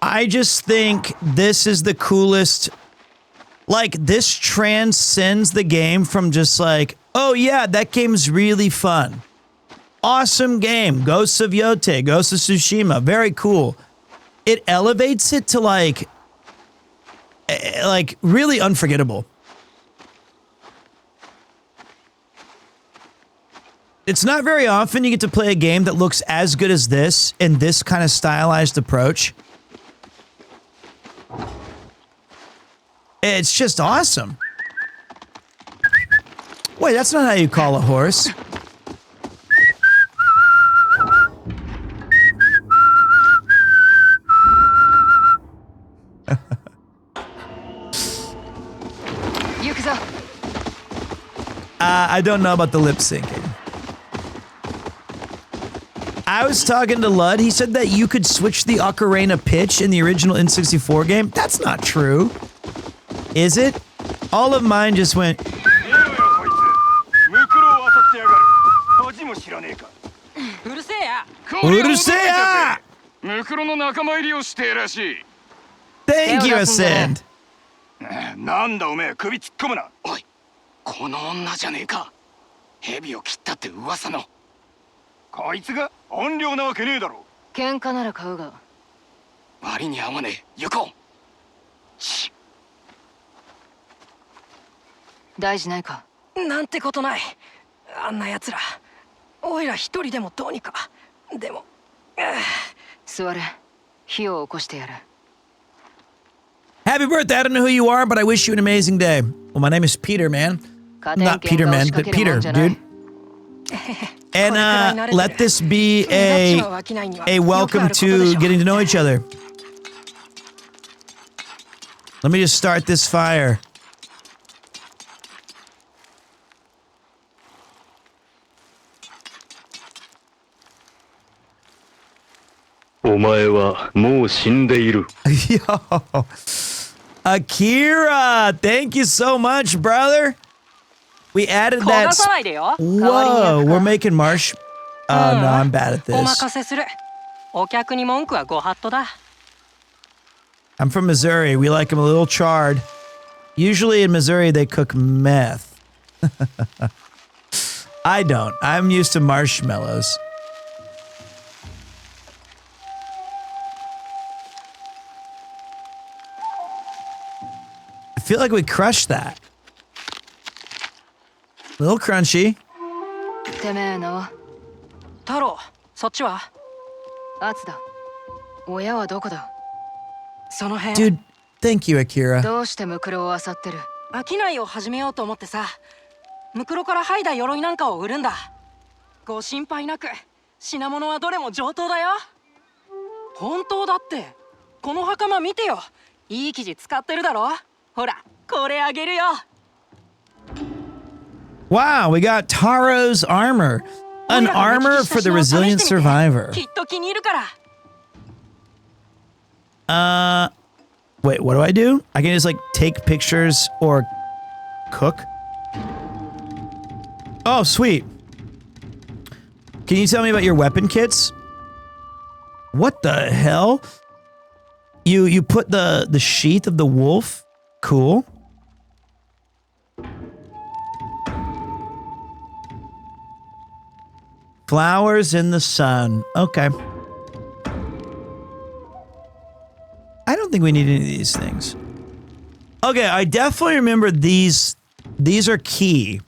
I just think this is the coolest. Like, this transcends the game from just like, oh yeah, that game's really fun. Awesome game. Ghosts of Yotei, Ghosts of Tsushima, very cool. It elevates it to like really unforgettable. It's not very often you get to play a game that looks as good as this in this kind of stylized approach. It's just awesome. Wait, that's not how you call a horse. I don't know about the lip syncing. I was talking to Lud. He said that you could switch the ocarina pitch in the original N64 game. That's not true. Is it? All of mine just went. Thank you, Ascend. なんだおめえ首突っ込むな。おい、この女じゃねえか。蛇を切ったって噂の。こいつが怨霊なわけねえだろ。喧嘩なら買うが。割に合わねえ。行こう。大事ないか。なんてことない。あんな奴ら。おいら一人でもどうにか。でも。座れ。火を起こしてやる。Happy birthday. I don't know who you are, but I wish you an amazing day. Well, my name is Peter, man. Not Peter, man, but Peter, dude. And let this be a welcome to getting to know each other. Let me just start this fire. Yo. Akira, thank you so much, brother. We added that. Whoa, we're making marsh. Oh, no, I'm bad at this. I'm from Missouri. We like them a little charred. Usually in Missouri, they cook meth. I don't. I'm used to marshmallows. I feel like we crushed that. A little crunchy. Dude, thank you, Akira. 商いを始めようと思ってさ、ムクロから剥いだ鎧なんかを売るんだ。ご心配なく、品物はどれも上等だよ。本当だって。この袴見てよ。いい生地使ってるだろ。ほら、これあげるよ。Wow, we got Taro's armor. An armor for the resilient survivor. きっと気に入るから。Wait, what do I do? I can just like take pictures or cook? Oh, sweet. Can you tell me about your weapon kits? What the hell? You put the sheath of the wolf? Cool. Flowers in the sun. Okay. I don't think we need any of these things. Okay, I definitely remember these. These are key.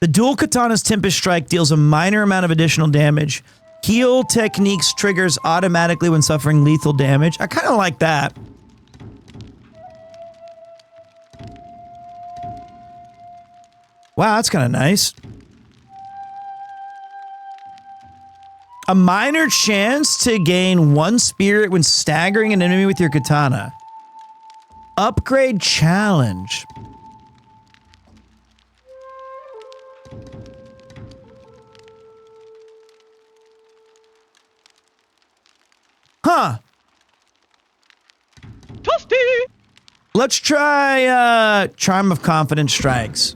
The dual katana's Tempest Strike deals a minor amount of additional damage. Heal techniques triggers automatically when suffering lethal damage. I kind of like that. Wow, that's kind of nice. A minor chance to gain 1 spirit when staggering an enemy with your katana. Upgrade challenge. Huh. Toasty. Let's try Charm of Confident Strikes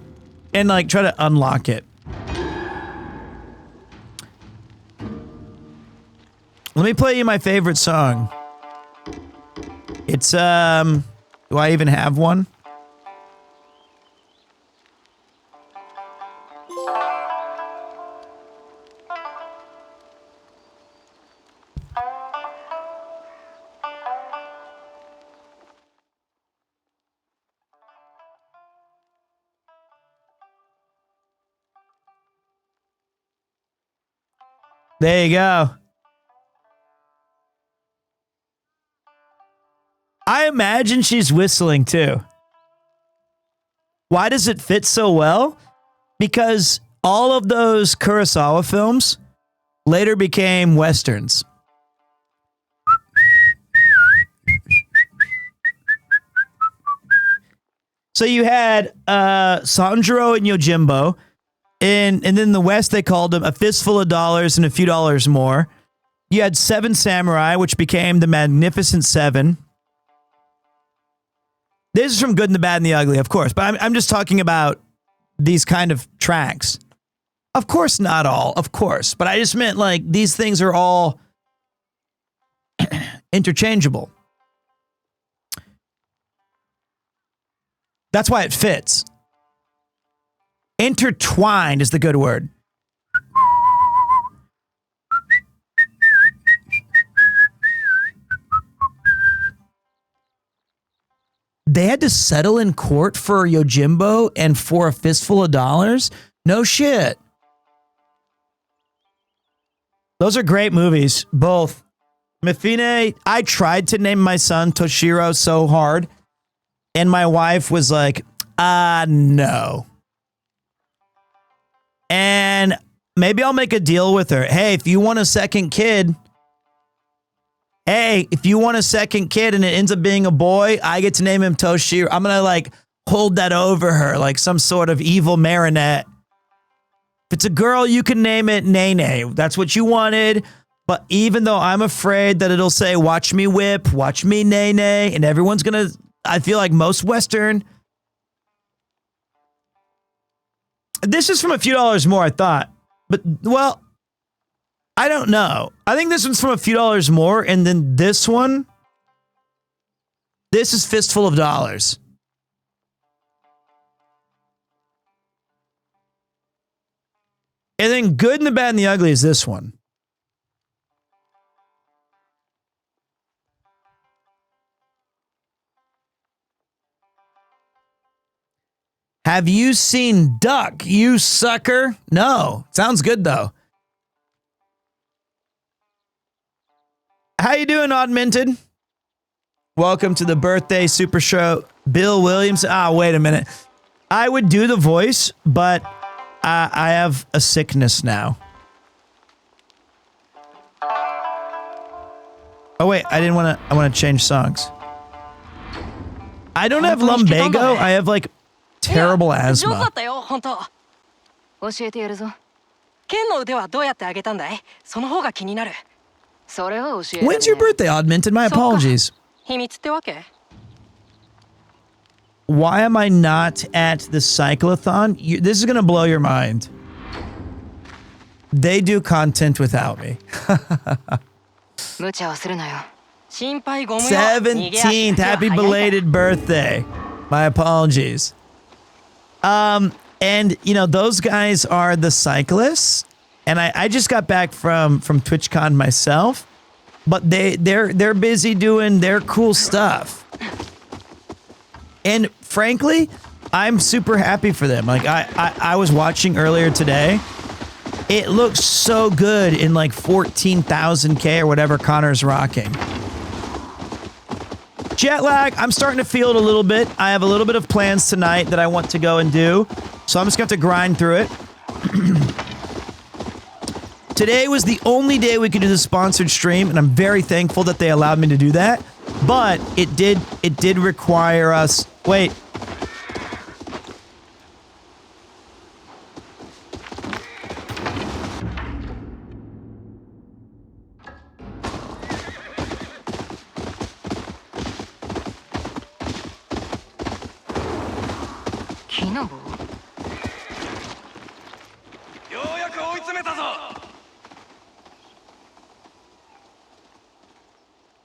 and like try to unlock it. Let me play you my favorite song. It's, do I even have one? There you go. I imagine she's whistling too. Why does it fit so well? Because all of those Kurosawa films later became Westerns. So you had Sanjuro and Yojimbo, and then in the West they called them A Fistful of Dollars and a Few Dollars More. You had Seven Samurai, which became the Magnificent Seven. This is from Good and the Bad and the Ugly, of course, but I'm just talking about these kind of tracks. Of course, not all, of course, but I just meant like these things are all interchangeable. That's why it fits. Intertwined is the good word. They had to settle in court for Yojimbo and for A Fistful of Dollars? No shit. Those are great movies, both. Mifune, I tried to name my son Toshiro so hard, and my wife was like, no. And maybe I'll make a deal with her. Hey, if you want a second kid, and it ends up being a boy, I get to name him Toshiro. I'm going to like hold that over her like some sort of evil marionette. If it's a girl, you can name it Nene. That's what you wanted. But even though I'm afraid that it'll say, watch me whip, watch me Nene, and everyone's going to I feel like most Western. This is from a few dollars more, I thought. But, well, I don't know. I think this one's from a few dollars more, and then this one, this is Fistful of Dollars. And then Good and the Bad and the Ugly is this one. Have you seen Duck, you sucker? No. Sounds good, though. How you doing, Odd Minted? Welcome to the birthday super show. Bill Williams. Wait a minute. I would do the voice, but I have a sickness now. Oh, wait. I want to change songs. I don't have lumbago. I have, like, terrible asthma. 教えてやるぞ。剣の腕はどうやって上げたんだい？その方が気になる。それは教えて。When's your birthday, Odd Minted? My apologies. 秘密ってわけ？ Why am I not at the cyclothon? This is going to blow your mind. They do content without me. 無茶はするなよ。 17th. Happy belated birthday. My apologies. And you know, those guys are the cyclists, and I just got back from TwitchCon myself, but they're busy doing their cool stuff. And frankly, I'm super happy for them. Like I was watching earlier today. It looks so good in like 14,000K or whatever Connor's rocking. Jet lag, I'm starting to feel it a little bit. I have a little bit of plans tonight that I want to go and do. So I'm just going to have to grind through it. Today was the only day we could do the sponsored stream, and I'm very thankful that they allowed me to do that. But it did require us... Wait.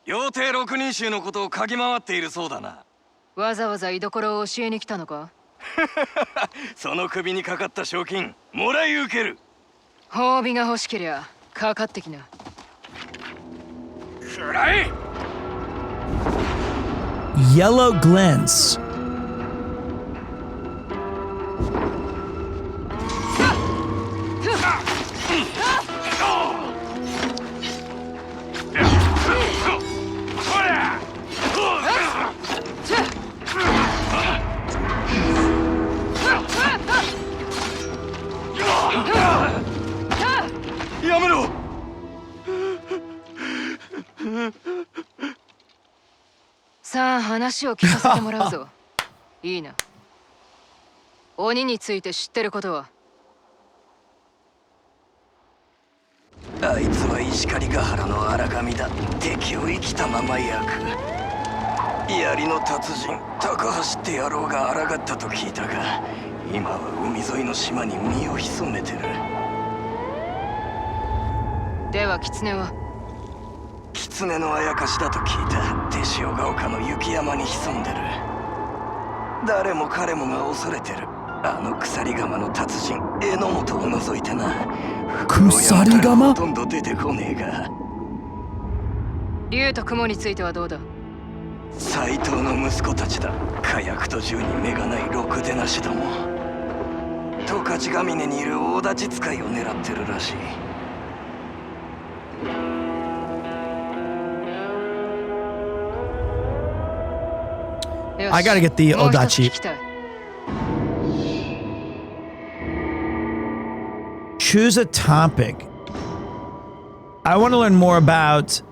Yotei 6人衆のことを嗅ぎ回っているそうだな。わざわざ居所を教えに来たのか？その首にかかった賞金もらい受ける。褒美が欲しけりゃかかってきな。くらい。Yellow Glens. Yamero! さあ話を聞かせてもらうぞ。いいな。鬼について知ってることは？あいつは石狩ヶ原の荒神だ。敵を生きたまま焼く。槍の達人高橋って野郎が抗ったと聞いたが、今は海沿いの島に身を潜めてる。では狐は？狐のあやかしだと聞いた。手塩ヶ丘の雪山に潜んでる。誰も彼もが恐れてる。あの鎖釜の達人榎本を除いてな。鎖釜？ほとんど出てこねえが。竜と雲についてはどうだ？斎藤の息子たちだ。火薬と銃に目がないろくでなしども。十勝ヶ峰にいる大立ち使いを狙ってるらしい。I gotta get the Odachi. Choose a topic. I want to learn more about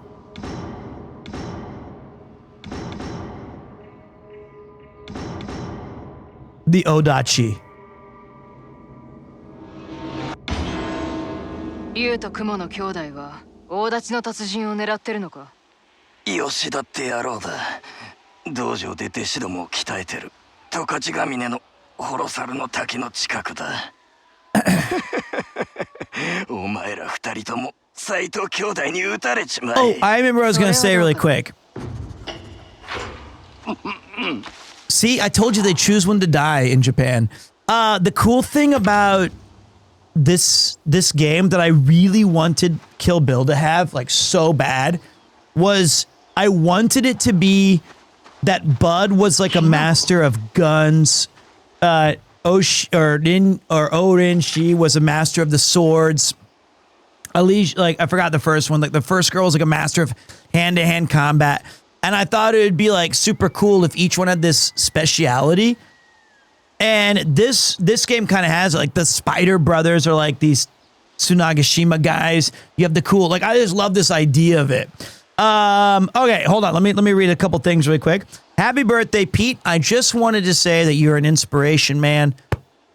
the Odachi. 竜と雲の兄弟は大立ちの達人を狙ってるのか？吉田って野郎だ。道場で弟子どもを鍛えてる十勝ヶ峰のホロサルの滝の近くだ。お前ら二人とも斎藤兄弟に撃たれちまえ。 Oh, I remember what I was gonna say really quick. See, I told you they choose when to die in Japan. The cool thing about this game that I really wanted Kill Bill to have, like, so bad, was I wanted it to be that Bud was like a master of guns. Orin, she was a master of the swords. Alicia, like, I forgot the first one. Like, the first girl was like a master of hand-to-hand combat. And I thought it would be like super cool if each one had this speciality. And this game kind of has it. Like, the Spider Brothers are like these Tsunagashima guys. You have the cool, like, I just love this idea of it. Okay, hold on. Let me read a couple things really quick. Happy birthday, Pete. I just wanted to say that you're an inspiration, man.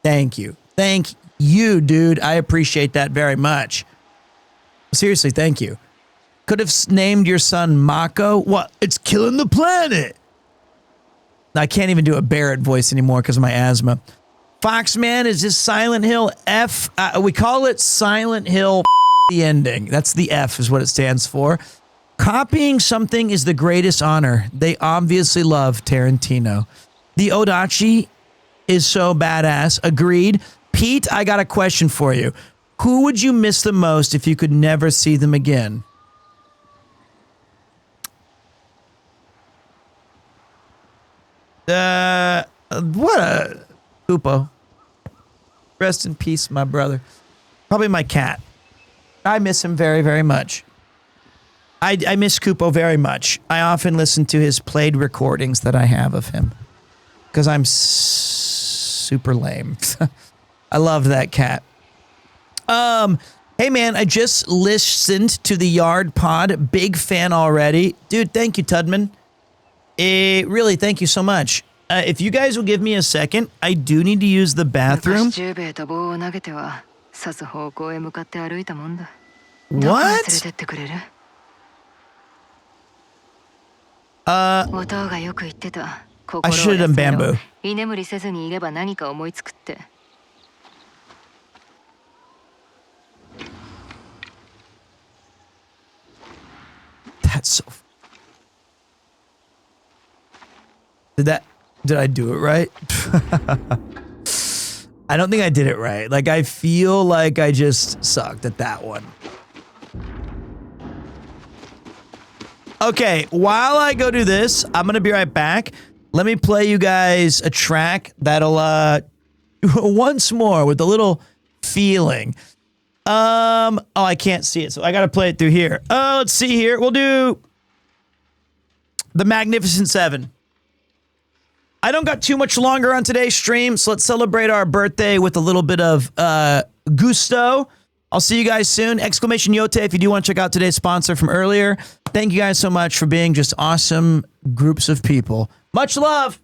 Thank you. Thank you, dude. I appreciate that very much. Seriously, thank you. Could have named your son Mako. What? It's killing the planet. I can't even do a Barrett voice anymore because of my asthma. Foxman is just Silent Hill F. We call it Silent Hill the ending. That's the F is what it stands for. Copying something is the greatest honor. They obviously love Tarantino. The Odachi is so badass. Agreed. Pete, I got a question for you. Who would you miss the most if you could never see them again? What a Kupo. Rest in peace, my brother. Probably my cat. I miss him very, very much. I miss Kupo very much. I often listen to his played recordings that I have of him because I'm super lame. I love that cat. Hey man, I just listened to the Yard Pod. Big fan already. Dude, thank you, Tudman. Really, thank you so much. If you guys will give me a second, I do need to use the bathroom. What? I should have done bamboo. That's so... Did I do it right? I don't think I did it right. Like, I feel like I just sucked at that one. Okay, while I go do this, I'm gonna be right back. Let me play you guys a track that'll, once more with a little feeling. Oh, I can't see it, so I gotta play it through here. Let's see here. We'll do The Magnificent Seven. I don't got too much longer on today's stream, so let's celebrate our birthday with a little bit of gusto. I'll see you guys soon. Exclamation Yotei if you do want to check out today's sponsor from earlier. Thank you guys so much for being just awesome groups of people. Much love!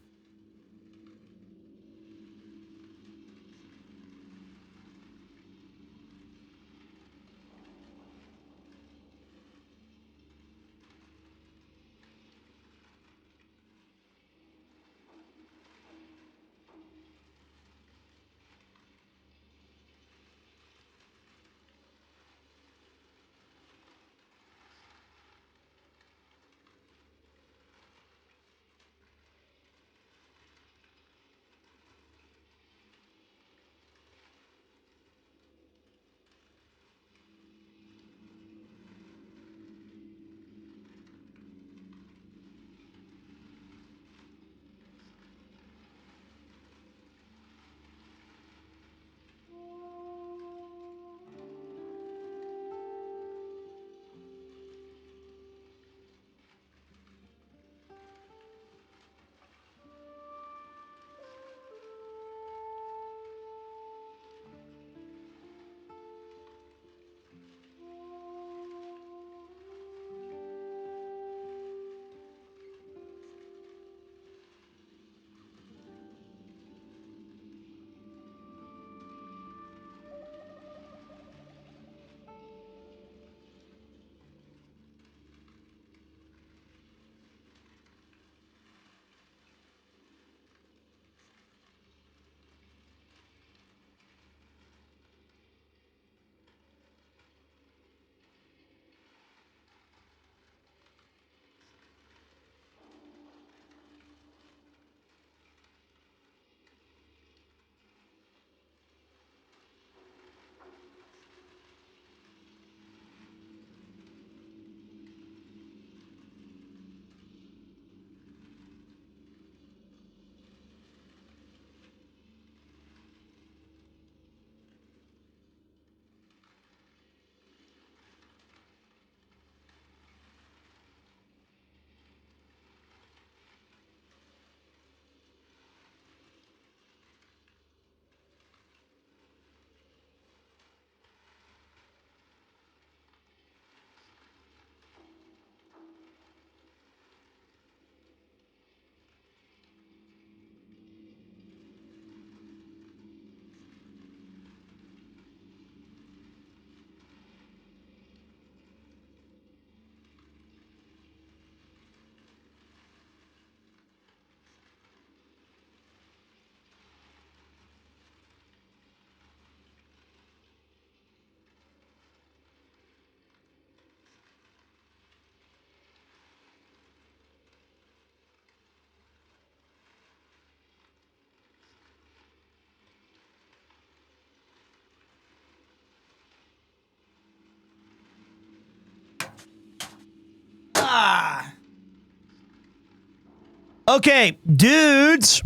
Okay, dudes,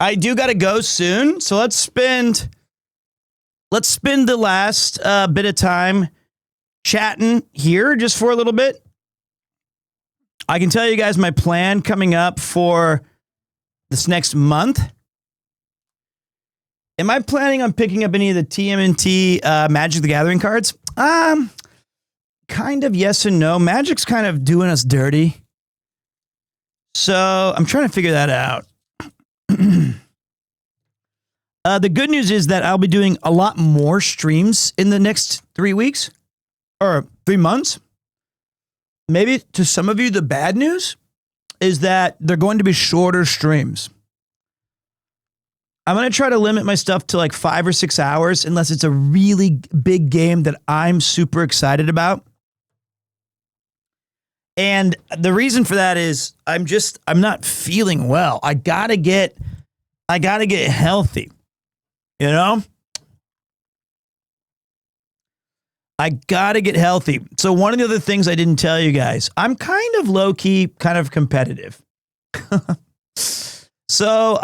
I do got to go soon. So let's spend the last bit of time chatting here just for a little bit. I can tell you guys my plan coming up for this next month. Am I planning on picking up any of the TMNT Magic the Gathering cards? Kind of yes and no. Magic's kind of doing us dirty. So I'm trying to figure that out. The good news is that I'll be doing a lot more streams in the next 3 weeks or 3 months. Maybe to some of you, the bad news is that they're going to be shorter streams. I'm going to try to limit my stuff to like 5 or 6 hours unless it's a really big game that I'm super excited about. And the reason for that is I'm not feeling well. I gotta get healthy, you know? I gotta get healthy. So one of the other things I didn't tell you guys, I'm kind of low-key, kind of competitive. So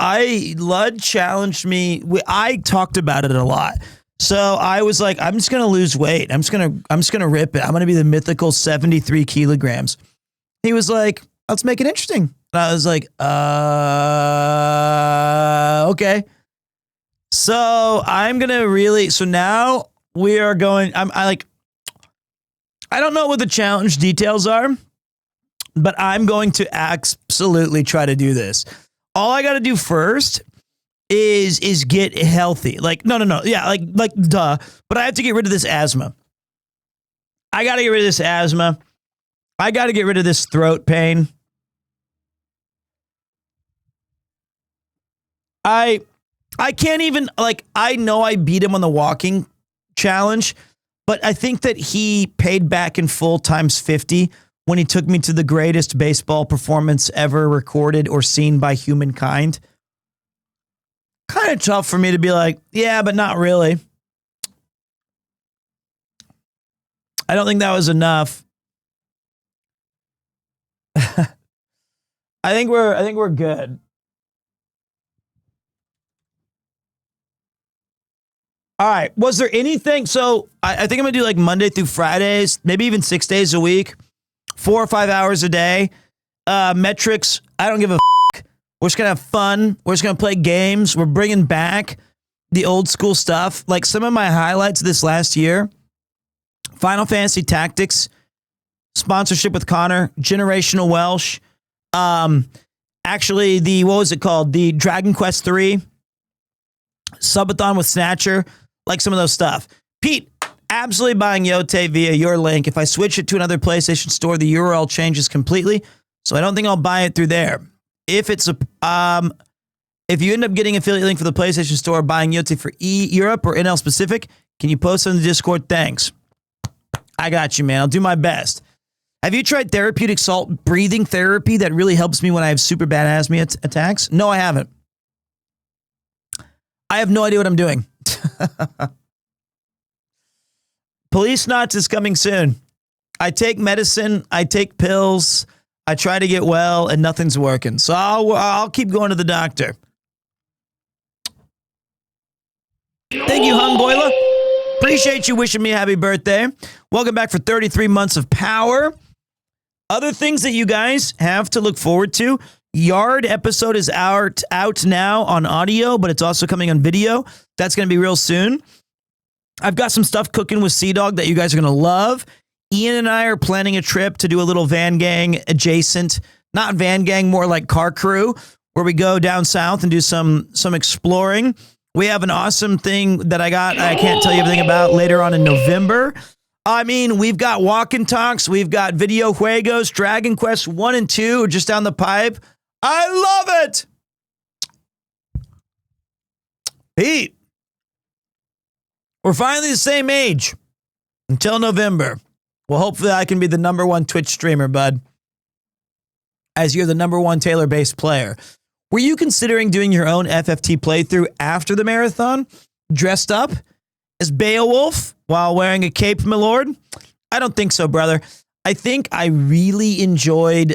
Lud challenged me. I talked about it a lot. So I was like, I'm just going to lose weight. I'm just going to rip it. I'm going to be the mythical 73 kilograms. He was like, let's make it interesting. And I was like, okay. So I'm going to so now we are going, I don't know what the challenge details are, but I'm going to absolutely try to do this. All I got to do first is get healthy. Like, no. Yeah, like duh. But I have to get rid of this asthma. I got to get rid of this asthma. I got to get rid of this throat pain. I can't even, I know I beat him on the walking challenge, but I think that he paid back in full times 50 when he took me to the greatest baseball performance ever recorded or seen by humankind. Kind of tough for me to be like, yeah, but not really. I don't think that was enough. I think we're good. All right. Was there anything? So I think I'm gonna do like Monday through Fridays, maybe even 6 days a week, 4 or 5 hours a day. Metrics. I don't give a f. We're just going to have fun. We're just going to play games. We're bringing back the old school stuff. Like some of my highlights this last year, Final Fantasy Tactics, sponsorship with Connor, Generational Welsh. Actually, what was it called? The Dragon Quest III, Subathon with Snatcher, like some of those stuff. Pete, absolutely buying Yotei via your link. If I switch it to another PlayStation store, the URL changes completely. So I don't think I'll buy it through there. If it's if you end up getting affiliate link for the PlayStation Store, buying Yotei for Europe or NL specific, can you post on the Discord? Thanks. I got you, man. I'll do my best. Have you tried therapeutic salt breathing therapy that really helps me when I have super bad asthma attacks? No, I haven't. I have no idea what I'm doing. Police Knots is coming soon. I take medicine. I take pills. I try to get well, and nothing's working. So I'll keep going to the doctor. Thank you, Hungboila. Appreciate you wishing me a happy birthday. Welcome back for 33 months of power. Other things that you guys have to look forward to. Yard episode is out now on audio, but it's also coming on video. That's going to be real soon. I've got some stuff cooking with Sea Dog that you guys are going to love. Ian and I are planning a trip to do a little van gang adjacent, not van gang, more like car crew, where we go down south and do some exploring. We have an awesome thing that I can't tell you everything about later on in November. I mean, we've got walk and talks. We've got video juegos, Dragon Quest 1 and 2 are just down the pipe. I love it. Pete, we're finally the same age until November. Well, hopefully I can be the #1 Twitch streamer, bud, as you're the #1 Taylor-based player. Were you considering doing your own FFT playthrough after the marathon, dressed up as Beowulf while wearing a cape, my lord? I don't think so, brother. I think I really enjoyed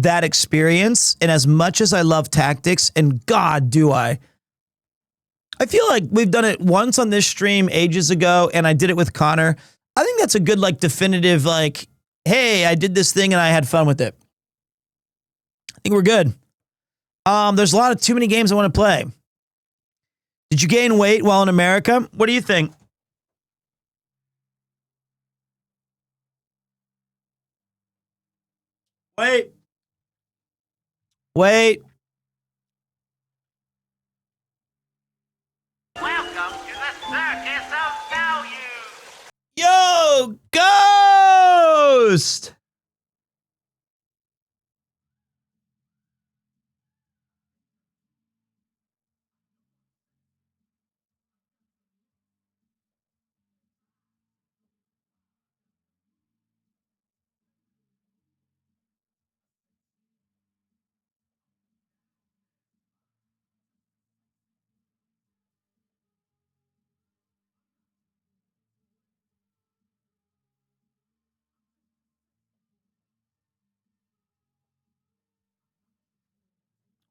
that experience. And as much as I love tactics, and God, do I feel like we've done it once on this stream ages ago, and I did it with Connor. I think that's a good, like, definitive, like, hey, I did this thing and I had fun with it. I think we're good. There's a lot of too many games I want to play. Did you gain weight while in America? What do you think? Wait. Wait. Welcome to the Circus of Value. Yo, Ghost!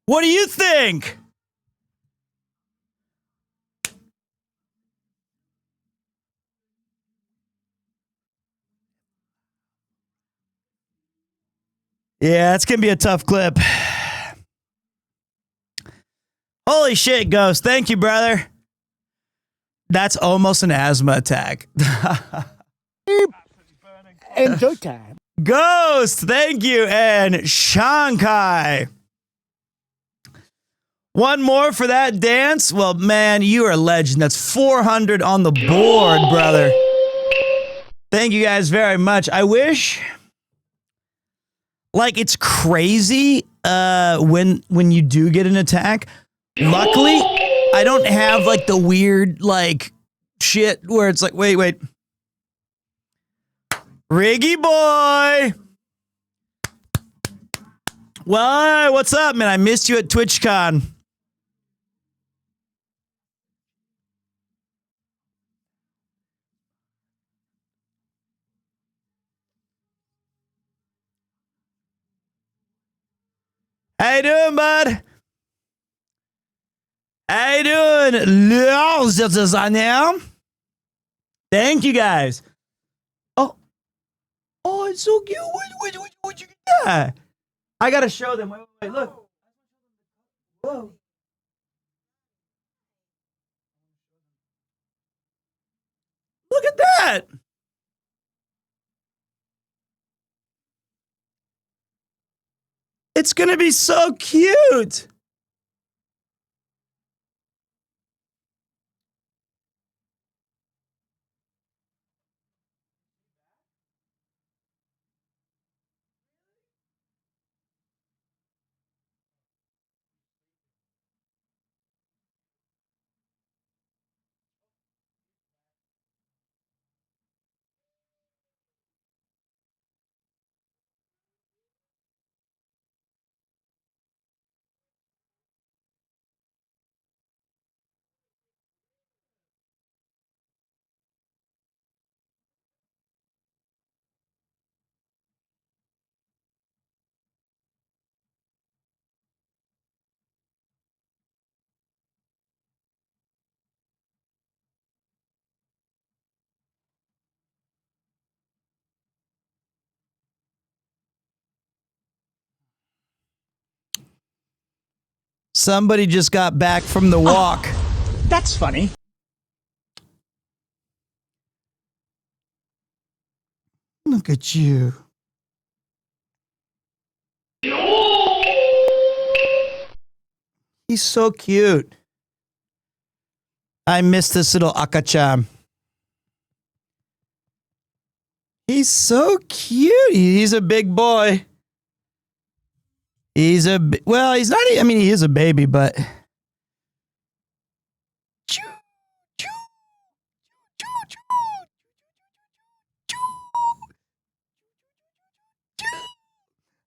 What do you think? Yeah, it's going to be a tough clip. Holy shit, Ghost. Thank you, brother. That's almost an asthma attack. Enjoy time. Ghost, thank you. And Shankai. One more for that dance? Well, man, you are a legend. That's 400 on the board, brother. Thank you guys very much. I wish, like, it's crazy when you do get an attack. Luckily, I don't have, like, the weird, like, shit where it's like, wait. Riggy boy. Well, what's up, man? I missed you at TwitchCon. How you doing, bud? How you doing? Thank you, guys. Oh, it's so cute. What you got? I gotta show them. Wait, look. Whoa. Look at that. It's gonna be so cute. Somebody just got back from the walk. That's funny. Look at you. He's so cute. I miss this little akachan. He's so cute. He's a big boy. He's he's not, I mean, he is a baby, but.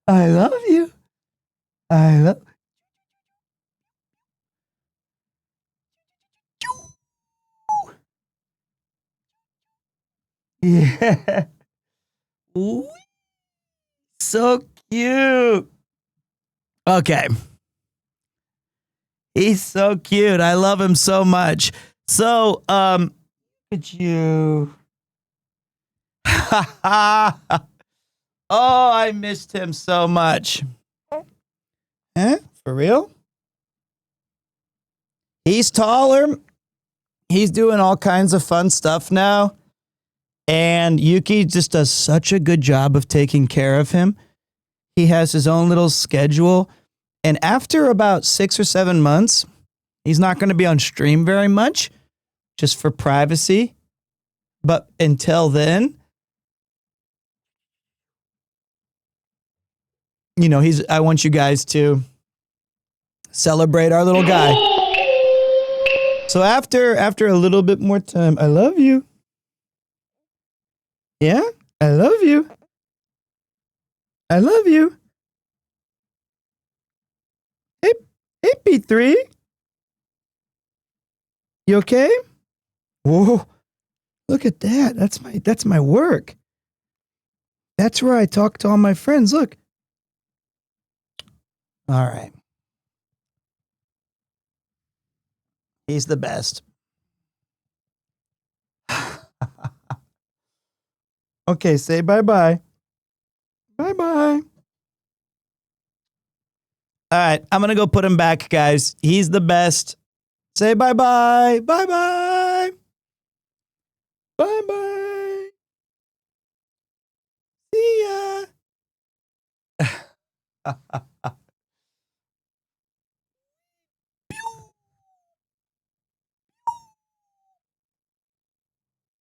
I love you. I love. Yeah. Ooh, so cute. Okay. He's so cute. I love him so much. So, could you? Oh, I missed him so much. Huh? For real? He's taller. He's doing all kinds of fun stuff now. And Yuki just does such a good job of taking care of him. He has his own little schedule. And after about 6 or 7 months, he's not going to be on stream very much, just for privacy. But until then, you know, I want you guys to celebrate our little guy. So after a little bit more time, I love you. Yeah, I love you. I love you. Hey, P3. You okay? Whoa, look at that. That's my work. That's where I talk to all my friends. Look. All right. He's the best. Okay, say bye-bye. Bye-bye. All right, I'm going to go put him back, guys. He's the best. Say bye-bye. Bye-bye. Bye-bye. See ya.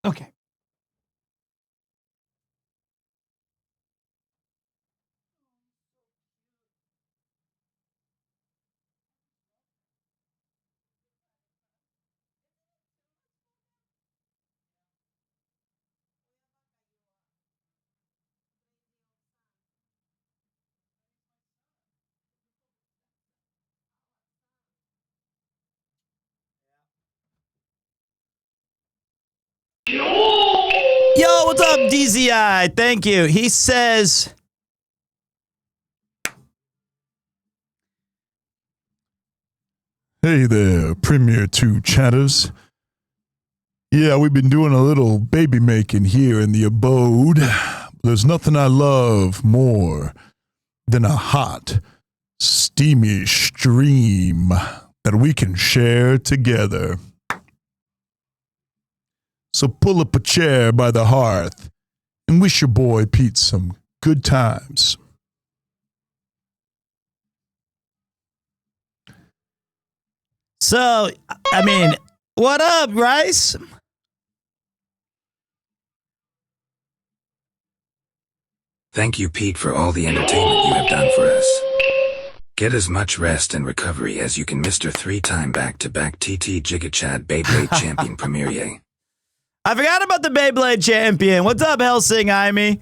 Okay. Yo, what's up, DZI? Thank you. He says, Hey there, Premier 2 chatters. Yeah, we've been doing a little baby making here in the abode. There's nothing I love more than a hot, steamy stream that we can share together. So pull up a chair by the hearth and wish your boy Pete some good times. so, I mean, what up, Rice? Thank you, Pete, for all the entertainment you have done for us. Get as much rest and recovery as you can, Mr. 3-time back-to-back TT Gigachad Beyblade Champion Premier. I forgot about the Beyblade champion. What's up, Helsing Imi?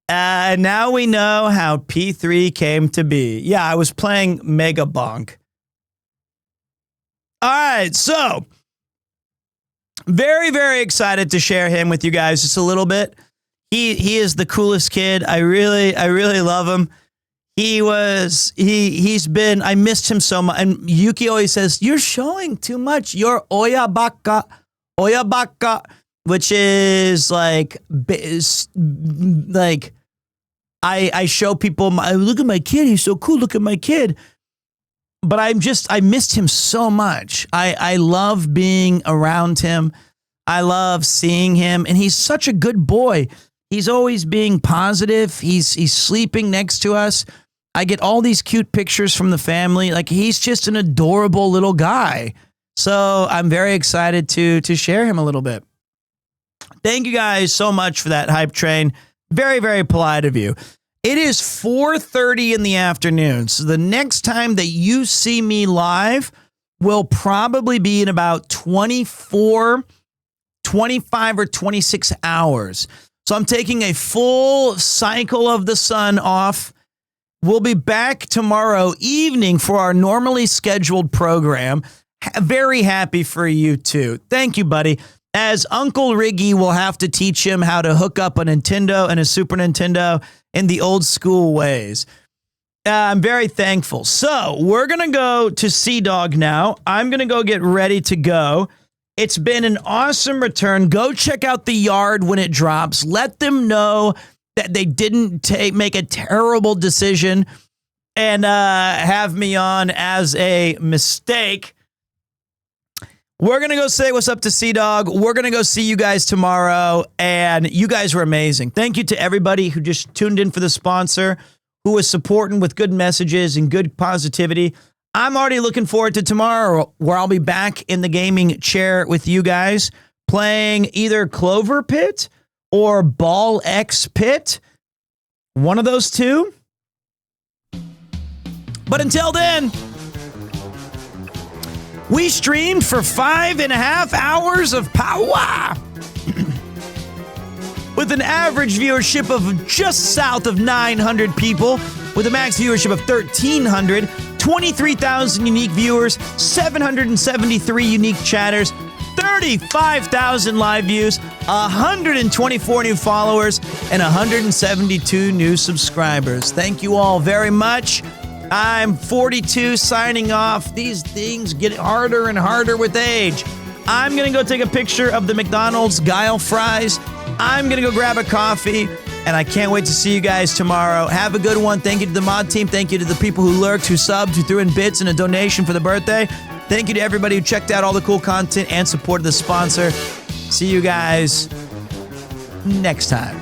Now we know how P3 came to be. Yeah, I was playing Mega Bonk. All right, so very, very excited to share him with you guys just a little bit. He is the coolest kid. I really love him. He's been, I missed him so much. And Yuki always says, you're showing too much. You're oyabaka, which is like I show people, look at my kid. He's so cool. Look at my kid. But I missed him so much. I love being around him. I love seeing him. And he's such a good boy. He's always being positive. He's sleeping next to us. I get all these cute pictures from the family. Like, he's just an adorable little guy. So I'm very excited to share him a little bit. Thank you guys so much for that hype train. Very, very polite of you. It is 4:30 in the afternoon. So the next time that you see me live will probably be in about 24, 25 or 26 hours. So I'm taking a full cycle of the sun off. We'll be back tomorrow evening for our normally scheduled program. Very happy for you too. Thank you, buddy. As Uncle Riggy will have to teach him how to hook up a Nintendo and a Super Nintendo in the old school ways. I'm very thankful. So we're going to go to Sea Dog now. I'm going to go get ready to go. It's been an awesome return. Go check out the yard when it drops. Let them know that they didn't make a terrible decision and have me on as a mistake. We're going to go say what's up to Sea Dog. We're going to go see you guys tomorrow. And you guys were amazing. Thank you to everybody who just tuned in for the sponsor, who is supporting with good messages and good positivity. I'm already looking forward to tomorrow, where I'll be back in the gaming chair with you guys playing either Clover Pit or Ball X Pit. One of those two. But until then, we streamed for 5.5 hours of power with an average viewership of just south of 900 people, with a max viewership of 1,300, 23,000 unique viewers, 773 unique chatters, 35,000 live views, 124 new followers, and 172 new subscribers. Thank you all very much. I'm 42 signing off. These things get harder and harder with age. I'm going to go take a picture of the McDonald's Guile fries. I'm going to go grab a coffee, and I can't wait to see you guys tomorrow. Have a good one. Thank you to the mod team. Thank you to the people who lurked, who subbed, who threw in bits and a donation for the birthday. Thank you to everybody who checked out all the cool content and supported the sponsor. See you guys next time.